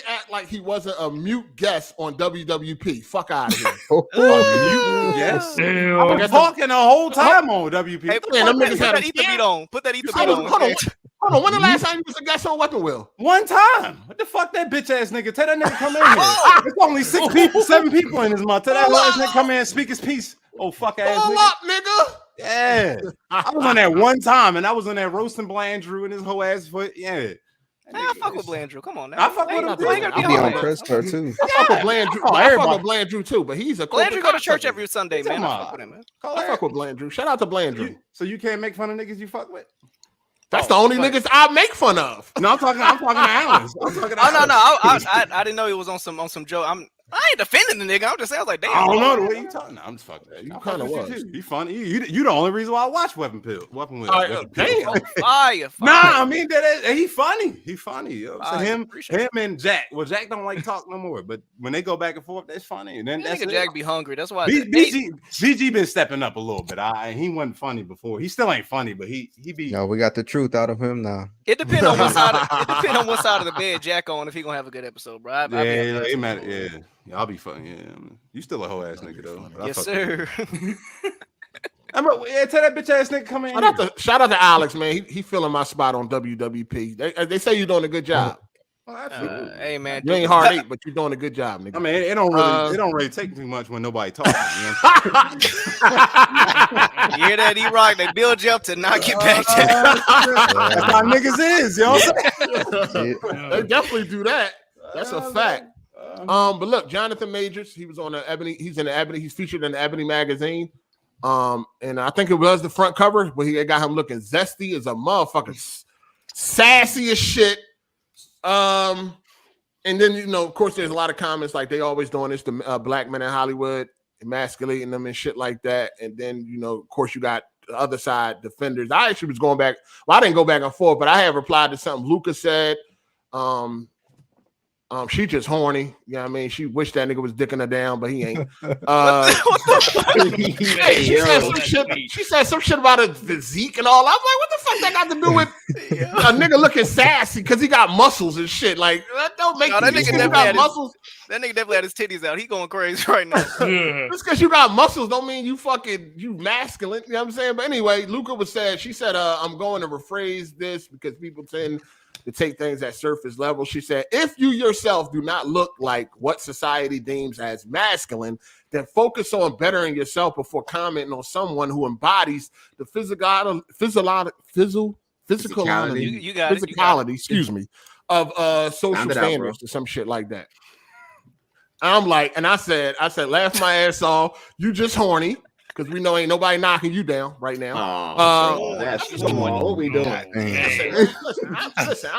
act like he wasn't a mute guest on WWP. Fuck out of here. Yes. I've been talking the whole time on WP. Hey, put that ether beat on. Put that ether beat on. Hold on. When the last time you was a guest on Weapon Wheel? One time. What the fuck that bitch ass nigga? Tell that nigga come in here. There's only 6 people, 7 people in this month. Tell that last nigga come in and speak his piece. Oh, fuck ass Pull nigga. up, nigga. Yeah. I was on that one time, and I was on that roasting Blandrew and his whole ass foot. Yeah. I fuck with Blandrew. Come on now. I fuck with him. I'll be on Crestcar too. I fuck with Blandrew. I fuck with Blandrew too, but he's a Blandrew go to church every Sunday, man. I fuck with him, man. I fuck with Blandrew. Shout out to Blandrew. So you can't make fun of niggas you fuck with? That's the only niggas I make fun of. No, I'm talking to Alan. I didn't know he was on some joke. I ain't defending the nigga. I'm just saying, I was like, damn. I don't know the way you talking. No, I'm just fucking. You kind of was. You funny. You the only reason why I watch Weapon Wheel. Damn. Fire. Nah, I mean he funny. He funny. You know? So him and Jack. Well, Jack don't like talk no more, but when they go back and forth, that's funny. And then that's nigga Jack be hungry. That's why BG been stepping up a little bit. He wasn't funny before. He still ain't funny, but he be. No, we got the truth out of him now. It depends on what side of the bed Jack on if he gonna have a good episode, bro. Yeah. I'll be funny. Yeah, you still a hoe ass nigga though. Yes, sir. Tell that bitch ass nigga come in. Shout out to Alex, man. He filling my spot on WWP. They say you're doing a good job. Hey man, you ain't hard 8, but you're doing a good job, nigga. I mean, it don't really take too much when nobody talking. You hear that? E-Rock, they build you up to not get back down. That's how niggas is, yo. They definitely do that. That's a fact. But look, Johnathan Majors, he was on the Ebony. He's in the Ebony. He's featured in the Ebony magazine. And I think it was the front cover where he got him looking zesty as a motherfucker, sassy as shit. And then of course, there's a lot of comments like they always doing this to black men in Hollywood, emasculating them and shit like that. And then of course, you got the other side defenders. I actually was going back. Well, I didn't go back and forth, but I have replied to something Luca said. She just horny. You know what I mean? She wished that nigga was dicking her down, but he ain't. What the fuck? She said some shit about a physique and all. I'm like, what the fuck that got to do with a nigga looking sassy because he got muscles and shit? Like, that don't make that nigga got muscles. That nigga definitely had his titties out. He going crazy right now. Just because you got muscles don't mean you masculine. You know what I'm saying? But anyway, Luca she said, I'm going to rephrase this because people tend to take things at surface level. She said, if you yourself do not look like what society deems as masculine, then focus on bettering yourself before commenting on someone who embodies the physicality of social standards or some shit like that. I'm like, and I said, laugh my ass off. You just horny. Because we know ain't nobody knocking you down right now. What we doing? Listen,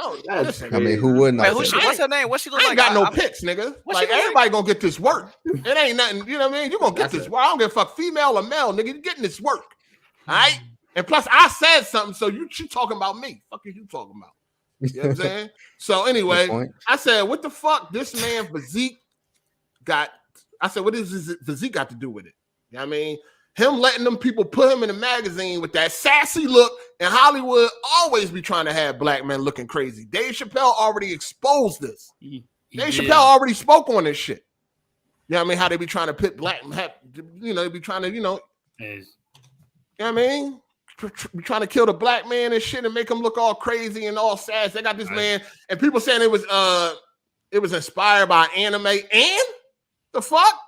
I mean, who wouldn't? What's her name? What she look like? I ain't got no pics, nigga. Like everybody gonna get this work. It ain't nothing. You know what I mean? You gonna get this work. I don't give a fuck, female or male, nigga. You getting this work, all right? And plus, I said something, so she talking about me. Fuck is you talking about? You know what I'm saying? So anyway, I said, what the fuck? This man physique got. I said, what does his physique got to do with it? You know what I mean? Him letting them people put him in a magazine with that sassy look, and Hollywood always be trying to have black men looking crazy. Dave Chappelle already exposed this. Dave Chappelle already spoke on this shit. You know what I mean? How they be trying to pit black, they be trying to, you know what I mean? Trying to kill the black man and shit and make him look all crazy and all sad. They got this man, and people saying it was inspired by anime. And the fuck?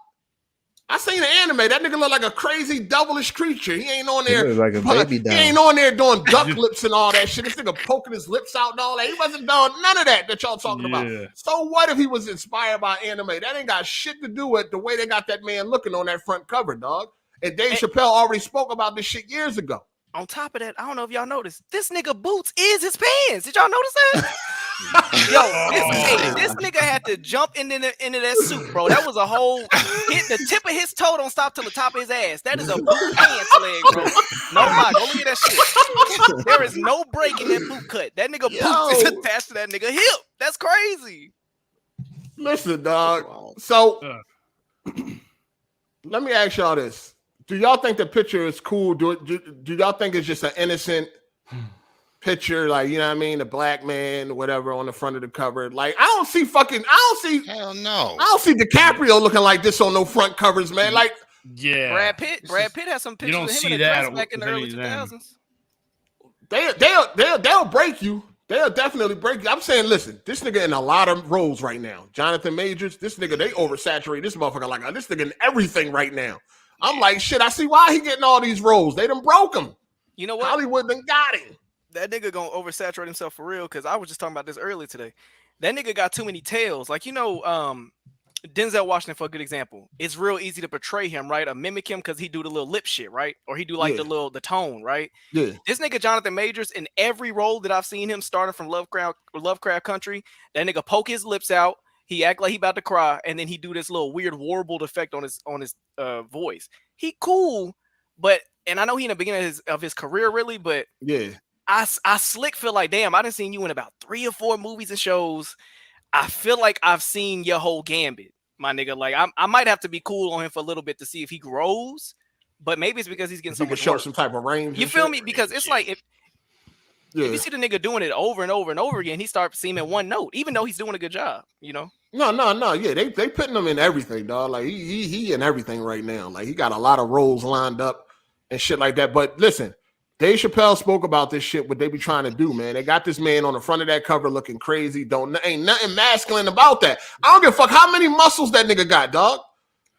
I seen the anime. That nigga look like a crazy devilish creature. He ain't on there like a baby doll. He ain't on there doing duck lips and all that shit. This nigga poking his lips out and all that. He wasn't doing none of that y'all talking about. So what if he was inspired by anime? That ain't got shit to do with the way they got that man looking on that front cover, dog. And Dave Chappelle already spoke about this shit years ago. On top of that, I don't know if y'all noticed, this nigga boots is his pants. Did y'all notice that? Yo, this nigga had to jump into that suit, bro. That was a whole hit. The tip of his toe don't stop till the top of his ass. That is a boot pants leg, bro. No lie, go look at that shit. There is no break in that boot cut. That nigga boot is attached to that nigga hip. That's crazy. Listen, dog. So let me ask y'all this. Do y'all think the picture is cool? Do y'all think it's just an innocent picture? Like, you know what I mean? The black man, whatever, on the front of the cover. Like, I don't see hell no. I don't see DiCaprio looking like this on no front covers, man. Like, Brad Pitt has some pictures of him in a dress back in the early 2000s. They'll break you. They'll definitely break you. I'm saying, listen, this nigga in a lot of roles right now. Jonathan Majors, this nigga, they oversaturate this motherfucker like this nigga in everything right now. I'm like, shit, I see why he getting all these roles. They done broke him. You know what? Hollywood done got him. That nigga gonna oversaturate himself for real, because I was just talking about this earlier today. That nigga got too many tails. Like, you know, Denzel Washington, for a good example. It's real easy to portray him, right? Or mimic him because he do the little lip shit, right? Or he do like the tone, right? Yeah. This nigga Jonathan Majors, in every role that I've seen him, starting from Lovecraft Country, that nigga poke his lips out. He act like he about to cry, and then he do this little weird warbled effect on his voice. He cool, and I know he in the beginning of his career, really, but I slick feel like, damn, I done seen you in about 3 or 4 movies and shows. I feel like I've seen your whole gambit, my nigga. Like, I might have to be cool on him for a little bit to see if he grows, but maybe it's because he's getting so much show work. some type of range. You feel me? Because it's like if you see the nigga doing it over and over and over again, he starts seeming one note, even though he's doing a good job, you know? No. Yeah, they putting him in everything, dog. Like he in everything right now. Like he got a lot of roles lined up and shit like that. But listen, Dave Chappelle spoke about this shit, what they be trying to do, man. They got this man on the front of that cover looking crazy. Ain't nothing masculine about that. I don't give a fuck how many muscles that nigga got, dog.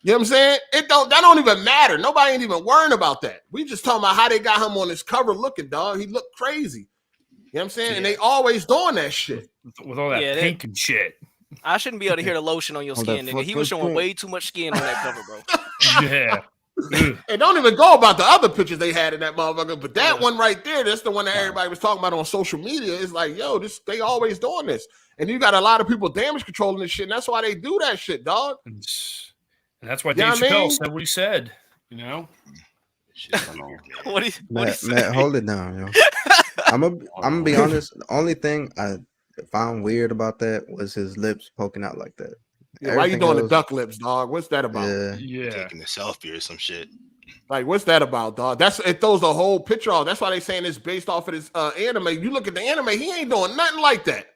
You know what I'm saying? That don't even matter. Nobody ain't even worrying about that. We just talking about how they got him on this cover looking, dog. He looked crazy. You know what I'm saying? Yeah. And they always doing that shit. With all that pink and shit. I shouldn't be able to hear the lotion on your skin, nigga. He was showing way too much skin on that cover, bro. Yeah. And don't even go about the other pictures they had in that motherfucker. But that one right there, that's the one that everybody was talking about on social media. It's like, yo, they always doing this. And you got a lot of people damage controlling this shit. And that's why they do that shit, dog. And that's why Dave Chappelle said what he said, you know? Matt, hold it down, yo. I'm gonna be honest. The only thing I found weird about that was his lips poking out like that. Yeah, why you doing the duck lips, dog? What's that about? Yeah. Taking a selfie or some shit. Like, what's that about, dog? It throws the whole picture off. That's why they saying it's based off of this anime. You look at the anime, he ain't doing nothing like that.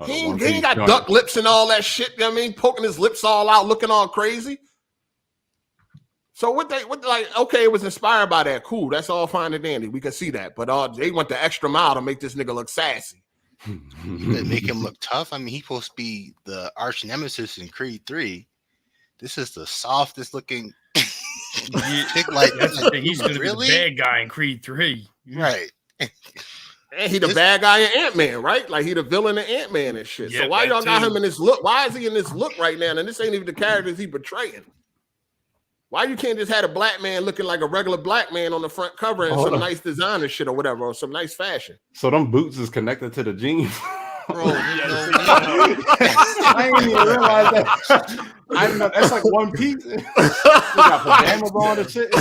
He ain't got duck lips and all that shit. You know what I mean? Poking his lips all out, looking all crazy. So okay, it was inspired by that. Cool. That's all fine and dandy. We can see that. But they went the extra mile to make this nigga look sassy. Make him look tough. I mean, he's supposed to be the arch nemesis in Creed 3. This is the softest looking like that's the thing. He's gonna be the bad guy in Creed 3. Right. And he the bad guy in Ant-Man, right? Like he the villain in Ant-Man and shit. Yeah, so why y'all got him in this look? Why is he in this look right now? And this ain't even the characters he portraying. Why you can't just have a black man looking like a regular black man on the front cover and some nice designer shit or whatever, or some nice fashion? So them boots is connected to the jeans. Bro, I didn't even realize that. I didn't know that's like one piece. You got pajamas on and shit.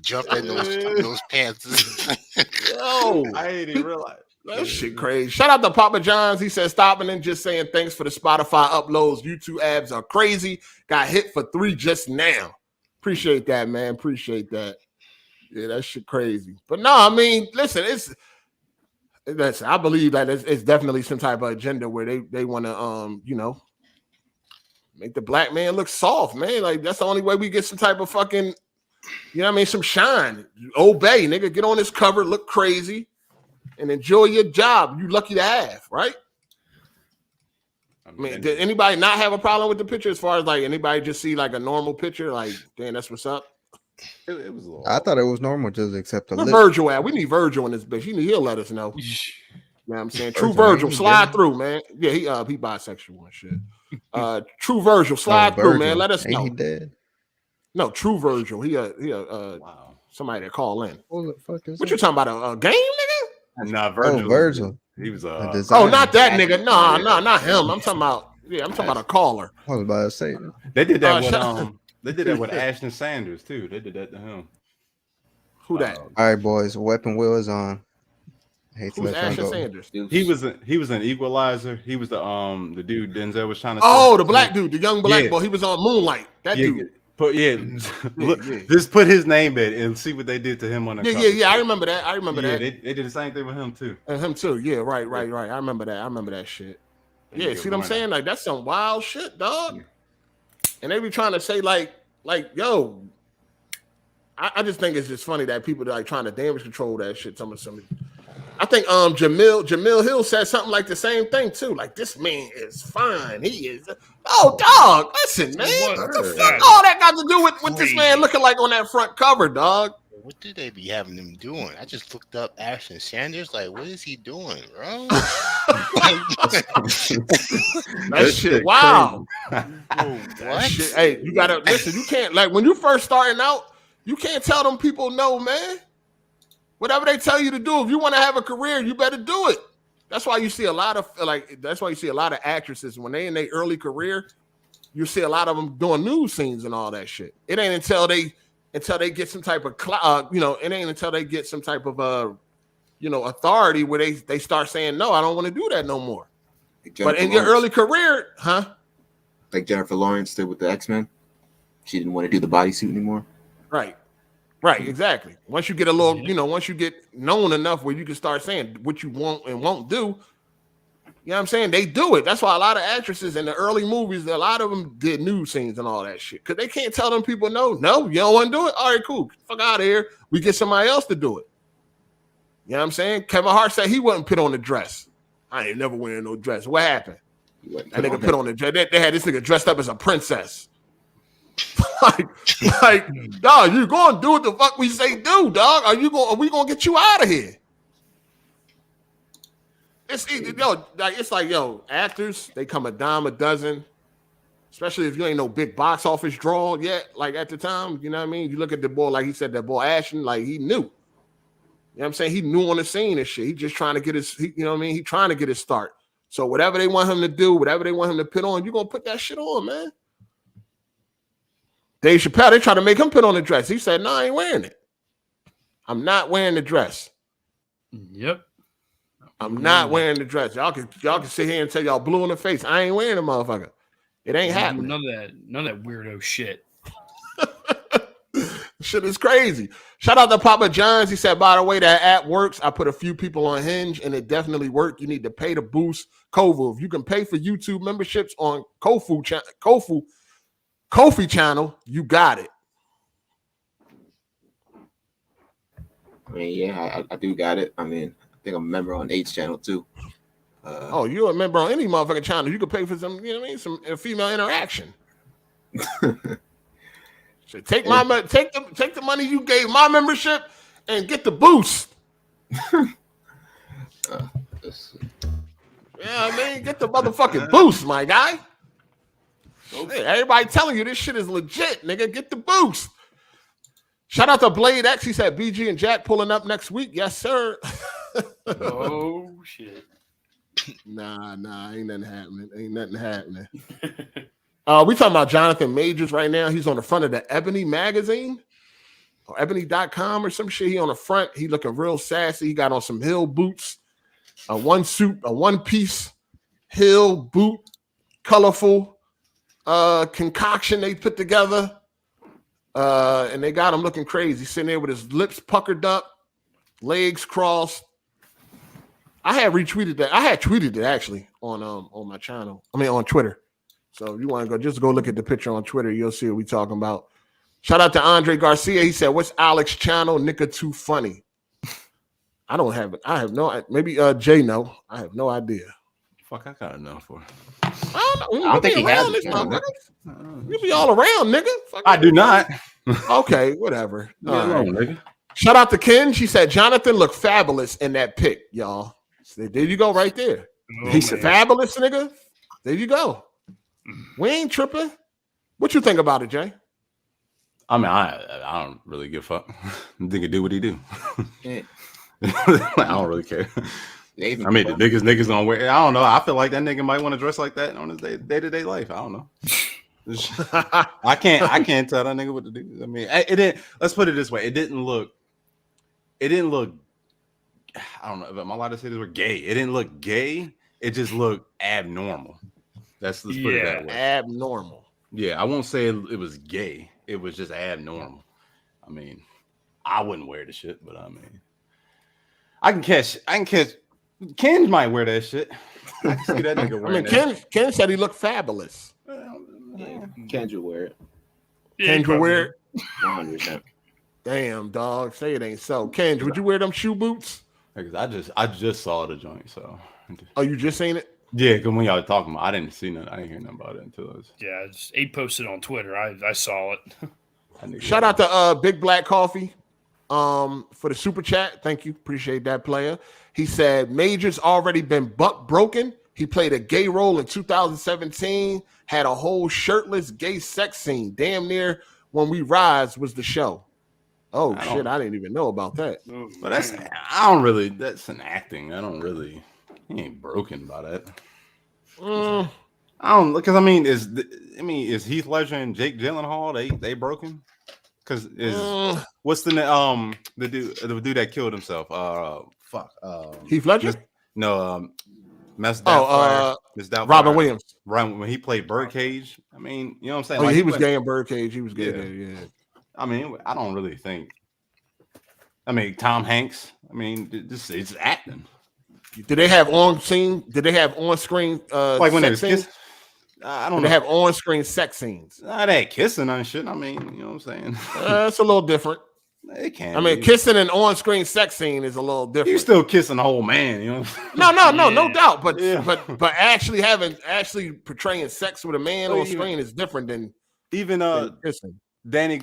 Jump in those pants. Yo, I didn't even realize. That shit crazy. Shout out to Papa John's. He said, stopping and just saying thanks for the Spotify uploads. YouTube ads are crazy. Got hit for 3 just now. Appreciate that, man. Appreciate that. Yeah, that shit crazy. But no, I mean, listen, I believe that it's definitely some type of agenda where they want to, Make the black man look soft, man. Like that's the only way we get some type of fucking, you know what I mean, some shine. Obey, nigga. Get on this cover, look crazy, and enjoy your job. You lucky to have, right? I mean, did anybody not have a problem with the picture as far as like anybody just see like a normal picture? Like, damn, that's what's up. It was a little. I thought it was normal, just except the Where lip. Virgil at? We need Virgil in this bitch. He'll let us know. You know what I'm saying? True Virgil, slide through, man. Yeah, he bisexual and shit. True Virgil, slide through, man. Let us know. Ain't he dead? No, True Virgil. He Wow. somebody to call in. What the fuck is What that? you talking about? A game, nigga? Nah, Virgil. Oh, Virgil. He was The Oh, designer. not that nigga. No, not him. I'm talking about. Yeah, I'm talking about a caller. I was about to say. They did that shut- with They did that with Ashton Sanders too. They did that to him. Who that? All right, boys. Weapon wheel is on. I hate to Who's let y'all Ashton go. Sanders? He was an Equalizer. He was the dude Denzel was trying to. Oh, the black dude, the young black Yeah. boy. He was on Moonlight. That dude. Look, yeah. just put his name in and see what they did to him on the cover. Yeah. I remember that. They did the same thing with him too. And him too. Yeah, right. I remember that shit. Yeah, see what I'm saying? Like that's some wild shit, dog. And they be trying to say like, yo, I just think it's just funny that people are like trying to damage control that shit. I think Jamil Hill said something like the same thing too. Like this man is fine. He is. Oh, dog, listen, man. What the fuck? All that got to do with this man looking like on that front cover, dog. What did they be having him doing? I just looked up Ashton Sanders. Like, what is he doing, bro? That shit, wow. What? Shit, hey, you gotta listen. You can't like when you first starting out. You can't tell them people no, man. Whatever they tell you to do, if you want to have a career, you better do it. That's why you see a lot of actresses when they in their early career. You see a lot of them doing news scenes and all that shit. It ain't until they get some type of it ain't until they get some type of authority where they start saying no, I don't want to do that no more. But in your early career, like Jennifer Lawrence did with the X-Men, she didn't want to do the bodysuit anymore. Right, exactly. Once you get a little, once you get known enough where you can start saying what you want and won't do, you know what I'm saying? They do it. That's why a lot of actresses in the early movies, a lot of them did nude scenes and all that shit. Because they can't tell them people, no, you don't want to do it? All right, cool. Fuck out of here. We get somebody else to do it. You know what I'm saying? Kevin Hart said he wouldn't put on the dress. I ain't never wearing no dress. What happened? That nigga put on the dress. They had this nigga dressed up as a princess. like, dog, you gonna do what the fuck we say do, dog? Are we gonna get you out of here? It's like actors, they come a dime a dozen, especially if you ain't no big box office draw yet, like at the time, you know what I mean? You look at the boy, like he said, that boy Ashton, like he knew. You know what I'm saying? He knew on the scene and shit. He just trying to get he trying to get his start. So whatever they want him to do, whatever they want him to put on, you're gonna put that shit on, man. Dave Chappelle, they try to make him put on the dress. He said, no, I ain't wearing it. I'm not wearing the dress. Yep. I'm not wearing the dress. Y'all can sit here and tell y'all blue in the face. I ain't wearing the motherfucker. It ain't happening. None of that weirdo shit. Shit is crazy. Shout out to Papa John's. He said, by the way, that app works. I put a few people on Hinge and it definitely worked. You need to pay to boost Kofu. If you can pay for YouTube memberships on Kofi channel, you got it. I mean, yeah, I do got it. I mean, I think I'm a member on H channel too. You're a member on any motherfucking channel. You can pay for some, you know what I mean, some female interaction. So take the money you gave my membership and get the boost. Yeah, I mean, get the motherfucking boost, my guy. Hey, everybody telling you this shit is legit, nigga. Get the boost. Shout out to Blade X. He said BG and Jack pulling up next week. Yes, sir. Oh shit. Nah, ain't nothing happening. We talking about Johnathan Majors right now. He's on the front of the Ebony magazine or ebony.com or some shit. He on the front. He looking real sassy. He got on some Hill boots, a one-piece Hill boot, colorful concoction they put together. And they got him looking crazy, sitting there with his lips puckered up, legs crossed. I had retweeted that. I had tweeted it actually on my channel. I mean on Twitter. So if you want to go, just go look at the picture on Twitter. You'll see what we talking about. Shout out to Andre Garcia. He said, "What's Alex channel? Nigga too funny." I don't have it. I have no. Maybe Jay know. I have no idea. Fuck, I gotta know for. I don't think he has this it. motherfucker. You be all around, nigga. Fuck I do not. Okay, whatever. Leave All me right. alone, nigga. Shout out to Ken. She said Johnathan looked fabulous in that pic, y'all. So there you go, right there. Oh, He's man. fabulous, nigga. There you go. We ain't tripping. What you think about it, Jay? I mean, I don't really give a fuck. Nigga do what he do. Yeah. I don't really care. I mean, the niggas gonna wear. I don't know. I feel like that nigga might want to dress like that on his day-to-day life. I don't know. I can't tell that nigga what to do. I mean, it didn't. Let's put it this way. It didn't look. I don't know. Am I allowed to say this word? Gay. It didn't look gay. It just looked abnormal. Let's put it that way. Abnormal. Yeah, I won't say it was gay. It was just abnormal. I mean, I wouldn't wear the shit, but I mean, I can catch. Ken might wear that shit. I can see that nigga wearing Ken said he looked fabulous. Kendra wear it. Kendra wear it? 100%. Damn, dog. Say it ain't so. Kendra, would you wear them shoe boots? Because I just saw the joint, so. Oh, you just seen it? Yeah, because when y'all were talking about, I didn't see nothing. I didn't hear nothing about it until it was. Yeah, Abe posted on Twitter. I saw it. Shout out to Big Black Coffee for the super chat. Thank you. Appreciate that, player. He said Major's already been buck broken. He played a gay role in 2017, had a whole shirtless gay sex scene. Damn near When We Rise was the show. Oh, shit. I didn't even know about that. But that's an acting. He ain't broken by that. I don't, because I mean, is Heath Ledger and Jake Gyllenhaal they broken? Because what's the dude that killed himself? Heath Ledger? Robin Williams. Right when he played Birdcage. I mean, you know what I'm saying? Oh, like, he was gay in Birdcage. He was gay there, yeah. I mean, I don't really think. I mean, Tom Hanks. I mean, it's acting. Did they have on screen? Did they have on screen? Like when they was scenes? kissing? I don't know. They have on screen sex scenes. They kissing and shit. I mean, you know what I'm saying? It's a little different. It can. I mean, kissing an on screen sex scene is a little different. You still kissing the whole man, you know? No doubt. But actually portraying sex with a man on screen is different than kissing. Danny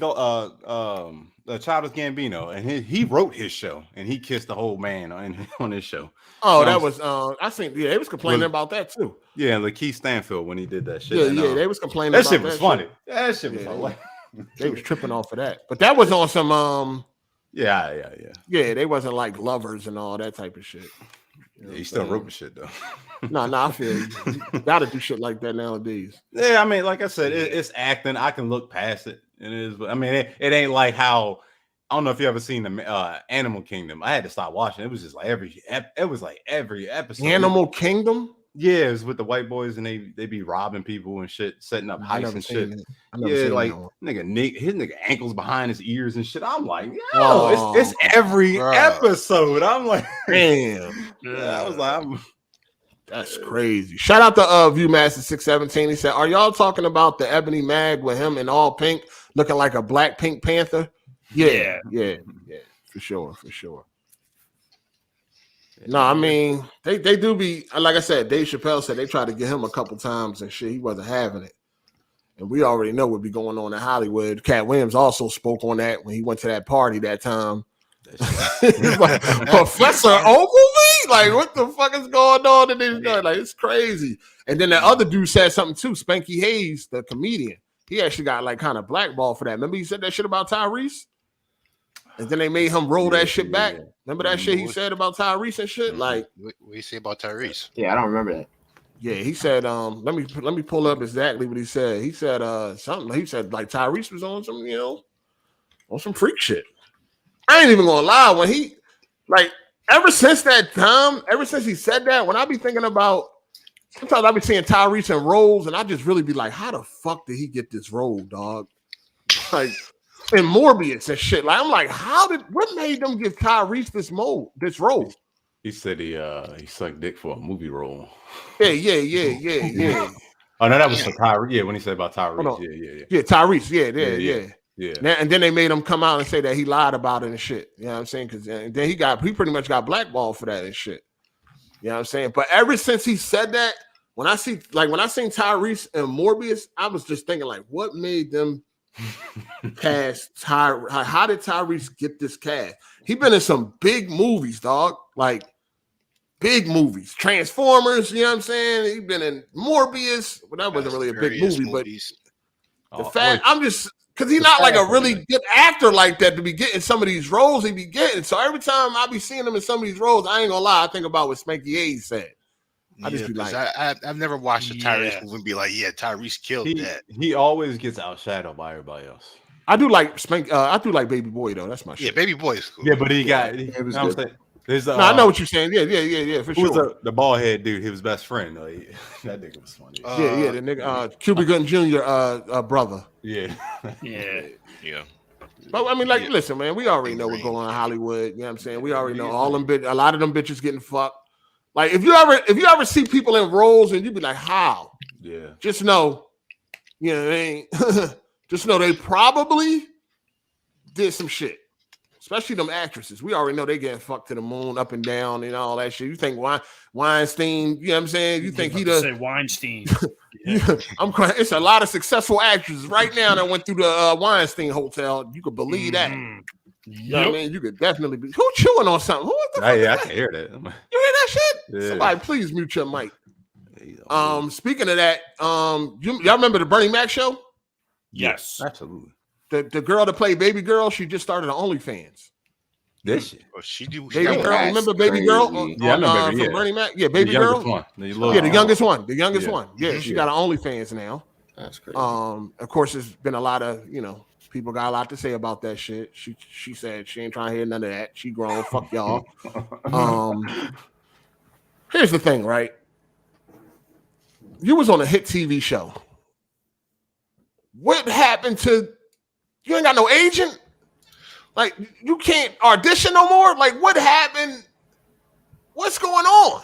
the Childish Gambino, and he wrote his show and he kissed the whole man on his show. Oh, that was I think they was complaining about that too. Yeah, Lakeith Stanfield when he did that shit. They was complaining that about shit was that funny. Shit. That shit was funny. They was tripping off of that. But that was on some Yeah, they wasn't like lovers and all that type of shit. You know he still wrote the shit though. No, I feel you gotta do shit like that nowadays. Yeah, I mean, like I said, it's acting. I can look past it. It is, but I mean, it ain't like how I don't know if you ever seen the Animal Kingdom. I had to stop watching. It was just like every episode. Animal Kingdom. Yeah, it's with the white boys and they be robbing people and shit, setting up heists and shit. Yeah, like his nigga ankles behind his ears and shit. I'm like, it's every episode. I'm like, damn. Yeah, I was like, that's crazy. Shout out to Viewmaster 617. He said, "Are y'all talking about the Ebony Mag with him in all pink, looking like a black Pink Panther?" Yeah, for sure. No, I mean they do be like I said. Dave Chappelle said they tried to get him a couple times and shit. He wasn't having it, and we already know what be going on in Hollywood. Cat Williams also spoke on that when he went to that party that time. Like, Professor Ogilvy, like what the fuck is going on in this? Like it's crazy. And then the other dude said something too. Spanky Hayes, the comedian, he actually got like kind of blackballed for that. Remember he said that shit about Tyrese? And then they made him roll that shit back. Remember that shit he said about Tyrese and shit? Like, what do you say about Tyrese? Yeah, I don't remember that. Yeah, he said, let me pull up exactly what he said. He said something. He said like Tyrese was on some, on some freak shit. I ain't even gonna lie. When he ever since that time, ever since he said that, when I be thinking about sometimes I be seeing Tyrese in roles, and I just really be like, how the fuck did he get this role, dog? Like in Morbius and shit. Like I'm like, what made them give Tyrese this role? He said he sucked dick for a movie role. Yeah. Oh no, that was for Tyrese. Yeah, when he said about Hold on. Tyrese. Yeah, Tyrese. Yeah. Yeah. And then they made him come out and say that he lied about it and shit. You know what I'm saying? Because then he pretty much got blackballed for that and shit. You know what I'm saying? But ever since he said that, when I seen Tyrese and Morbius, I was just thinking like, what made them cast Tyrese? How did Tyrese get this cast? He been in some big movies, dog. Like big movies, Transformers. You know what I'm saying? He been in Morbius. Well, that wasn't really a big movie, but the fact I'm just because he's not like a really good actor like that to be getting some of these roles he be getting. So every time I be seeing him in some of these roles, I ain't gonna lie, I think about what Spanky A's said. I just be like, I've never watched a Tyrese movie and be like, yeah, Tyrese killed that. He always gets outshadowed by everybody else. I do like I do like Baby Boy though. That's my shit. Yeah, Baby Boy is cool. Yeah, but he got. I know what you're saying. Yeah, for sure. Was the bald head dude? His best friend. Like, that nigga was funny. The nigga, Cuba Gooding Jr. Brother. Yeah. But I mean, like, listen, man, we already know what's going on in Hollywood. You know what I'm saying? We already know a lot of them bitches getting fucked. Like, if you ever see people in roles and you be like, how? Yeah. Just know, you know what I mean? Just know they probably did some shit. Especially them actresses. We already know they getting fucked to the moon, up and down, and all that shit. You think Weinstein, you know what I'm saying? You think he does say Weinstein. I'm crying. It's a lot of successful actresses right now that went through the Weinstein Hotel. You could believe that. You know what I mean? You could definitely be. Who chewing on something? Who the fuck I can hear that. You hear that shit? Yeah. Somebody please mute your mic. Speaking of that, y'all remember the Bernie Mac show? Yes. Absolutely. The girl that played Baby Girl, she just started on OnlyFans. This shit. Oh, she do. Baby Girl, remember Baby Girl? Yeah, I remember. From Bernie Mac. Yeah, Baby Girl. The youngest one. The youngest one. Yeah, she got an OnlyFans now. That's crazy. Of course, there's been a lot of people got a lot to say about that shit. She said she ain't trying to hear none of that. She grown. Fuck y'all. Here's the thing, right? You was on a hit TV show. What happened to you? Ain't got no agent? Like, you can't audition no more? Like, what happened? What's going on?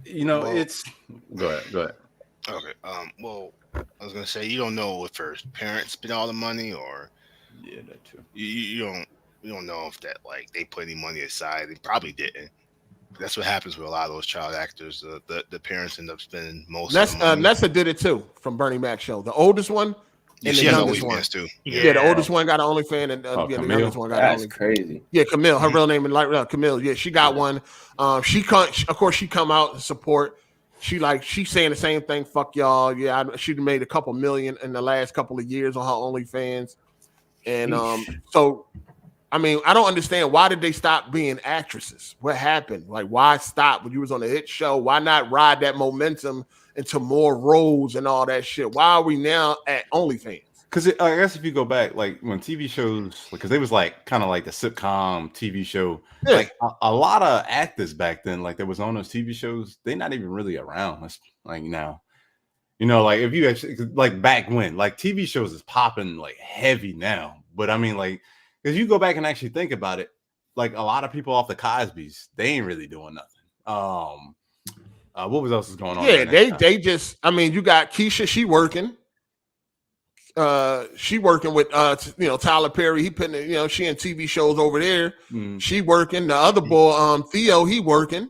It's go ahead. Okay. Well, I was gonna say you don't know if her parents spent all the money, or that too. You don't know if that like they put any money aside. They probably didn't. That's what happens with a lot of those child actors. The parents end up spending most of the money. Nessa did it too from Bernie Mac show. The oldest one and the youngest one too. Yeah, the oldest one got an OnlyFans, and the youngest one got an OnlyFans. That's crazy. Yeah, Camille. Her real name is Camille. Yeah, she got one. She come out and support. She's saying the same thing. Fuck y'all. Yeah, she made a couple million in the last couple of years on her OnlyFans, and so. I mean, I don't understand. Why did they stop being actresses? What happened? Like, why stop when you was on a hit show? Why not ride that momentum into more roles and all that shit? Why are we now at OnlyFans? Because I guess if you go back, like when TV shows, because they was like kind of like the sitcom TV show, like a lot of actors back then, like that was on those TV shows, they not even really around. That's like now, like if you actually like back when, like TV shows is popping like heavy now, but I mean like. Because you go back and actually think about it, like a lot of people off the Cosbys, they ain't really doing nothing. What else is going on? Yeah, they just. I mean, you got Keisha. She working. She working with Tyler Perry. He putting she in TV shows over there. She working. The other boy, Theo, he working.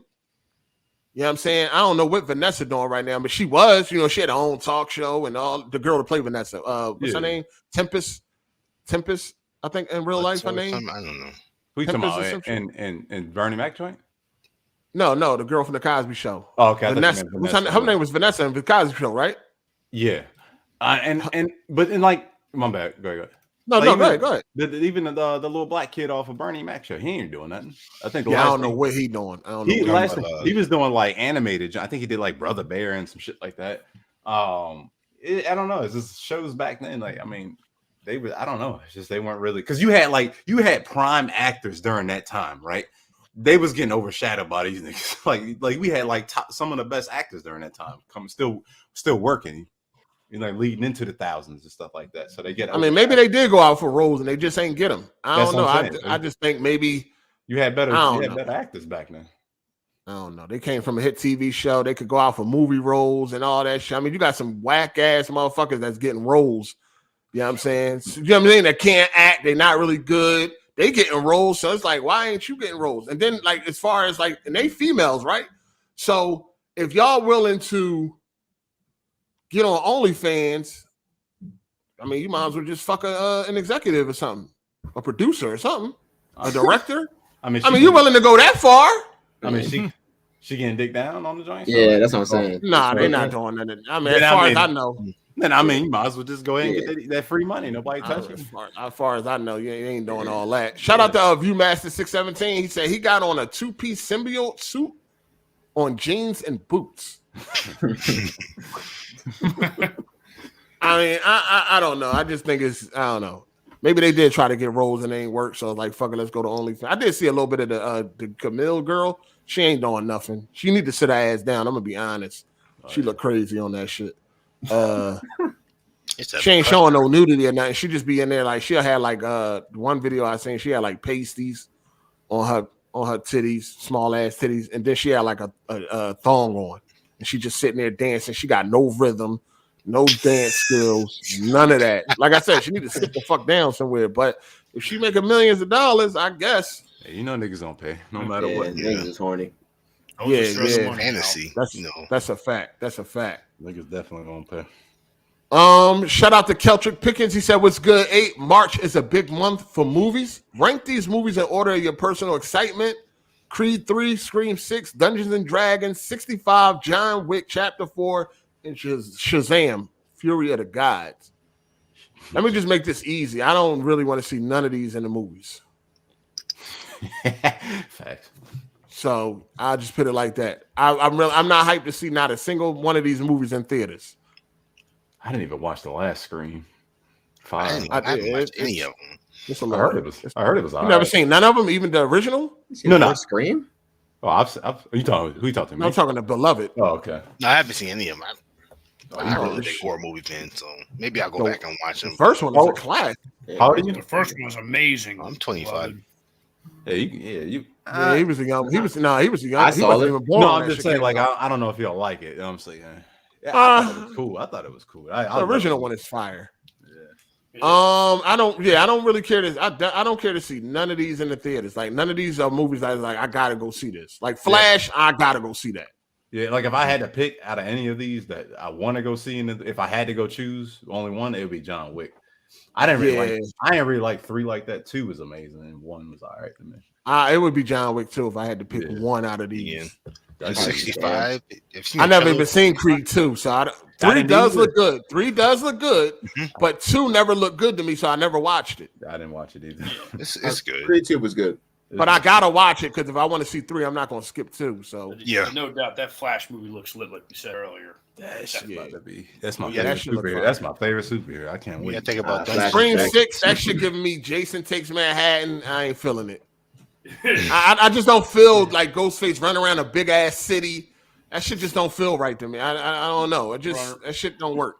You know what I'm saying? I don't know what Vanessa doing right now, but she was. She had her own talk show and all. The girl to play Vanessa. What's her name? Tempest. I think in real life, her name. I don't know. Who you talking about? And Bernie Mac joint? No, the girl from the Cosby Show. Oh, okay. Vanessa. Her name was Vanessa in the Cosby Show, right? Yeah. But like, my bad. Go ahead. No, go ahead. Even the little black kid off of Bernie Mac show, he ain't doing nothing. I think. I don't know what he doing. I don't know. He was doing like animated. I think he did like Brother Bear and some shit like that. I don't know. It's just shows back then. Like, I mean. They were, I don't know. It's just they weren't really because you had prime actors during that time, right? They was getting overshadowed by these niggas. like we had like some of the best actors during that time still working, like leading into the thousands and stuff like that. So they get. I mean, maybe they did go out for roles and they just ain't get them. I don't know. I just think maybe you had better actors back then. I don't know. They came from a hit TV show. They could go out for movie roles and all that shit. I mean, you got some whack ass motherfuckers that's getting roles. You know what I'm saying? You know what I'm saying? They can't act. They're not really good. They getting roles. So it's like, why ain't you getting roles? And then, like, as far as like, and they females, right? So if y'all willing to get on OnlyFans, I mean, you might as well just fuck an executive or something, a producer or something, a director. I mean, you willing to go that far? I mean, she getting dick down on the joint. Yeah, that's what I'm saying. Nah, they're not doing that. I mean, as far as I know. Then I mean, you might as well just go ahead and get that free money. Nobody touch it. As far as I know, you ain't doing all that. Shout out to Viewmaster617. He said he got on a 2-piece symbiote suit on jeans and boots. I mean, I don't know. I just think I don't know. Maybe they did try to get roles and they ain't work. So like, fuck it, let's go to OnlyFans. I did see a little bit of the Camille girl. She ain't doing nothing. She need to sit her ass down. I'm gonna be honest. She look crazy on that shit. She ain't showing no nudity or nothing. She just be in there like she'll have like one video I seen. She had like pasties on her titties, small ass titties, and then she had like a thong on, and she just sitting there dancing. She got no rhythm, no dance skills, none of that. Like I said, she need to sit the fuck down somewhere. But if she making millions of dollars, I guess. Hey, you know niggas don't pay no matter what. Niggas is horny. Yeah. Fantasy. That's a fact. That's a fact. Niggas definitely gonna pay. Shout out to Keltrick Pickens. He said, "What's good? March is a big month for movies. Rank these movies in order of your personal excitement: Creed 3, Scream 6, Dungeons and Dragons, 65, John Wick Chapter 4, and Shazam: Fury of the Gods." Let me just make this easy. I don't really want to see none of these in the movies. Facts. So I'll just put it like that. I'm not hyped to see not a single one of these movies in theaters. I didn't even watch the last Scream. I didn't watch any of them. I heard it was. You never seen none of them, even the original? No. Scream? Oh, who you talking to? Me? I'm talking to Beloved. Oh, okay. No, I haven't seen any of them. I'm not really a big horror movie fan, so maybe I'll go back and watch them. The first one was a classic. How old are you? The first one was amazing. I'm 25. Yeah, he was a young. He was young. I he saw wasn't it. even born. No, when I'm that just shit saying, came like, out. I don't know if you'll like it. You know what I'm saying? Yeah, I thought it was cool. I thought it was cool. The original one is fire. Yeah. I don't really care to. I don't care to see none of these in the theaters. Like none of these are movies that like I gotta go see this. Like Flash, I gotta go see that. Yeah, like if I had to pick out of any of these that I want to go see, if I had to go choose only one, it would be John Wick. I didn't really like 3 like that. 2 was amazing, and 1 was all right to me. It would be John Wick too if I had to pick one out of these. Yeah. 65. I never even seen Creed 2, so 3 does look good. 3 does look good, but 2 never looked good to me, so I never watched it. I didn't watch it either. It's good. Creed 2 was good. But I gotta watch it because if I want to see 3, I'm not gonna skip 2. So yeah, no doubt that Flash movie looks lit, like you said earlier. That's my that favorite superhero. That's my favorite superhero. I can't wait. Yeah, think about Scream 6. That shit giving me Jason Takes Manhattan. I ain't feeling it. I just don't feel like Ghostface running around a big ass city. That shit just don't feel right to me. I don't know. That shit don't work.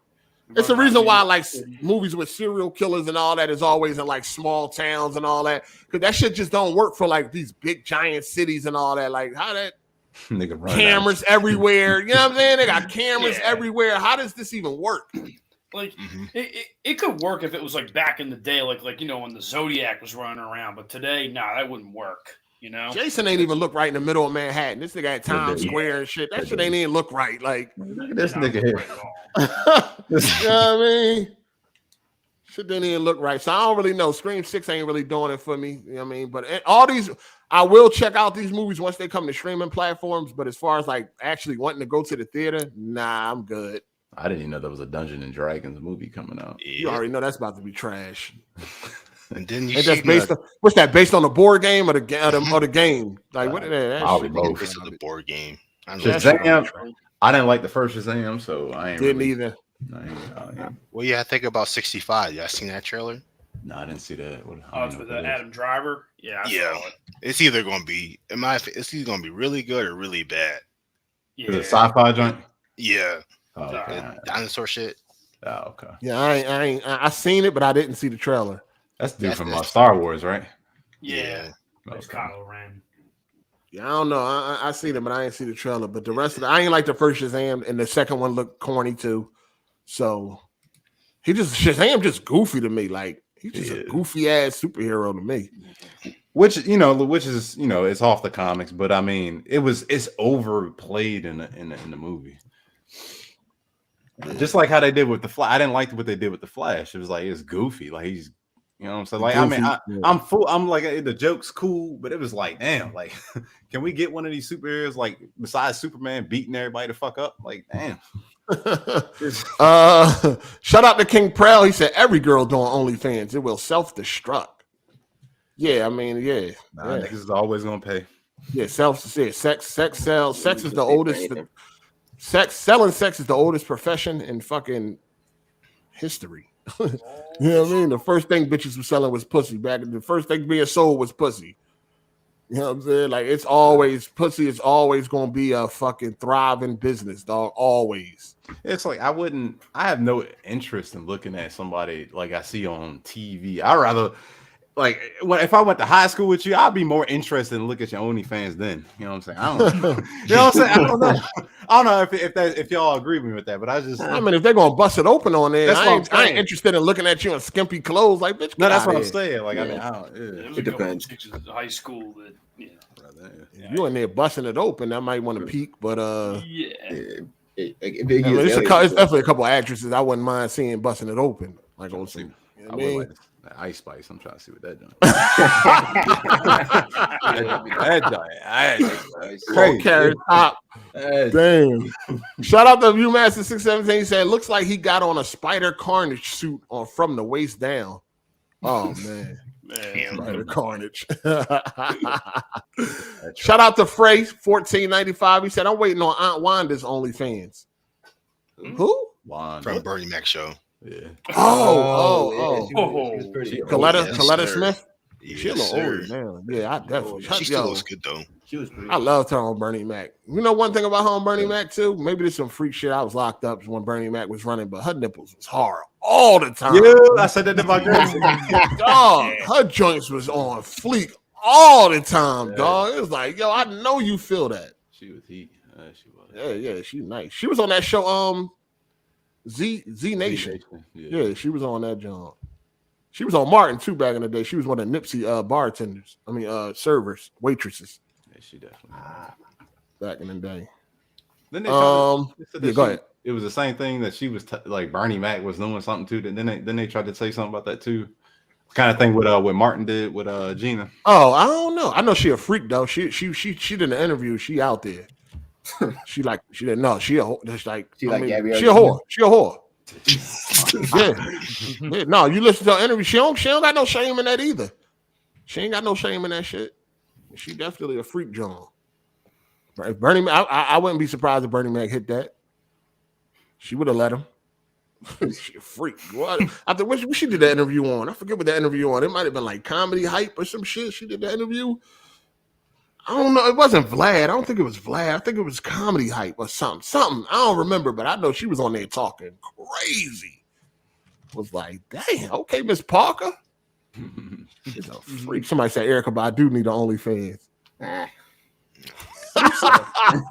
It's the reason why I like movies with serial killers and all that is always in like small towns and all that. Because that shit just don't work for like these big giant cities and all that. Like how that nigga cameras everywhere. You know what I'm saying? They got cameras everywhere. How does this even work? Like it could work if it was like back in the day, like when the Zodiac was running around. But today, that wouldn't work. Jason ain't even look right in the middle of Manhattan. This nigga at Times Square and shit. That shit ain't even look right. Like look at this nigga here. You know what I mean? Shit didn't even look right. So I don't really know. Scream 6 ain't really doing it for me. You know what I mean? But all these, I will check out these movies once they come to streaming platforms. But as far as like actually wanting to go to the theater, nah, I'm good. I didn't even know there was a Dungeons and Dragons movie coming out. You already know that's about to be trash. And then what's that based on the board game or the game? Like what? Probably both. This is the board game. Shazam. I didn't like the first Shazam, so I ain't didn't either. Well, yeah, I think about 65. Y'all seen that trailer? No, I didn't see that. It's with Adam Driver. Yeah, I saw it. It's either going to be it's either going to be really good or really bad. Yeah, is it sci-fi joint? Yeah. Oh, okay. Dinosaur shit. Oh, okay. Yeah, I seen it, but I didn't see the trailer. That's dude from Star Wars, right? Yeah. It's Kylo Ren. Yeah, I don't know. I seen it, but I ain't see the trailer. But the rest of I ain't like the first Shazam, and the second one looked corny too. So Shazam just goofy to me. Like he's just a goofy ass superhero to me. Which is it's off the comics, but I mean it's overplayed in the movie. Just like how they did with the Flash. I didn't like what they did with the Flash. It was like it's goofy. Like he's what I'm saying. Like goofy, I'm like the joke's cool, but it was like damn. Like can we get one of these superheroes like besides Superman beating everybody to fuck up? Like damn. Shout out to King Prowl. He said every girl doing OnlyFans, it will self-destruct. Yeah, I mean, niggas is always gonna pay. Yeah, sex sells. Sex is the oldest. Selling sex is the oldest profession in fucking history. You know what I mean? The first thing bitches were selling was pussy. The first thing being sold was pussy. You know what I'm saying? Like it's always pussy is always gonna be a fucking thriving business, dog. Always. It's like I have no interest in looking at somebody like I see on TV. I rather like if I went to high school with you, I'd be more interested in look at your OnlyFans then. You know what I'm saying? I don't know. You know what I'm saying? I don't know if y'all agree with me with that, but I mean if they're gonna bust it open on there, I ain't interested in looking at you in skimpy clothes. Like bitch. No, that's what I'm saying. Like I mean, I don't. It depends. High school that if you in there busting it open, I might want to peek, but It's definitely a couple of actresses I wouldn't mind seeing busting it open. Like on some, I would like Ice Spice. I'm trying to see what that doing. That carrot top. Damn. Shout out to Viewmaster 617. He said, looks like he got on a Spider Carnage suit from the waist down. Oh man. Spider Carnage. Shout out to Frey 1495. He said, I'm waiting on Aunt Wanda's OnlyFans. Who? Wanda. From Bernie Mac show. Yeah. Coletta Smith. Yeah, She a little older now. Yeah, I definitely. She still looks good though. She was pretty. I loved her on Bernie Mac. You know one thing about her on Bernie Mac too? Maybe there's some freak shit. I was locked up when Bernie Mac was running, but her nipples was hard all the time. Yeah, I said that to my girl. Dog, her joints was on fleek all the time, dog. It was like, yo, I know you feel that. She was heat. She was. Yeah, she's nice. She was on that show, Z Nation. Yeah, she was on that job. She was on Martin too back in the day. She was one of Nipsey bartenders. I mean, servers, waitresses. Yeah, she definitely. Back in the day. Then go ahead. It was the same thing that she was like Bernie Mac was doing something too. Then they tried to say something about that too. Kind of thing with what Martin did with Gina. Oh, I don't know. I know she a freak though. She did an interview. She out there. She a whore. Yeah. No, you listen to her interview. She don't got no shame in that either. She ain't got no shame in that shit. She definitely a freak, John. If Bernie Mac, I wouldn't be surprised if Bernie Mac hit that. She would have let him. She a freak. What? After what she did that interview on? I forget what that interview on. It might have been like Comedy Hype or some shit. She did that interview. I don't know. It wasn't Vlad. I don't think it was Vlad. I think it was Comedy Hype or something. Something. I don't remember, but I know she was on there talking crazy. Was like, damn, okay, Miss Parker. She's a freak. Somebody said Erykah Badu need an OnlyFans.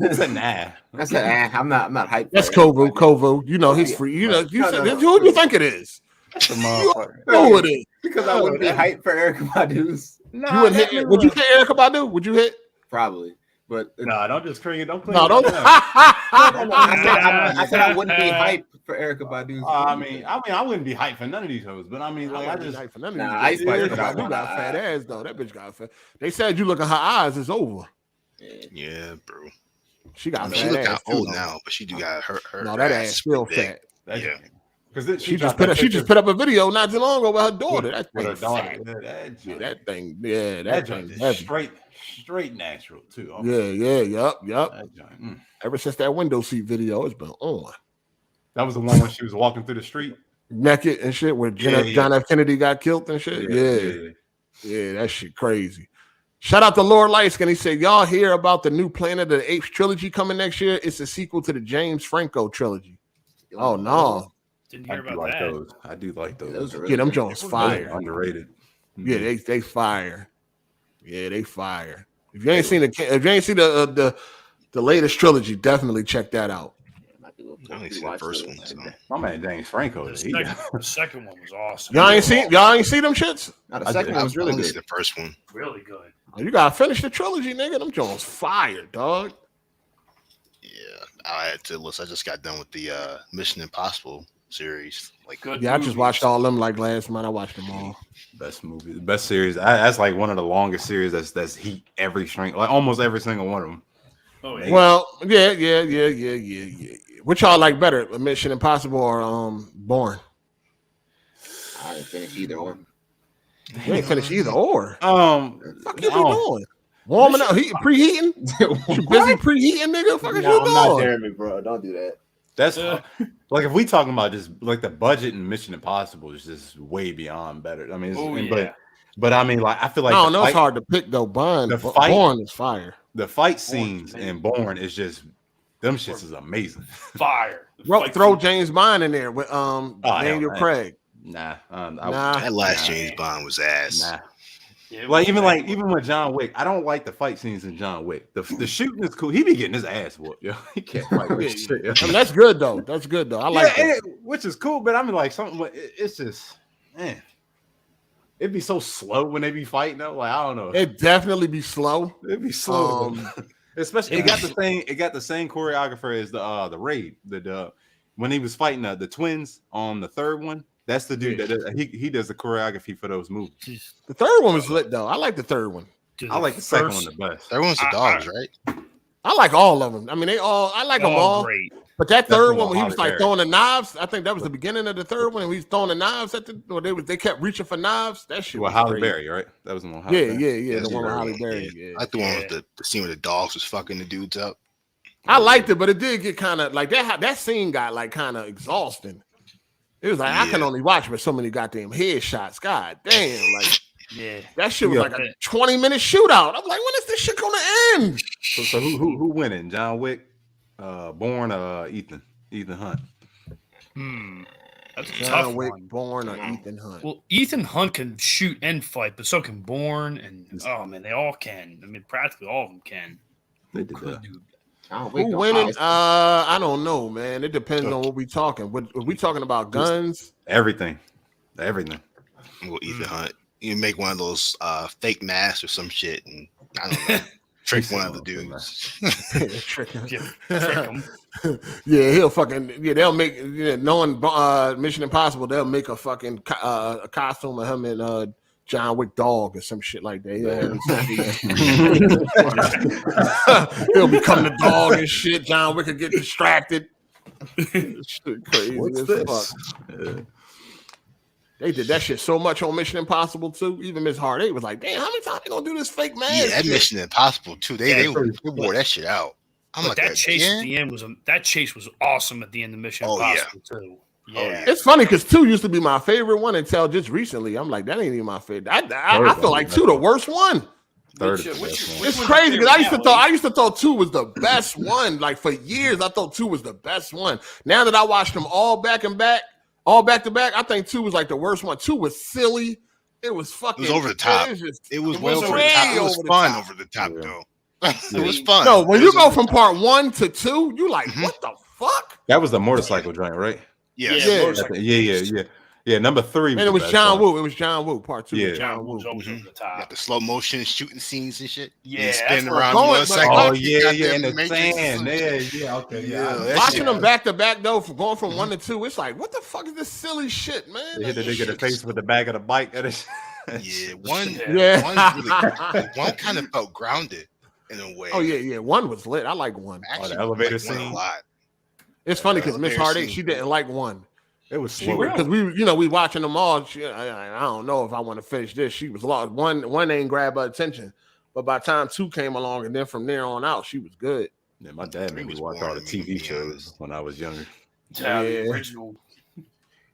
It's a nah. I said, I'm not hyped. That's Kovu. Kovu. You know he's free. You know, who do you think it is? That's a motherfucker. You know who it is. Because I wouldn't be hyped for Erykah Badu's. No, you wouldn't hit. Would you hit Erykah Badu? Would you hit? Probably. But no, don't just clean it. Don't clean no, it. Don't. I said I wouldn't be hyped for Erykah Badu's. I mean, I wouldn't be hyped for none of these hoes, but I mean, like, I just hyped for none of nah, these. Ice Spice got fat ass though. That bitch got fat. They said you look at her eyes, it's over. Yeah, bro. She got. She look out old now, but she do got her. No, that ass still fat. Yeah. Because she just put up a video not too long ago with her daughter. That thing, that thing, that thing, straight natural too. Yup. Ever since that window seat video, it's been on. That was the one when she was walking through the street naked and shit, where John F. Kennedy got killed and shit. Yeah, that shit crazy. Shout out to Lord Lightskin. He said, y'all hear about the new Planet of the Apes trilogy coming next year? It's a sequel to the James Franco trilogy. Oh no. Didn't hear about like that. Those. I do like those. Yeah, them Jones fire. Underrated. Yeah, they fire. Yeah, they fire. If you ain't seen the latest trilogy, definitely check that out. I only seen the first one. So. My man James Franco. The second one was awesome. Y'all ain't seen them shits? No, the second one was really good. The first one. Really good. Oh, you gotta finish the trilogy, nigga. Them Jones fire, dog. Yeah, I had to listen. I just got done with the Mission Impossible series. Like, Good. Yeah, I just watched all them like last month. I watched them all. Best movie, the best series. That's like one of the longest series. That's heat every string, like almost every single one of them. Oh yeah. Well, yeah. Which y'all like better, Mission Impossible or Born? I didn't finish either one. You ain't finished either or. Fuck you no. doing? Warming up, preheating? You busy preheating, nigga? Fuck is you I'm not doing? Jeremy, bro. Don't do that. That's like if we talking about just like the budget and Mission Impossible is just way beyond better. I mean, but I mean, like I feel like I don't know. It's hard to pick though. Born is fire. The fight scenes in Born is just them shits is amazing. Fire. Throw James Bond in there with Daniel Craig. Nah, that last James Bond was ass. Nah. Yeah, even with John Wick, I don't like the fight scenes in John Wick. The shooting is cool. He be getting his ass whooped, yo. He can't fight with shit. Yo. I mean, that's good though. I like that. Which is cool, but I mean, like something. It's just, man, it'd be so slow when they be fighting. Though, like I don't know. It definitely be slow. It'd be slow, especially it got the same choreographer as the Raid. When he was fighting the twins on the third one. That's the dude that he does the choreography for those movies. The third one was lit though. I like the third one. I like the second one the best. Third one's the dogs, right? I like all of them. I mean, I like them all. Great. But that third one, when he was like throwing the knives, I think that was the beginning of the third one. And he was throwing the knives they kept reaching for knives. That shit. Well, Halle Berry, right? That was the one. Yeah. The one with Halle Berry. Yeah. I like the one with the scene where the dogs was fucking the dudes up. I liked it, but it did get kind of like that. That scene got like kind of exhausting. It was like I can only watch with so many goddamn headshots. God damn, like that shit was like a 20-minute shootout. I'm like, when is this shit gonna end? So who winning? John Wick, Bourne, Ethan Hunt. That's a John tough Wick, one. Bourne, or Ethan Hunt. Well, Ethan Hunt can shoot and fight, but so can Bourne, and oh man, they all can. I mean, practically all of them can. They did that. Who winning? I don't know, man. It depends on what we talking. Are we talking about guns? Everything. Well, Ethan Hunt. You make one of those fake masks or some shit, and I don't know, trick one of the dudes. Trick him. Yeah, he'll fucking they'll make knowing Mission Impossible, they'll make a fucking a costume of him and John Wick dog or some shit like that. He'll become the dog and shit. John Wick will get distracted. Shit crazy as fuck. They did that shit so much on Mission Impossible 2. Even Miss Hard8 was like, damn, how many times they gonna do this fake mask? Yeah, that Mission Impossible 2. They wore that shit out. I'm like, that chase at the end was awesome at the end of Mission Impossible 2. Yeah. It's funny because 2 used to be my favorite one until just recently. I'm like, that ain't even my favorite. I feel like 2 the worst one. It's crazy because I used to thought 2 was the best one. Like for years, I thought 2 was the best one. Now that I watched them all back to back, I think 2 was like the worst one. 2 was silly. It was fucking. It was over the top. It was way over the top. It was fun over the top though. It was fun. No, when you go from part 1 to 2, you like, what the fuck? That was the motorcycle joint, right? Yeah. Number 3, and it was John Woo. It was John Woo. Part 2. Yeah, John Woo was over the top. Got the slow motion shooting scenes and shit. Yeah, spinning around the motorcycle. Oh yeah, in the sand. Okay. Watching them back to back though, from going from 1 to 2, it's like, what the fuck is this silly shit, man? They hit the nigga in the face with the back of the bike. One kind of felt grounded in a way. Oh yeah. 1 was lit. I like 1. Actually, the elevator like scene. a lot. It's funny because Miss Hard8, she didn't like 1. It was slow because we watching them all. I don't know if I want to finish this. She was lost. One ain't grab her attention, but by the time 2 came along, and then from there on out, she was good. Yeah, my dad made me watch all the TV shows when I was younger. Yeah, the original.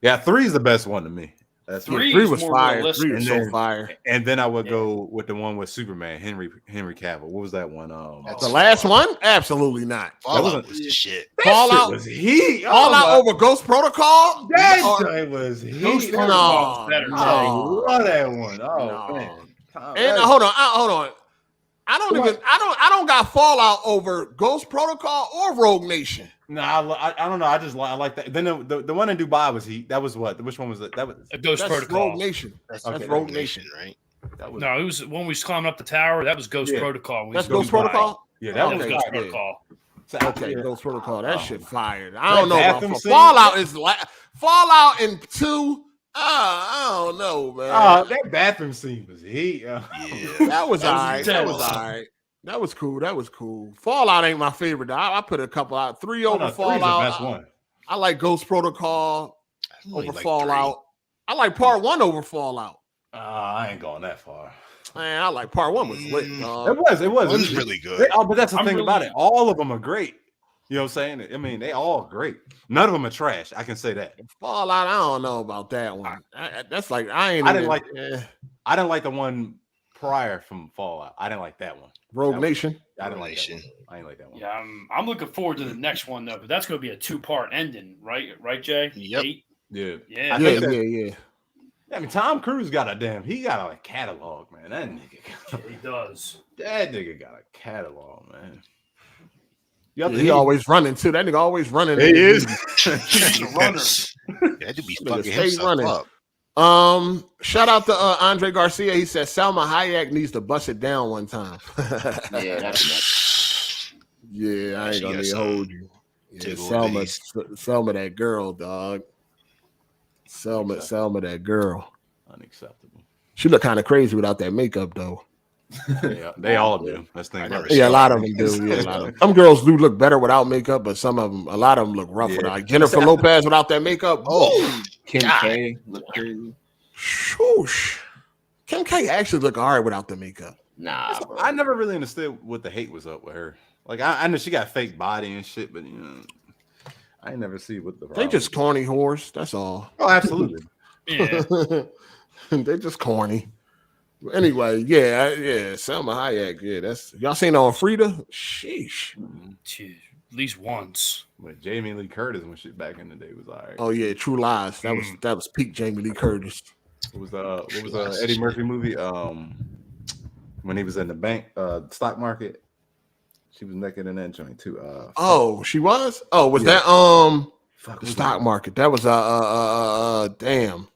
Yeah, 3 is the best one to me. That's 3 was fire. 3 was so fire. And then I would go with the one with Superman, Henry Cavill. What was that one? The last one? Absolutely not. Fallout was shit. Fallout was heat. Fallout over Ghost Protocol? That was heat. Ghost Protocol better. I love that one. Oh, man. And hold on. I don't got Fallout over Ghost Protocol or Rogue Nation. No, I don't know. I like that. Then the one in Dubai was Heat. That was what? Which one was it? That was Ghost Protocol. Rogue Nation. That's Rogue Nation, right? That was, No, it was when we was climbing up the tower. That was Ghost Protocol. That's Ghost Protocol. Yeah, that was Ghost Protocol. Okay, Ghost Protocol. That shit fired. I don't know about scene? Fallout. Is Fallout in 2. I don't know, man. That bathroom scene was heat. Yeah, that was all right. That was all right. That was cool. That was cool. Fallout ain't my favorite. I put a couple out. 3 over Fallout. The best one. I like Ghost Protocol over like Fallout. 3. I like Part 1 over Fallout. I ain't going that far. Man, I like Part 1 was lit. It was really good. But that's the thing about it. All of them are great. You know what I'm saying? I mean, they all great. None of them are trash. I can say that. Fallout, I don't know about that one. That's like I didn't like the one prior from Fallout. I didn't like that one. Rogue Nation. I didn't like that one. I didn't like that one. Yeah, I'm looking forward to the next one though, but that's going to be a 2-part ending, right? Right, Jay? Yep. 8? Yeah. Yeah. I mean, Tom Cruise got a catalog, man. That nigga. He does. That nigga got a catalog, man. He always running too. That nigga always running. He is. He's a runner. He had to be fucking himself up. Shout out to Andre Garcia. He said Salma Hayek needs to bust it down one time. Yeah, that's yeah, I ain't gonna need to hold you. Yeah, Selma, that girl, dog. Selma, that girl. Unacceptable. She look kind of crazy without that makeup, though. Yeah, they all do. That's the thing. Yeah, a lot of them do. Yeah, a lot of them. Some girls do look better without makeup, but a lot of them look rough without. Like Jennifer Lopez without that makeup. Oh, Kim K look crazy. Shoosh. Kim K actually look all right without the makeup. Nah, bro. I never really understood what the hate was up with her. Like I know she got fake body and shit, but I ain't never see what the. They just corny whores. That's all. Oh, absolutely. Yeah. They just corny. Anyway, yeah. Salma Hayek. Yeah, that's y'all seen her on Frida. Sheesh. Jeez, at least once. But Jamie Lee Curtis when shit back in the day was all right. Oh yeah, True Lies. That was peak Jamie Lee Curtis. What was Eddie Murphy movie? When he was in the bank, stock market. She was naked in that joint too. She was. Oh, was that the stock market? That was damn.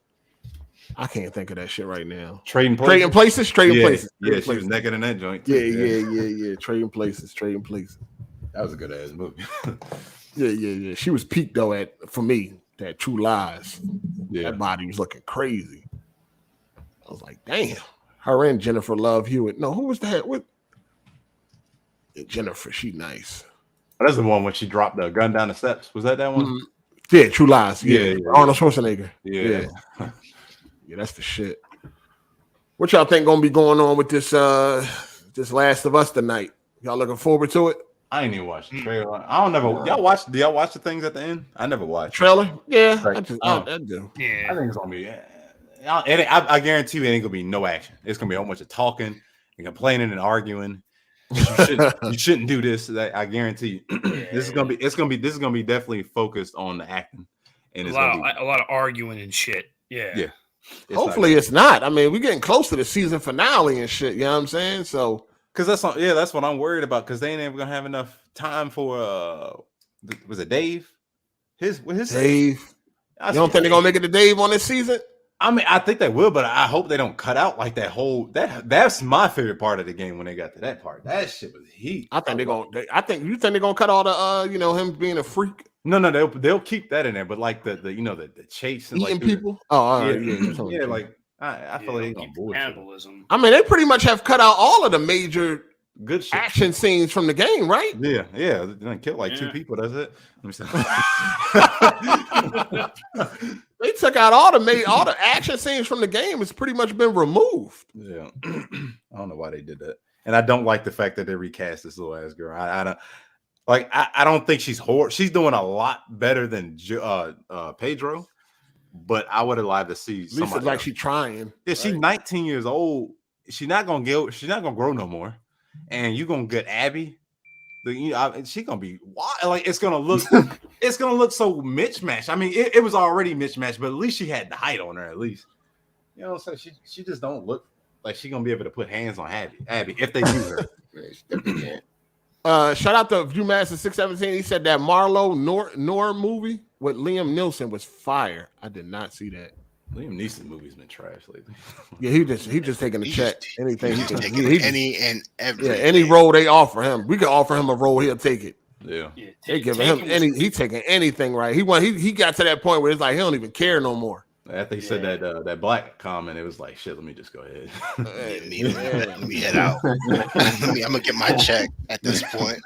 I can't think of that shit right now. Trading places. Yeah, she was naked in that joint too. Yeah. Trading places. That was a good ass movie. Yeah. She was peak though for me. That True Lies. Yeah, that body was looking crazy. I was like, damn. Her and Jennifer Love Hewitt. No, who was that? What? Jennifer, she nice. That's the one when she dropped the gun down the steps. Was that one? Mm-hmm. Yeah, True Lies. Yeah. Arnold Schwarzenegger. Yeah. Yeah, that's the shit. What y'all think gonna be going on with this Last of Us tonight? Y'all looking forward to it? I ain't even watched the trailer. I don't never. Y'all watch? Do y'all watch the things at the end? I never watched trailer. Yeah, right. I do. Yeah, I think it's gonna be. I guarantee you, it ain't gonna be no action. It's gonna be a whole bunch of talking and complaining and arguing. You shouldn't do this. I guarantee you, this is gonna be definitely focused on the acting and a lot of arguing and shit. Yeah. Hopefully it's not. I mean, we're getting close to the season finale and shit. You know what I'm saying? So, because that's what I'm worried about. Because they ain't ever gonna have enough time for was it Dave? His Dave. You don't think they're gonna make it to Dave on this season? I mean, I think they will, but I hope they don't cut out like that whole that's my favorite part of the game when they got to that part. That shit was heat. I think you think they're gonna cut all the him being a freak. No, they'll keep that in there, but like the chase and eating like people. I feel like they're cannibalism. I mean, they pretty much have cut out all of the major good shit. Action scenes from the game, right? Yeah. They killed like 2 people. That's it. They took out all the action scenes from the game. It's pretty much been removed. Yeah, I don't know why they did that, and I don't like the fact that they recast this little ass girl. I don't think she's horrible. She's doing a lot better than Pedro, but I would have liked to see. At least it's like she's trying. Yeah, she's 19 years old. She's not gonna grow no more, and you're gonna get Abby. She's gonna be wild. Like it's gonna look so mismatched. I mean, it was already mismatched, but at least she had the height on her. At least, you know what I'm saying. She just don't look like she's gonna be able to put hands on Abby if they do her. Definitely can't. Shout out to Viewmaster 617. He said that Marlowe Nor movie with Liam Neeson was fire. I did not see that. Liam Neeson movies been trash lately. Yeah, he just taking a check. Anything he can. Any and every. Yeah, any role they offer him, we can offer him a role. He'll take it. Yeah, they giving him any. He taking anything right. He got to that point where it's like he don't even care no more. After he said that black comment, it was like, shit, let me just go ahead. Let me head out. I'm gonna get my check at this point.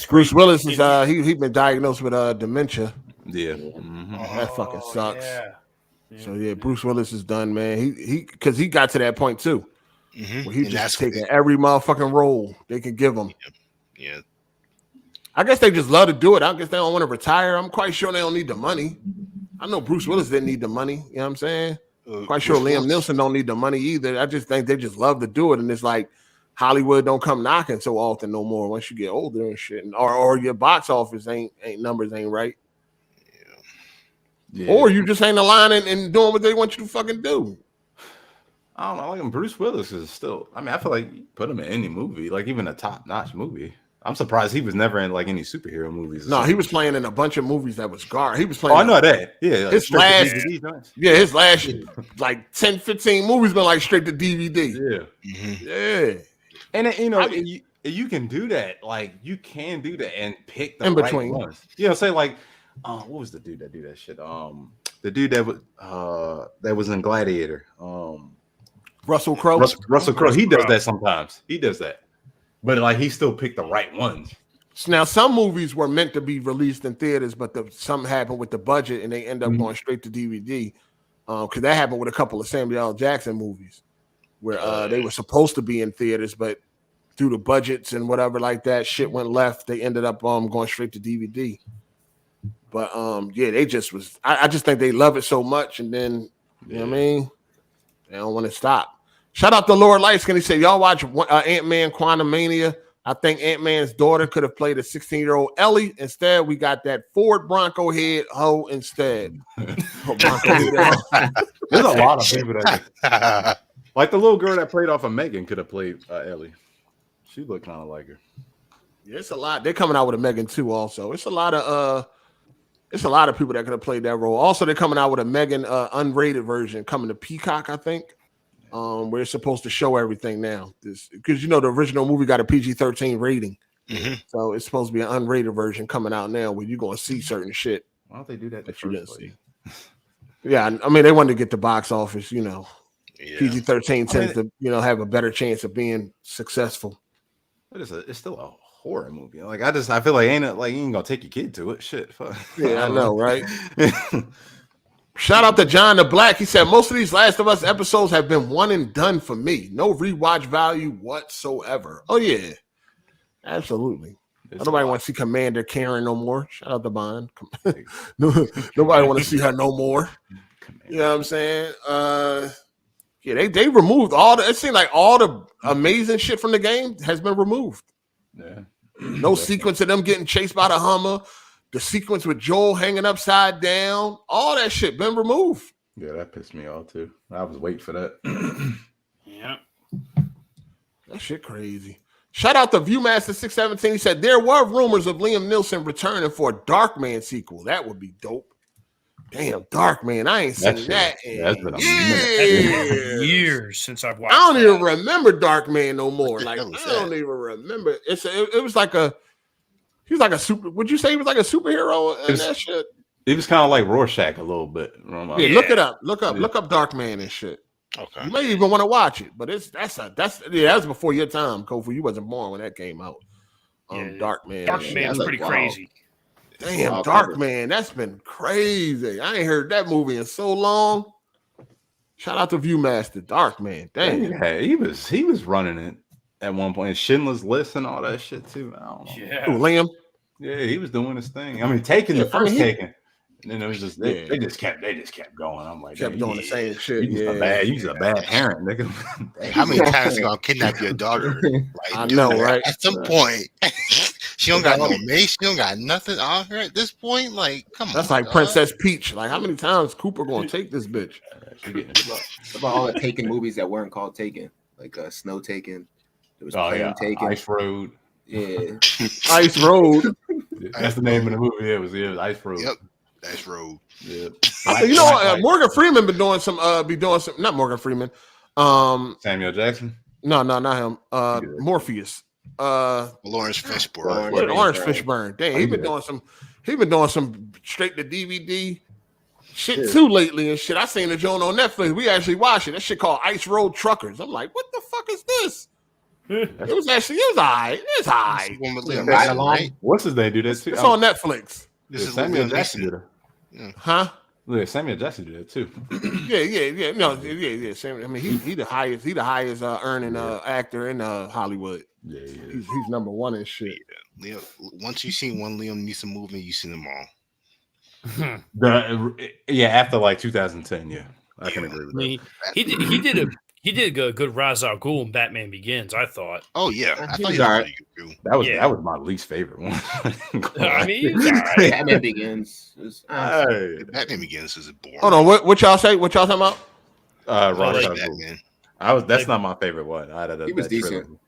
Bruce Willis is he been diagnosed with dementia. Yeah, that fucking sucks. Yeah. So yeah, Bruce Willis is done, man. He because he got to that point too, where he just taking every motherfucking role they can give him. Yeah. I guess they just love to do it. I guess they don't want to retire. I'm quite sure they don't need the money. I know Bruce Willis didn't need the money. You know what I'm saying? Quite sure Liam Neeson don't need the money either. I just think they just love to do it. And it's like Hollywood don't come knocking so often no more once you get older and shit. Or your box office ain't numbers ain't right. Yeah. Or you just ain't aligning and doing what they want you to fucking do. I don't know. Like Bruce Willis is still. I mean, I feel like you put him in any movie, like even a top-notch movie. I'm surprised he was never in like any superhero movies. No, he was playing in a bunch of movies that was garbage. He was playing. Oh, I know that. Yeah, like his last like 10, 15 movies been like straight to DVD. Yeah, And you know, you can do that. Like you can do that and pick the in right between ones. You know, say like, what was the dude that do that shit? The dude that was in Gladiator. Russell Crowe. Russell Crowe. He does that sometimes. He does that. But like he still picked the right ones. Now some movies were meant to be released in theaters, but something happened with the budget, and they end up going straight to DVD. Because that happened with a couple of Samuel L. Jackson movies, where they were supposed to be in theaters, but due to budgets and whatever like that, shit went left. They ended up going straight to DVD. But they just was. I just think they love it so much, and then you know what I mean. They don't want to stop. Shout out to Lord Lightskin. He said, y'all watch Ant-Man Quantamania. I think Ant-Man's daughter could have played a 16-year-old Ellie. Instead, we got that Ford Bronco head hoe instead. There's a lot of people that like the little girl that played off of Megan could have played Ellie. She looked kind of like her. Yeah, it's a lot. They're coming out with a Megan too. Also, it's a lot of people that could have played that role. Also, they're coming out with a Megan unrated version coming to Peacock, I think. Where it's supposed to show everything now, because the original movie got a PG-13 rating, so it's supposed to be an unrated version coming out now where you're going to see certain shit. Why don't they do that you didn't see? Yeah, I mean they wanted to get the box office. PG-13 tends to have a better chance of being successful. But it's still a horror movie. Like I feel like you ain't gonna take your kid to it. Shit. Fuck. Yeah, I know, right? Shout out to John the Black. He said, most of these Last of Us episodes have been one and done for me. No rewatch value whatsoever. Oh, yeah. Absolutely. Nobody want to see Commander Karen no more. Shout out to Bond. Nobody want to see her no more. You know what I'm saying? They removed it seemed like all the amazing shit from the game has been removed. Yeah. No sequence of them getting chased by the Hummer. The sequence with Joel hanging upside down, all that shit been removed. Yeah, that pissed me off too. I was waiting for that. Yeah. That shit crazy. Shout out to Viewmaster 617. He said there were rumors of Liam Neeson returning for a Darkman sequel. That would be dope. Damn, Darkman. I ain't seen that in years since I've watched. I don't even remember Darkman no more. Like I don't even remember. It was like a. He was like a super. Would you say he was like a superhero in that shit? He was kind of like Rorschach a little bit. Yeah, look it up. Look up Darkman and shit. Okay. You may even want to watch it, but that's before your time, Kofi. You wasn't born when that came out. Darkman. Darkman's pretty crazy. Damn, Darkman. That's been crazy. I ain't heard that movie in so long. Shout out to Viewmaster. Darkman. Damn. Yeah, he was running it. At one point, Schindler's List and all that shit too. I don't know. Yeah, Liam. Yeah, he was doing his thing. I mean, Taken, and then it was just they just kept going. I'm like, kept doing the same shit. He's a bad parent. Nigga. How many times they gonna kidnap your daughter? I know, right? At some point, she don't got no mace. She don't got nothing on her at this point. Like, come on. That's like Princess Peach. Like, how many times Cooper gonna take this bitch? What about all the Taken movies that weren't called Taken, like Snow Taken? There was Oh Plane yeah, Taken. Ice Road. Yeah. Ice Road. That's the name of the movie. It was Ice Road. Yep, that's Road. Yeah. You know what? Morgan Freeman been doing some. Not Morgan Freeman. Samuel Jackson. No, not him. Morpheus. Lawrence Fishburne. Lawrence Fishburne. Damn, he been doing some straight to DVD shit too lately and shit. I seen the joint on Netflix. We actually watched it. That shit called Ice Road Truckers. I'm like, what the fuck is this? It was all right. It's all right. One with Liam Neeson, right? What's his name? Do that too? It's on Netflix. This is Samuel Liam Jackson. Neeson. Huh? Yeah, Samuel Jackson did it too. Yeah. No, yeah. Sam, I mean, he the highest earning actor in Hollywood. Yeah. He's number one and shit. Yeah. Once you seen one Liam Neeson movie, you seen them all. After like 2010, yeah, I can agree with that. He did a good Ra's al Ghul in Batman Begins, I thought. Oh yeah, I thought was he was all pretty good too. That was my least favorite one. I mean, he was all right. Batman Begins. Batman Begins is boring. Hold on, what y'all say? What y'all talking about? Ra's al Ghul. Batman. That's not my favorite one. He was decent.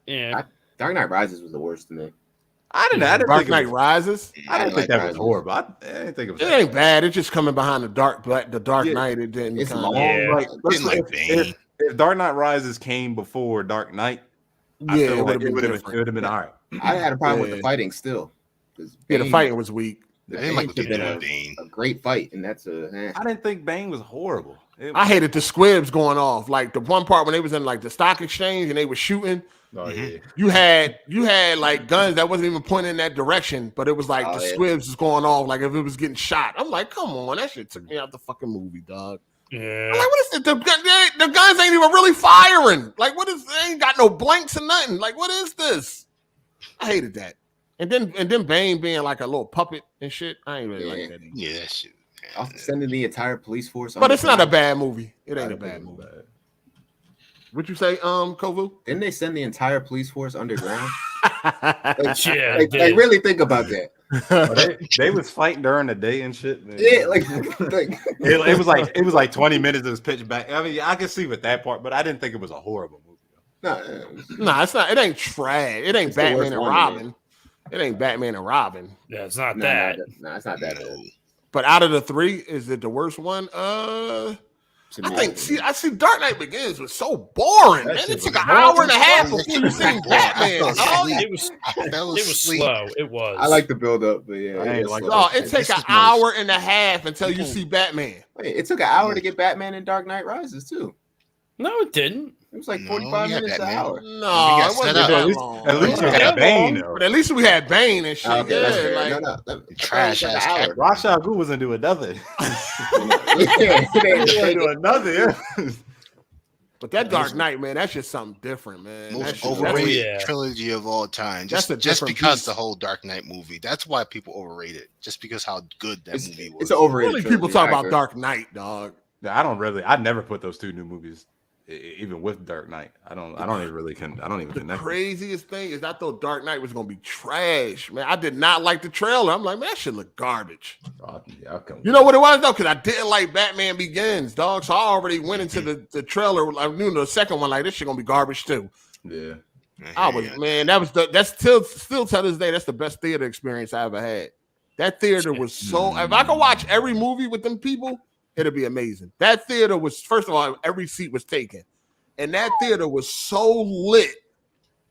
Yeah. Dark Knight Rises was the worst to me. I didn't Dark think Knight Rises. I didn't think that was horrible. I didn't think it was. It ain't bad. It's just coming behind the Dark Knight. It didn't. It's kinda- long. Like, Didn't like Bane. if Dark Knight Rises came before Dark Knight, I Yeah, feel it like would have been all right. I had a problem with the fighting still. Yeah, the fighting was weak. I didn't like what they Bane did could've with been Bane. a great fight, and that's I didn't think Bane was horrible. I hated the squibs going off. Like the one part when they was in like the stock exchange and they were shooting. Oh yeah. You had like guns that wasn't even pointing in that direction, but it was like the squibs was going off like if it was getting shot. I'm like, come on, that shit took me out the fucking movie, dog. Yeah. I'm like, what is it? The guns ain't even really firing. Like, what is? They ain't got no blanks or nothing. Like, what is this? I hated that. And then Bane being like a little puppet and shit. I ain't really like that either. Yeah, that shit. sending the entire police force. But it's not a bad movie. It ain't a bad movie. What'd you say, Kovu? Didn't they send the entire police force underground? Yeah, like really think about that. They was fighting during the day and shit. Man. Yeah, it was like 20 minutes of this pitch back. I mean, I can see with that part, but I didn't think it was a horrible movie. Nah, it's not. It ain't trash. It ain't Batman and Robin. It ain't Batman and Robin. Yeah, it's not that. No, it's not that bad. But out of the three, is it the worst one? I see Dark Knight Begins was so boring, man. It took an hour and a half before you seen Batman. It was slow. It was. I like the build up, but yeah. It takes an hour and a half until you see Batman. Wait, it took an hour to get Batman in Dark Knight Rises too. No, it didn't. It was like 45 minutes an hour. No, it wasn't that long. At least we had Bane. But at least we had Bane and shit. Okay, Yeah, trash ass cat. Ra's al Ghul wasn't doing nothing. But that Dark Knight, man, that's just something different, man. Most overrated trilogy of all time. Just because the whole Dark Knight movie. That's why people overrate it. Just because how good that movie was. It's overrated. Really, people talk about Dark Knight, dog. I never put those two new movies, even with Dark Knight. I don't even connect. The craziest thing is I thought Dark Knight was gonna be trash, man. I did not like the trailer. I'm like, man, that shit look garbage. You know what it was though? Because I didn't like Batman Begins, dog. So I already went into the trailer. I knew the second one like this shit gonna be garbage too. Yeah. That's still to this day, that's the best theater experience I ever had. That theater was so. If I could watch every movie with them people, it'd be amazing. That theater was, first of all, every seat was taken, and that theater was so lit.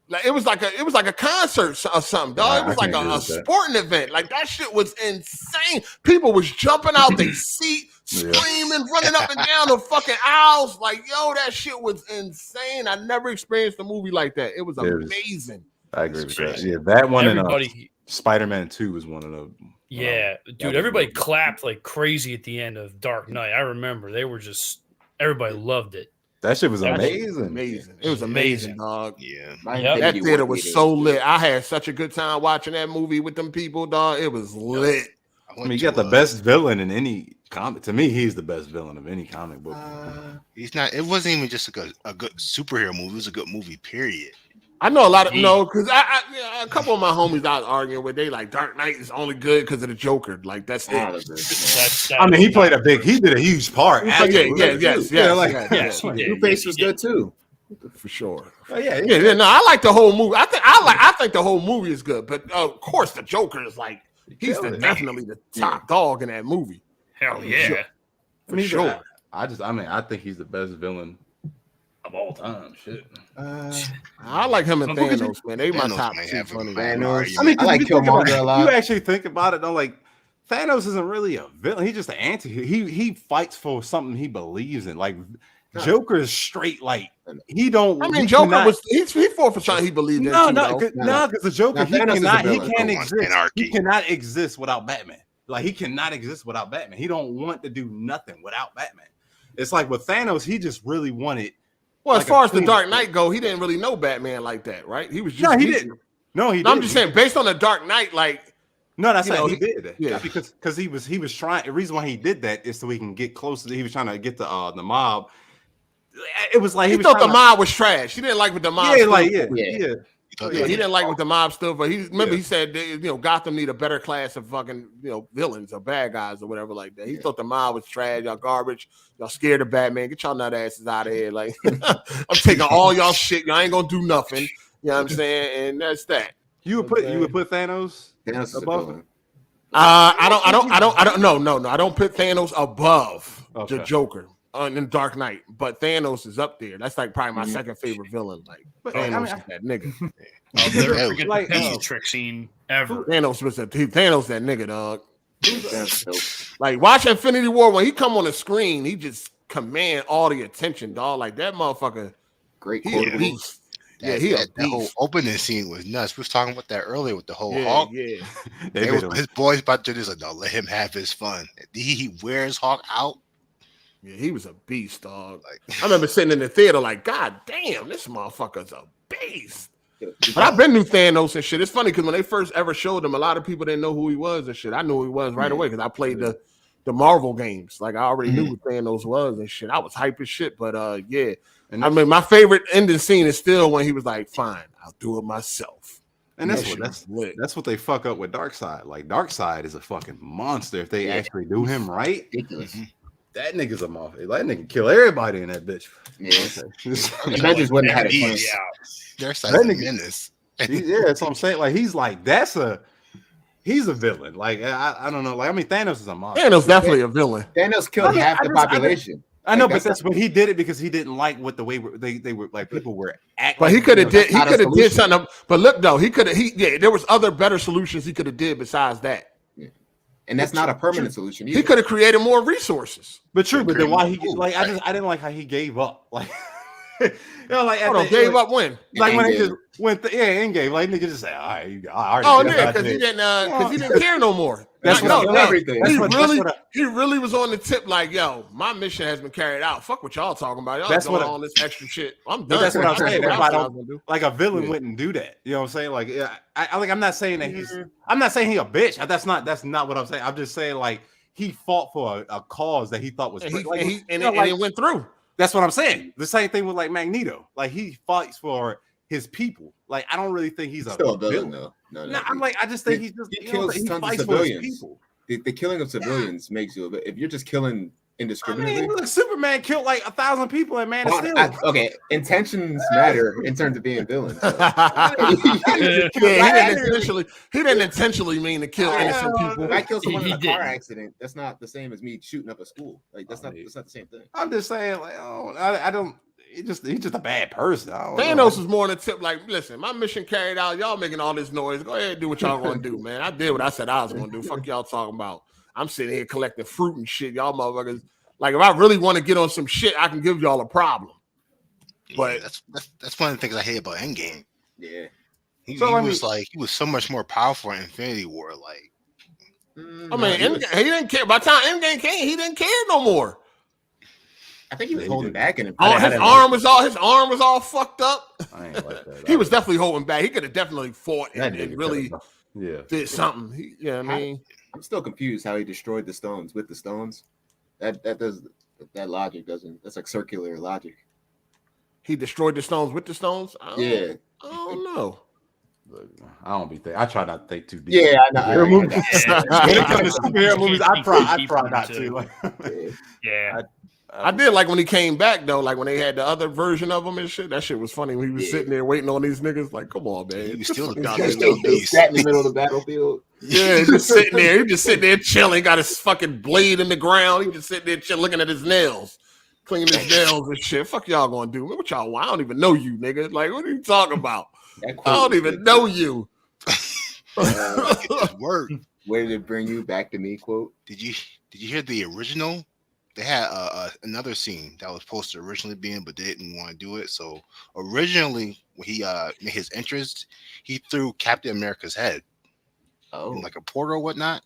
Like it was like a concert or something, dog. It was like a sporting event. Like that shit was insane. People was jumping out their seat, screaming, running up and down the fucking aisles. Like, yo, that shit was insane. I never experienced a movie like that. It was amazing. I agree with that. Yeah, that one and Spider-Man 2 was one of those. Yeah, dude, everybody clapped like crazy at the end of Dark Knight. I remember everybody loved it. That shit was amazing. Amazing. It was amazing, dog. Yeah. That theater was so lit. I had such a good time watching that movie with them people, dog. It was lit. I mean, you got the best villain in any comic. To me, he's the best villain of any comic book. He's not. It wasn't even just a good superhero movie. It was a good movie, period. I know a lot of because a couple of my homies I was arguing with, they like Dark Knight is only good because of the Joker. Like that's it. I mean, he did a huge part. Yes. Two-Face was good too. For sure. Oh, yeah. No, I like the whole movie. I think the whole movie is good, but of course the Joker is like he's definitely the top dog in that movie. Hell yeah. For sure. I think he's the best villain of all time. Shit. I like him and Thanos, man. They my top two funny. Thanos. I mean, I like Killmonger a lot. You actually think about it, though, like Thanos isn't really a villain. He's just an anti. He fights for something he believes in. Like Joker is straight. Like he don't. I mean, Joker he fought for something he believed in. No, because the Joker he can't exist. Anarchy. He cannot exist without Batman. Like he cannot exist without Batman. He don't want to do nothing without Batman. It's like with Thanos, he just really wanted. Well, as far as the Dark Knight go, he didn't really know Batman like that, right? He was just no, he didn't. No, he didn't. I'm just saying, based on the Dark Knight, like no, that's how he did. Yeah, because he was trying. The reason why he did that is so he can get closer. He was trying to get the mob. It was like he thought the mob was trash. He didn't like what the mob. Yeah, he didn't like what the mob stood for. He said, Gotham need a better class of fucking, villains or bad guys or whatever like that. He thought the mob was trash, y'all garbage, y'all scared of Batman. Get y'all nut asses out of here. Like, I'm taking all y'all shit. Y'all ain't gonna do nothing. You know what I'm saying? And that's that. You would put Thanos above him? I don't. No. I don't put Thanos above the Joker. In Dark Knight, but Thanos is up there. That's like probably my second favorite villain. Like Thanos is that nigga. I'll never forget the pencil trick scene ever. Thanos that nigga, dog. Like watch Infinity War when he come on the screen, he just command all the attention, dog. Like that motherfucker. Great he a beast. That whole opening scene was nuts. We was talking about that earlier with the whole Hawk. Yeah. His boys about to do this. Like, no, let him have his fun. He wears Hawk out. Yeah, he was a beast, dog. Like I remember sitting in the theater, like, God damn, this motherfucker's a beast. But I've been to Thanos and shit. It's funny because when they first ever showed him, a lot of people didn't know who he was and shit. I knew who he was right away because I played the Marvel games. Like I already knew who Thanos was and shit. I was hype as shit. But yeah. And I mean, my favorite ending scene is still when he was like, "Fine, I'll do it myself." And that's what they fuck up with Darkseid. Like Darkseid is a fucking monster if they actually do him right. Ridiculous. That nigga's a mafia. That nigga kill everybody in that bitch. Yeah. Avengers wouldn't have had it. There's that nigga in this. Yeah, that's what I'm saying. Like he's a villain. Like I don't know. Like I mean, Thanos is a monster. Thanos definitely a villain. Thanos killed half the population. I know, but he did it because he didn't like what the way they were like people were acting. But he could have did something. But look though, there was other better solutions he could have did besides that. And that's not a permanent solution either. He could have created more resources. But then why he like I didn't like how he gave up. Like like gave up when? Like when he just went Endgame. Like nigga just say, all right, because he didn't care no more. Everything. He really was on the tip, like, yo, my mission has been carried out. Fuck what y'all talking about. Y'all doing all this extra shit. I'm done. That's what I'm saying. Like a villain wouldn't do that. You know what I'm saying? Like, I'm not saying that I'm not saying he a bitch. That's not what I'm saying. I'm just saying like he fought for a cause that he thought was and it went through. That's what I'm saying. The same thing with like Magneto. Like he fights for his people. Like I don't really think he's still a villain though. No, I'm like I just think he kills tons of civilians. The killing of civilians makes you if you're just killing indiscriminately. I mean, look, Superman killed like 1,000 people in Man of Steel. Okay, intentions matter in terms of being villains. He didn't intentionally mean to kill innocent people. If I kill someone in a car accident, that's not the same as me shooting up a school. Like that's not the same thing. I'm just saying, like, I don't. He's just a bad person. Thanos is more on the tip. Like, listen, my mission carried out. Y'all making all this noise. Go ahead and do what y'all gonna do, man. I did what I said I was gonna do. Fuck y'all talking about. I'm sitting here collecting fruit and shit. Y'all motherfuckers. Like, if I really want to get on some shit, I can give y'all a problem. But that's one of the things I hate about Endgame. Yeah. He was so much more powerful in Infinity War. Like, I mean, he didn't care. By the time Endgame came, he didn't care no more. I think he was holding back in it. His arm was all fucked up. I ain't like that. He was definitely holding back. He could have definitely fought and really did something. I mean, I'm still confused how he destroyed the stones with the stones. That logic doesn't. That's like circular logic. He destroyed the stones with the stones. I don't know. I don't be thinking. I try not to think too deep. Yeah, I know. When it comes to superhero movies, I try not to. I did like when he came back though, like when they had the other version of him and shit. That shit was funny when he was sitting there waiting on these niggas. Like, come on, man. He was still the Sat in the middle of the battlefield. Yeah, he's just sitting there. He just sitting there chilling. Got his fucking blade in the ground. He just sitting there chilling, looking at his nails, cleaning his nails and shit. Fuck y'all gonna do? What y'all? I don't even know you, nigga. Like, what are you talking about? I don't even know you. Word. Where did it bring you back to me? Quote. Did you hear the original? They had another scene that was supposed to originally be in, but they didn't want to do it. So originally, when he made his entrance, he threw Captain America's head in like a portal or whatnot.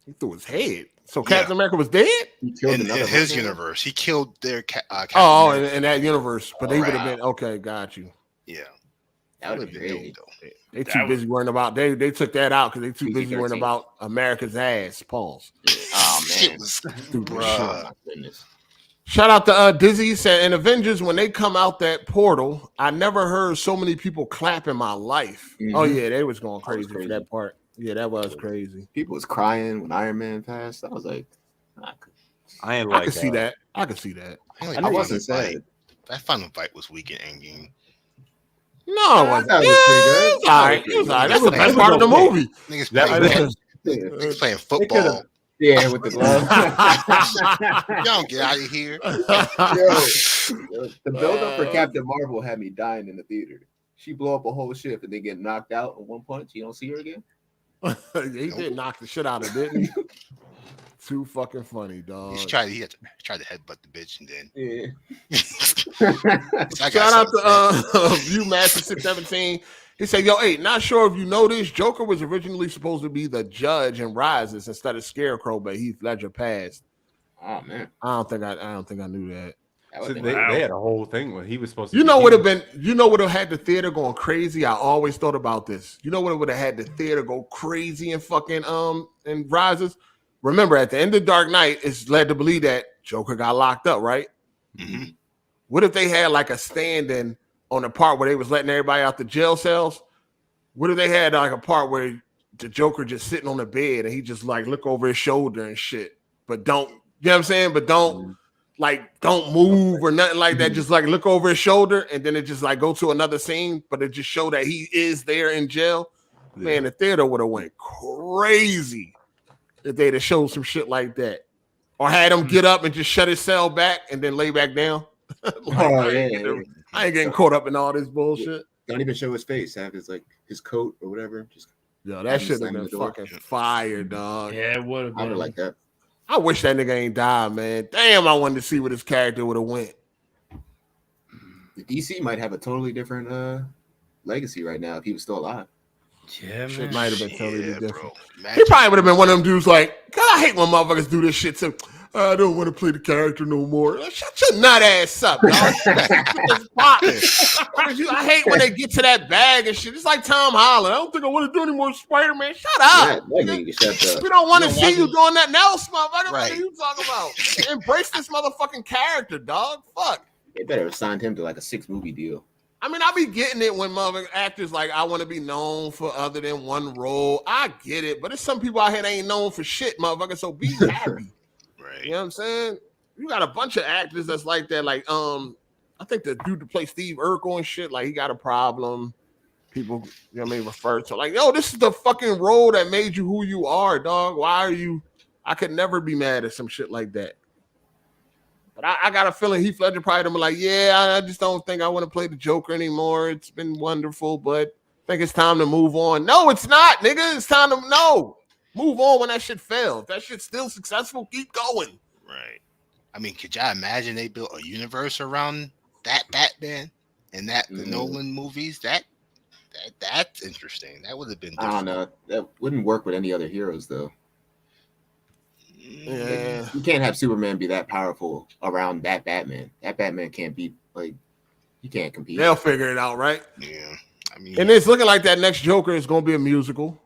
He threw his head. So Captain America was dead? In his universe. He killed their Captain America. In that universe. But they would have been, okay, got you. Yeah. That would have been great. They too busy worrying about, they took that out because they too busy worrying about America's ass. Pause. Oh, man. Shout out to Dizzy said, in Avengers, when they come out that portal, I never heard so many people clap in my life. Mm-hmm. Oh, yeah, they was going crazy for that part. Yeah, that was crazy. People was crying when Iron Man passed. I was like, I could see that. I could see that. I wasn't sad. That final fight was weak in Endgame. No, it wasn't. It was all right. It was all right. That's the best part of the movie. Niggas playing football. Yeah, with the glove. Y'all get out of here. The build-up for Captain Marvel had me dying in the theater. She blow up a whole ship and they get knocked out in one punch. You don't see her again? He did knock the shit out of it, didn't he? Too fucking funny, dog. He tried to headbutt the bitch and then. Yeah. Shout out to Viewmaster 617. He said, "Yo, hey, not sure if you know this. Joker was originally supposed to be the judge in Rises instead of Scarecrow, but Heath Ledger passed." Oh man, I don't think I knew that. So they had a whole thing when he was supposed to. You know what would have had the theater going crazy? I always thought about this. You know what would have had the theater go crazy and fucking in Rises? Remember, at the end of Dark Knight, it's led to believe that Joker got locked up, right? Mm-hmm. What if they had like a stand-in on the part where they was letting everybody out the jail cells? What if they had like a part where the Joker just sitting on the bed and he just like look over his shoulder and shit, but don't, you know what I'm saying? But don't move or nothing like that. Just like look over his shoulder and then it just like go to another scene, but it just show that he is there in jail. Yeah. Man, the theater would have went crazy if they'd have showed some shit like that. Or had him get up and just shut his cell back and then lay back down. I ain't getting caught up in all this bullshit. Don't even show his face. Have his coat or whatever. Just that shit have been fucking fire, dog. Yeah, it would have been. I would like that. I wish that nigga ain't died, man. Damn, I wanted to see what his character would have went. The DC might have a totally different legacy right now if he was still alive. Yeah, shit might have been totally different. Bro. He probably would have been one of them dudes like, God, I hate when motherfuckers do this shit too. I don't want to play the character no more. Shut your nut ass up, dog. I hate when they get to that bag and shit. It's like Tom Holland. I don't think I want to do any more Spider-Man. Shut up. We don't want to see you doing that else, motherfucker. What are you talking about? Embrace this motherfucking character, dog. Fuck. They better have signed him to like a 6-movie deal. I mean, I be getting it when motherfucking actors like, I want to be known for other than one role. I get it, but there's some people out here that ain't known for shit, motherfucker. So be happy. Right. You know what I'm saying? You got a bunch of actors that's like that. Like, I think the dude to play Steve Urkel and shit, like he got a problem. People, you know what I mean, refer to like, yo, this is the fucking role that made you who you are, dog. Why are you? I could never be mad at some shit like that. But I got a feeling Heath Ledger probably be like, yeah, I just don't think I want to play the Joker anymore. It's been wonderful, but I think it's time to move on. No, it's not, nigga. It's time to move on when that shit failed. If that shit's still successful, keep going. Right. I mean, could y'all imagine they built a universe around that Batman and the Nolan movies? That's interesting. That would have been different. I don't know. That wouldn't work with any other heroes, though. Yeah. You can't have Superman be that powerful around that Batman. That Batman can't be like, you can't compete. They'll figure it out, right? Yeah. I mean, and it's looking like that next Joker is going to be a musical.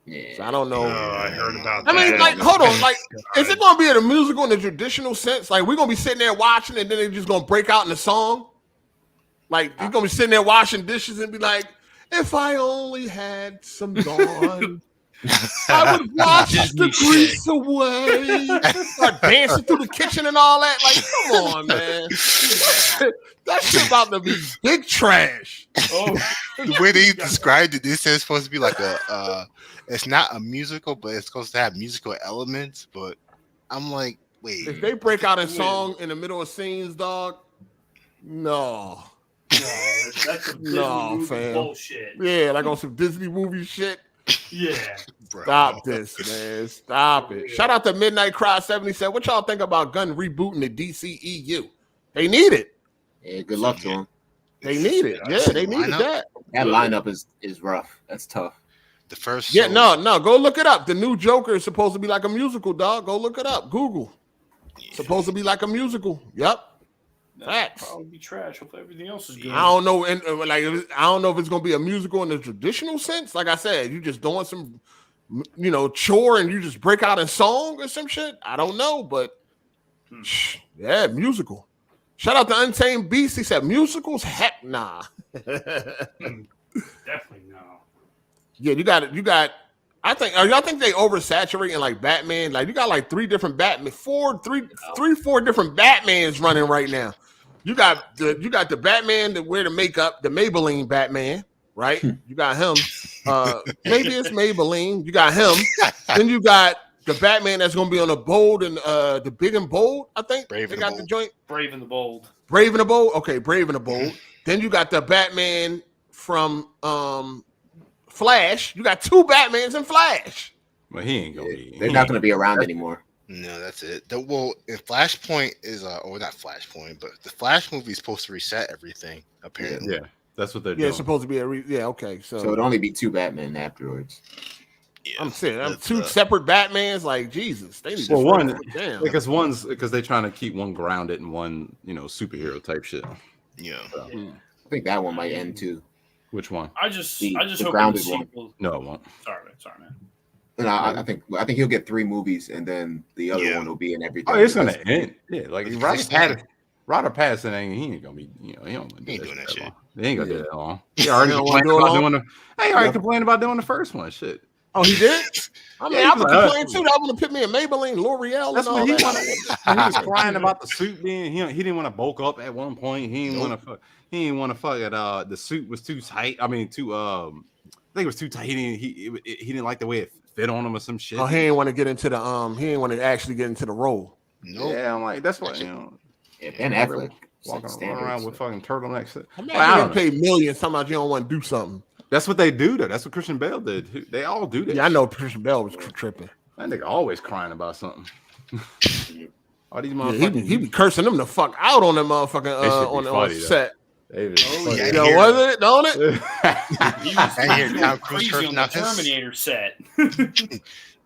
Yeah. So I don't know. I heard about that. I mean, like, hold on. Like, is it going to be a musical in the traditional sense? Like, we're going to be sitting there watching and then they're just going to break out in a song? Like, you're going to be sitting there washing dishes and be like, if I only had some dawn I would wash Disney the grease away. Start dancing through the kitchen and all that. Like, come on, man. That shit about to be big trash. Oh, The way they described it, this is supposed to be like a it's not a musical, but it's supposed to have musical elements. But I'm like, wait. If they break out in song in the middle of scenes, dog, no. that's a Disney movie fam. bullshit. Yeah, like on some Disney movie shit. Yeah. Bro. Stop this, man. Stop it. Shout out to Midnight Cry 77. What y'all think about Gunn rebooting the DCEU? They need it. Yeah, good luck to them. They need it. Yeah, they needed that. That lineup is rough. That's tough. The first Yeah, no. Go look it up. The new Joker is supposed to be like a musical, dog. Go look it up. Google. Supposed to be like a musical. Yep. Facts. Probably be trash. Hopefully everything else is good. I don't know, and I don't know if it's gonna be a musical in the traditional sense. Like I said, you just doing some, chore and you just break out in song or some shit. I don't know, but yeah, musical. Shout out to Untamed Beast. He said musicals. Heck nah. Definitely no. Yeah, you got it. I think y'all think they oversaturating like Batman. Like you got like three different Batman, four different Batmans running right now. You got the Batman that wear the makeup, the Maybelline Batman, right? You got him. Maybe it's Maybelline. You got him. Then you got the Batman that's gonna be on the bold and the big and bold. I think Brave they and got Bold. the joint. Brave and the Bold. Brave and the Bold. Okay, Brave and the Bold. Then you got the Batman from Flash. You got two Batmans in Flash. Well, he ain't gonna be. They're not going to be around anymore. No, that's it. And Flashpoint is or not Flashpoint, but the Flash movie is supposed to reset everything. Apparently, Yeah, that's what they're Yeah, doing. it's supposed to be okay. So it'd only be two Batman afterwards. Yeah, I'm saying I'm that's, two separate Batmans. Like Jesus, they need to Well, slow it down. because they're trying to keep one grounded and one superhero type shit. Yeah. So, I think that one might end too. which one? I just The hope the grounded one. sequel. No, it won't. Sorry, man. And I think he'll get 3 movies, and then the other Yeah. one will be in everything. Oh, it's gonna end. Yeah, like It's Ryder just Patterson ain't. He ain't gonna be. He don't He ain't doing that shit. long. They ain't gonna do Yeah. that long. He already He don't wanna complained do it about long? doing the. He already complained about doing the first one. Shit. Oh, he did. I mean, Yeah, I he would was like, complain too. I want to put me in Maybelline, L'Oreal, That's and what all he that. wanted. He was crying about the suit being. He didn't want to bulk up at one point. He didn't want to. He didn't want to fuck it. The suit was too tight. I mean, too. I think it was too tight. He didn't like the way it fit on him or some shit. Oh, he didn't want to get into the He didn't want to actually get into the role. Nope. Yeah, I'm like that's what Yeah, Ben Affleck. walking around with fucking turtlenecks. I'm Well, I not don't getting know. paid millions. Talking about you don't want to do something. That's what they do though. That's what Christian Bale did. They all do that. Yeah, I know Christian Bale was tripping. That nigga always crying about something. All these Yeah, motherfuckers. he be cursing them the fuck out on them motherfucking That shit be on funny, though. set. They be Oh, funny. yeah. Yo, was it? Don't it? He was I hear going Tom Cruise crazy cursing on the out his- Terminator set.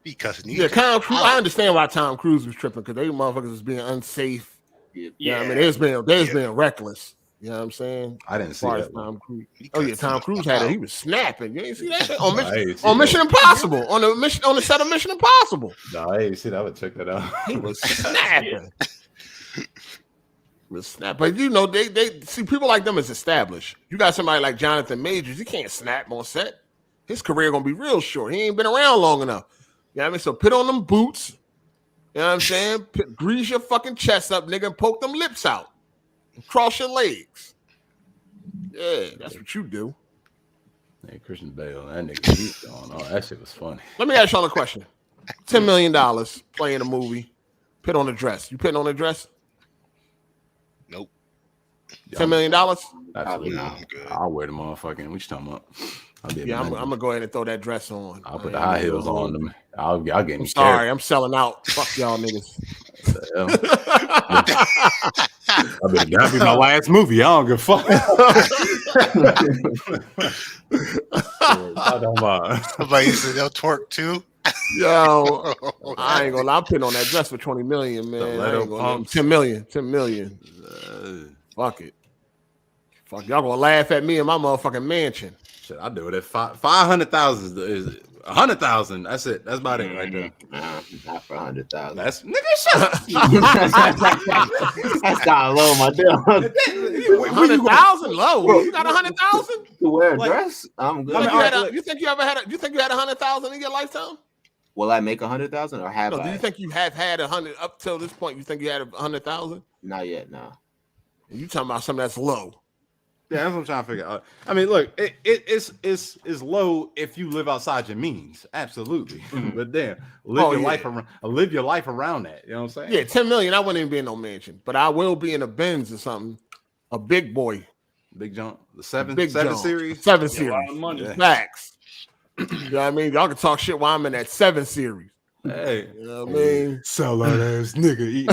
Because Yeah, Tom Cruise. I understand why Tom Cruise was tripping because they motherfuckers was being unsafe. Yeah, I mean, there's been reckless. You know what I'm saying? I didn't As see far as that. Tom Cruise. He Oh yeah, cuts Tom him Cruise the had it. fuck He was snapping. You ain't see that shit on I ain't see on that. Mission Impossible on the set of Mission Impossible. No, I didn't see that. I would check that out. He was snapping. Was snap, but they see people like them is established. You got somebody like Johnathan Majors. He can't snap on set. His career gonna be real short. He ain't been around long enough. You know what I mean? So put on them boots. You know what I'm saying? Grease your fucking chest up, nigga, and poke them lips out. And cross your legs. Yeah, that's what you do. Hey, Christian Bale, that nigga beat going on. That shit was funny. Let me ask y'all a question. $10 million playing a movie. Put on a dress. You putting on a dress? Nope. $10 million? Absolutely. No, I'm good. I'll wear the motherfucking. What you talking about? I'll be Yeah, I'm gonna go ahead and throw that dress on. I'll put the high heels on them. I'll get I'm him. sorry, I'm selling out. Fuck y'all niggas. That'll be my last movie. I don't give a fuck. I don't mind. Somebody said they'll twerk too. Yo, I ain't gonna lie. I'm putting on that dress for 20 million, man. I Leto ain't gonna pumps. 10 million. 10 million. Fuck it. Fuck y'all gonna laugh at me in my motherfucking mansion. Shit, I do it at 500,000 is 100,000. That's it. That's about it right there. Nah, not for 100,000. That's nigga. Shut up. That's kind of low, my deal. 100,000 low. You got 100,000 To wear a Like- dress? I'm good. You think you had 100,000 in your lifetime? Will I make 100,000 or have No, I? do you think you have had 100 up till this point? You think you had 100,000? Not yet, no. You talking about something that's low? Yeah, that's what I'm trying to figure out. I mean, look, it's low if you live outside your means, absolutely. But damn, live your life around that. You know what I'm saying? Yeah, 10 million. I wouldn't even be in no mansion, but I will be in a Benz or something. A big boy, Big jump, the seven big jump. series. 7 A lot series. of money. Yeah. Facts. You know what I mean? Y'all can talk shit while I'm in that 7 series. Hey, You know what I mean? sell out ass nigga eating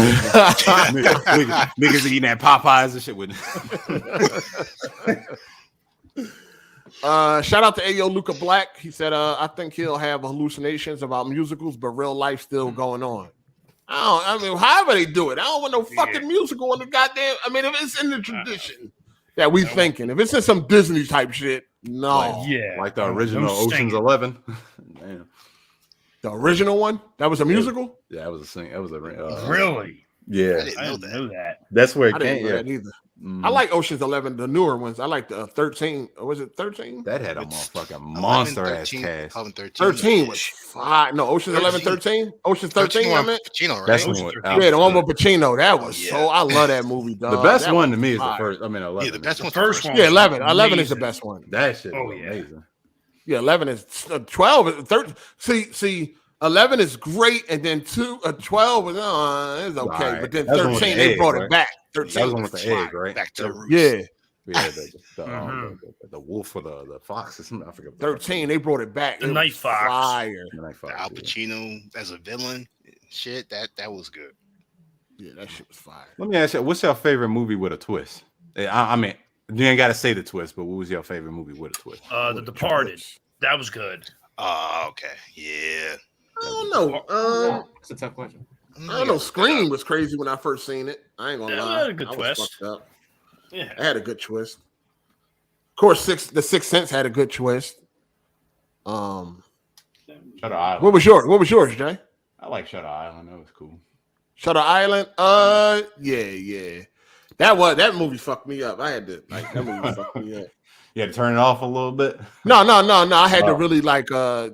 niggas eating at Popeyes and shit with. Shout out to Ayo Luca Black. He said, I think he'll have hallucinations about musicals, but real life still going on. I mean, however they do it. I don't want no fucking musical on the goddamn. I mean, if it's in the tradition that we thinking, if it's in some Disney type shit, no. Yeah. Like the original Don't Ocean's sing it. 11. Damn. The original one? That was a musical? Yeah, that was a sing. That was a Really? yeah. I didn't I know didn't that. know that. That's where I it didn't came. know Yeah. that either. Mm. I like Ocean's 11, the newer ones. I like the 13. Or was it 13? that had a It's motherfucking monster 11, ass 13, cast. 11, 13. 13 was fire. No, Ocean's 11, 13? Ocean's 13, I meant? Pacino, right? That's Ocean's one. 13. Yeah, the one with Pacino. That was Yeah. so. I love that movie, dog. The best That one was to me is the fire. first. I mean, 11. Yeah, the best The one's first one. Yeah, 11. 11 is the Amazing. best one. That shit Oh, was yeah. amazing. Yeah, 11 is 12. 13. See, 11 is great, and then 12 is it's okay, Right. but then That's the one with 13 the they egg, brought right? it back. That 13 was one with the fire. egg, right? Back to the roots. Yeah, Yeah, Mhm. the wolf or the fox or something. I forget. 13 they brought it back. The It Night was Fox. fire. The Night Fox, Al yeah. Pacino as a villain, shit, that was good. Yeah, that shit was fire. Let me ask you, what's your favorite movie with a twist? I mean, you ain't got to say the twist, but what was your favorite movie with a twist? The Departed. That was good. Okay, yeah. I don't know. It's a tough question. I don't know. Scream was crazy when I first seen it. I ain't gonna Yeah, lie. it had a good I was twist. fucked up. Yeah. It had a good twist. Of course, the Sixth Sense had a good twist. Shutter Island. What was yours, Jay? I like Shutter Island. That was cool. Shutter Island. Yeah. That movie fucked me up. I had to like that movie fucked me up. You had to turn it off a little bit. No. I had to Oh. really like Yeah.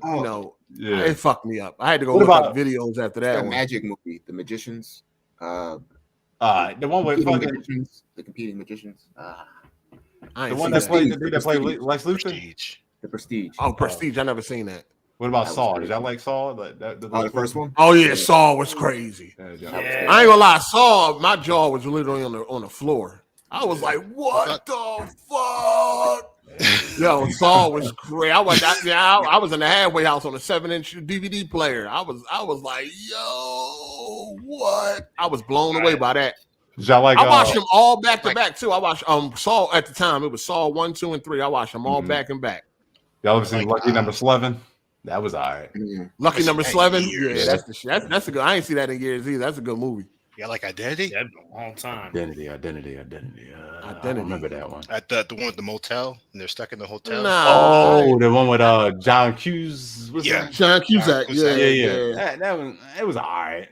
it fucked me up. I had to go What look about- up videos after that That one. magic movie, The Magicians. The one with Competing fucking magicians, the competing magicians. I the ain't one seen that that. played the dude that played Lex Luthor. Prestige. The Prestige. Oh, Prestige. I never seen that. What about That was Saw? pretty Did y'all cool. like Saw? Like that, Oh, the first one. Oh yeah, Saw was crazy. Yeah, Yeah. I ain't gonna lie, Saw, my jaw was literally on the floor. I was like, what the fuck? Yo, Saw was great. I was in the halfway house on a 7-inch DVD player. I was like, yo, what? I was blown away by that. Did y'all like? I watched them all back to back too. I watched Saw at the time. It was Saw 1, 2, and 3. I watched them all Mhm. back and back. Y'all ever seen Lucky Number 11? That was all right. Mhm. Lucky Number 11. years. Yeah, that's the shit. That's a good. I ain't see that in years either. That's a good movie. You got like Identity? That been a long time. Identity. I don't remember that one. At the one with the motel, and they're stuck in the hotel. Nah. Oh, the one with John Hughes. What's Yeah. that? John Cusack. Cusack. Yeah. That one. It was all right.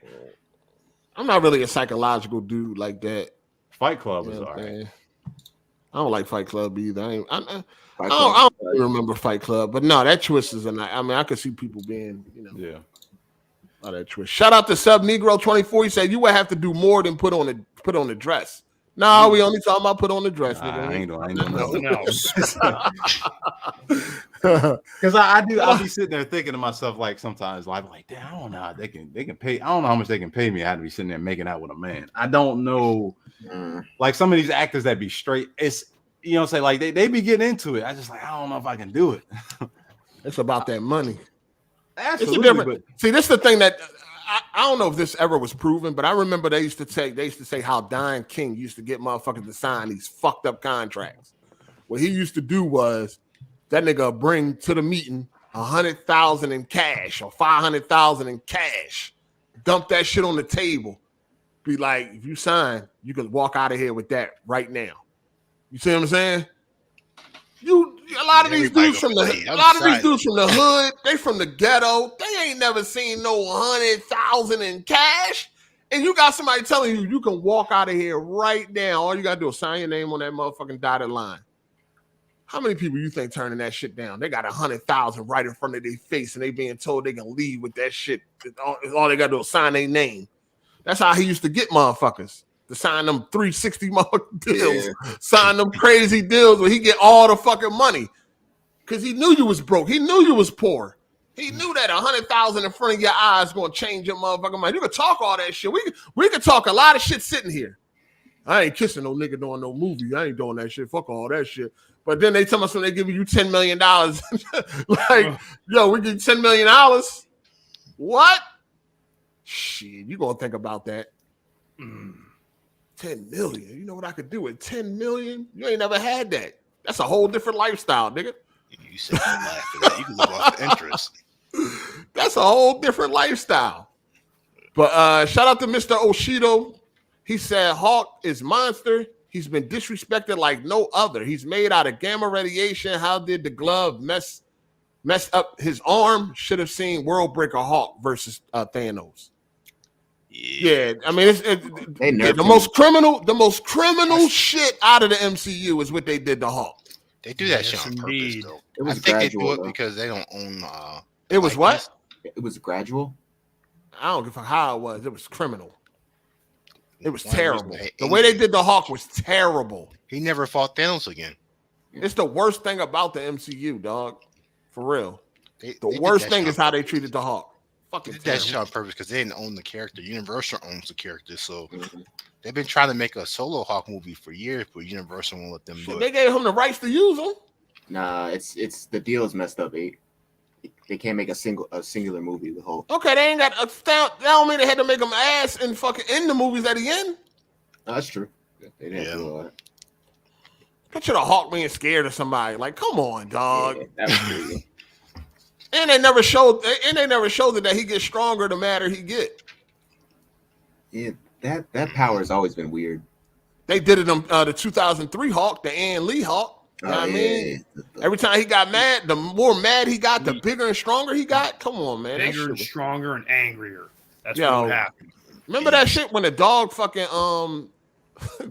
I'm not really a psychological dude like that. Fight Club You was know all what I'm right. saying? I don't like Fight Club either. I Fight don't Club. really remember Fight Club, but no, that twist is a night. I mean, I could see people being, Yeah. oh, that twist. Shout out to Sub Negro 24. He said you would have to do more than put on the dress. No, we only talking about put on the dress. Nah, I nigga. ain't doing Nothing else. Because I'll be sitting there thinking to myself, like sometimes, like, damn, I don't know how they can pay. I don't know how much they can pay me. I had to be sitting there making out with a man. I don't know. Mm. Like some of these actors that be straight, it's you know, say like they be getting into it. I just like I don't know if I can do it. It's about that money. It's a Absolutely, different. See, this is the thing that I don't know if this ever was proven, but I remember they used to say how Don King used to get motherfuckers to sign these fucked up contracts. What he used to do was that nigga bring to the meeting 100,000 in cash or 500,000 in cash, dump that shit on the table. Be like, if you sign, you can walk out of here with that right now. You see what I'm saying? You A lot of these Everybody dudes from go the play hood, they from the ghetto. They ain't never seen no 100,000 in cash. And you got somebody telling you you can walk out of here right now. All you gotta do is sign your name on that motherfucking dotted line. How many people you think turning that shit down? They got 100,000 right in front of their face, and they being told they can leave with that shit. All they gotta do is sign their name. That's how he used to get motherfuckers to sign them 360 deals, sign them crazy deals where he get all the fucking money because he knew you was broke. He knew you was poor. He knew that 100,000 in front of your eyes gonna change your motherfucking mind. You can talk all that shit. We can talk a lot of shit sitting here. I ain't kissing no nigga doing no movie. I ain't doing that shit. Fuck all that shit. But then they tell us when they give you $10 million, like, yo, we give you $10 million. What? Shit, you gonna think about that? 10 million. You know what I could do with 10 million? You ain't never had that. That's a whole different lifestyle, nigga. You said you laugh at that. You can live off the interest. That's a whole different lifestyle. But shout out to Mr. Oshido. He said Hawk is monster. He's been disrespected like no other. He's made out of gamma radiation. How did the glove mess up his arm? Should have seen World Breaker Hawk versus Thanos. Yeah, I mean, the most criminal shit out of the MCU is what they did to Hawk. They do that shit on purpose, though. I think they do it because they don't own. It was what? It was gradual. I don't give a fuck how it was. It was criminal. It was terrible. The way they did the Hawk was terrible. He never fought Thanos again. It's the worst thing about the MCU, dog. For real. The worst thing is how they treated the Hawk. Fucking did that shit on purpose because they didn't own the character. Universal owns the character, so they've been trying to make a solo Hawk movie for years, but Universal won't let them do it. They gave him the rights to use them. Nah, it's the deal is messed up. They can't make a singular movie with Hulk. Okay, they ain't got a that don't mean they had to make him ass and fucking in the movies at the end. No, that's true. They didn't do all that. Picture the Hawk being scared of somebody. Like, come on, dog. Yeah, that was crazy. And they never showed it that he gets stronger the madder he get. Yeah, that power has always been weird. They did it on the 2003 Hawk, the Ann Lee Hawk. You know what I mean? Every time he got mad, the more mad he got, the bigger and stronger he got. Come on, man. Bigger and stronger and angrier. That's what happened. Remember that shit when the dog fucking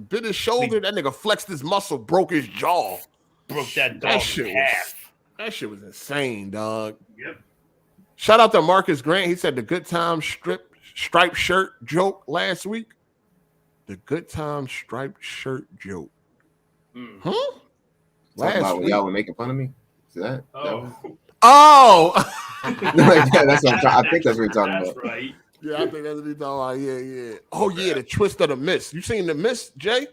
bit his shoulder? That nigga flexed his muscle, broke his jaw. Broke that dog in half. That shit was insane, dog. Yep. Shout out to Marcus Grant. He said the Good Time striped shirt joke last week. The Good Time striped shirt joke. Huh? Last week y'all were making fun of me. Is that? Oh. That's what I think that's what you're talking about. That's right. Yeah, I think that's what he's talking about. Yeah. Oh yeah, the twist of the miss. You seen the miss, Jay?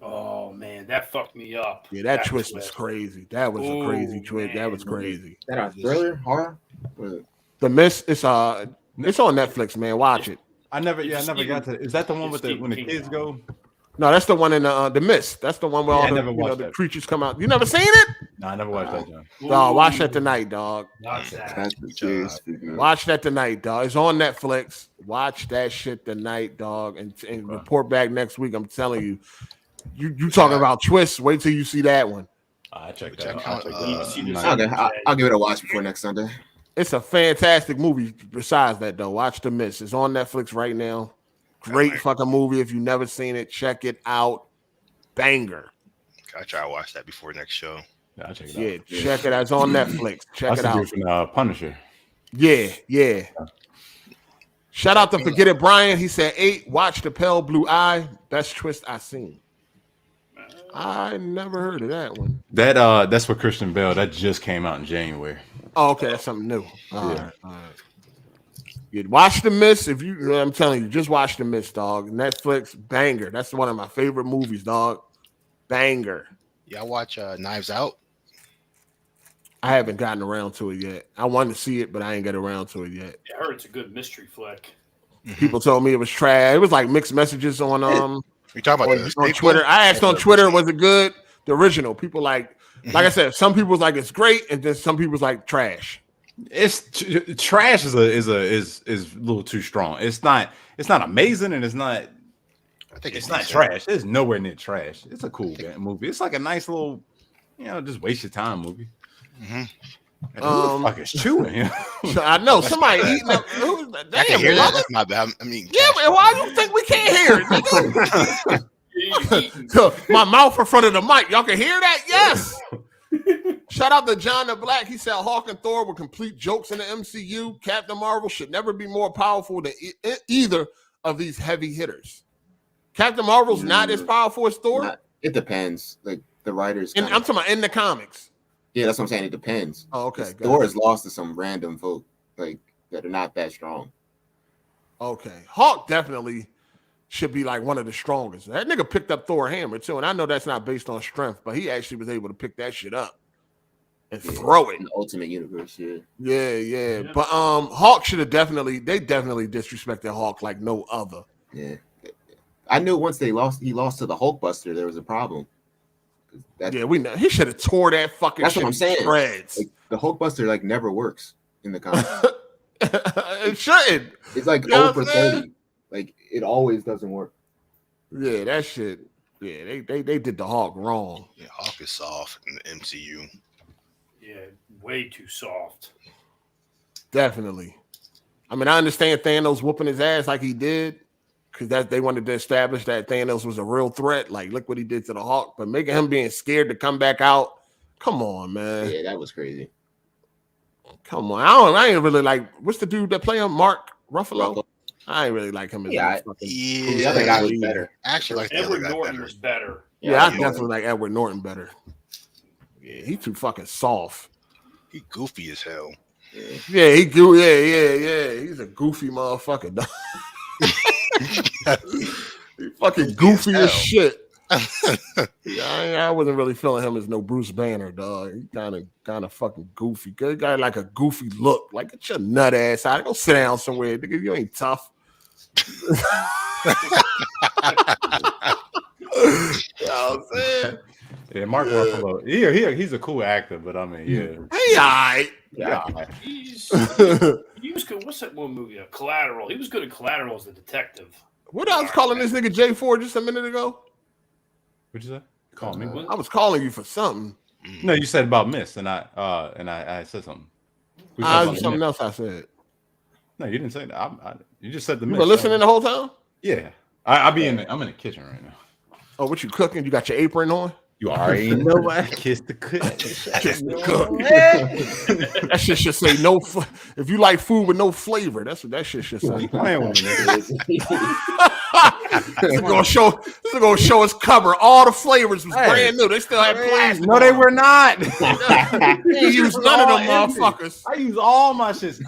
Oh man, that fucked me up. Yeah, that twist was crazy. That was a crazy twist. That was crazy. That a thriller horror? The Miss, it's on Netflix, man. Watch it. I never got to. Is that the one with when the kids go? No, that's the one in the Mist. That's the one where all the creatures come out. You never seen it? No, I never watched that, John. No, watch that tonight, dog. Watch that. Watch that tonight, dog. It's on Netflix. Watch that shit tonight, dog, and report back next week. I'm telling you. You talking about twists? Wait till you see that one. I checked that out. I'll give it a watch before next Sunday. It's a fantastic movie. Besides that, though, watch The Mist. It's on Netflix right now. Great fucking movie. If you've never seen it, check it out. Banger. I try to watch that before next show. Yeah, I'll check it out. Yeah, check it out. It's on Netflix. Check it out. From Punisher. Yeah. Shout out to Forget It Brian. He said 8. Watch The Pale Blue Eye. Best twist I seen. I never heard of that one. That's for Christian Bale. That just came out in January. Oh, okay, that's something new. All right. Yeah, watch The Mist. I'm telling you, just watch The Mist, dog. Netflix, banger. That's one of my favorite movies, dog. Banger. Y'all watch Knives Out? I haven't gotten around to it yet. I wanted to see it, but I ain't got around to it yet. I heard it's a good mystery flick. People told me it was trash. It was like mixed messages on You talking about on Twitter? I asked on Twitter, was it good? The original. People like I said, some people was like it's great, and then some people was like trash. It's trash is a little too strong. It's not amazing, and it's not. I think it's not trash. It's nowhere near trash. It's a cool movie. It's like a nice little just waste your time movie. Mhm. Who the fuck is chewing? I know somebody eating up. I can hear that. That's my bad. I mean, Yeah, man, why do you think we can't hear it, nigga? So, my mouth in front of the mic. Y'all can hear that? Yes. Shout out to John the Black. He said Hawk and Thor were complete jokes in the MCU. Captain Marvel should never be more powerful than either of these heavy hitters. Captain Marvel's not as powerful as Thor? It depends. Like the writers. I'm talking about in the comics. Yeah, that's what I'm saying. It depends. Oh, okay. Thor is lost to some random folk like that are not that strong. Okay. Hawk definitely should be like one of the strongest. That nigga picked up Thor hammer too, and I know that's not based on strength, but he actually was able to pick that shit up and throw it. In the Ultimate Universe, yeah. Yeah. But Hawk should have definitely disrespected Hawk like no other. Yeah. I knew once he lost to the Hulkbuster, there was a problem. We know he should have tore that fucking. That's shit what I'm saying. Shreds. Like, the Hulkbuster like never works in the comics. It shouldn't. It's like over 30. Like it always doesn't work. Yeah, that shit. Yeah, they did the Hawk wrong. Yeah, Hawk is soft in the MCU. Yeah, way too soft. Definitely. I mean, I understand Thanos whooping his ass like he did, because they wanted to establish that Thanos was a real threat. Like, look what he did to the Hawk. But making him being scared to come back out, come on, man. Yeah, that was crazy. Come on. I ain't really like, what's the dude that play him? Mark Ruffalo? I ain't really like him as The other guy was better. Actually, like Edward Norton was better. Yeah, I definitely like Edward Norton better. Yeah, he's too fucking soft. He goofy as hell. Yeah, he's a goofy motherfucker. He fucking goofy as shit. I wasn't really feeling him as no Bruce Banner, dog. He kind of fucking goofy. Good guy, like a goofy look. Like, get your nut ass out. Go sit down somewhere, nigga. You ain't tough. You know what I'm saying? Yeah, Mark Ruffalo. Yeah, he's a cool actor, but I mean, yeah. He all right. Yeah. He was good. What's that one movie? Collateral. He was good at Collateral as the detective. What I was calling this nigga J4 just a minute ago? What'd you say? Call me. I was calling you for something. No, you said about Miss, and I said something. Something else I said. No, you didn't say that. You just said the Miss. You were listening the whole time? Yeah. I'm in the kitchen right now. Oh, what you cooking? You got your apron on? You already know I kiss the cook. Kiss the cook. That shit should say no. If you like food with no flavor, that's what that shit should say. Playing with me, This is gonna show us cover. All the flavors was brand new. They still had plastic. No, they were not. You used none of them motherfuckers. I use all my shit.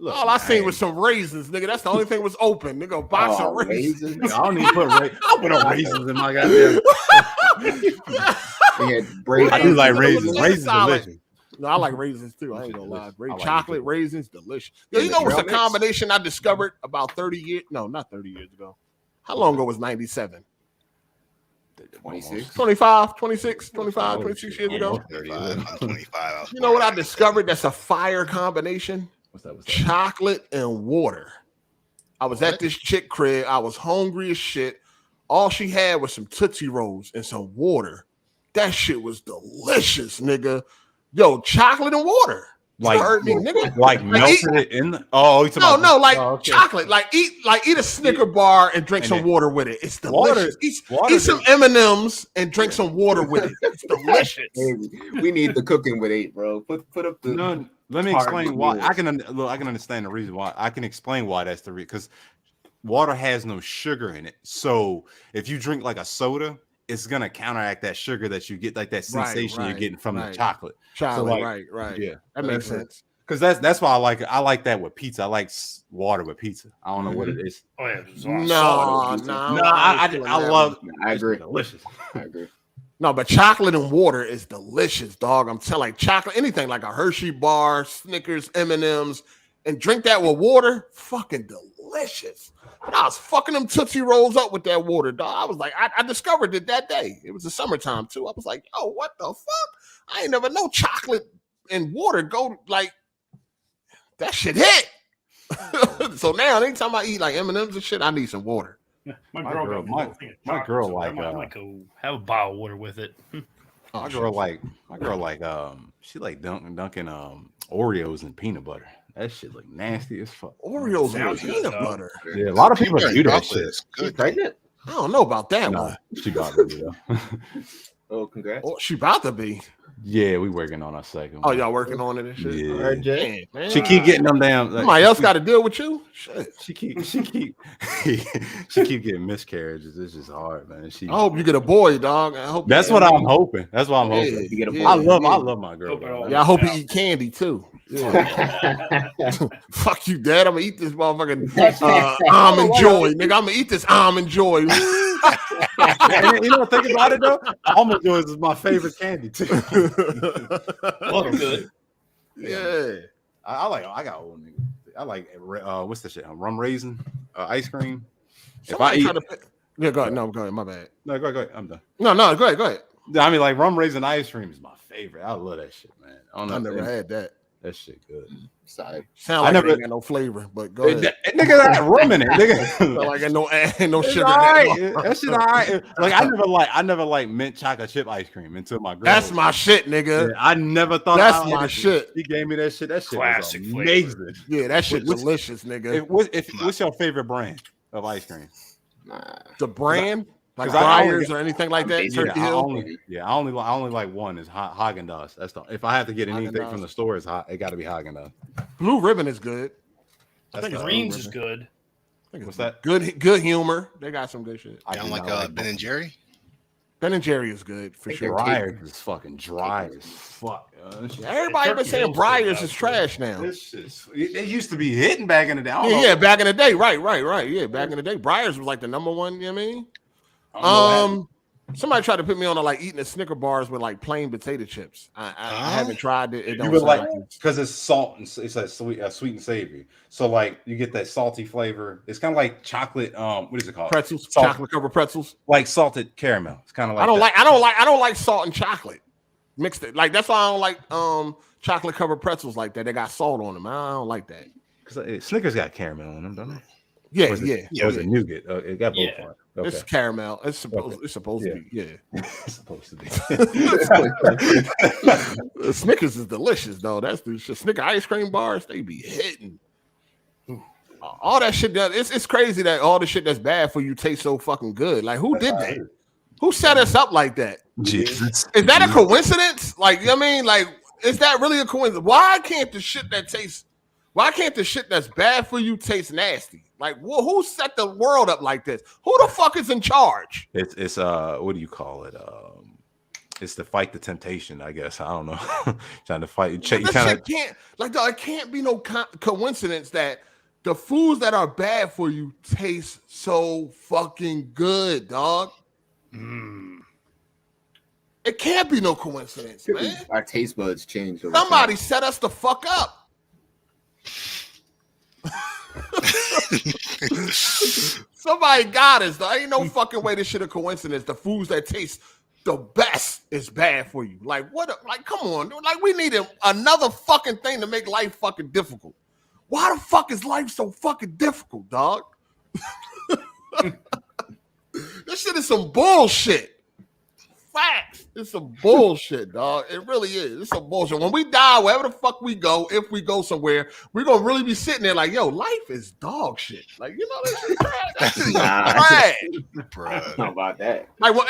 Look, all I seen was some raisins, nigga. That's the only thing was open. Nigga, a box of raisins. I don't need to put no raisins in my goddamn. I do like raisins. Raisins delicious. No, I like raisins too. I ain't gonna lie. Chocolate raisins, delicious. Yo, you know what's a combination I discovered about 30 years? No, not 30 years ago. How long ago was 97? 26, 25, 26, 25, 26 years ago. I'm 25. You know what I discovered? That's a fire combination. What's that? Chocolate and water. I was at this chick crib. I was hungry as shit. All she had was some Tootsie Rolls and some water. That shit was delicious, nigga. Yo, chocolate and water. Like, heard me, nigga. Like melted it in the, chocolate. Like eat a Snicker bar and drink some water with it. It's delicious. Eat some M&Ms and drink some water with it. It's delicious. We need the cooking with 8, bro. Put up the. No, let me explain why. I can understand the reason why. I can explain why that's the reason, because water has no sugar in it. So if you drink like a soda, it's gonna counteract that sugar that you get, like that sensation you're getting from the chocolate. So like, right. Yeah, that makes sense. Because that's why I like it. I like that with pizza. I like water with pizza. I don't know what it is. Oh yeah, I agree. Delicious. I agree. No, but chocolate and water is delicious, dog. I'm telling, like chocolate, anything like a Hershey bar, Snickers, M&Ms, and drink that with water, fucking delicious. But I was fucking them Tootsie Rolls up with that water, dog. I was like, I discovered it that day. It was the summertime too. I was like, yo, what the fuck? I ain't never know chocolate and water go like that shit hit. So now anytime I eat like M&Ms and shit, I need some water. My girl might go have a bottle of water with it. Oh, My shit. girl like she like dunking Oreos and peanut butter. That shit like nasty as fuck. Oreos and Sounds good, peanut though. butter. Yeah, a lot of people Peanut do that chocolate shit. is She good. pregnant? I don't know about that Nah, one. she about to be though. Oh, congrats. Oh, she about to be. Yeah, we working on our second Oh, one. y'all working on it and shit. Yeah. All right, Jay. Damn, man. She keep getting them damn. Like, Somebody else got to deal with you. Shit. She keep she keep getting miscarriages. It's just hard, man. I hope you get a boy, dog. I hope. That's what I'm hoping. That's what I'm Yeah, hoping. You get a yeah, boy. I love yeah. my girl. Hope it all though. Yeah, I hope you eat candy too. Yeah. Fuck you, Dad. I'm gonna eat this motherfucking almond joy, nigga. I'm gonna eat this almond joy. And you know, think about it though. Almond Joys is my favorite candy too. Look good. Yeah. I got old nigga. I like what's the shit? Rum raisin, ice cream. Somebody if try I eat, to. Yeah, go ahead. No, go ahead. My bad. no, go ahead. I'm done. No, go ahead. Go ahead. I mean, like rum raisin ice cream is my favorite. I love that shit, man. I don't know. I never had that. that shit good. Sorry. Sound like I never- it ain't got no flavor, but go ahead. Nigga, that rum in it, nigga. Sound like ain't no It's sugar. all right. That shit all right. Like I never like mint chocolate chip ice cream until my girl. That's my shit, nigga. Yeah, I never thought That's I my liked it. shit. He gave me that shit. That shit Classic was flavor. amazing. Yeah, that shit What's- delicious, nigga. What's your favorite brand of ice cream? Nah. The brand, like 'cause I only Breyers or anything like that. Yeah, Turkey I Hill. only like one is Haagen-Dazs. That's the if I have to get anything Haagen-Dazs. from the store, it got to be Haagen-Dazs. Blue Ribbon is good. I think That's the- Greens is good. I think What's it's that? Good humor. They got some good shit. I Down do like not Ben and Jerry. Ben and Jerry is good for Think sure. they're Breyers is fucking dry as fuck. Everybody been Turkey saying Hill's good, Breyers though. is trash now. This shit's, it used to be hitting back in the day. I don't know. Yeah, back in the day. Right. Yeah, back in the day. Breyers was like the number one, you know what I mean? I don't know Somebody tried to put me on to like eating a Snicker bars with like plain potato chips. I haven't tried it. It you don't would sound like good. because it's salt and it's like sweet and savory. So like you get that salty flavor. It's kind of like chocolate. What is it called? Pretzels, Salt. chocolate covered pretzels. Like salted caramel. It's kind of like I don't that. like salt and chocolate mixed it. Like that's why I don't like chocolate covered pretzels like that. They got salt on them. I don't like that. Because Snickers got caramel in them, don't they? Yeah, Or is it- yeah. Or is it nougat? It got both. Yeah. on it. Okay. It's caramel. It's supposed Yeah. to be. Yeah. It's supposed to be. Snickers is delicious though. That's the shit. Snicker ice cream bars, they be hitting. All that shit that it's crazy that all the shit that's bad for you tastes so fucking good. Like who did that? Who set us up like that? Jesus. Is that a coincidence? Like, you know what I mean? Like, is that really a coincidence? Why can't the shit that's bad for you taste nasty? Like, who set the world up like this? Who the fuck is in charge? It's what do you call it? It's to fight the temptation, I guess. I don't know. Trying to fight. This shit can't, like, dog, it can't be no coincidence that the foods that are bad for you taste so fucking good, dog. It can't be no coincidence, man. Our taste buds changed. over Somebody time. set us the fuck up. Somebody got us. There ain't no fucking way this shit a coincidence. The foods that taste the best is bad for you. Like what? Like come on, dude. Like we need another fucking thing to make life fucking difficult. Why the fuck is life so fucking difficult, dog? This shit is some bullshit. Facts. It's some bullshit, dog. It really is. It's some bullshit. When we die, wherever the fuck we go, if we go somewhere, we're gonna really be sitting there like, yo, life is dog shit. Like, you know, this shit trash. That shit is trash. I don't know about that. Like, well,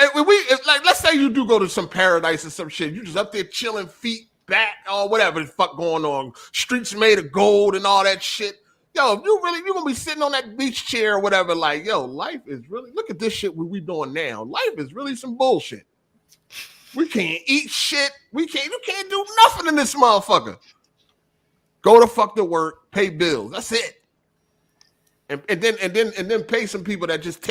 like, let's say you do go to some paradise or some shit. You just up there chilling, feet back, or whatever the fuck going on. Streets made of gold and all that shit. Yo, if you're gonna be sitting on that beach chair or whatever, like, yo, life is really, look at this shit we doing now. Life is really some bullshit. We can't eat shit. You can't do nothing in this motherfucker. Go to fuck to work, pay bills. That's it. And then pay some people that just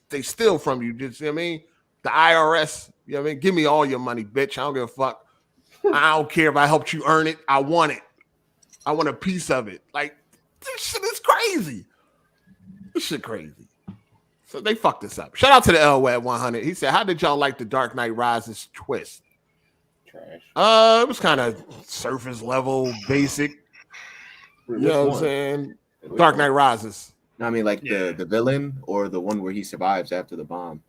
they steal from you. Just, you know what I mean? The IRS, you know what I mean? Give me all your money, bitch. I don't give a fuck. I don't care if I helped you earn it. I want it. I want a piece of it. Like, this shit is crazy. This shit crazy. So they fucked us up. Shout out to the Ep.130. He said, how did y'all like the Dark Knight Rises twist? Trash. It was kind of surface level, basic. You know what I'm saying? Dark Knight Rises. No, I mean, like the villain or the one where he survives after the bomb.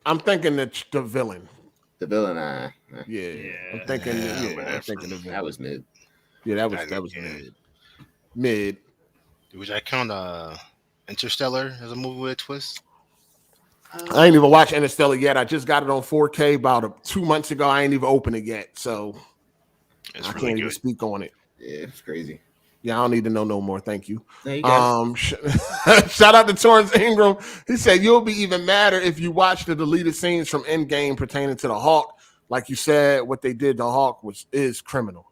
I'm thinking that the villain. The villain, Yeah, I'm thinking. Yeah, I'm whatever. thinking the villain. that was mid. Yeah, that was Yeah. mid. Would I count Interstellar as a movie with a twist? I ain't even watched Interstellar yet. I just got it on 4K about 2 months ago. I ain't even opened it yet, so It's I really can't good. even speak on it. Yeah, it's crazy. Yeah, I don't need to know no more. Thank you. There you go. Shout out to Torrance Ingram. He said you'll be even madder if you watch the deleted scenes from Endgame pertaining to the Hawk. Like you said, what they did to Hawk is criminal.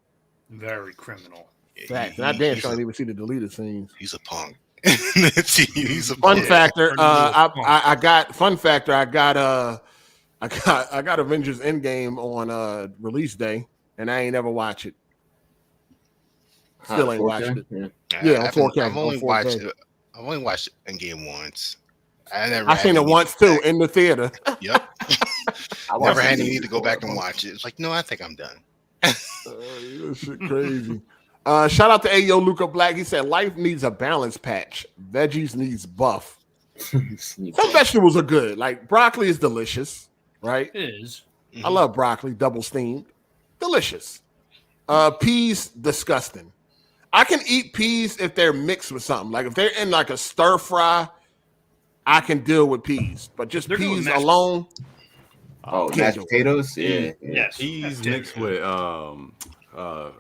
Very criminal. Fact. And I damn sure didn't even see the deleted scenes. He's a punk. He's a Fun punk. factor. I got fun factor. I got Avengers Endgame on release day, and I ain't ever watch it. Still ain't watched it. Yeah, on 4K. I've only on 4K. watched it. I've only watched Endgame once. I seen it once too in the theater. Yep. I never had any need to go back and watch it. It's like, no, I think I'm done. This shit crazy. Shout out to Ayo Luca Black. He said life needs a balance patch. Veggies needs buff. Some vegetables are good. Like broccoli is delicious, right? It is. I love broccoli, double steamed. Delicious. Peas, disgusting. I can eat peas if they're mixed with something. Like if they're in like a stir fry, I can deal with peas. But just They're good with peas mashed alone. Mashed potatoes? Yeah. Yes. Peas mixed with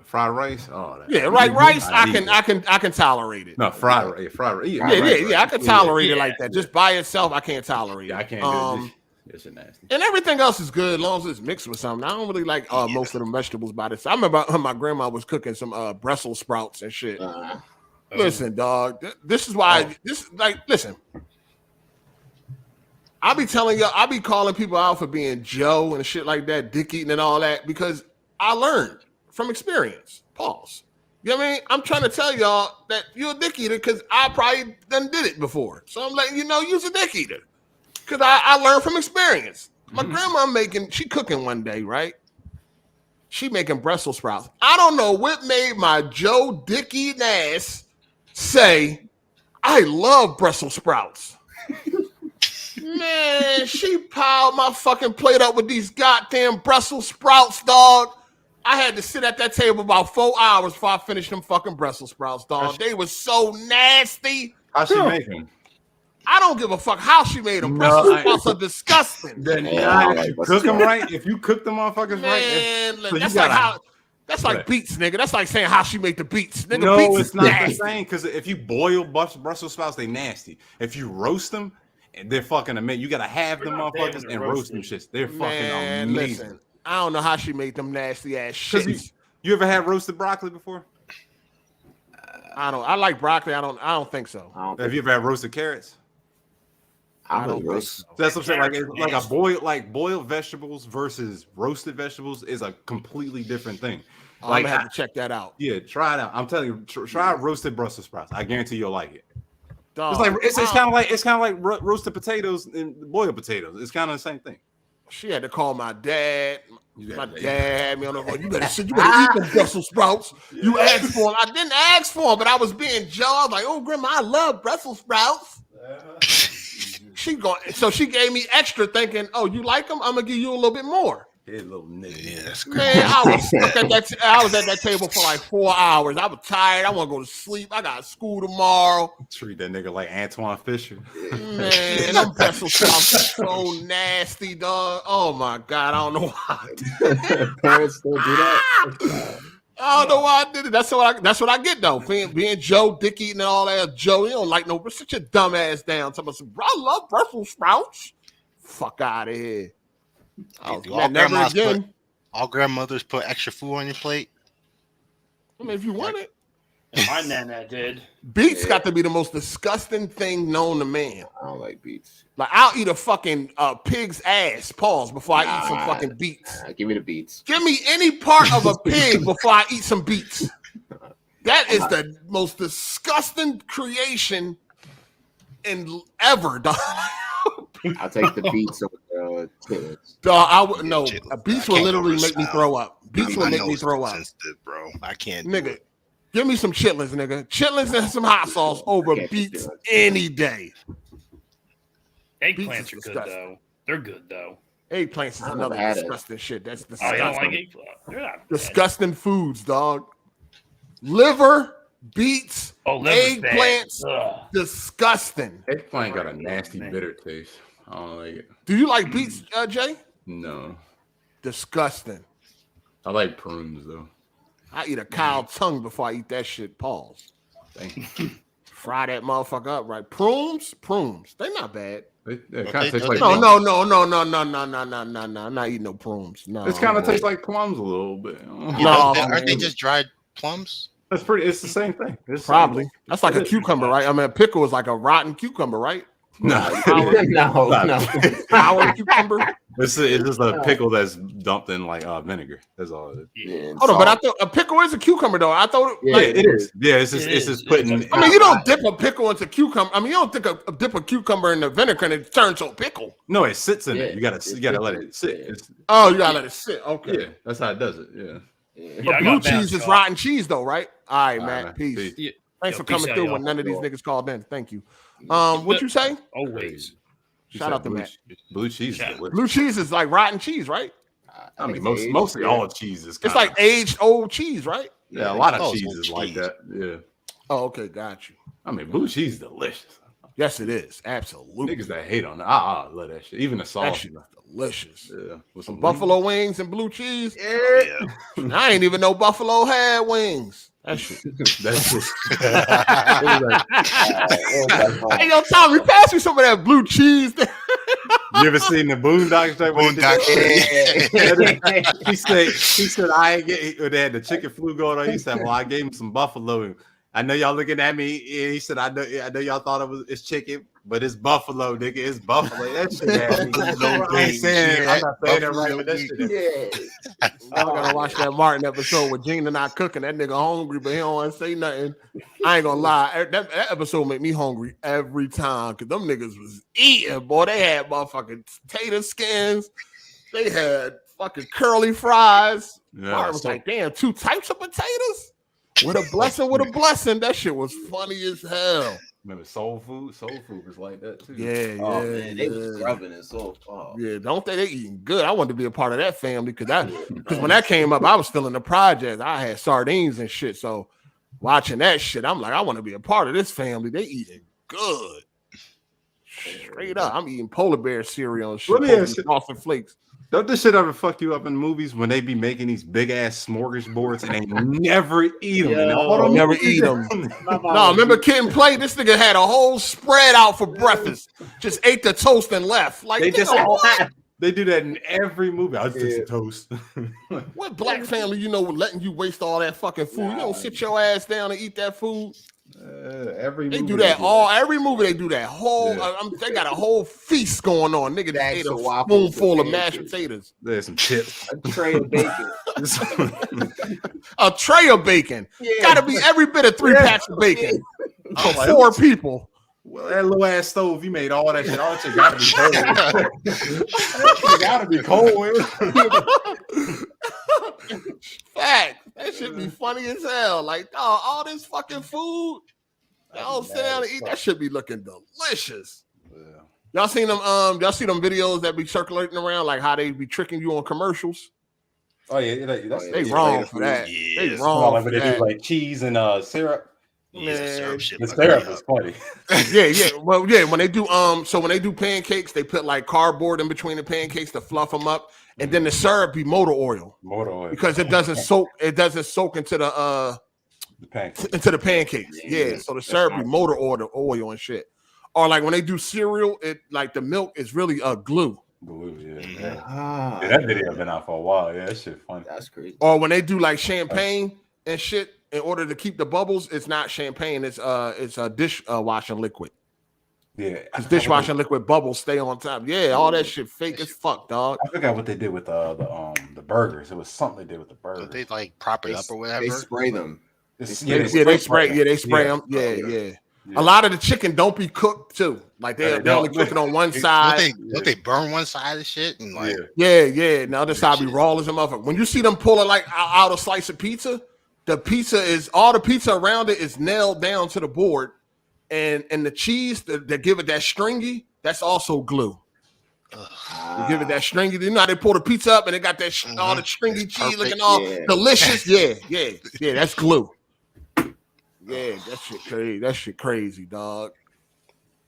fried rice. Oh, Yeah, right. Rice, I can tolerate it. No, fried rice. Yeah. I can tolerate it like that. Just by itself, I can't tolerate it. Yeah, I can't do it. It's nasty. And everything else is good as long as it's mixed with something. I don't really like most of the vegetables by this. I remember my grandma was cooking some Brussels sprouts and shit. Listen, dog. This is why. Listen. I be telling y'all, I be calling people out for being Joe and shit like that, dick eating and all that, because I learned from experience. Pause. You know what I mean? I'm trying to tell y'all that you're a dick eater because I probably done did it before. So I'm letting you know you're a dick eater. Because I learned from experience. My grandma she cooking one day, right? She making Brussels sprouts. I don't know what made my Joe dick eating ass say, I love Brussels sprouts. Man, she piled my fucking plate up with these goddamn Brussels sprouts, dog. I had to sit at that table about 4 hours before I finished them fucking Brussels sprouts, dog. They were so nasty. How she make them? I don't give a fuck how she made them. Brussels sprouts are disgusting. Then if you cook them right, if you cook them motherfuckers Man, right, that's like beets, nigga. That's like saying how she made the beets. Nigga, no, beets it's not the same. Because if you boil Brussels sprouts, they nasty. If you roast them, they're fucking amazing. You gotta have them motherfuckers and roast them shits. They're fucking amazing. Listen, I don't know how she made them nasty ass shit. You ever had roasted broccoli before? I like broccoli. I don't think so. Have you ever had roasted carrots? I don't think so. That's what I'm saying. Like a boiled vegetables versus roasted vegetables is a completely different thing. I'm gonna have to check that out. Yeah, try it out. I'm telling you, try roasted Brussels sprouts. I guarantee you'll like it. Dog, it's kind of like roasted potatoes and boiled potatoes. It's kind of the same thing. She had to call my dad. My dad had me on the phone. You better eat them Brussels sprouts. You asked for them. I didn't ask for them, but I was being Joe. I was like, "Oh, Grandma, I love Brussels sprouts." So she gave me extra, thinking, "Oh, you like them? I'm gonna give you a little bit more." Hey, little nigga. Yeah, that's crazy. Man, I was at that table for like 4 hours. I was tired. I want to go to sleep. I got school tomorrow. Treat that nigga like Antoine Fisher. Man, them Brussels sprouts are so nasty, dog. Oh my God, I don't know why. Parents still do that. I don't know why I did it. That's what I get though. Being Joe, dick eating and all that. Joe, you don't like no. Sit your dumb ass down. Talking about, I love Brussels sprouts. Fuck out of here. All grandmothers put extra food on your plate. I mean, if you want it. My nana did. Beets got to be the most disgusting thing known to man. I don't like beets. Like, I'll eat a fucking pig's ass, pause, before I eat some fucking beets. Give me the beets. Give me any part of a pig before I eat some beets. That is the most disgusting creation ever, dog. I'll take the beets over the chitlins. Dog, no. Beets will literally make me throw up. Beets will make me throw up. Bro, I can't. Nigga, give me some chitlins, nigga. Chitlins and some hot sauce over beets any day. Eggplants are good though. They're good though. Eggplants is I another never had it. disgusting shit. That's Oh, you don't disgusting. like eggplant? They're not bad. Disgusting foods, dog. Liver, beets, Liver's bad. eggplants, Ugh. disgusting. Eggplant got a nasty, bitter taste. I don't like it. Do you like beets, Jay? No. Disgusting. I like prunes, though. I eat a cow tongue before I eat that shit. Pause. Thank you. Fry that motherfucker up, right? Prunes. They not bad. It But kind they- of tastes they- like No. plums. I'm not eating no prunes. No. It's kind of tastes like plums a little bit. No, Aren't they man. just dried plums? That's pretty. It's the same thing. It's the same Probably. thing. That's like a cucumber, right? I mean, a pickle is like a rotten cucumber, right? No, no. Sour cucumber. it's just a pickle that's dumped in like vinegar. That's all it is. Yeah, Hold on, but I thought a pickle is a cucumber, though. I thought. Yeah, Like, it is. Yeah, it's just It it's is. just putting. I mean, you don't dip a pickle into cucumber. I mean, you don't dip a cucumber in the vinegar and it turns to a pickle. No, it sits in Yeah, it. You gotta let it sit. It's, Oh, you gotta let it sit. Okay. yeah, that's how it does it. Yeah. Yeah, But I blue got bad cheese is stuff. rotten cheese, though, right? All right, All Matt. right, Peace. peace. Thanks Yo, for coming peace out, through y'all. when none of these niggas called in. Thank you. What'd you say? Always. Shout out to Matt. Blue cheese. Shout Is out. delicious. Blue cheese is like rotten cheese, right? I mean, mostly all cheese is. It's like aged old cheese, right? yeah, a lot of Oh, cheese it's is old like cheese. that. Yeah. Oh, okay, got you. I mean, blue cheese is delicious. Yes, it is. Absolutely. Niggas that hate on it, I love that shit. Even the That sauce. shit is delicious. Yeah, with Some some buffalo wings and blue cheese. Yeah. I ain't even know Buffalo had wings. That shit. That's just. Hey, yo, Tommy, pass me some of that blue cheese. You ever seen the Boondocks? He said I ain't get. They had the chicken flu going on. He said, "Well, I gave him some buffalo. I know y'all looking at me." And he said, "I know y'all thought it's chicken, but it's buffalo, nigga. It's buffalo." That shit. I'm not saying that right, but that shit. I'm gonna watch that Martin episode with Gina not cooking. That nigga hungry, but he don't want to say nothing. I ain't gonna lie. That episode made me hungry every time because them niggas was eating. Boy, they had motherfucking potato skins. They had fucking curly fries. Yeah, Martin was so- like, damn, 2 types of potatoes? With a blessing. That shit was funny as hell. Remember soul food? Soul food was like that too. Yeah, Oh yeah. man, they yeah. was scrubbing it so far. Yeah, don't they eating good? I wanted to be a part of that family because when that came up, I was still in the project. I had sardines and shit. So watching that shit, I'm like, I want to be a part of this family. They eating good. Straight up. I'm eating polar bear cereal and shit. Let me ask you- Frosted Flakes. Don't this shit ever fuck you up in movies when they be making these big ass smorgasbords and they never eat them? Yo, never eat them. No, remember Kid and Play? This nigga had a whole spread out for breakfast. Just ate the toast and left. Like, They just nigga, they do that in every movie. I was just toast. what black family you know letting you waste all that fucking food? You don't sit your ass down and eat that food. Every They movie do that every movie. They do that whole. Yeah. They got a whole feast going on. Nigga just Bags ate a of waffles spoonful of and mashed pancakes. potatoes. There's some chips. A tray of bacon. A tray of bacon. Got to be every bit of 3 packs of bacon for 4 people. Well, that little ass stove, you made all that shit. All that shit gotta be cold. That shit gotta be cold. Fact. That should be funny as hell. Like, dog, all this fucking food. Y'all sit down and eat. That should be looking delicious. Y'all seen them? Y'all see them videos that be circulating around, like how they be tricking you on commercials? Oh yeah, They wrong for that. They Yes. wrong for that. like cheese and syrup. Man, shit The like syrup that. is funny. yeah. Well, yeah. When they do so when they do pancakes, they put like cardboard in between the pancakes to fluff them up, and then the syrup be motor oil Motor oil. because it doesn't soak. It doesn't soak into the pancakes. Yeah. So the syrup be motor oil and shit. Or like when they do cereal, it like the milk is really glue. Blue, yeah. Ah, Yeah, that video been out for a while. Yeah, that shit funny. that's crazy. Or when they do like champagne and shit, in order to keep the bubbles, it's not champagne. It's a dishwashing liquid. Yeah, Because dishwashing liquid bubbles stay on top. Yeah, all that shit fake as fuck, dog. I forgot what they did with the burgers. It was something they did with the burgers. Don't they like prop it up or whatever? They spray them. It's- Yeah, they spray them. Yeah. A lot of the chicken don't be cooked too. Like they only cook it on one side. Don't they burn one side of shit and like Yeah. The other side be raw as a motherfucker. When you see them pulling like out a slice of pizza, the pizza around it is nailed down to the board, and the cheese that give it that stringy, that's also glue. You give it that stringy. You know how they pull the pizza up and they got that all the stringy cheese looking all delicious. Yeah. That's glue. Yeah, that shit crazy. That shit crazy, dog.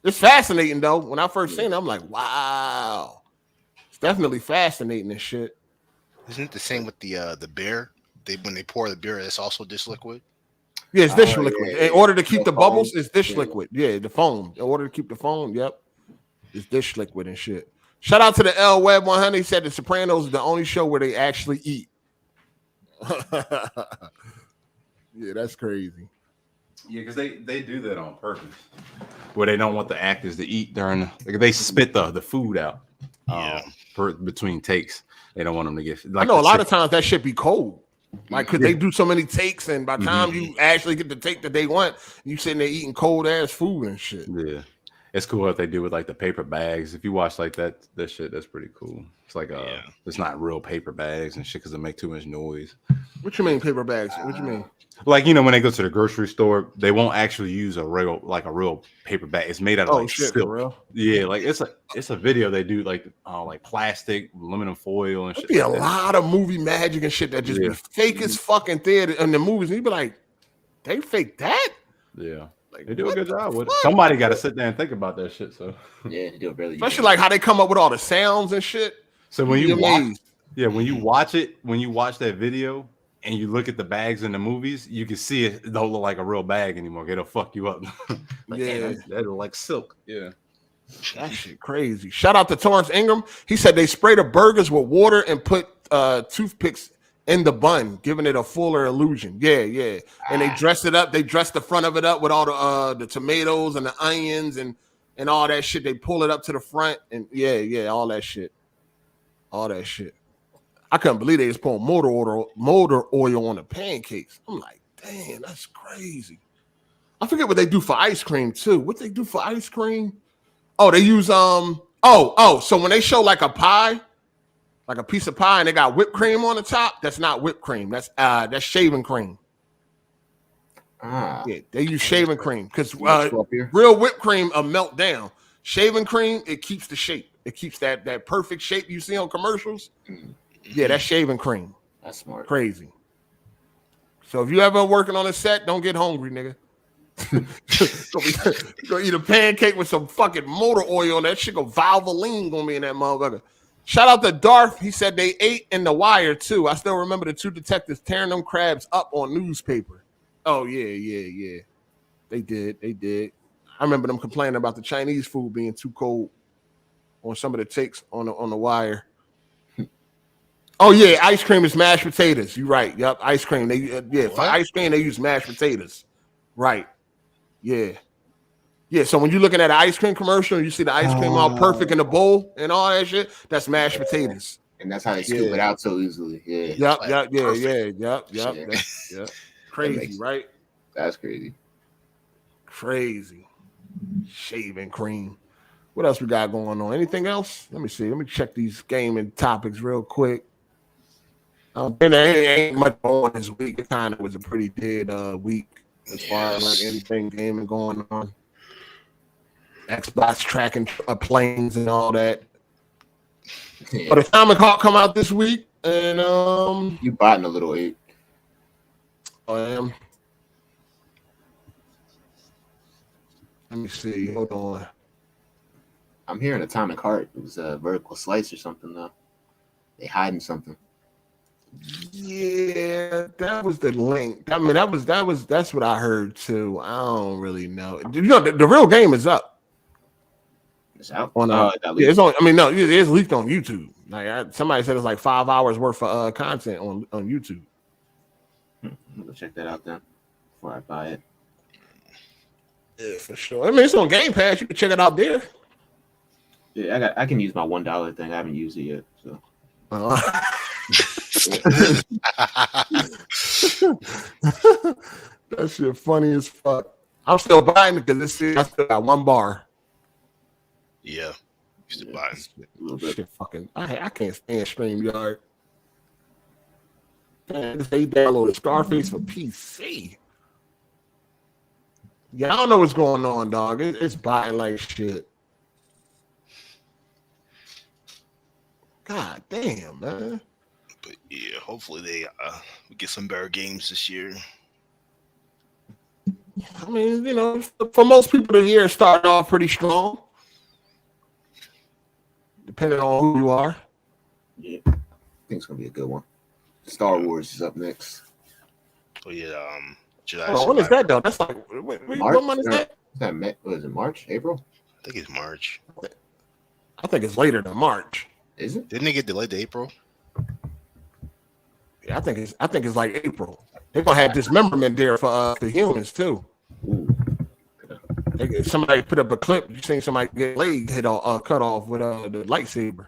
It's fascinating though. When I first seen it, I'm like, wow. It's definitely fascinating and shit. Isn't it the same with the beer? When they pour the beer, it's also dish liquid. Yeah, it's dish liquid. In order to keep the bubbles, it's dish liquid. Yeah, the foam. In order to keep the foam, yep. It's dish liquid and shit. Shout out to the L Web 100. He said The Sopranos is the only show where they actually eat. Yeah, that's crazy. Yeah, because they do that on purpose, where they don't want the actors to eat during. Like they spit the food out. Between takes, they don't want them to get. Like, I know a lot of times that shit be cold. Like, could they do so many takes, and by the time you actually get the take that they want, you sitting there eating cold ass food and shit. Yeah, it's cool what they do with like the paper bags. If you watch like that shit, that's pretty cool. It's like it's not real paper bags and shit because it make too much noise. What you mean paper bags? What you mean? Like, you know, when they go to the grocery store, they won't actually use a real paper bag. It's made out of silk. Real? Yeah, like it's a video they do like plastic, aluminum foil and shit. There'd be a lot of movie magic and shit that just be fake as fucking theater in the movies. And you'd be like, they fake that? Yeah. Like, they do a good job with it. Somebody got to sit there and think about that shit. So yeah, they do it really. Especially like how they come up with all the sounds and shit. So when you watch that video and you look at the bags in the movies, you can see it don't look like a real bag anymore. It'll fuck you up. Like, yeah, that'll like silk. Yeah. That shit crazy. Shout out to Torrance Ingram. He said they spray the burgers with water and put toothpicks in the bun, giving it a fuller illusion. Yeah. And they dress it up. They dress the front of it up with all the tomatoes and the onions and all that shit. They pull it up to the front and all that shit. All that shit. I couldn't believe they just pouring motor oil on the pancakes. I'm like, damn, that's crazy. I forget what they do for ice cream too. What they do for ice cream? Oh, they use so when they show like a pie, like a piece of pie, and they got whipped cream on the top, that's not whipped cream. That's shaving cream. Yeah, they use shaving cream because real whipped cream will melt down. Shaving cream, it keeps the shape. It keeps that perfect shape you see on commercials. Yeah, that's shaving cream. That's smart. Crazy. So if you ever working on a set, don't get hungry, nigga. Go eat a pancake with some fucking motor oil on that shit. Go Valvoline gonna be in that motherfucker. Shout out to Darth. He said they ate in The Wire too. I still remember the two detectives tearing them crabs up on newspaper. Oh yeah. They did. I remember them complaining about the Chinese food being too cold on some of the takes on the Wire. Oh yeah, ice cream is mashed potatoes. You're right. Yep, ice cream. For ice cream they use mashed potatoes. Right. Yeah. So when you're looking at an ice cream commercial, and you see the ice cream all perfect in the bowl and all that shit. That's mashed potatoes. And that's how they scoop it out so easily. Yeah. Yep. Crazy, right? That's crazy. Crazy. Shaving cream. What else we got going on? Anything else? Let me see. Let me check these gaming topics real quick. There ain't much on this week. It kind of was a pretty dead week as far as like anything gaming going on. Xbots tracking planes and all that. Yeah. But Atomic Heart come out this week, and you biting a little 8. I am. Let me see. Hold on. I'm hearing Atomic Heart. It was a vertical slice or something though. They hiding something. Yeah, that was the link. I mean, that's what I heard too. I don't really know. You know, the real game is up. It's out on it's on. I mean, no, it's leaked on YouTube. Like somebody said, it's like 5 hours worth of content on YouTube. I'm gonna check that out then before I buy it. Yeah, for sure. I mean, it's on Game Pass. You can check it out there. Yeah, I can use my $1 thing. I haven't used it yet, so. That shit funny as fuck. I'm still buying it because I still got 1 bar. Yeah, still buying shit. Fucking, I can't stand StreamYard. Man, they downloaded Scarface for PC. Yeah, I don't know what's going on, dog. It's buying like shit. God damn, man. But yeah, hopefully they get some better games this year. I mean, you know, for most people, the year started off pretty strong, depending on who you are. Yeah, I think it's gonna be a good one. Star Wars is up next. Oh yeah, Jedi Oh, when is that though? That's like what month is that? Is that what is it? March, April? I think it's March. I think it's later than March. Is it? Didn't it get delayed to April? Yeah, I think it's like April. They're gonna have dismemberment there for the humans too. Ooh. Somebody put up a clip. You seen somebody get leg cut off with the lightsaber.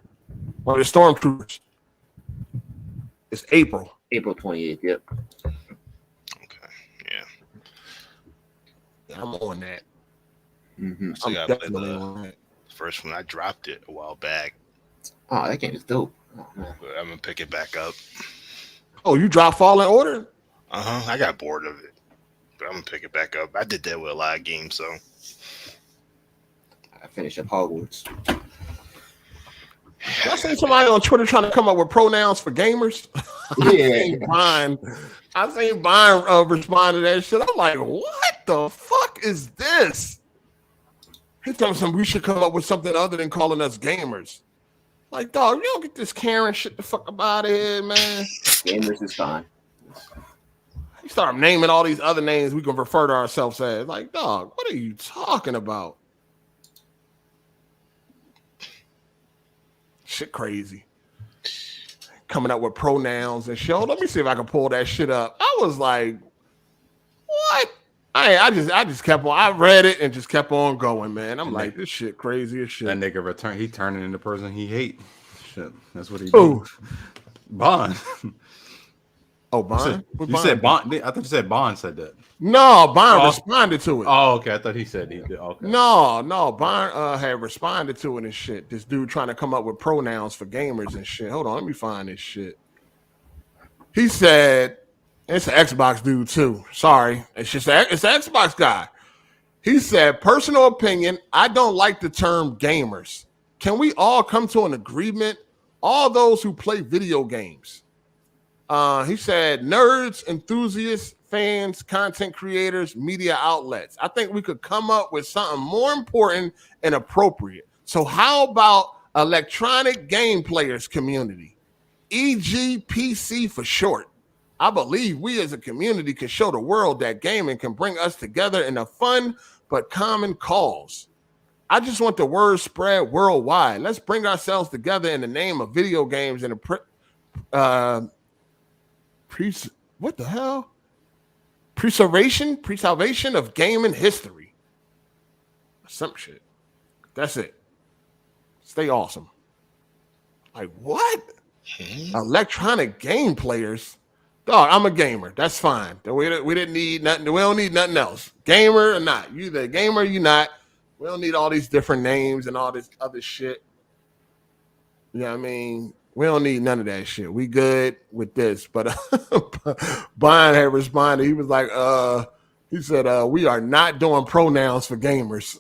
One of the stormtroopers. It's April. April 28th. Yep. Okay. Yeah. Yeah, I'm on that. Mm-hmm. So I'm I definitely on that. first one. I dropped it a while back. Oh, that game is dope. Oh, man. But I'm gonna pick it back up. Oh, you dropped Fallen Order? I got bored of it, but I'm gonna pick it back up. I did that with a lot of games, so I finished up Hogwarts. I seen somebody on Twitter trying to come up with pronouns for gamers. I seen Brian respond to that shit. I'm like, what the fuck is this? He told me we should come up with something other than calling us gamers. Like, dog, you don't get this Karen shit the fuck up out of here, man. Gamers is fine. You start naming all these other names we can refer to ourselves as. Like, dog, what are you talking about? Shit crazy. Coming up with pronouns and shit. Let me see if I can pull that shit up. I was like, what? I just kept on. I read it and just kept on going, man. I'm like, this shit crazy as shit. That nigga he turning into the person he hate. Shit, that's what he Who? do. Bond. Oh, Bond? You said Bond. I thought you said Bond said that. No, Bond responded to it. Oh, okay. I thought he said he did. Okay. No, Bond had responded to it and shit. This dude trying to come up with pronouns for gamers and shit. Hold on, let me find this shit. He said, it's an Xbox dude too. Sorry, it's an Xbox guy. He said, personal opinion, I don't like the term gamers. Can we all come to an agreement? All those who play video games. He said, nerds, enthusiasts, fans, content creators, media outlets. I think we could come up with something more important and appropriate. So how about electronic game players community? EGPC for short. I believe we as a community can show the world that gaming can bring us together in a fun but common cause. I just want the word spread worldwide. Let's bring ourselves together in the name of video games and what the hell? Preservation of gaming history. Some shit. That's it. Stay awesome. Like what? Electronic game players? Dog, I'm a gamer. That's fine. We didn't need nothing. We don't need nothing else. Gamer or not. You the gamer, you not. We don't need all these different names and all this other shit. You know what I mean? We don't need none of that shit. We good with this. But Brian had responded. He was like, he said, we are not doing pronouns for gamers.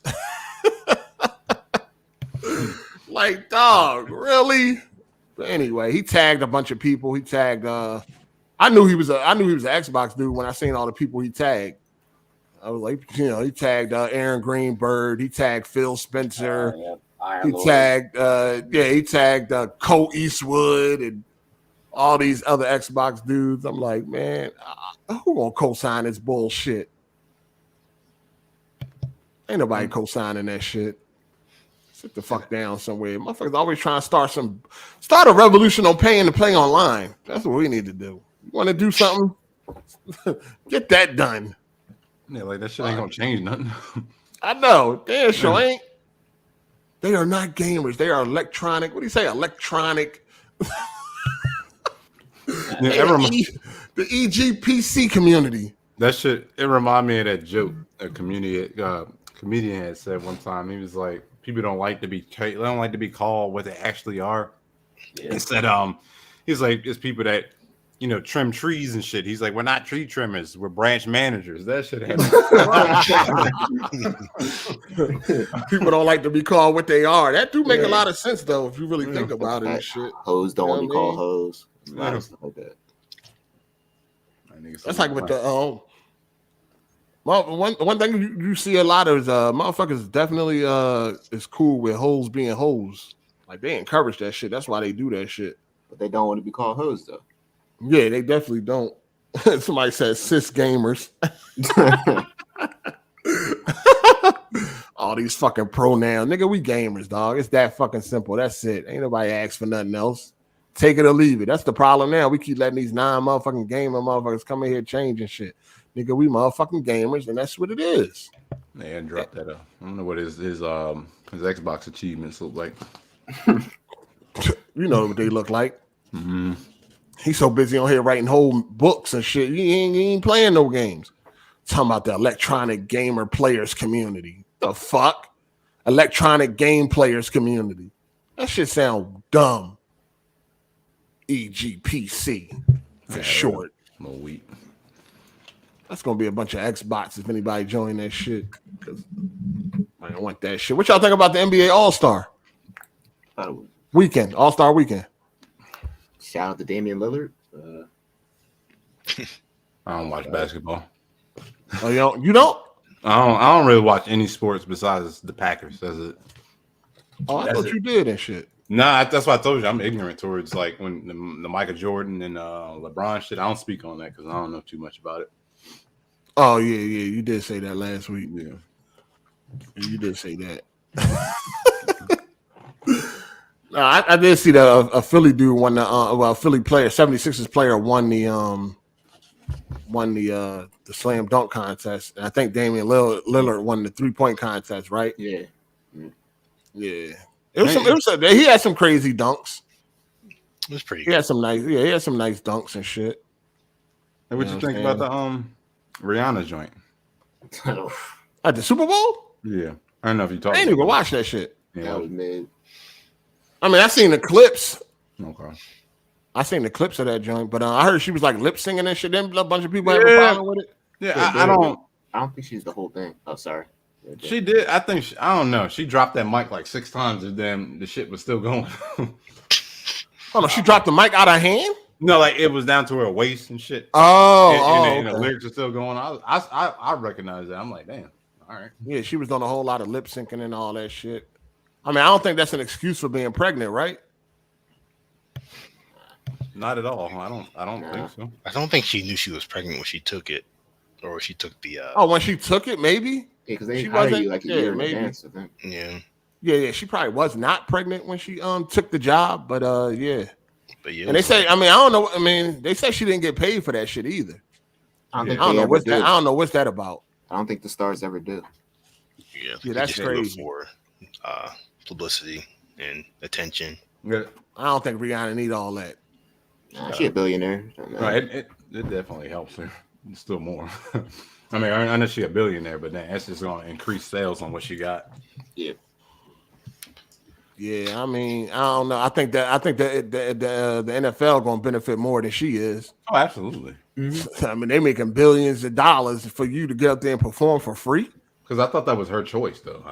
Like, dog, really? But anyway, he tagged a bunch of people. He tagged I knew he was an Xbox dude when I seen all the people he tagged. I was like, he tagged Aaron Greenberg, he tagged Phil Spencer, he tagged Cole Eastwood and all these other Xbox dudes. I'm like, man, who gonna co-sign this bullshit? Ain't nobody co-signing that shit. Sit the fuck down somewhere. Motherfuckers always trying to start a revolution on paying to play online. That's what we need to do. You want to do something? Get that done. Yeah, like that shit ain't gonna change nothing. I know. Damn sure ain't. They are not gamers. They are electronic. What do you say? Electronic. The EGPC community. That shit, it reminded me of that joke a comedian had said one time. He was like, people don't like to be called what they actually are. Yeah. Instead, he's like, it's people that trim trees and shit. He's like, we're not tree trimmers, we're branch managers. That shit happened. People don't like to be called what they are. That do make a lot of sense though, if you really think about it and shit. Hoes don't want to be called mean? hoes. A lot of stuff like that. That's like with the one thing you see a lot of is motherfuckers definitely is cool with hoes being hoes. Like they encourage that shit. That's why they do that shit. But they don't want to be called hoes though. Yeah, they definitely don't. Somebody said cis gamers. All these fucking pronouns. Nigga, we gamers, dog. It's that fucking simple. That's it. Ain't nobody ask for nothing else. Take it or leave it. That's the problem now. We keep letting these non-motherfucking gamer motherfuckers come in here changing shit. Nigga, we motherfucking gamers, and that's what it is. Yeah, drop that up. I don't know what his Xbox achievements look like. You know what they look like. Mm-hmm. He's so busy on here writing whole books and shit. He ain't playing no games. Talking about the electronic gamer players community. The fuck? Electronic game players community. That shit sound dumb. EGPC for short. No weak. That's gonna be a bunch of Xbots if anybody join that shit. Because I don't want that shit. What y'all think about the NBA All-Star weekend? All-Star weekend. Shout out to Damian Lillard. I don't watch basketball. Oh, you don't? I don't really watch any sports besides the Packers. That's it. Oh, I thought you did and shit. Nah, that's why I told you I'm ignorant towards like when the Michael Jordan and LeBron shit. I don't speak on that because I don't know too much about it. Oh yeah, you did say that last week. Yeah, you did say that. No, I did see that a Philly dude won the Philly player, 76ers player won the slam dunk contest. And I think Damian Lillard won the 3-point contest, right? Yeah. He had some crazy dunks. It was pretty. He had some nice dunks and shit. And what you think about the Rihanna joint at the Super Bowl? Yeah, I don't know if you talked. I ain't even watch that shit. Yeah. That was mid. I mean, I seen the clips. Okay. I seen the clips of that joint, but I heard she was like lip singing and shit. Then a bunch of people have a problem with it. Yeah, I don't think she's the whole thing. Oh, sorry. She did. I think I don't know. She dropped that mic like 6 times, and then the shit was still going. Oh no, she dropped the mic out of hand. No, like it was down to her waist and shit. And the lyrics are still going. I recognize that. I'm like, damn. All right. Yeah, she was doing a whole lot of lip syncing and all that shit. I mean, I don't think that's an excuse for being pregnant, right? Not at all. I don't think so. I don't think she knew she was pregnant when she took it, or she took the. When she took it, maybe. Yeah, because they hired you like a year in advance, I think. Yeah. Yeah. She probably was not pregnant when she took the job, but yeah. But yeah. And they say, I mean, I don't know. I mean, they say she didn't get paid for that shit either. I don't know what's that about. I don't think the stars ever do. Yeah, that's crazy. For publicity and attention. Yeah. I don't think Rihanna need all that. Nah, she a billionaire. Right, it definitely helps her. Still more. I mean, I know she a billionaire, but then that's just going to increase sales on what she got. Yeah. Yeah, I mean, I don't know. I think the NFL going to benefit more than she is. Oh, absolutely. Mm-hmm. I mean, they making billions of dollars for you to get up there and perform for free. Because I thought that was her choice, though.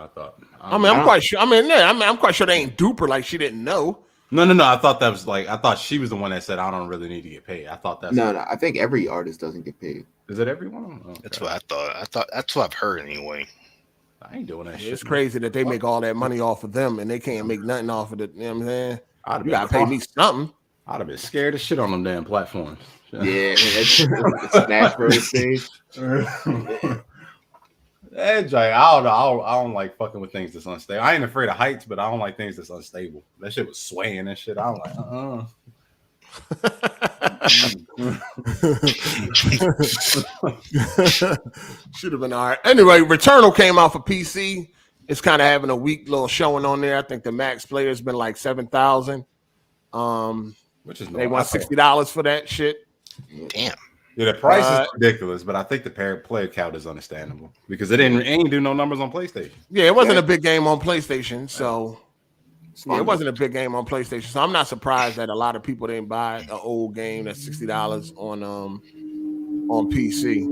I'm quite sure. I'm quite sure they ain't dupe her like she didn't know. No. I thought that was like, I thought she was the one that said, I don't really need to get paid. I thought that's. No. I think every artist doesn't get paid. Is it everyone? Oh, okay. That's what I thought. That's what I've heard anyway. I ain't doing that shit. It's crazy that they make all that money off of them and they can't make nothing off of it. You know what I'm saying? You got to pay me something. I'd have been scared as shit on them damn platforms. Yeah. Smash Bros. Stage. Edge, I don't like fucking with things that's unstable. I ain't afraid of heights, but I don't like things that's unstable. That shit was swaying and shit. I'm like, Should have been all right. Anyway, Returnal came out for PC. It's kind of having a weak little showing on there. I think the max player has been like 7,000. Which is they want $60 for that shit. Damn. Yeah, the price is ridiculous, but I think the player count is understandable because it ain't do no numbers on PlayStation. Yeah, it wasn't a big game on PlayStation, so Yeah, it wasn't a big game on PlayStation, so I'm not surprised that a lot of people didn't buy an old game that's $60 on PC.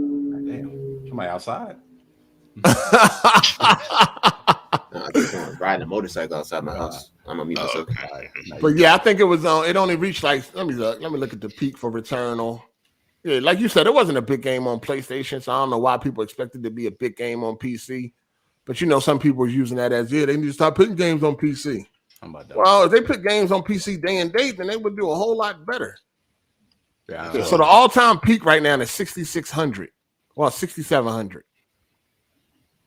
Damn, somebody outside. I just want to ride a motorcycle outside my house. I'm gonna meet myself. But yeah, I think it was it only reached like let me look at the peak for Returnal. Yeah, like you said, it wasn't a big game on PlayStation, so I don't know why people expected to be a big game on PC. But you know, some people were using that as they need to stop putting games on PC. Well, if they put games on PC day and date, then they would do a whole lot better. Yeah. So the all-time peak right now is 6,600. Well, 6,700.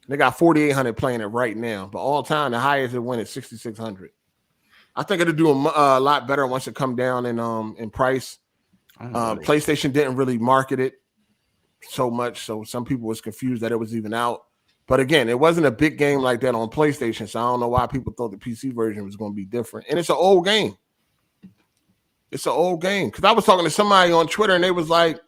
They got 4,800 playing it right now, but all time the highest it went is 6,600. I think it'll do a lot better once it come down in price. PlayStation didn't really market it so much, so some people was confused that it was even out. But again, it wasn't a big game like that on PlayStation, so I don't know why people thought the PC version was going to be different. And it's an old game. It's an old game because I was talking to somebody on Twitter and they was like.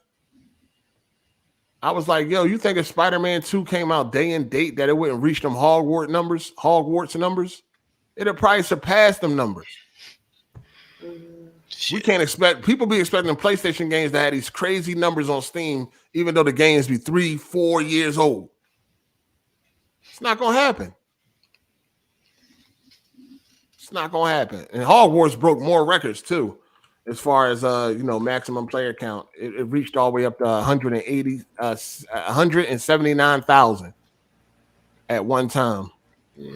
I was like, yo, you think if Spider-Man 2 came out day and date that it wouldn't reach them Hogwarts numbers? It'd probably surpass them numbers. We can't expect people be expecting PlayStation games to have these crazy numbers on Steam, even though the games be 3-4 years old. It's not gonna happen. It's not gonna happen. And Hogwarts broke more records too. As far as maximum player count, it reached all the way up to 179,000 at one time. Yeah.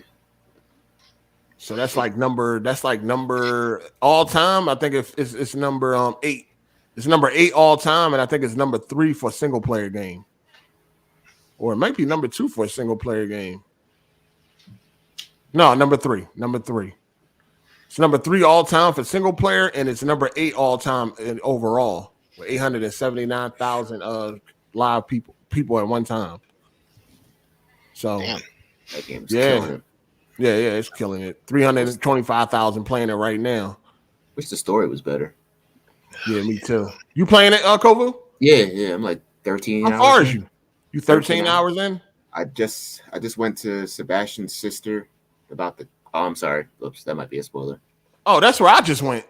So that's like number all time. I think it's number 8. It's number 8 all time, and I think it's number 3 for a single player game, or it might be number 2 for a single player game. No, number 3. It's number 3 all time for single player, and it's number 8 all time in overall with 879,000 live people at one time. So damn, that game's killing it. Yeah, it's killing it. 325,000 playing it right now. Wish the story was better. Yeah, me too. You playing it, Kovu? Yeah. I'm like 13 hours. How far is you? You 13 hours in? I just went to Sebastian's sister about the. Oh, I'm sorry. Oops, that might be a spoiler. Oh, that's where I just went.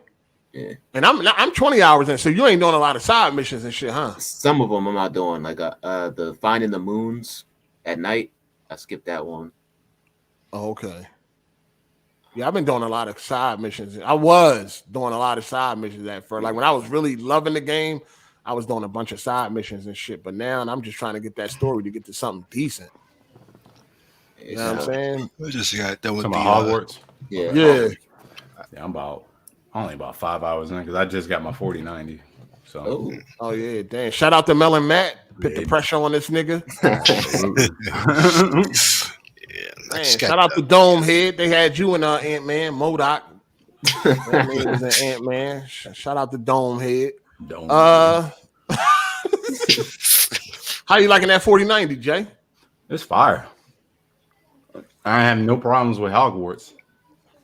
Yeah. And I'm 20 hours in, so you ain't doing a lot of side missions and shit, huh? Some of them I'm not doing, like the finding the moons at night. I skipped that one. Oh, okay. Yeah, I've been doing a lot of side missions. I was doing a lot of side missions at first. Like when I was really loving the game, I was doing a bunch of side missions and shit. But now I'm just trying to get that story to get to something decent. You know what I'm saying? We just got done with Hogwarts. Yeah. I'm only about 5 hours in because I just got my 4090. So. Oh yeah, damn! Shout out to Melon Matt. Put the pressure on this nigga. Man, shout out to Dome Head. They had you and Ant-Man, MODOK. That name was an Ant-Man. Shout out to Dome Head. How you liking that 4090, Jay? It's fire. I have no problems with Hogwarts.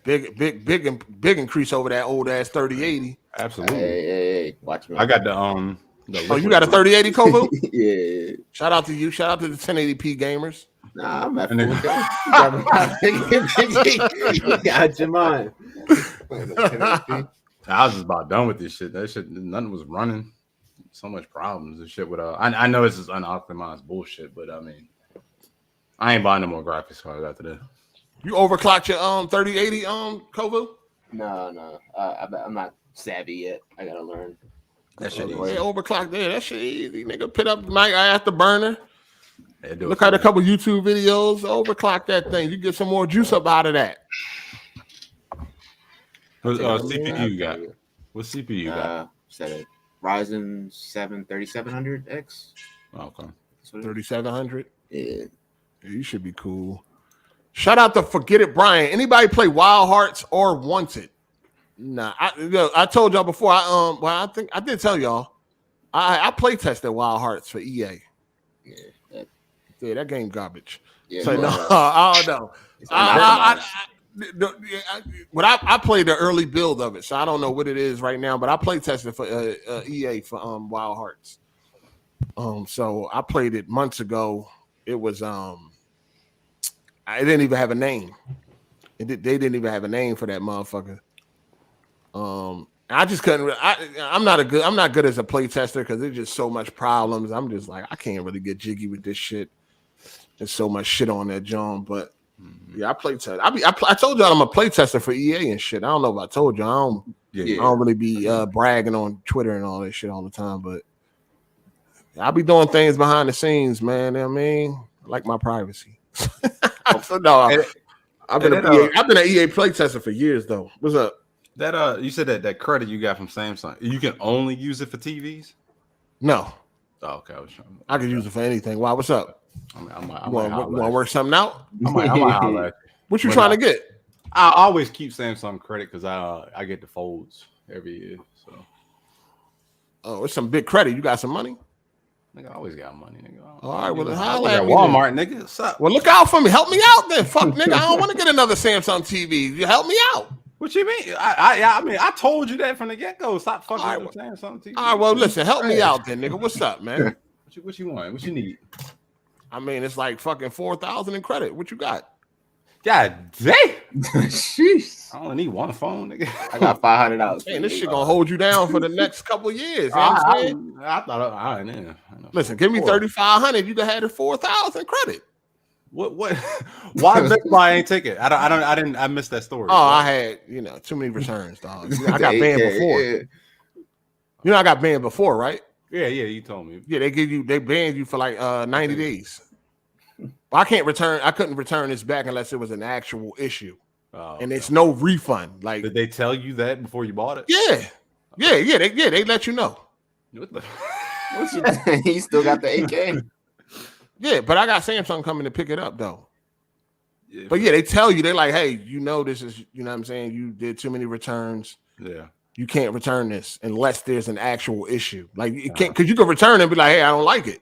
Big increase over that old ass 3080. Absolutely. Hey, watch me. I got the you got a 3080, Kovu? Yeah. Shout out to you. Shout out to the 1080p gamers. Nah, I'm at 4K. Got your mind. I was just about done with this shit. That shit, nothing was running. So much problems and shit with I know this is unoptimized bullshit, but I mean, I ain't buying no more graphics cards after that. You overclocked your 3080 Kovu? No. I'm not savvy yet. I gotta learn. That shit easy. Yeah, overclocked there. That shit easy, nigga. Put up mic afterburner. Look at a couple YouTube videos. Overclock that thing. You get some more juice up out of that. What CPU you got? What CPU you got? Set it. Ryzen 7 3700X. Okay. 3700. Yeah. You should be cool. Shout out to Forget It Brian. Anybody play Wild Hearts or Wanted? Nah, I told y'all before. I think I did tell y'all. I play tested Wild Hearts for EA. Yeah, that game garbage. Yeah, so no, I don't know. I played the early build of it, so I don't know what it is right now. But I play tested for EA for Wild Hearts. So I played it months ago. It was I didn't even have a name. They didn't even have a name for that motherfucker. I just couldn't. I'm not good as a play tester because there's just so much problems. I'm just like, I can't really get jiggy with this shit. There's so much shit on that John, but yeah, I play test. I told y'all I'm a play tester for EA and shit. I don't know if I told you. I don't really be bragging on Twitter and all that shit all the time, but I be doing things behind the scenes, man. You know what I mean, I like my privacy. So no, I've been an EA play tester for years though. What's up? That you said that credit you got from Samsung, you can only use it for TVs? No. Oh, okay. I can use it for anything. Why? What's up? I want to work something out? I might holler at you. What you trying to get? I always keep Samsung credit because I get the folds every year. So. Oh, it's some big credit. You got some money? Nigga, I always got money, nigga. All right, well, holla at Walmart, nigga. What's up? Well, look out for me. Help me out then. Fuck, nigga. I don't want to get another Samsung TV. You help me out. What you mean? I mean, I told you that from the get-go. Stop fucking with Samsung TV. All right, well, listen. Help me out then, nigga. What's up, man? What you want? What you need? I mean, it's like fucking 4,000 in credit. What you got? God damn. Sheesh. I only need one phone, nigga. I got $500. Man, this shit gonna hold you down for the next couple of years. You know what I'm saying? I thought I listen, give me 3,500. You can have the 4,000 credit. What? Why Best Buy ain't take it? I missed that story. Oh, I had too many returns, dog. I got banned before. You know, I got banned before, right? Yeah, you told me. Yeah, they banned you for like 90 days. I couldn't return this back unless it was an actual issue. Oh, and it's no refund. Like, did they tell you that before you bought it? Yeah. They let you know. What the? He still got the 8K. Yeah, but I got Samsung coming to pick it up though. Yeah, but yeah, they tell you, they're like, hey, this is, you know what I'm saying? You did too many returns. Yeah. You can't return this unless there's an actual issue. Like, you can't, because you can return and be like, hey, I don't like it.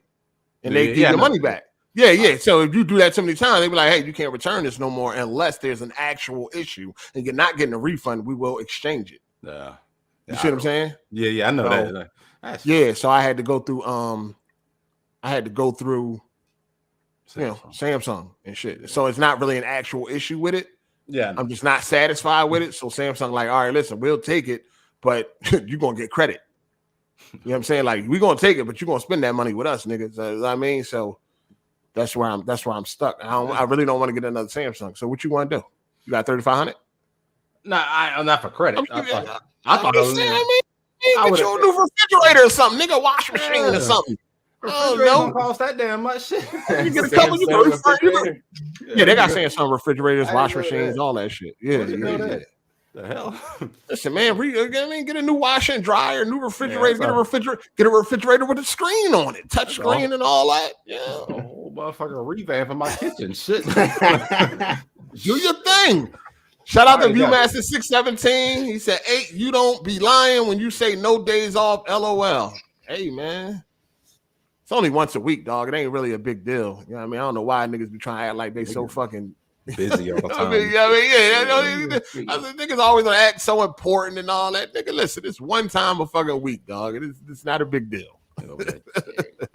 And they give your money back. Yeah. So if you do that so many times, they be like, hey, you can't return this no more unless there's an actual issue and you're not getting a refund. We will exchange it. Yeah. You see what I'm saying? Yeah, I know that. Yeah, so I had to go through Samsung and shit. So it's not really an actual issue with it. Yeah. I'm just not satisfied with it. So Samsung like, all right, listen, we'll take it, but you're gonna get credit. You know what I'm saying? Like, we're gonna take it, but you're gonna spend that money with us, niggas. You know what I mean? So that's where I'm stuck. I really don't want to get another Samsung. So what you want to do? You got 3,500? No, I'm not for credit. I thought get you a new refrigerator or something, nigga, wash machine or something. Oh no, don't cost that damn much shit. You get a couple. Yeah, they got Samsung refrigerators, wash machines, all that shit. Yeah. The hell? Listen, man, get a new washer and dryer, new refrigerator, get a refrigerator with a screen on it, touch screen and all that. Yeah, a whole motherfucker revamp in my kitchen. Shit. Do your thing. Shout out to Viewmaster 617. He said, 8, you don't be lying when you say no days off, LOL. Hey, man. It's only once a week, dog. It ain't really a big deal. You know what I mean? I don't know why niggas be trying to act like they so fucking busy all the time. Niggas always gonna act so important and all that. Nigga, listen, it's one time a fucking week, dog. It's not a big deal.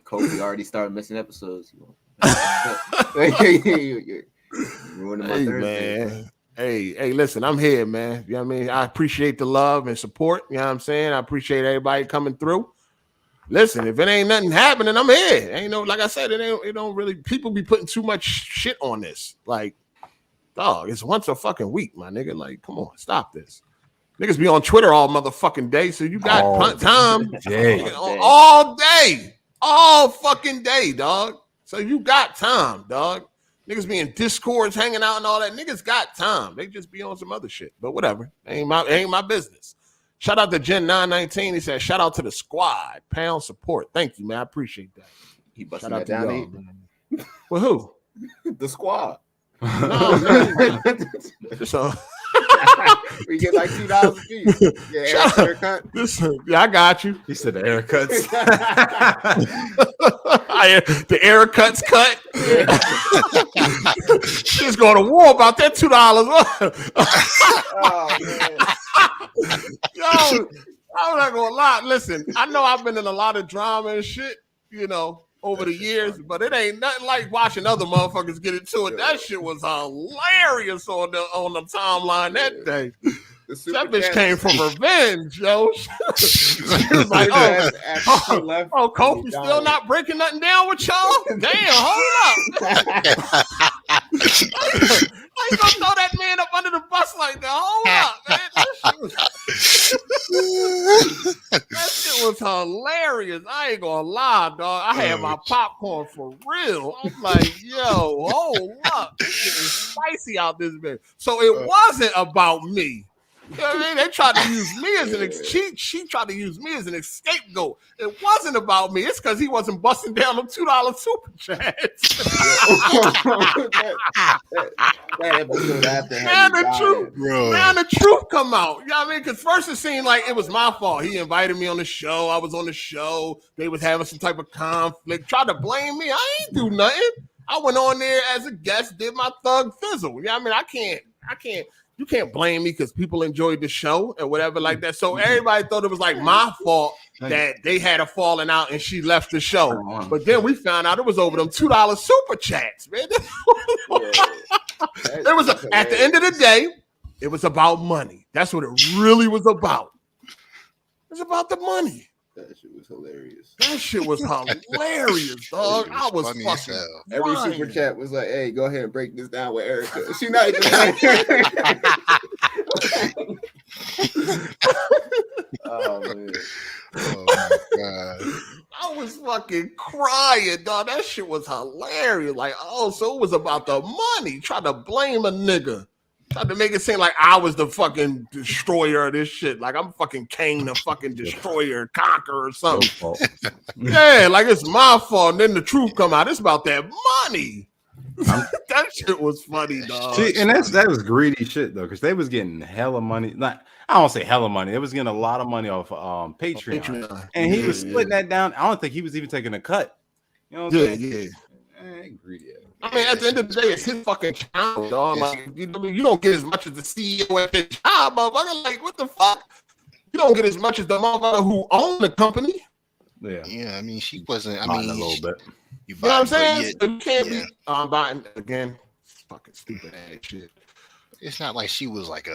Kobe already started missing episodes. Ruining my Thursday. Man. Hey, listen, I'm here, man. You know what I mean? I appreciate the love and support. You know what I'm saying? I appreciate everybody coming through. Listen, if it ain't nothing happening, I'm here. Ain't no, like I said, it don't really, people be putting too much shit on this. Like, dog, it's once a fucking week, my nigga. Like, come on, stop this. Niggas be on Twitter all motherfucking day, so you got time all fucking day, dog. So you got time, dog. Niggas be in Discords hanging out and all that. Niggas got time. They just be on some other shit. But whatever. Ain't my business. Shout out to Gen 919. He said, shout out to the squad. Pound support. Thank you, man. I appreciate that. He busted that down. Well, who? The squad. No, man. So we get like $2 a piece. Yeah, haircut. Yeah, I got you. He said the haircuts. The haircuts cut. She's going to war about that $2. Oh, man. Yo, I'm not gonna lie. Listen, I know I've been in a lot of drama and shit, over the years, but it ain't nothing like watching other motherfuckers get into it. That shit was hilarious on the timeline that day. That bitch came from revenge, yo. She was like, Kofi still not breaking nothing down with y'all? Damn, hold up. How you gonna throw that man up under the bus like that? Hold up, man. That shit was hilarious. I ain't gonna lie, dog. I had my popcorn for real. I'm like, yo, hold up. This shit is spicy out this bitch. So it wasn't about me. You know what I mean? They tried to use me as an she tried to use me as an scapegoat. It wasn't about me. It's because he wasn't busting down them $2 super chats. Now the truth come out. You know what I mean? Because first it seemed like it was my fault. He invited me on the show. I was on the show. They was having some type of conflict. Tried to blame me. I ain't do nothing. I went on there as a guest, did my thug fizzle. You know what I mean? I can't. You can't blame me because people enjoyed the show and whatever like that. So everybody thought it was like my fault that they had a falling out and she left the show. But then we found out it was over them $2 super chats, man. It was at the end of the day, it was about money. That's what it really was about. It was about the money. That shit was hilarious. That shit was hilarious, dog. I was fucking. Every super chat was like, "Hey, go ahead and break this down with Erica." She not even. Oh man. Oh my god. I was fucking crying, dog. That shit was hilarious. Like, oh, so it was about the money. Trying to blame a nigga. Tried to make it seem like I was the fucking destroyer of this shit. Like I'm fucking Kang, the fucking destroyer, conqueror or something. Yeah, like it's my fault. And then the truth come out. It's about that money. That shit was funny, dog. See, and that was greedy shit though, because they was getting hella money. Like I don't say hella money. They was getting a lot of money off Patreon. And he was splitting that down. I don't think he was even taking a cut. You know what I'm saying? Greedy. I mean, at the end of the day, it's his fucking job, dog. Like, you don't get as much as the CEO at his job, motherfucker. Like, what the fuck? You don't get as much as the motherfucker who owned the company. Yeah. I mean, she wasn't. A little bit. You know what I'm saying? So you can't be buying again. Fucking stupid ass shit. It's not like she was like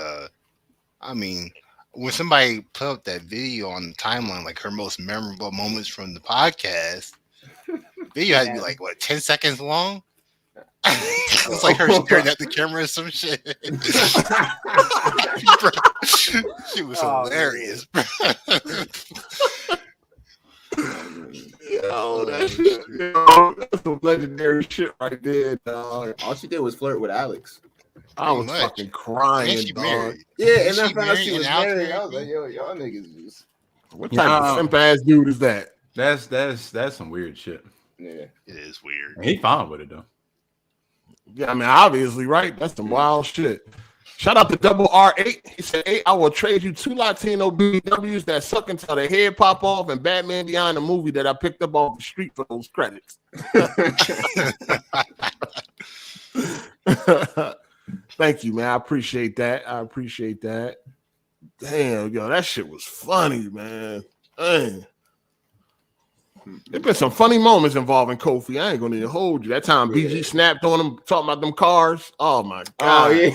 I mean, when somebody put up that video on the timeline, like her most memorable moments from the podcast, video had to be like 10 seconds long. It's like her staring at the camera or some shit. She was hilarious, bro. Yo, that's some legendary shit right there, dog. All she did was flirt with Alex. I was fucking crying, dog. Married. Yeah, and then I found out she was married. I was like, yo, y'all niggas just... What type of simp ass dude is that? That's some weird shit. Yeah, it is weird. And he fine with it though. Yeah, I mean, obviously, right? That's some wild shit. Shout out to Double R8. He said, "Hey, I will trade you 2 Latino BWs that suck until their head pop off and Batman Beyond the movie that I picked up off the street for those credits." Thank you, man. I appreciate that. Damn, yo, that shit was funny, man. Dang. There's been some funny moments involving Kofi. I ain't gonna even hold you. That time BG snapped on him talking about them cars. Oh my god. Oh yeah.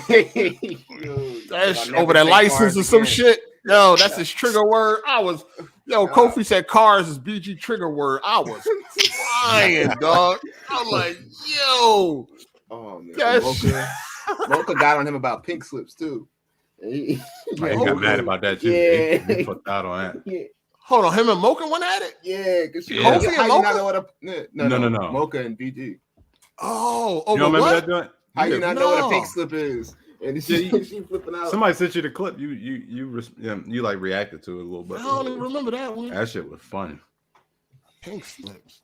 That's over that license or some shit. Yo, that's his trigger word. Kofi said cars is BG trigger word. I was crying, dog. I'm like, yo. Oh man. Mocha got on him about pink slips too. He got mad about that too. Yeah. He fucked out on that. Yeah. Hold on, him and Mocha went at it? Yeah, because Kofi and Mocha? No. Mocha and BG. Oh, you don't remember that joint? How you not know what a pink slip is? And she flipping out. Somebody sent you the clip. You like reacted to it a little bit. I don't even remember that one. That shit was funny. Pink slips.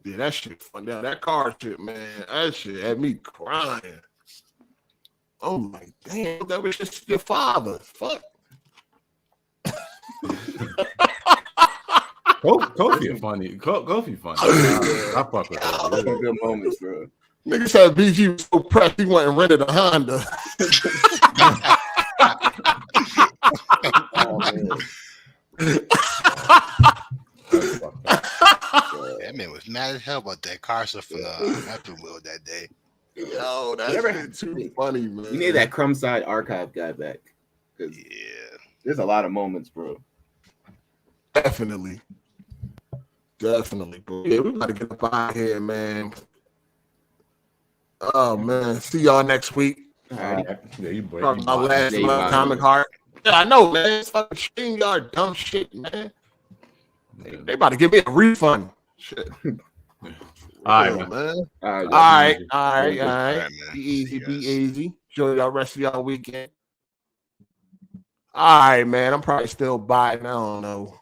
Yeah, that shit fun. Down that car shit, man. That shit had me crying. Oh my damn, that was just your father. Fuck. Kofi funny. Kofi funny. I fuck with that. Those are good moments, bro. Nigga said BG was so pressed he went and rented a Honda. That man was mad as hell about that car stuff from Happy Wheel that day. Yo, that's been too funny, man. You need that Crumbside archive guy back. Yeah. There's a lot of moments, bro. Definitely. Definitely, bro. Yeah, we gotta get up out here, man. Oh man. See y'all next week. Yeah, you boy. Talking about last month, Comic Heart. Yeah, I know, man. It's fucking StreamYard dumb shit, man. They about to give me a refund. Shit. All right, man. All All right. man. Be easy. Enjoy y'all rest of y'all weekend. All right, man. I'm probably still buying. I don't know.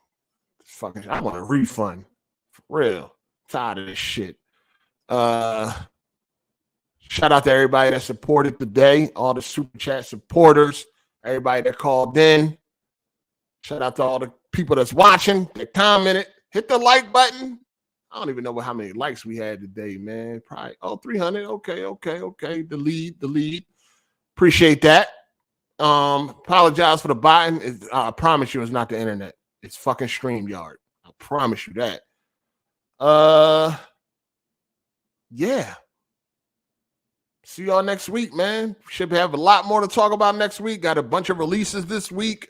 Fucking, I want a refund. For real. Tired of this shit. Shout out to everybody that supported today, all the super chat supporters, everybody that called in. Shout out to all the people that's watching, that commented. Hit the like button. I don't even know how many likes we had today, man. Probably 300. Okay. Delete. Appreciate that. Apologize for the button. I promise you it's not the internet. It's fucking StreamYard. I promise you that. Yeah. See y'all next week, man. Should have a lot more to talk about next week. Got a bunch of releases this week.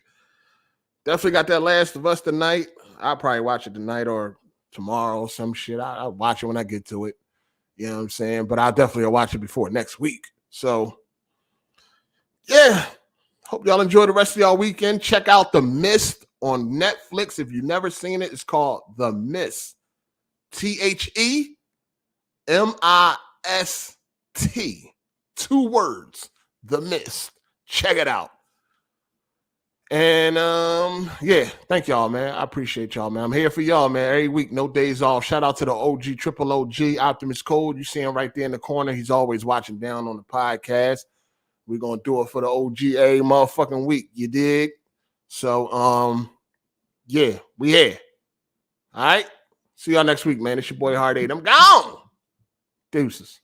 Definitely got that Last of Us tonight. I'll probably watch it tonight or tomorrow, some shit. I'll watch it when I get to it. You know what I'm saying? But I'll definitely watch it before next week. So, yeah. Hope y'all enjoy the rest of y'all weekend. Check out The Mist on Netflix. If you've never seen it, it's called The Mist. THEMIST. 2 words. The Mist. Check it out. And yeah, thank y'all, man. I appreciate y'all, man. I'm here for y'all, man. Every week, no days off. Shout out to the OG, triple OG, Optimus Code. You see him right there in the corner. He's always watching down on the podcast. We're gonna do it for the OG every motherfucking week. You dig? So yeah, we here. All right. See y'all next week, man. It's your boy Hard8. I'm gone. Deuces.